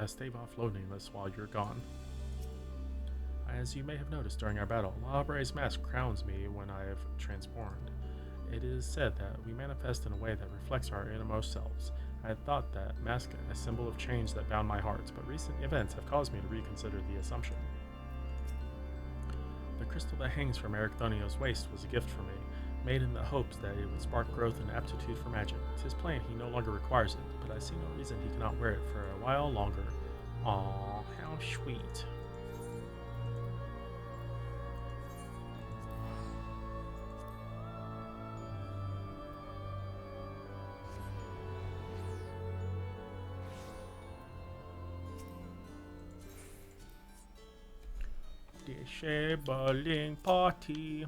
stave off loneliness while you're gone. As you may have noticed during our battle, La Habrea's mask crowns me when I have transformed. It is said that we manifest in a way that reflects our innermost selves. I had thought that mask a symbol of change that bound my heart, but recent events have caused me to reconsider the assumption. The crystal that hangs from Ericthonio's waist was a gift for me, made in the hopes that it would spark growth and aptitude for magic. 'Tis plain he no longer requires it, but I see no reason he cannot wear it for a while longer. Aw, how sweet. Disabling party.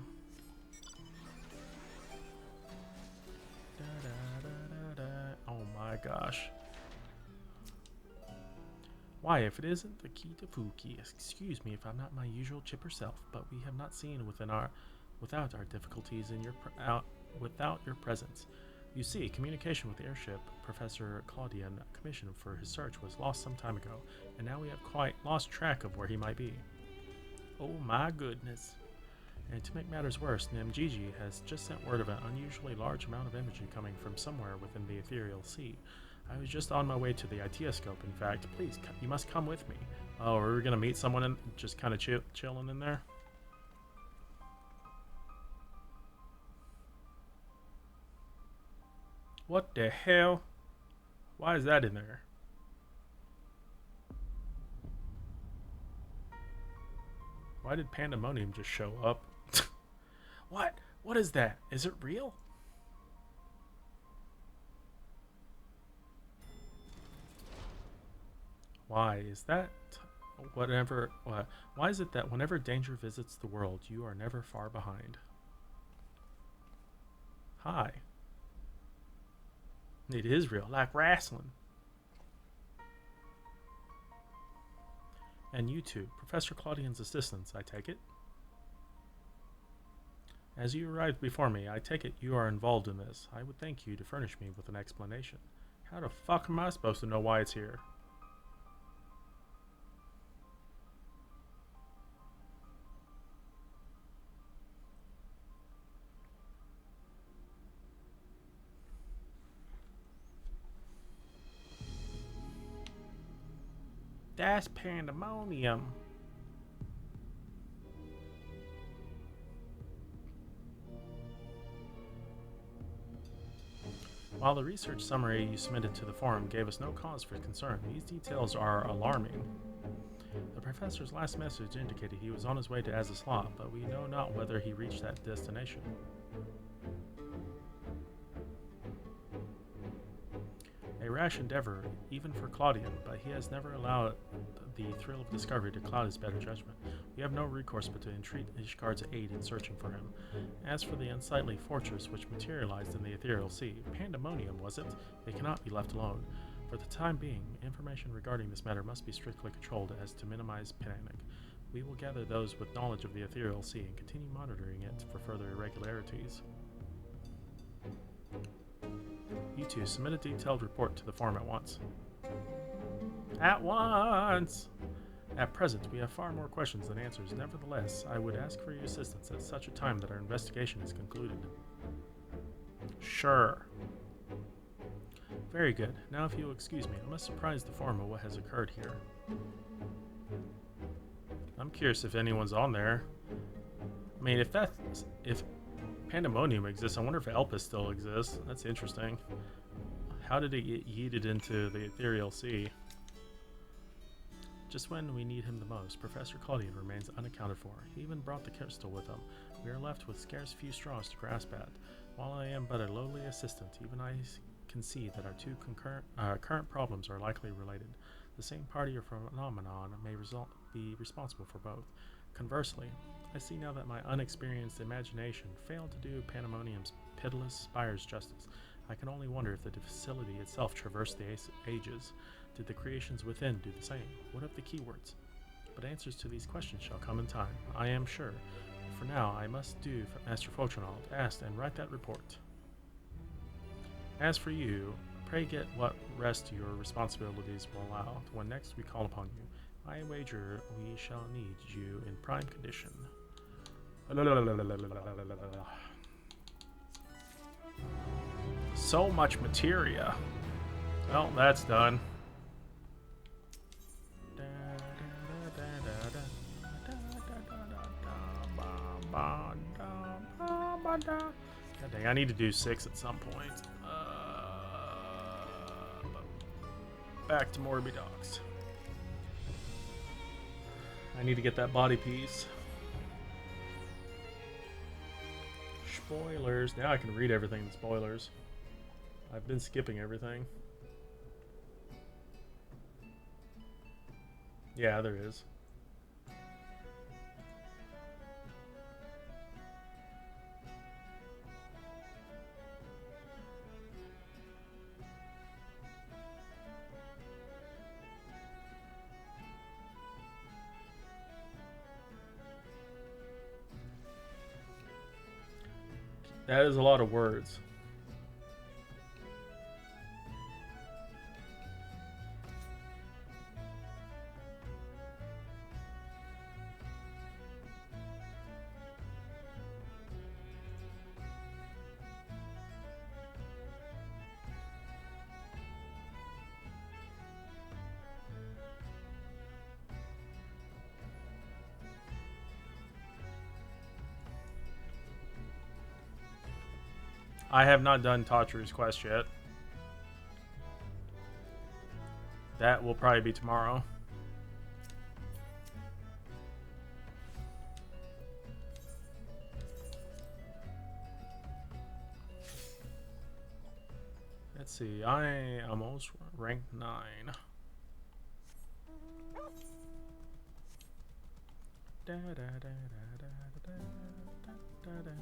Oh my gosh. Why, if it isn't the key to Fuki, excuse me if I'm not my usual chipper self, but we have not seen without our difficulties without your presence. You see, communication with the airship Professor Claudian commissioned for his search was lost some time ago, and now we have quite lost track of where he might be. Oh my goodness. And to make matters worse, Namgigi has just sent word of an unusually large amount of energy coming from somewhere within the ethereal sea. I was just on my way to the Itioscope, in fact. Please, you must come with me. Oh, are we going to meet someone and just kind of chilling in there? What the hell? Why is that in there? Why did Pandemonium just show up? What? What is that? Is it real? Why is that? Why is it that whenever danger visits the world, you are never far behind? Hi. It is real, like wrestling. And you two, Professor Claudian's assistants, I take it? As you arrived before me, I take it you are involved in this. I would thank you to furnish me with an explanation. How the fuck am I supposed to know why it's here? That's Pandemonium. While the research summary you submitted to the forum gave us no cause for concern, these details are alarming. The professor's last message indicated he was on his way to Azazla, but we know not whether he reached that destination. A rash endeavor, even for Claudian, but he has never allowed the thrill of discovery to cloud his better judgment. We have no recourse but to entreat Ishgard's aid in searching for him. As for the unsightly fortress which materialized in the ethereal sea, Pandemonium, was it? It cannot be left alone. For the time being, information regarding this matter must be strictly controlled as to minimize panic. We will gather those with knowledge of the ethereal sea and continue monitoring it for further irregularities. You two, submit a detailed report to the forum at once. At once! At present, we have far more questions than answers. Nevertheless, I would ask for your assistance at such a time that our investigation is concluded. Sure. Very good. Now, if you'll excuse me, I must surprise the forum of what has occurred here. I'm curious if anyone's on there. I mean, if Pandemonium exists, I wonder if Elpis still exists. That's interesting. How did it get yeeted into the ethereal sea? Just when we need him the most, Professor Claudian remains unaccounted for. He even brought the crystal with him. We are left with scarce few straws to grasp at. While I am but a lowly assistant, even I can see that our two current problems are likely related. The same party or phenomenon may be responsible for both. Conversely, I see now that my unexperienced imagination failed to do Pandemonium's pitiless spires justice. I can only wonder if the facility itself traversed the ages. Did the creations within do the same? What of the keywords? But answers to these questions shall come in time, I am sure. For now, I must do Master Fortunald asked and write that report. As for you, pray get what rest your responsibilities will allow. When next we call upon you, I wager we shall need you in prime condition. So much materia. Well, that's done. God dang, I need to do 6 at some point. Back to Morby Docks. I need to get that body piece. Spoilers. Now I can read everything in spoilers. I've been skipping everything. Yeah, there is. That is a lot of words. I have not done Tatru's quest yet. That will probably be tomorrow. Let's see, I almost ranked 9. Da, da, da, da, da, da, da, da, da, da.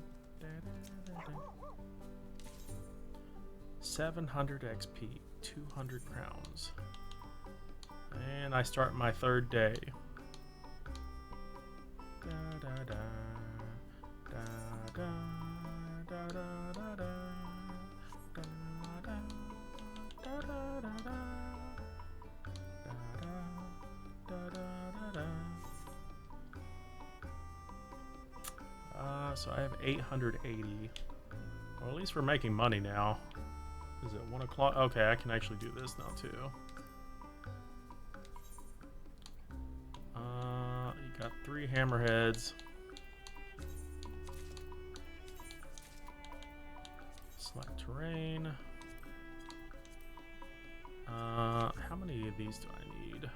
700 XP, 200 crowns. And I start my 3rd day. Da, da, da, da, da, da, da, da, da. So I have 880. Well, at least we're making money now. Is it 1 o'clock? Okay, I can actually do this now too. You got 3 hammerheads. Select terrain. How many of these do I need?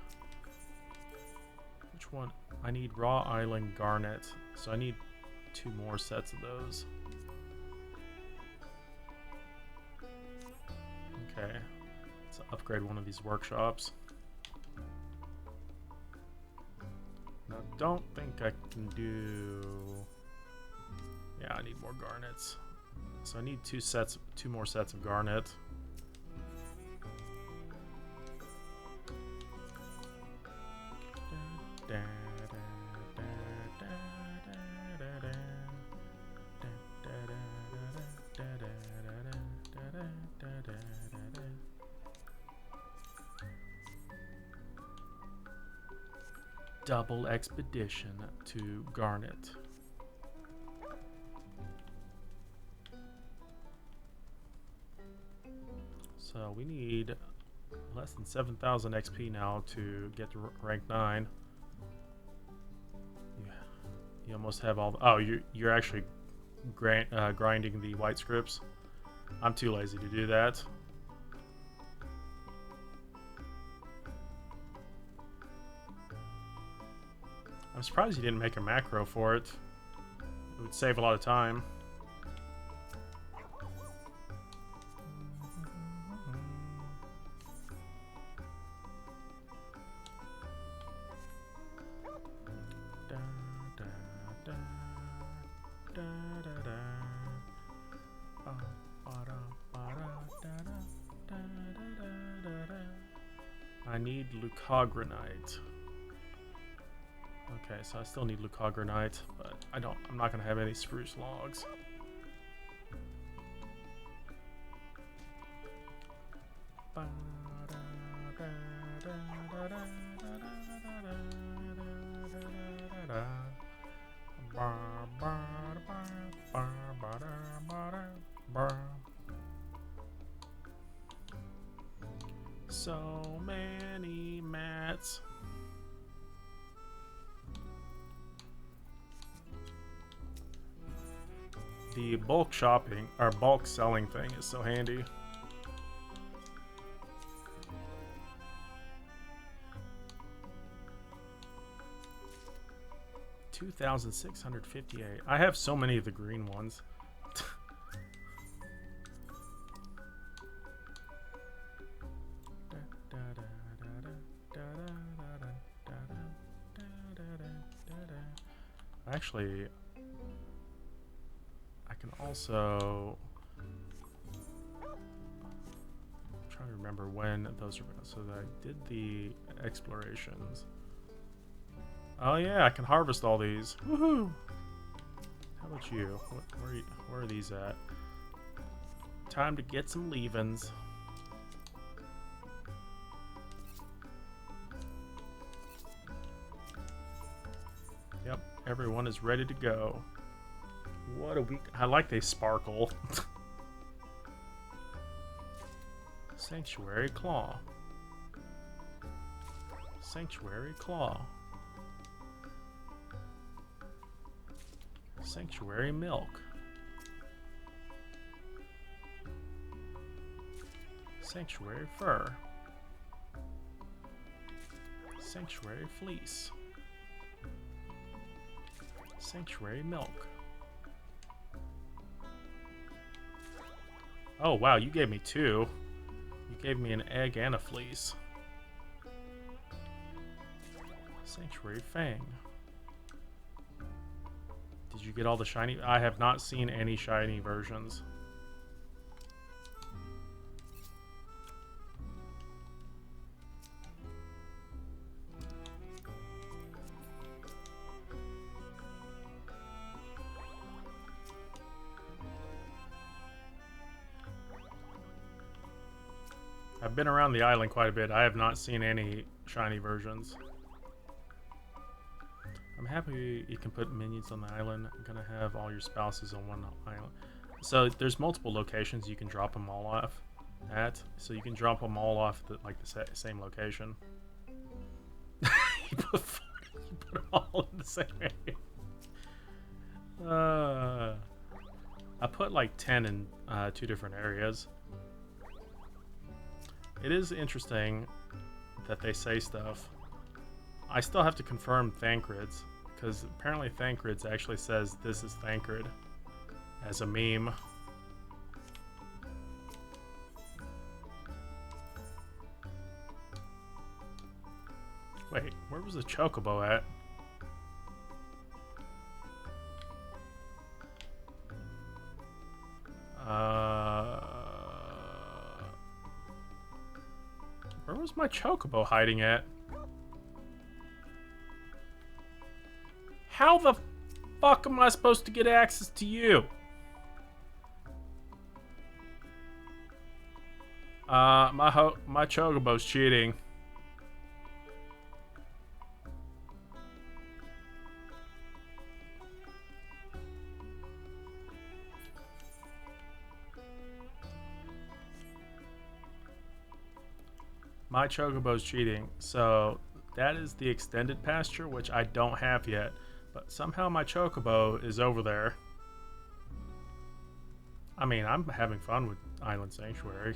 Which one? I need raw island garnet, so I need 2 more sets of those. Okay, let's upgrade one of these workshops. Now, don't think I can do. Yeah, I need more garnets. So I need 2 more sets of garnet. Double expedition to Garnet. So we need less than 7,000 XP now to get to rank 9. You almost have all the, oh, you're actually grinding the white scripts. I'm too lazy to do that. I'm surprised you didn't make a macro for it. It would save a lot of time. need leucogranite. Okay, so I still need leucogranite, but I'm not gonna have any spruce logs. So many mats. The bulk shopping or bulk selling thing is so handy. $2,658. I have so many of the green ones. Actually, I can also try to remember when those are. So that I did the explorations. Oh yeah, I can harvest all these. Woohoo! How about you? Where are these at? Time to get some leavings. Yep, everyone is ready to go. What a week. I like they sparkle. Sanctuary Claw. Sanctuary Claw. Sanctuary Milk. Sanctuary Fur. Sanctuary Fleece. Sanctuary Milk. Oh wow, you gave me two. You gave me an egg and a fleece. Sanctuary Fang. Did you get all the shiny? I have not seen any shiny versions. I've been around the island quite a bit. I have not seen any shiny versions. I'm happy you can put minions on the island. I'm gonna have all your spouses on one island. So there's multiple locations you can drop them all off at. So you can drop them all off at the same location. you put 40, you put them all in the same area. I put like 10 in 2 different areas. It is interesting that they say stuff. I still have to confirm Thancred's, because apparently Thancred's actually says this is Thancred as a meme. Wait, where was the Chocobo at? Where was my Chocobo hiding at? How the fuck am I supposed to get access to you? My Chocobo's cheating. My Chocobo's cheating, so that is the extended pasture, which I don't have yet. But somehow my Chocobo is over there. I mean, I'm having fun with Island Sanctuary.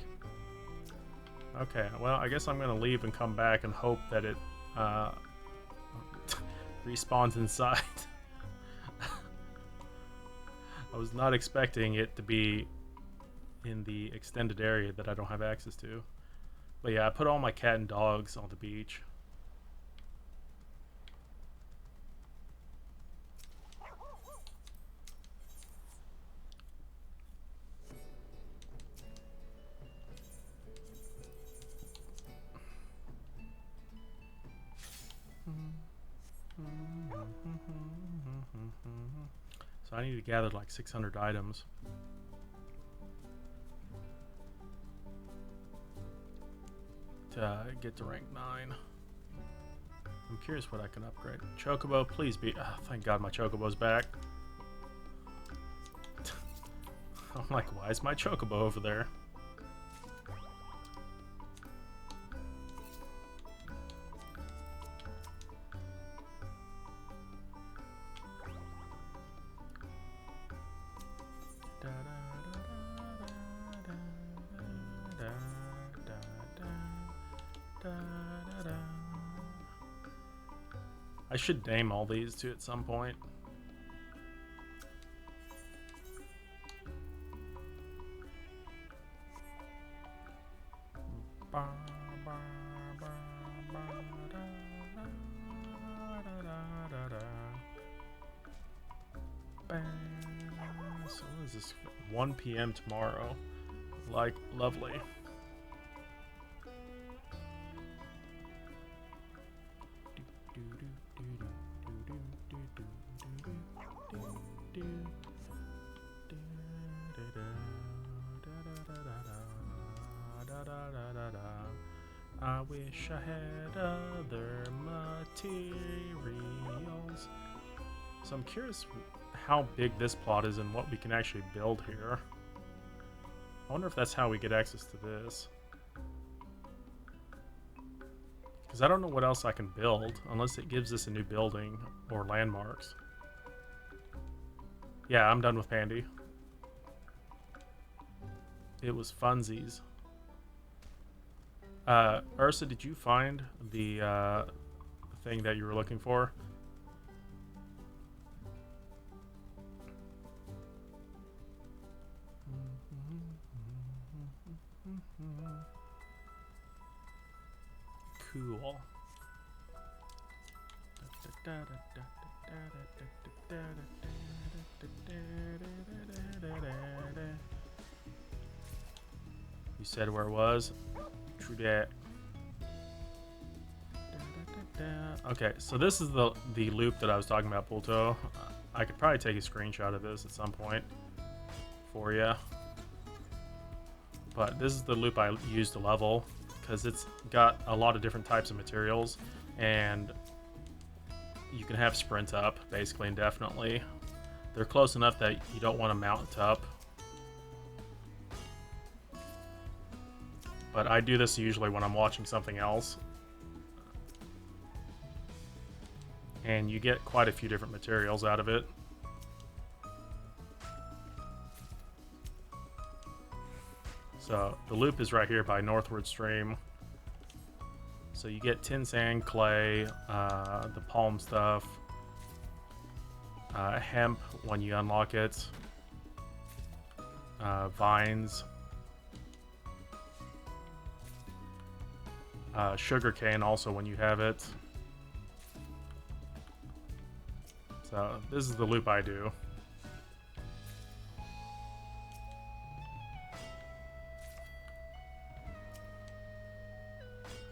Okay, well, I guess I'm gonna leave and come back and hope that it respawns inside. I was not expecting it to be in the extended area that I don't have access to. But yeah, I put all my cat and dogs on the beach. So I need to gather like 600 items. To get to rank 9. I'm curious what I can upgrade. Chocobo, please be... Oh, thank God my Chocobo's back. I'm like, why is my Chocobo over there? I should name all these too at some point. So what is this? 1 p.m. tomorrow. Like, lovely. I wish I had other materials. So I'm curious how big this plot is and what we can actually build here. I wonder if that's how we get access to this. Because I don't know what else I can build unless it gives us a new building or landmarks. Yeah, I'm done with Pandy. It was funsies. Ursa, did you find the thing that you were looking for? Cool. You said where it was? True dat. Okay, so this is the loop that I was talking about, Pulto. I could probably take a screenshot of this at some point for you. But this is the loop I used to level because it's got a lot of different types of materials and you can have sprint up basically indefinitely. They're close enough that you don't want to mount up. But I do this usually when I'm watching something else. And you get quite a few different materials out of it. So the loop is right here by Northward Stream. So you get tin sand, clay, the palm stuff, hemp when you unlock it, vines, sugarcane also when you have it. So this is the loop I do.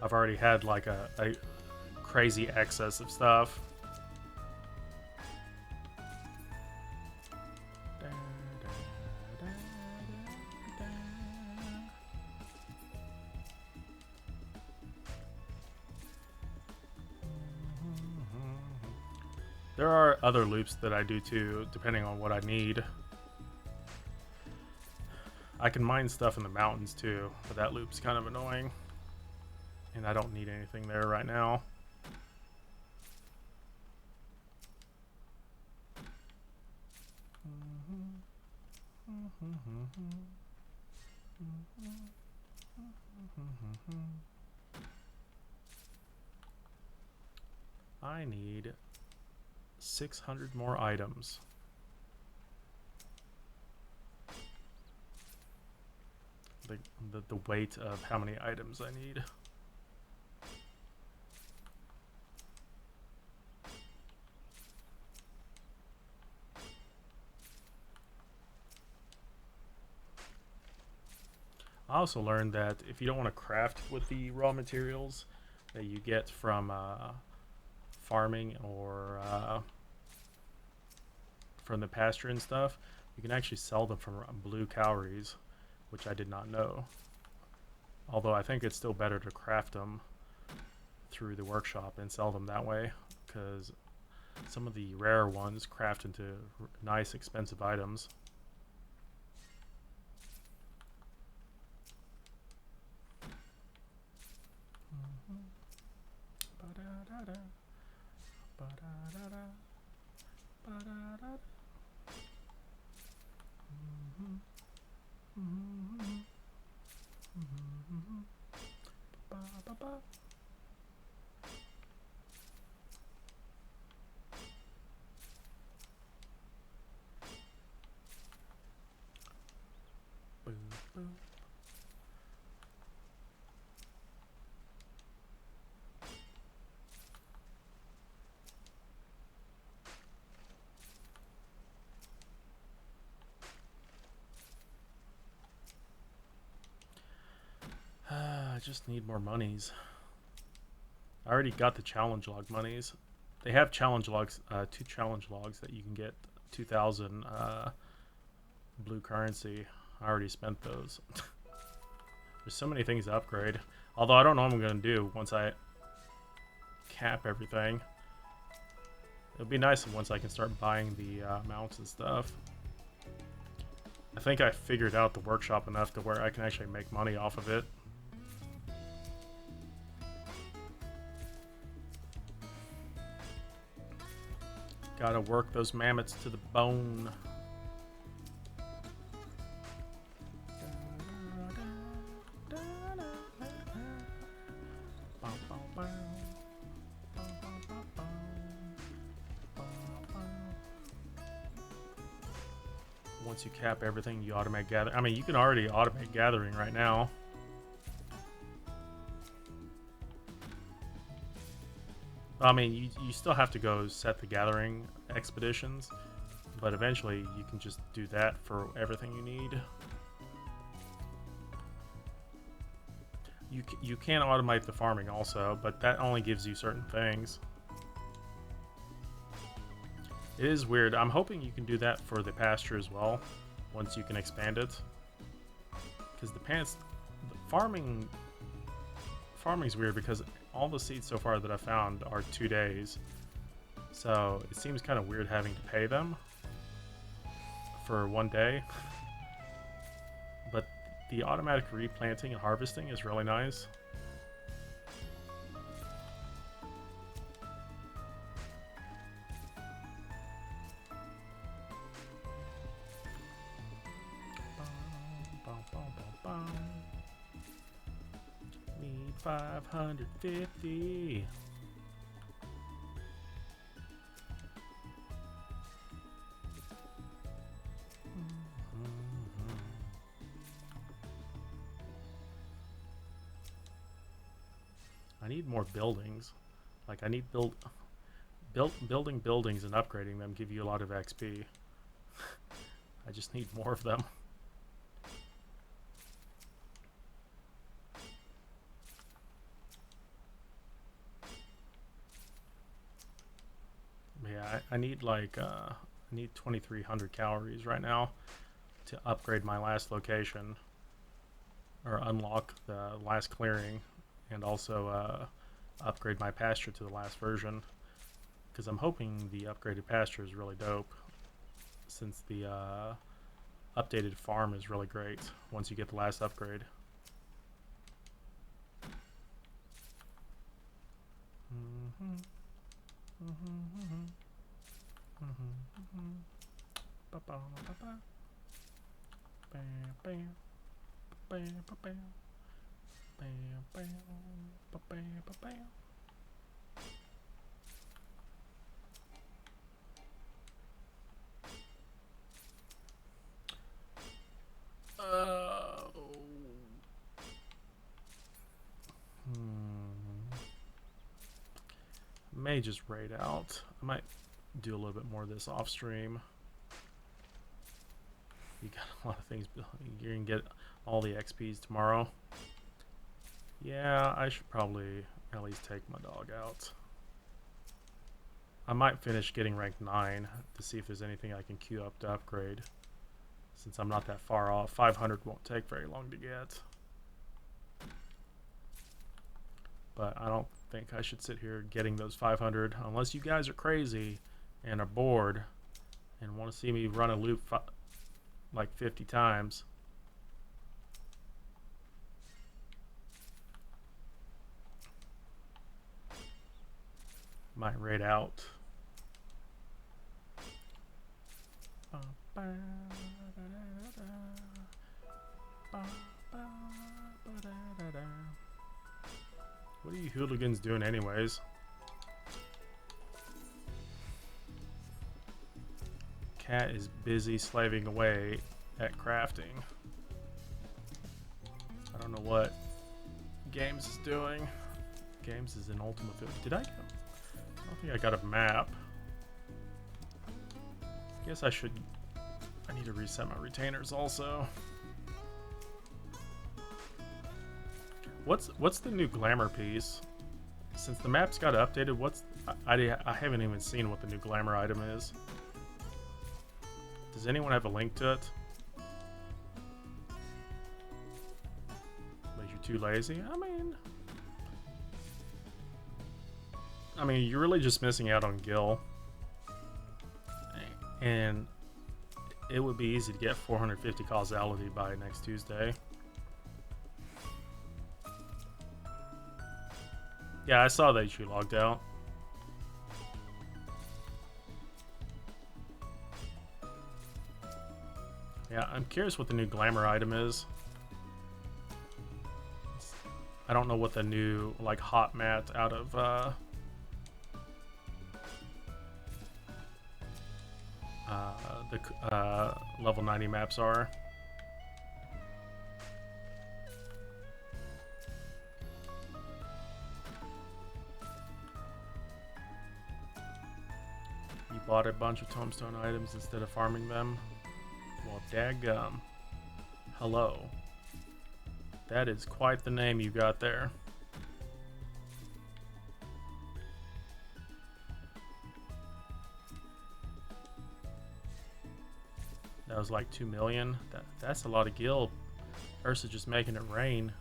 I've already had like a crazy excess of stuff. There are other loops that I do too, depending on what I need. I can mine stuff in the mountains too, but that loop's kind of annoying. And I don't need anything there right now. I need 600 more items. The weight of how many items I need. I also learned that if you don't want to craft with the raw materials that you get from farming or from the pasture and stuff, you can actually sell them from blue cowries, which I did not know. Although I think it's still better to craft them through the workshop and sell them that way, because some of the rare ones craft into nice expensive items. I just need more monies. I already got the challenge log monies. They have challenge logs, 2 challenge logs that you can get 2,000 blue currency. I already spent those. There's so many things to upgrade. Although I don't know what I'm going to do once I cap everything. It'll be nice once I can start buying the mounts and stuff. I think I figured out the workshop enough to where I can actually make money off of it. Gotta work those mammoths to the bone. Once you cap everything, you automate gather. I mean, you can already automate gathering right now. I mean, you still have to go set the gathering expeditions, but eventually you can just do that for everything you need. You can automate the farming also, but that only gives you certain things. It is weird. I'm hoping you can do that for the pasture as well, once you can expand it. Because the farming's weird because all the seeds so far that I found are 2 days. So it seems kind of weird having to pay them for 1 day. But the automatic replanting and harvesting is really nice. Need 550. I need more buildings. Like I need building buildings and upgrading them give you a lot of XP. I just need more of them. Yeah, I need like I need 2,300 calories right now to upgrade my last location or unlock the last clearing, and also upgrade my pasture to the last version, because I'm hoping the upgraded pasture is really dope, since the updated farm is really great once you get the last upgrade. May just raid out. I might do a little bit more of this off stream. You got a lot of things. You're gonna get all the XPs tomorrow. Yeah, I should probably at least take my dog out. I might finish getting rank 9 to see if there's anything I can queue up to upgrade. Since I'm not that far off, 500 won't take very long to get. But I don't think I should sit here getting those 500 unless you guys are crazy and are bored and want to see me run a loop like 50 times. Might raid out. What are you hooligans doing anyways? Cat is busy slaving away at crafting. I don't know what Games is doing. Games is in Ultimate Field. Did I get him? I don't think I got a map. Guess I should. I need to reset my retainers also. What's the new glamour piece? Since the maps got updated, I haven't even seen what the new glamour item is. Does anyone have a link to it? But you're too lazy? I mean, you're really just missing out on Gil. And it would be easy to get 450 causality by next Tuesday. Yeah, I saw that you logged out. Yeah, I'm curious what the new glamour item is. I don't know what the new like hot mat out of the level 90 maps are. You bought a bunch of tombstone items instead of farming them? Well, daggum. Hello. That is quite the name you got there. That was like 2 million. That's a lot of gil versus just making it rain.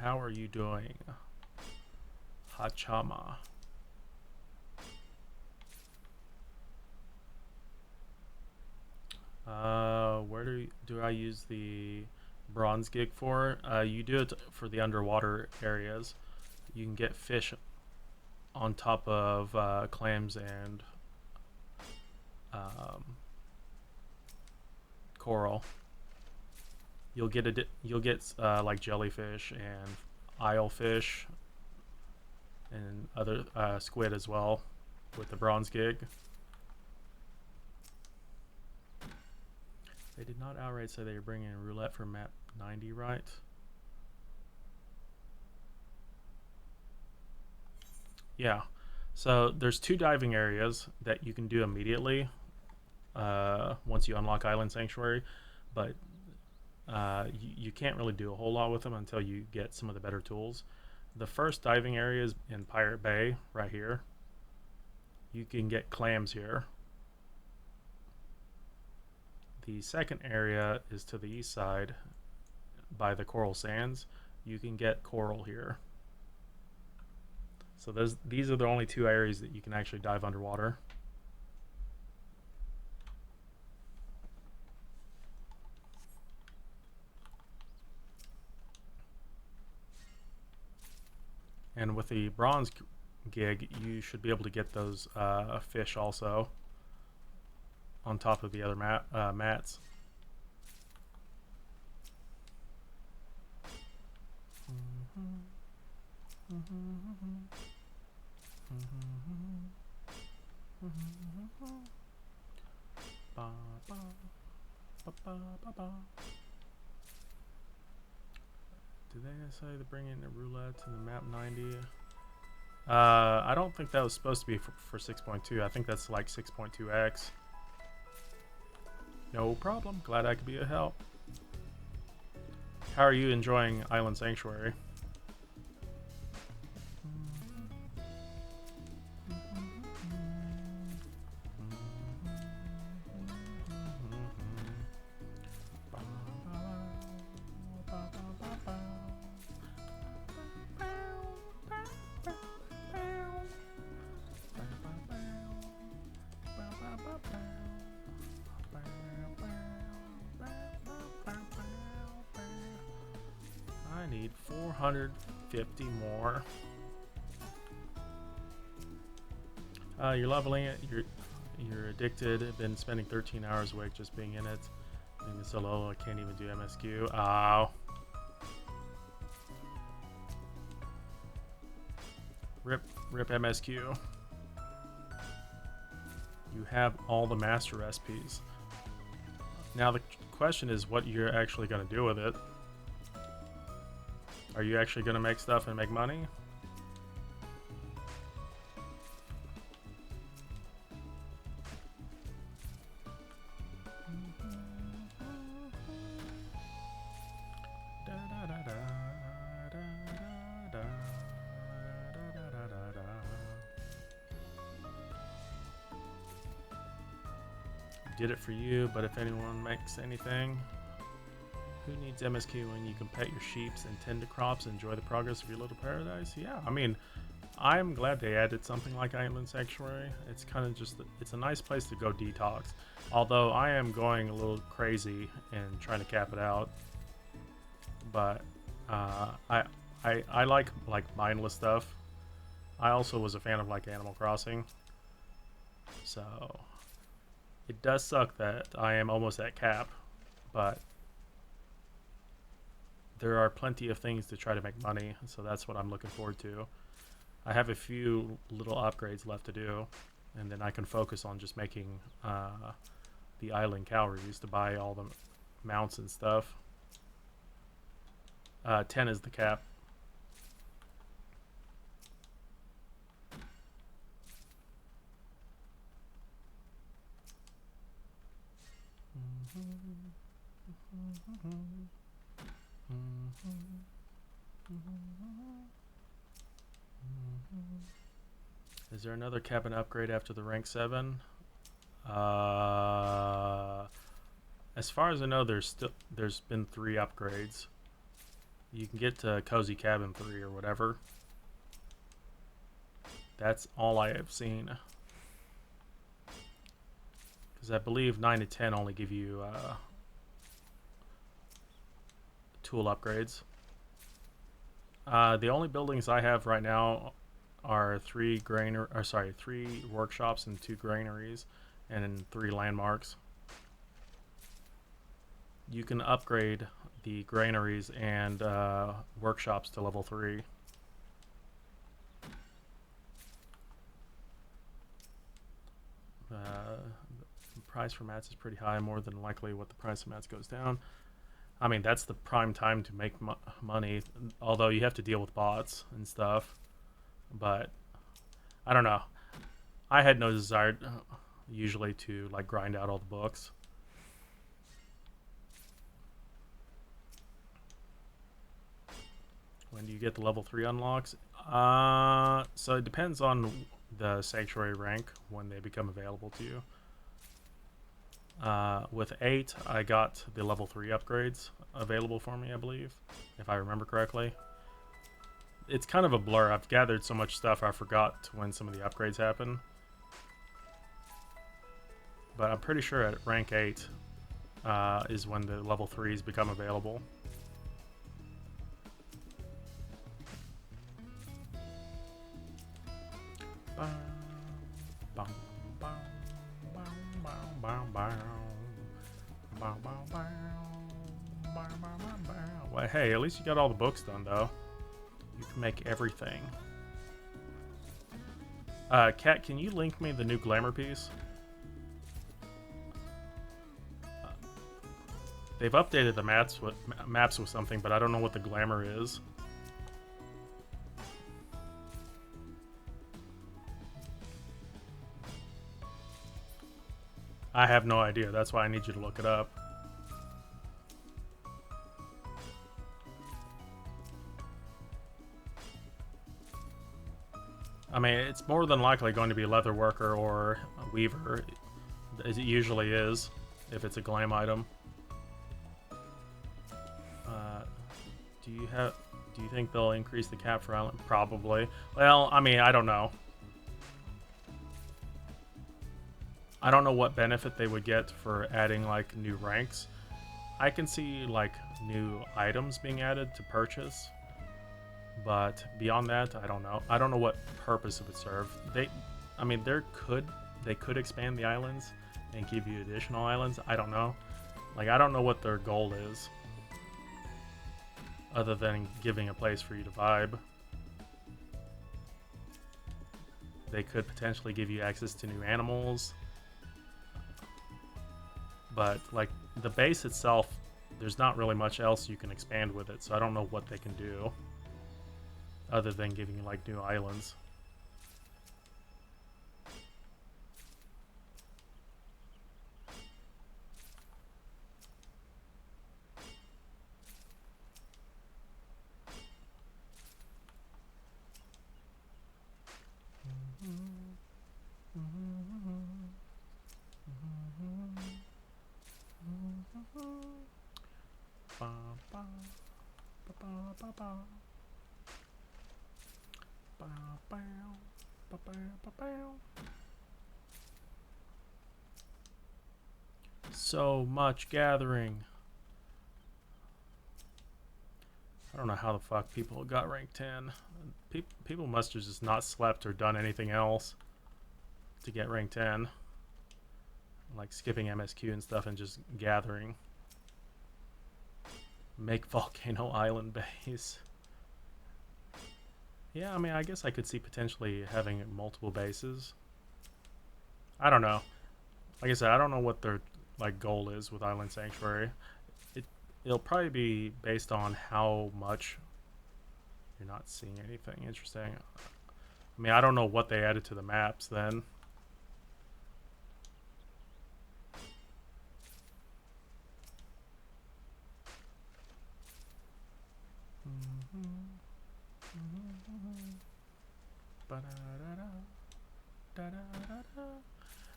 How are you doing, Hachama? Where do I use the bronze gig for? You do it for the underwater areas. You can get fish on top of clams and coral. You'll get like jellyfish and islefish and other squid as well with the bronze gig. They did not outright say they were bringing in roulette for map 90, right? Yeah. So there's 2 diving areas that you can do immediately once you unlock Island Sanctuary, but you can't really do a whole lot with them until you get some of the better tools. The first diving area is in Pirate Bay, right here. You can get clams here. The second area is to the east side by the coral sands. You can get coral here. So these are the only 2 areas that you can actually dive underwater. And with the bronze gig, you should be able to get those fish also on top of the other mats. Did they say to bring in a roulette to the map 90? I don't think that was supposed to be for 6.2. I think that's like 6.2x. No problem. Glad I could be a help. How are you enjoying Island Sanctuary? I need 450 more. You're leveling it. You're addicted. I've been spending 13 hours awake just being in it. Being so low, I can't even do MSQ. Ow. Rip MSQ. You have all the master recipes. Now the question is what you're actually going to do with it. Are you actually going to make stuff and make money? Did it for you, but if anyone makes anything, who needs MSQ when you can pet your sheeps and tend to crops and enjoy the progress of your little paradise? Yeah, I mean, I'm glad they added something like Island Sanctuary. It's kind of just, it's a nice place to go detox. Although I am going a little crazy and trying to cap it out. But I like mindless stuff. I also was a fan of like Animal Crossing. So it does suck that I am almost at cap, but there are plenty of things to try to make money, so that's what I'm looking forward to. I have a few little upgrades left to do, and then I can focus on just making the island calories to buy all the mounts and stuff. 10 is the cap. Is there another cabin upgrade after the rank 7? As far as I know, there's been 3 upgrades. You can get to Cozy Cabin 3 or whatever. That's all I have seen. Because I believe 9 to 10 only give you tool upgrades. The only buildings I have right now are 3 workshops and 2 granaries and 3 landmarks. You can upgrade the granaries and workshops to level 3. The price for mats is pretty high, more than likely what the price of mats goes down. I mean, that's the prime time to make money, although you have to deal with bots and stuff. But I don't know. I had no desire usually to like grind out all the books. When do you get the level 3 unlocks? So it depends on the sanctuary rank when they become available to you. With 8, I got the level 3 upgrades available for me, I believe, if I remember correctly. It's kind of a blur. I've gathered so much stuff I forgot when some of the upgrades happen. But I'm pretty sure at rank 8 is when the level 3s become available. Well, hey, at least you got all the books done, though. You can make everything. Kat, can you link me the new glamour piece? They've updated the maps with something, but I don't know what the glamour is. I have no idea. That's why I need you to look it up. I mean, it's more than likely going to be leather worker or a weaver, as it usually is, if it's a glam item. Do you think they'll increase the cap for island? Probably. Well, I mean, I don't know. I don't know what benefit they would get for adding like new ranks. I can see like new items being added to purchase, but beyond that, I don't know. I don't know what purpose it would serve. I mean, they could expand the islands and give you additional islands. I don't know. Like, I don't know what their goal is, other than giving a place for you to vibe. They could potentially give you access to new animals, but like the base itself, there's not really much else you can expand with it, so I don't know what they can do other than giving you like new islands. So much gathering. I don't know how the fuck people got rank 10. People must have just not slept or done anything else to get rank 10. Like skipping MSQ and stuff and just gathering. Make Volcano Island base. Yeah, I mean, I guess I could see potentially having multiple bases. I don't know. Like I said, I don't know what their like goal is with Island Sanctuary. It'll probably be based on how much you're not seeing anything interesting. I mean, I don't know what they added to the maps then.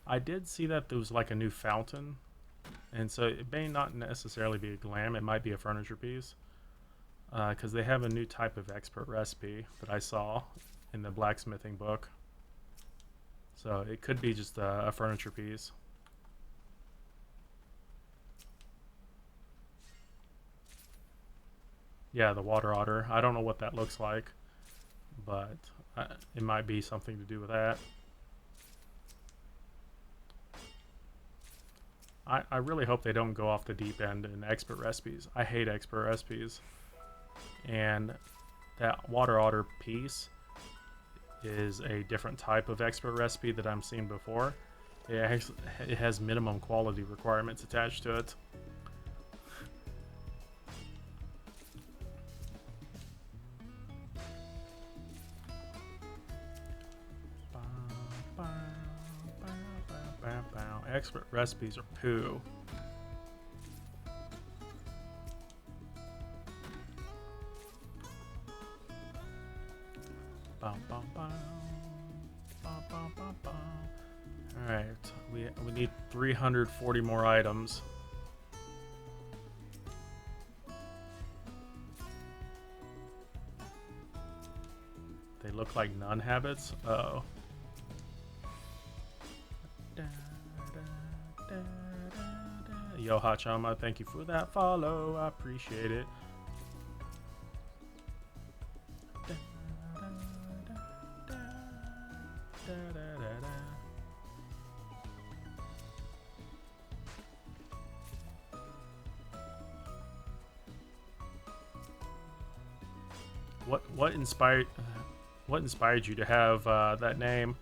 I did see that there was like a new fountain, and so it may not necessarily be a glam, it might be a furniture piece, because they have a new type of expert recipe that I saw in the blacksmithing book, so it could be just a furniture piece. Yeah, the water otter. I don't know what that looks like, but it might be something to do with that. I really hope they don't go off the deep end in expert recipes. I hate expert recipes. And that water otter piece is a different type of expert recipe that I'm seeing before. It has minimum quality requirements attached to it. Expert recipes are poo. Alright, we need 340 more items. They look like nun habits? Uh-oh. Yo, Hachama, thank you for that follow. I appreciate it. What inspired you to have that name?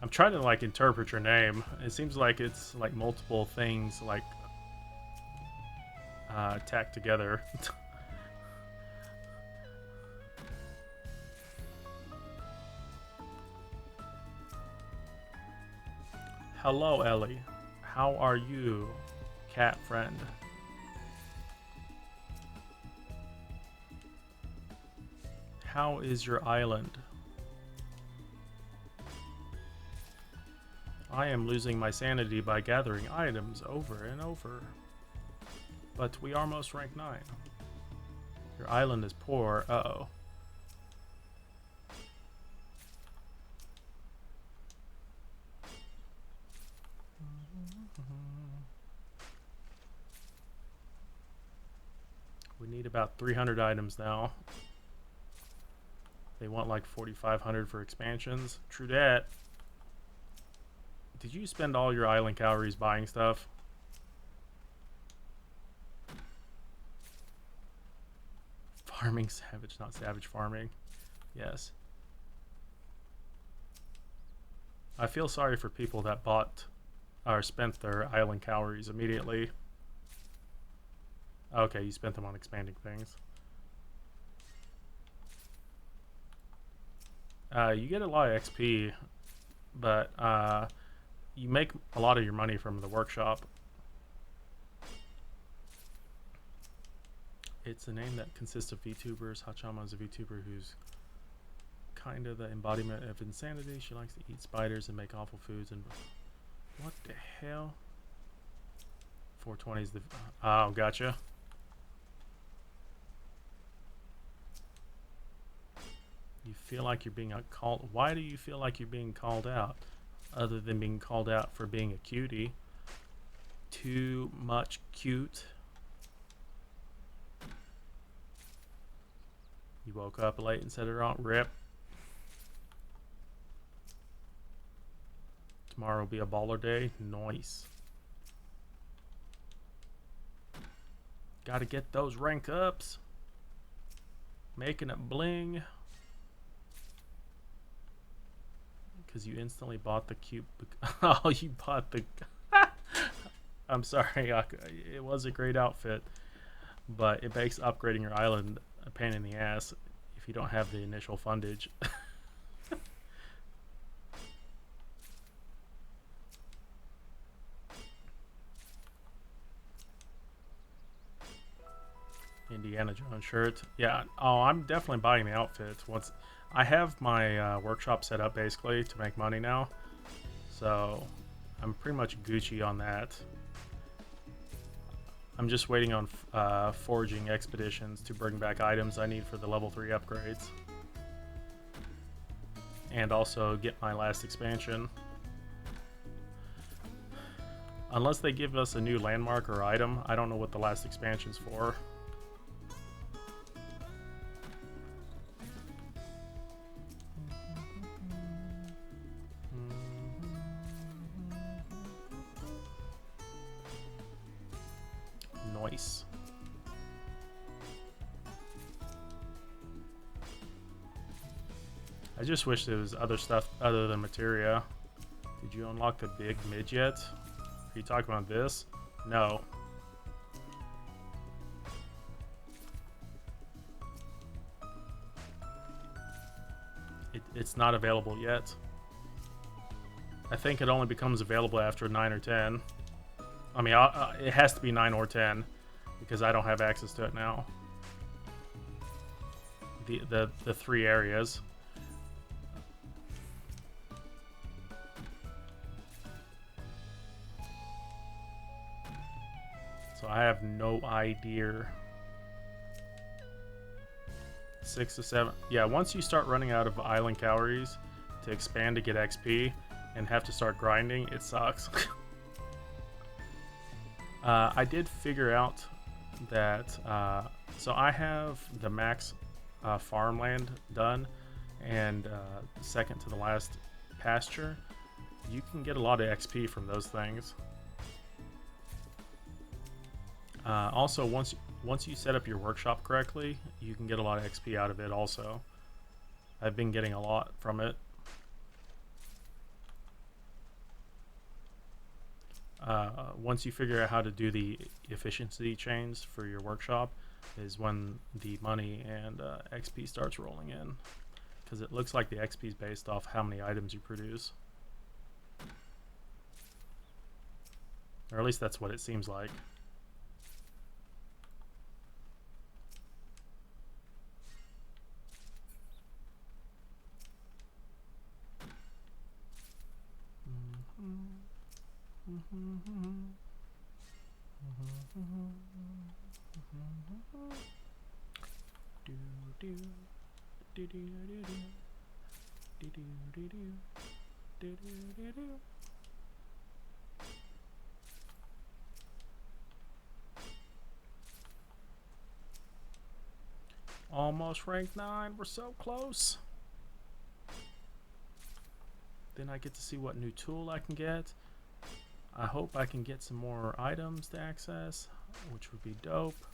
I'm trying to like interpret your name. It seems like it's like multiple things like tacked together. Hello, Ellie. How are you, cat friend? How is your island? I am losing my sanity by gathering items over and over. But we are almost rank 9. Your island is poor. Uh-oh. We need about 300 items now. They want like 4,500 for expansions. True that. Did you spend all your island calories buying stuff? Farming savage, not savage farming. Yes. I feel sorry for people that bought or spent their island calories immediately. Okay, you spent them on expanding things. You get a lot of XP, but you make a lot of your money from the workshop. It's a name that consists of VTubers. Hachama is a VTuber who's kind of the embodiment of insanity. She likes to eat spiders and make awful foods. And what the hell? 420 is the... Oh, gotcha. You feel like you're being called... Why do you feel like you're being called out? Other than being called out for being a cutie. Too much cute. You woke up late and set it on rip. Tomorrow will be a baller day. Nice. Gotta get those rank ups. Making it bling. Because you instantly bought the cute... Oh, you bought the... I'm sorry. It was a great outfit. But it makes upgrading your island a pain in the ass if you don't have the initial fundage. Indiana Jones shirt. Yeah. Oh, I'm definitely buying the outfits. Once I have my workshop set up basically to make money now, so I'm pretty much Gucci on that. I'm just waiting on foraging expeditions to bring back items I need for the level 3 upgrades. And also get my last expansion. Unless they give us a new landmark or item, I don't know what the last expansion's for. Nice. I just wish there was other stuff other than materia. Did you unlock the big mid yet? Are you talking about this? No. It's not available yet. I think it only becomes available after 9 or 10. I mean, it has to be 9 or 10 because I don't have access to it now. The 3 areas. So I have no idea. 6 to 7. Yeah, once you start running out of island calories to expand to get XP and have to start grinding, it sucks. I did figure out that, so I have the max farmland done and second to the last pasture. You can get a lot of XP from those things. Also, once you set up your workshop correctly, you can get a lot of XP out of it also. I've been getting a lot from it. Once you figure out how to do the efficiency chains for your workshop is when the money and XP starts rolling in, because it looks like the XP is based off how many items you produce. Or at least that's what it seems like. Almost rank 9. We're so close. Then I get to see what new tool I can get. I hope I can get some more items to access, which would be dope.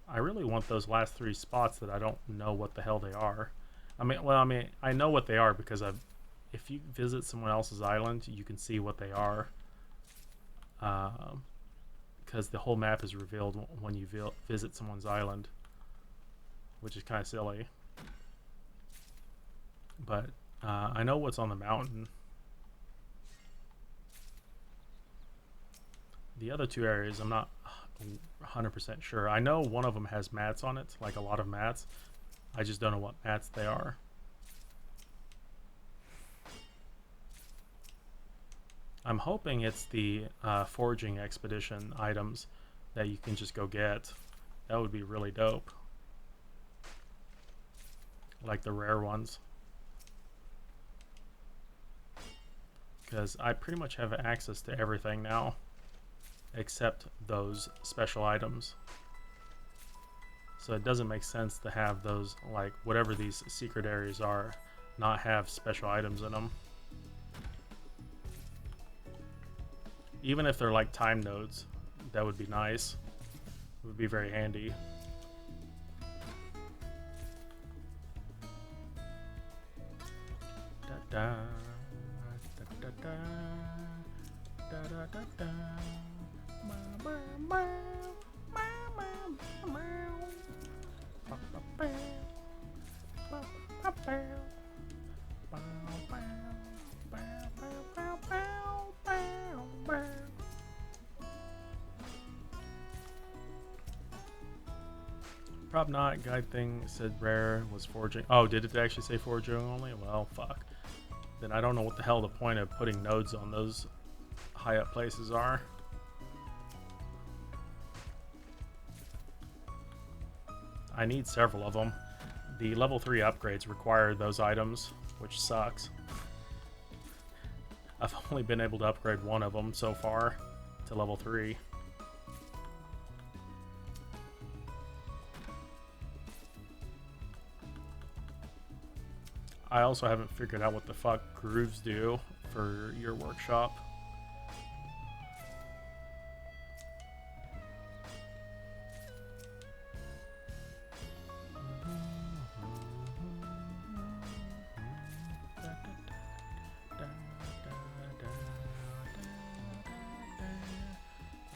I really want those last 3 spots that I don't know what the hell they are. I mean, I know what they are because if you visit someone else's island, you can see what they are. Because the whole map is revealed when you visit someone's island, which is kind of silly. But I know what's on the mountain. The other 2 areas, I'm not 100% sure. I know one of them has mats on it, like a lot of mats. I just don't know what mats they are. I'm hoping it's the foraging expedition items that you can just go get. That would be really dope. Like the rare ones. Because I pretty much have access to everything now, except those special items. So it doesn't make sense to have those, like whatever these secret areas are, not have special items in them. Even if they're like time nodes, that would be nice. It would be very handy. Da da da da da da da da. Prob not. Guide thing said rare was foraging. Oh, did it actually say foraging only? Well, fuck. Then I don't know what the hell the point of putting nodes on those high up places are. I need several of them. The level 3 upgrades require those items, which sucks. I've only been able to upgrade one of them so far to level 3. I also haven't figured out what the fuck grooves do for your workshop.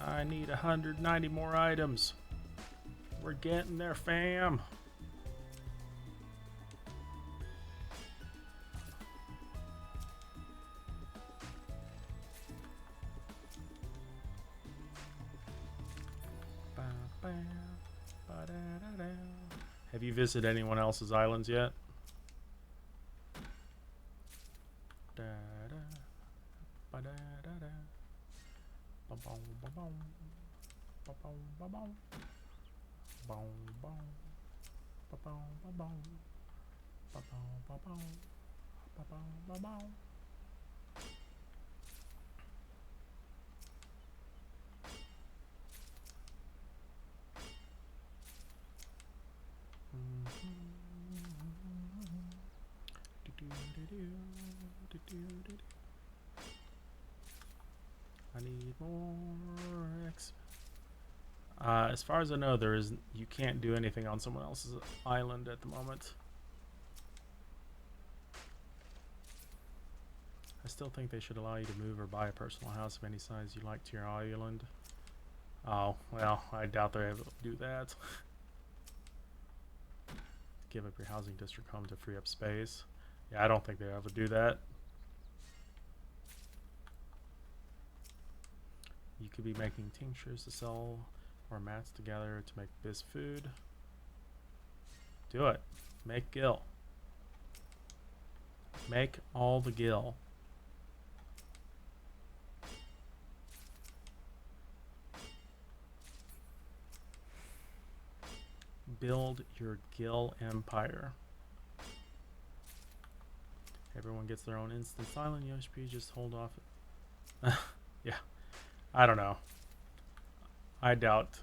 I need 190 more items. We're getting there, fam. Have you visited anyone else's islands yet? I need more X. As far as I know, you can't do anything on someone else's island at the moment. I still think they should allow you to move or buy a personal house of any size you like to your island. Oh, well, I doubt they're able to do that. Give up your housing district home to free up space. Yeah, I don't think they're able to do that. You could be making tinctures to sell or mats together to make biz food. Do it. Make gill. Make all the gill. Build your gill empire. Everyone gets their own instant silent Yoshi. Just hold off. Yeah, I don't know. I doubt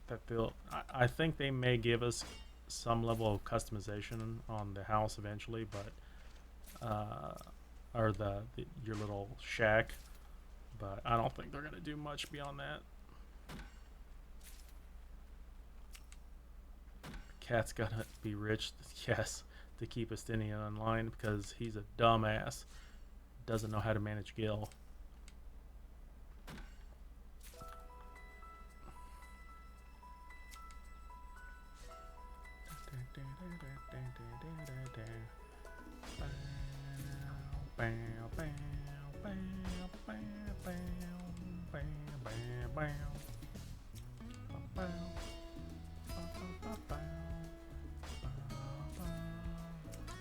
that they'll. I think they may give us some level of customization on the house eventually, but or the your little shack, but I don't think they're gonna do much beyond that. Cat's gotta be rich, yes, to keep Estinian online because he's a dumbass. Doesn't know how to manage Gil.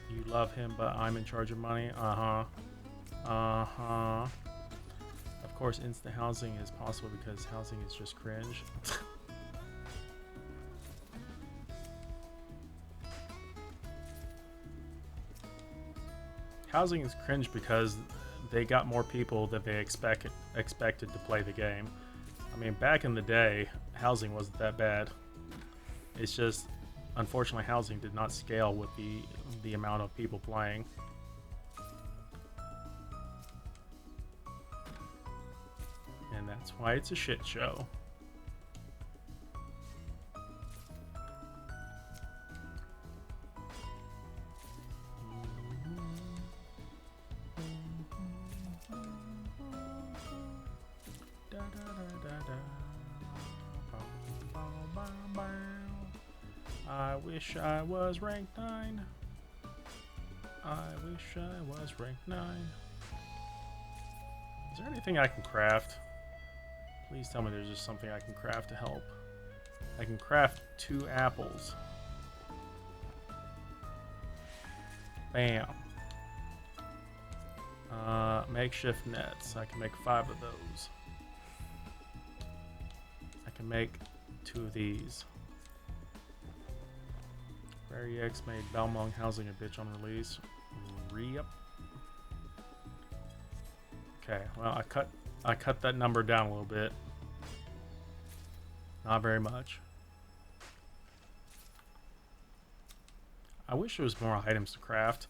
You love him, but I'm in charge of money. Uh-huh. Uh-huh. Of course, instant housing is possible because housing is just cringe. Housing is cringe because they got more people than they expected to play the game. I mean, back in the day, housing wasn't that bad. It's just, unfortunately, housing did not scale with the amount of people playing. And that's why it's a shit show. I wish I was rank 9. I wish I was rank 9. Is there anything I can craft? Please tell me there's just something I can craft to help. I can craft 2 apples. Bam. Makeshift nets. I can make 5 of those. I can make 2 of these. Rare EX made Balmong housing a bitch on release. Re-up. Okay, well I cut that number down a little bit. Not very much. I wish there was more items to craft.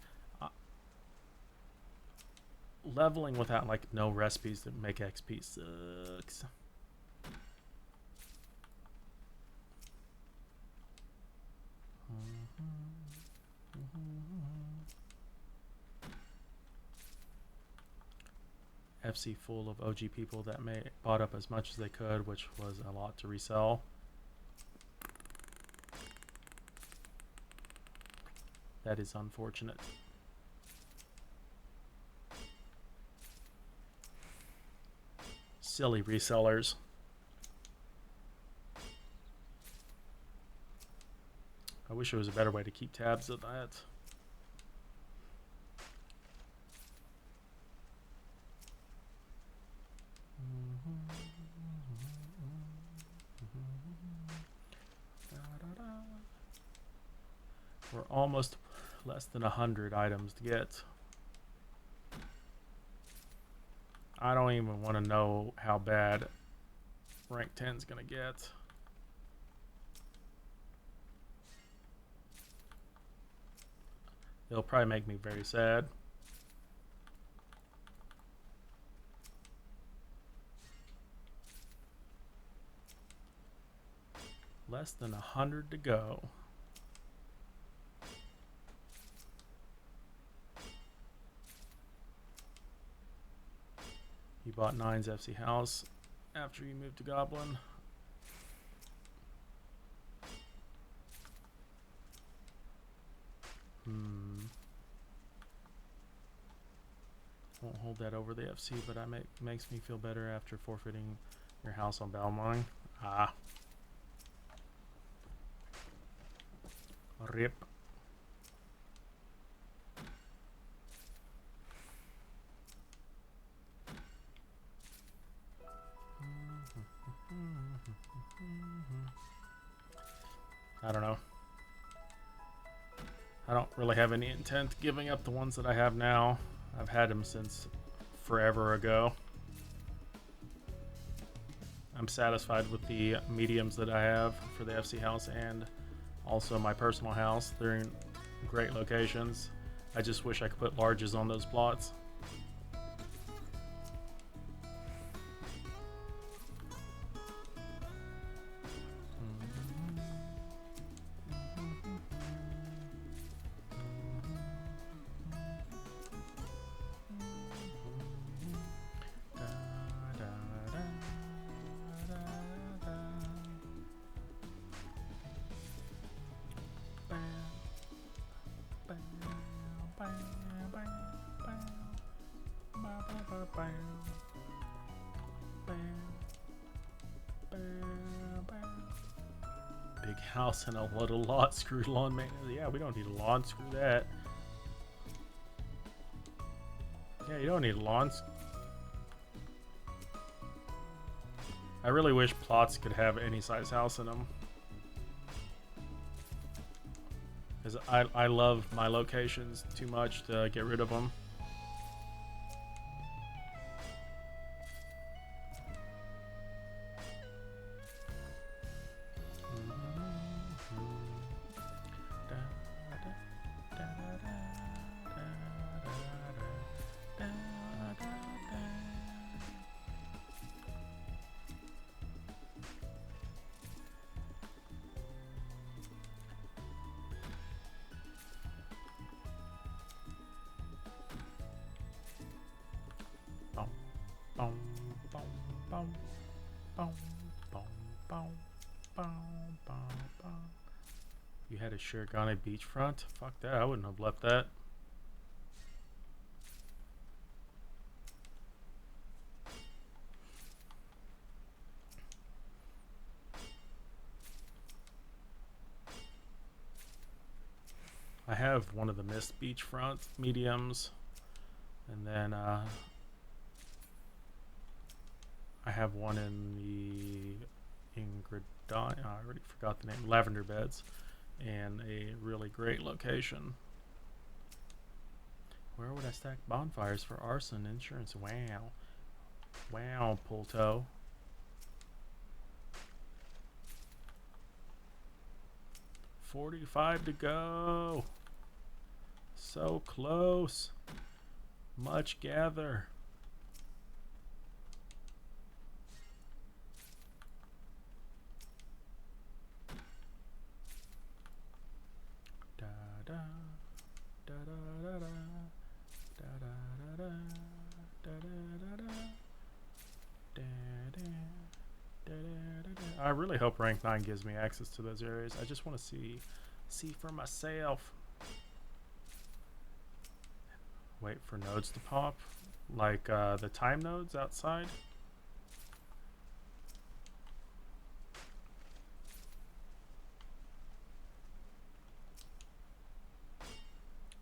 Leveling without like no recipes that make XP sucks. FC full of OG people that bought up as much as they could, which was a lot to resell. That is unfortunate. Silly resellers. I wish there was a better way to keep tabs of that. We're almost less than 100 items to get. I don't even want to know how bad rank 10 is going to get. It'll probably make me very sad. Less than 100 to go. You bought 9's FC house after you moved to Goblin. Won't hold that over the FC, but makes me feel better after forfeiting Your house on Belmont. Ah. Rip. I don't know. I don't really have any intent giving up the ones that I have now. I've had them since forever ago. I'm satisfied with the mediums that I have for the FC house and also my personal house. They're in great locations. I just wish I could put larges on those plots. Big house and a little lot. Screw lawn maintenance. Yeah, we don't need a lawn. Screw that. Yeah, you don't need lawns. I really wish plots could have any size house in them. Because I love my locations too much to get rid of them. You had a Shirogane beachfront? Fuck that, I wouldn't have left that. I have one of the mist beachfront mediums, and then I have one in the Ingridon. I already forgot the name. Lavender Beds, and a really great location. Where would I stack bonfires for arson insurance? Wow, wow, Pulto. $45 to go. So close. Much gather. Da da da da da da da da da da da da da. I really hope rank 9 gives me access to those areas. I just want to see for myself. Wait for nodes to pop, like the time nodes outside.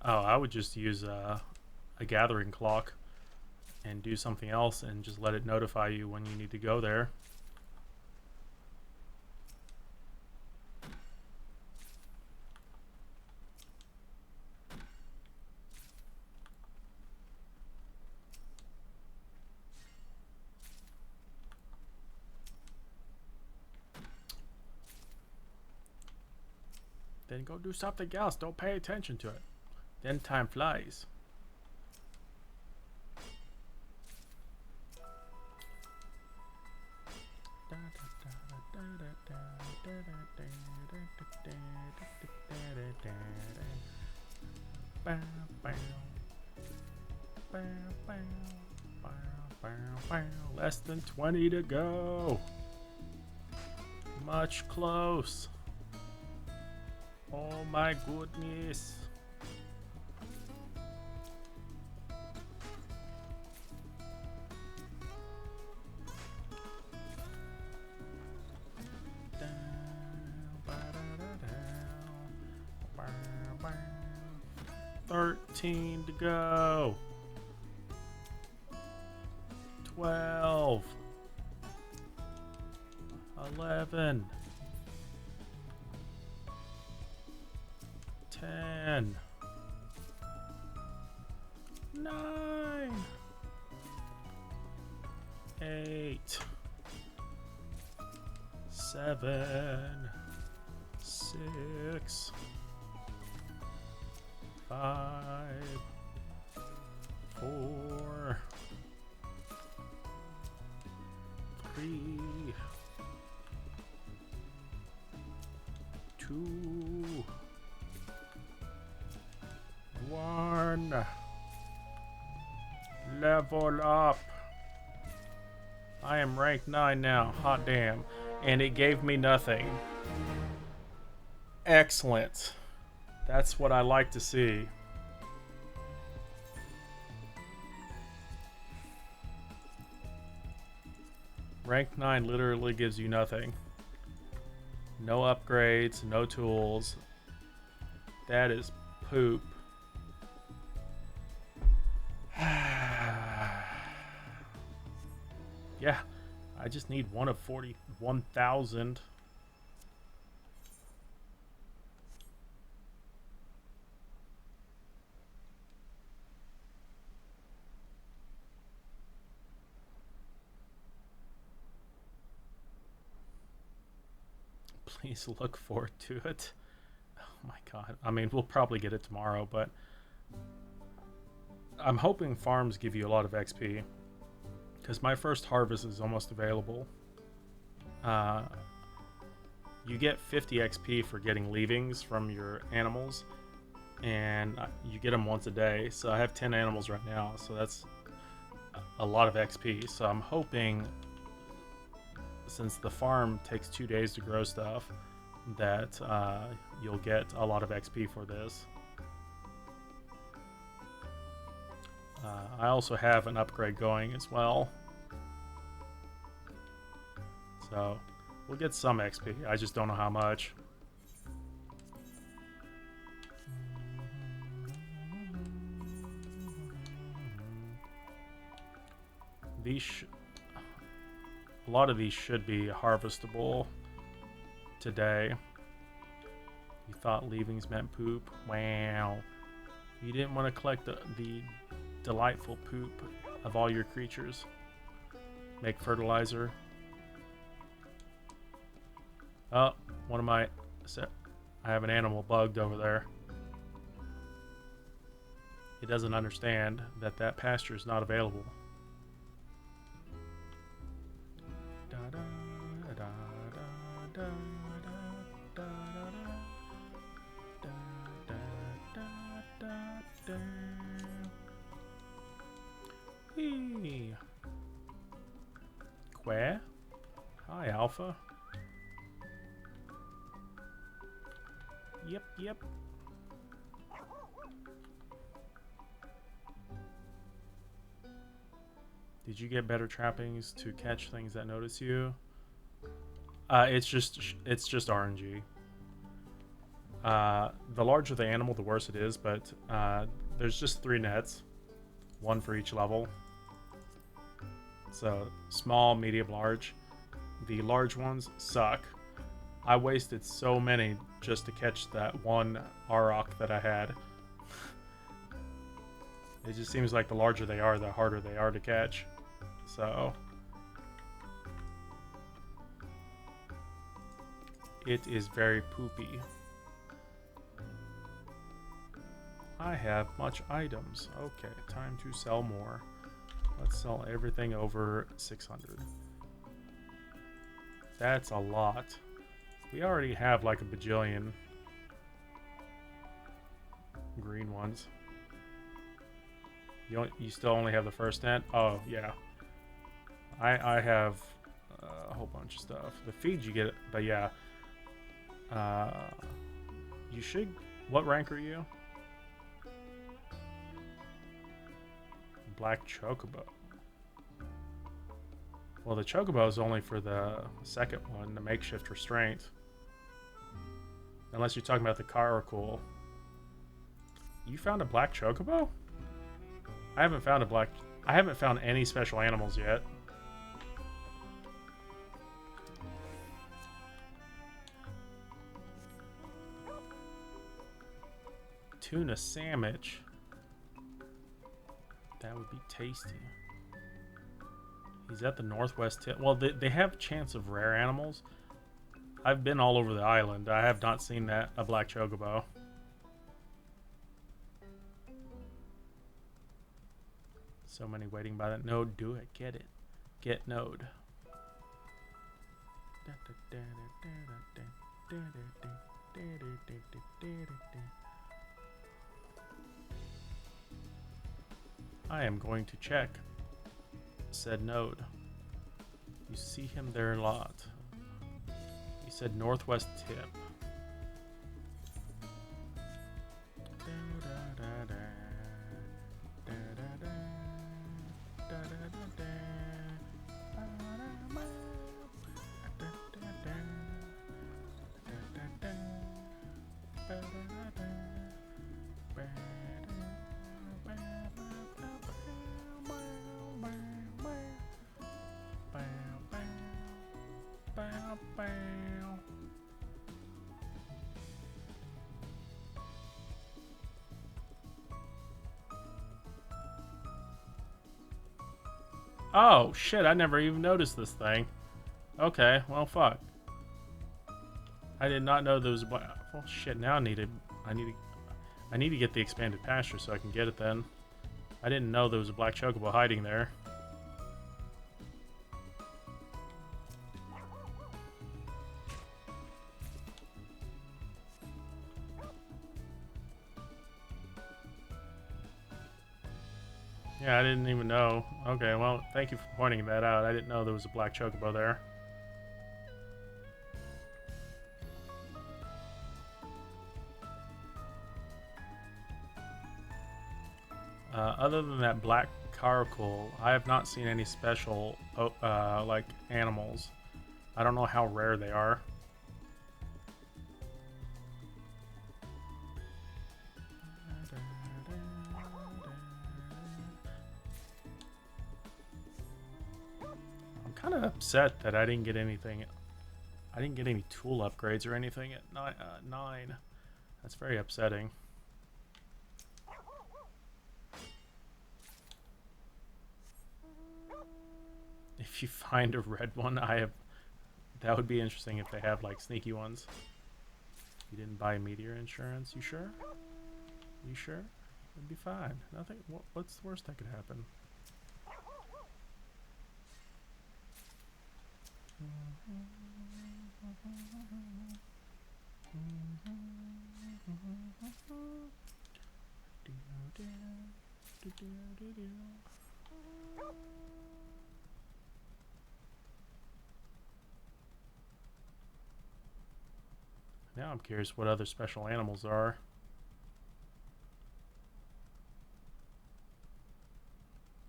Oh, I would just use a gathering clock and do something else and just let it notify you when you need to go there. Then go do something else. Don't pay attention to it. Then time flies. Less than 20 to go. Much close. Oh my goodness. 13 to go. 12. 11. 10. 9. 8. 7. 6. 5. 4. 3. 2. 1. Level up. I am rank 9 now. Hot damn. And it gave me nothing. Excellent. That's what I like to see. Rank 9 literally gives you nothing. No upgrades, no tools. That is poop. Yeah, I just need one of 41,000. Please look forward to it. Oh my god. I mean, we'll probably get it tomorrow, but I'm hoping farms give you a lot of XP. Because my first harvest is almost available. You get 50 XP for getting leavings from your animals. And you get them once a day. So I have 10 animals right now. So that's a lot of XP. So I'm hoping, since the farm takes 2 days to grow stuff, that you'll get a lot of XP for this. I also have an upgrade going as well. So we'll get some XP. I just don't know how much. A lot of these should be harvestable today. You thought leavings meant poop? Wow. You didn't want to collect the delightful poop of all your creatures. Make fertilizer. Oh, one of my... I have an animal bugged over there. It doesn't understand that that pasture is not available. Where? Hi, Alpha. Yep. Did you get better trappings to catch things that notice you? It's just RNG. The larger the animal, the worse it is, but there's just 3 nets, 1 for each level. So small, medium, large. The large ones suck. I wasted so many just to catch that one Auroch that I had. It just seems like the larger they are, the harder they are to catch. So it is very poopy. I have much items. Okay, time to sell more. Let's sell everything over 600. That's a lot. We already have like a bajillion green ones. You still only have the first net? Oh, yeah. I have a whole bunch of stuff. The feed you get, but yeah. You should... What rank are you? Black Chocobo. Well, the Chocobo is only for the second one, the makeshift restraint. Unless you're talking about the Caracal. You found a black chocobo? I haven't found any special animals yet. Tuna sandwich. That would be tasty. He's at the northwest tip. Well, they have chance of rare animals. I've been all over the island. I have not seen a black chocobo. So many waiting by that node. Do it. Get it. Get node. I am going to check said node. You see him there a lot. He said northwest tip. Oh shit, I never even noticed this thing. Okay, well fuck. I did not know there was a black. Well shit, now I need to get the expanded pasture so I can get it then. I didn't know there was a black chocobo hiding there. Yeah, I didn't even know. Okay, well, thank you for pointing that out. I didn't know there was a black chocobo there. Other than that black caracal, I have not seen any special like animals. I don't know how rare they are. I'm kind of upset that I didn't get anything. I didn't get any tool upgrades or anything at 9. That's very upsetting. If you find a red one, that would be interesting if they have like sneaky ones. You didn't buy meteor insurance, you sure? You sure? It'd be fine. Nothing. What's the worst that could happen? Now I'm curious what other special animals there are.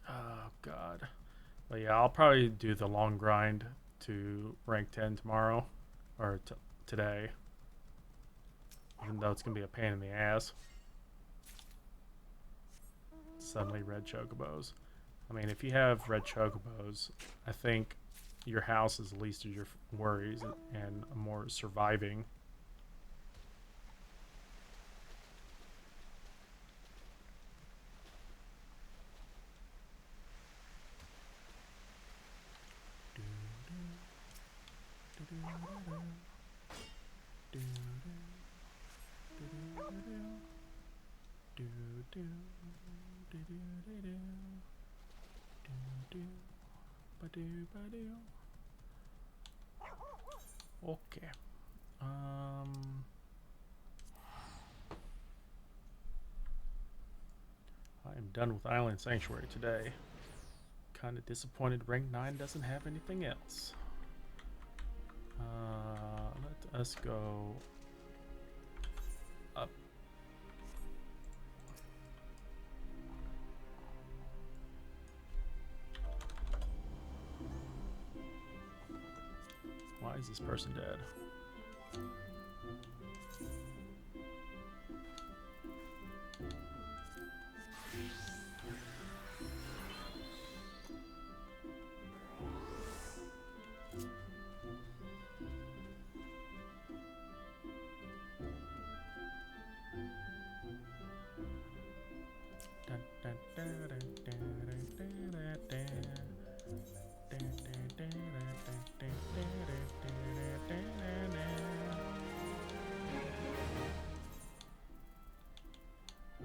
Oh god. But yeah, I'll probably do the long grind to rank 10 tomorrow. Or today. Even though it's going to be a pain in the ass. Suddenly red chocobos. I mean, if you have red chocobos, I think your house is the least of your worries and more surviving. Okay. I am done with Island Sanctuary today. Kind of disappointed rank 9 doesn't have anything else. Let us go up. Why is this person dead?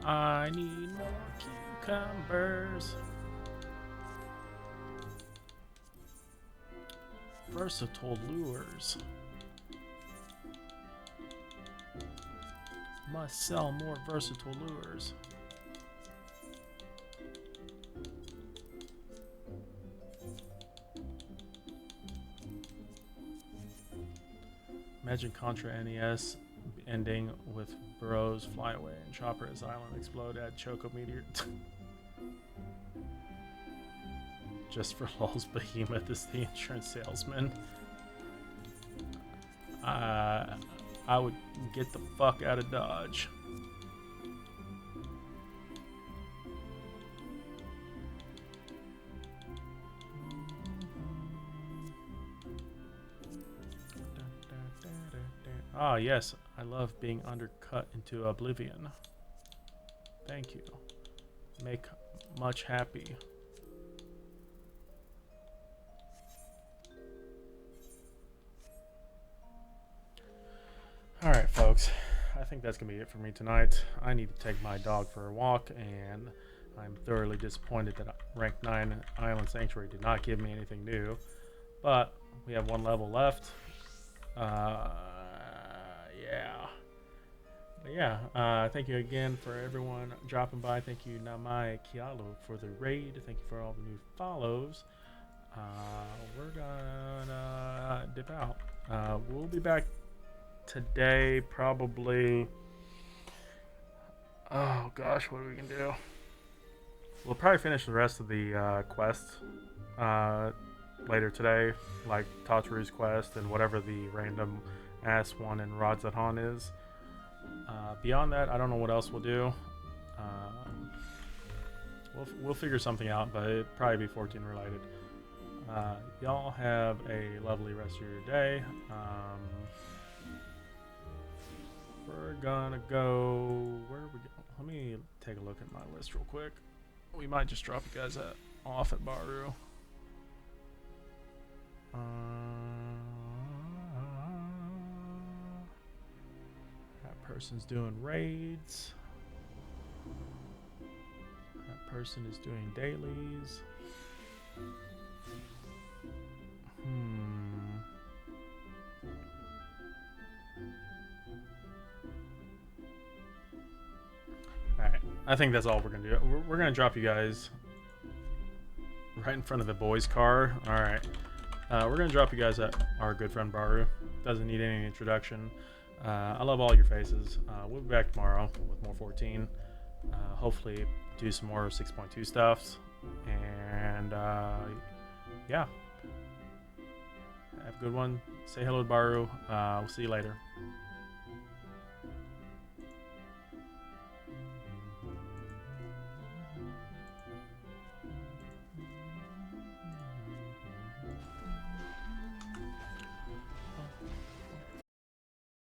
I need more cucumbers. Versatile lures. Must sell more versatile lures. Imagine Contra NES ending with Burrows fly away and Chopper as Island explode at Choco Meteor. Just for lulz, Behemoth is the insurance salesman. I would get the fuck out of Dodge. Ah, yes, I love being undercut into oblivion. Thank you. Make much happy. Alright, folks. I think that's going to be it for me tonight. I need to take my dog for a walk, and I'm thoroughly disappointed that Rank 9 Island Sanctuary did not give me anything new. But we have one level left. Thank you again for everyone dropping by. Thank you, Namai Kialu, for the raid. Thank you for all the new follows. We're gonna dip out. We'll be back today, probably. Oh gosh, what are we gonna do? We'll probably finish the rest of the quests later today, like Tataru's quest and whatever the random ass one in Radzahan is. Beyond that, I don't know what else we'll do. We'll figure something out, but it'll probably be 14 related. Y'all have a lovely rest of your day. We're gonna go. Where are we going? Let me take a look at my list real quick. We might just drop you guys off at Baru. That person's doing raids. That person is doing dailies. Alright, I think that's all we're gonna do. We're gonna drop you guys right in front of the boys' car. Alright. We're gonna drop you guys at our good friend Baru. Doesn't need any introduction. I love all your faces. We'll be back tomorrow with more 14. Hopefully do some more 6.2 stuff. And yeah. Have a good one. Say hello to Baru. We'll see you later.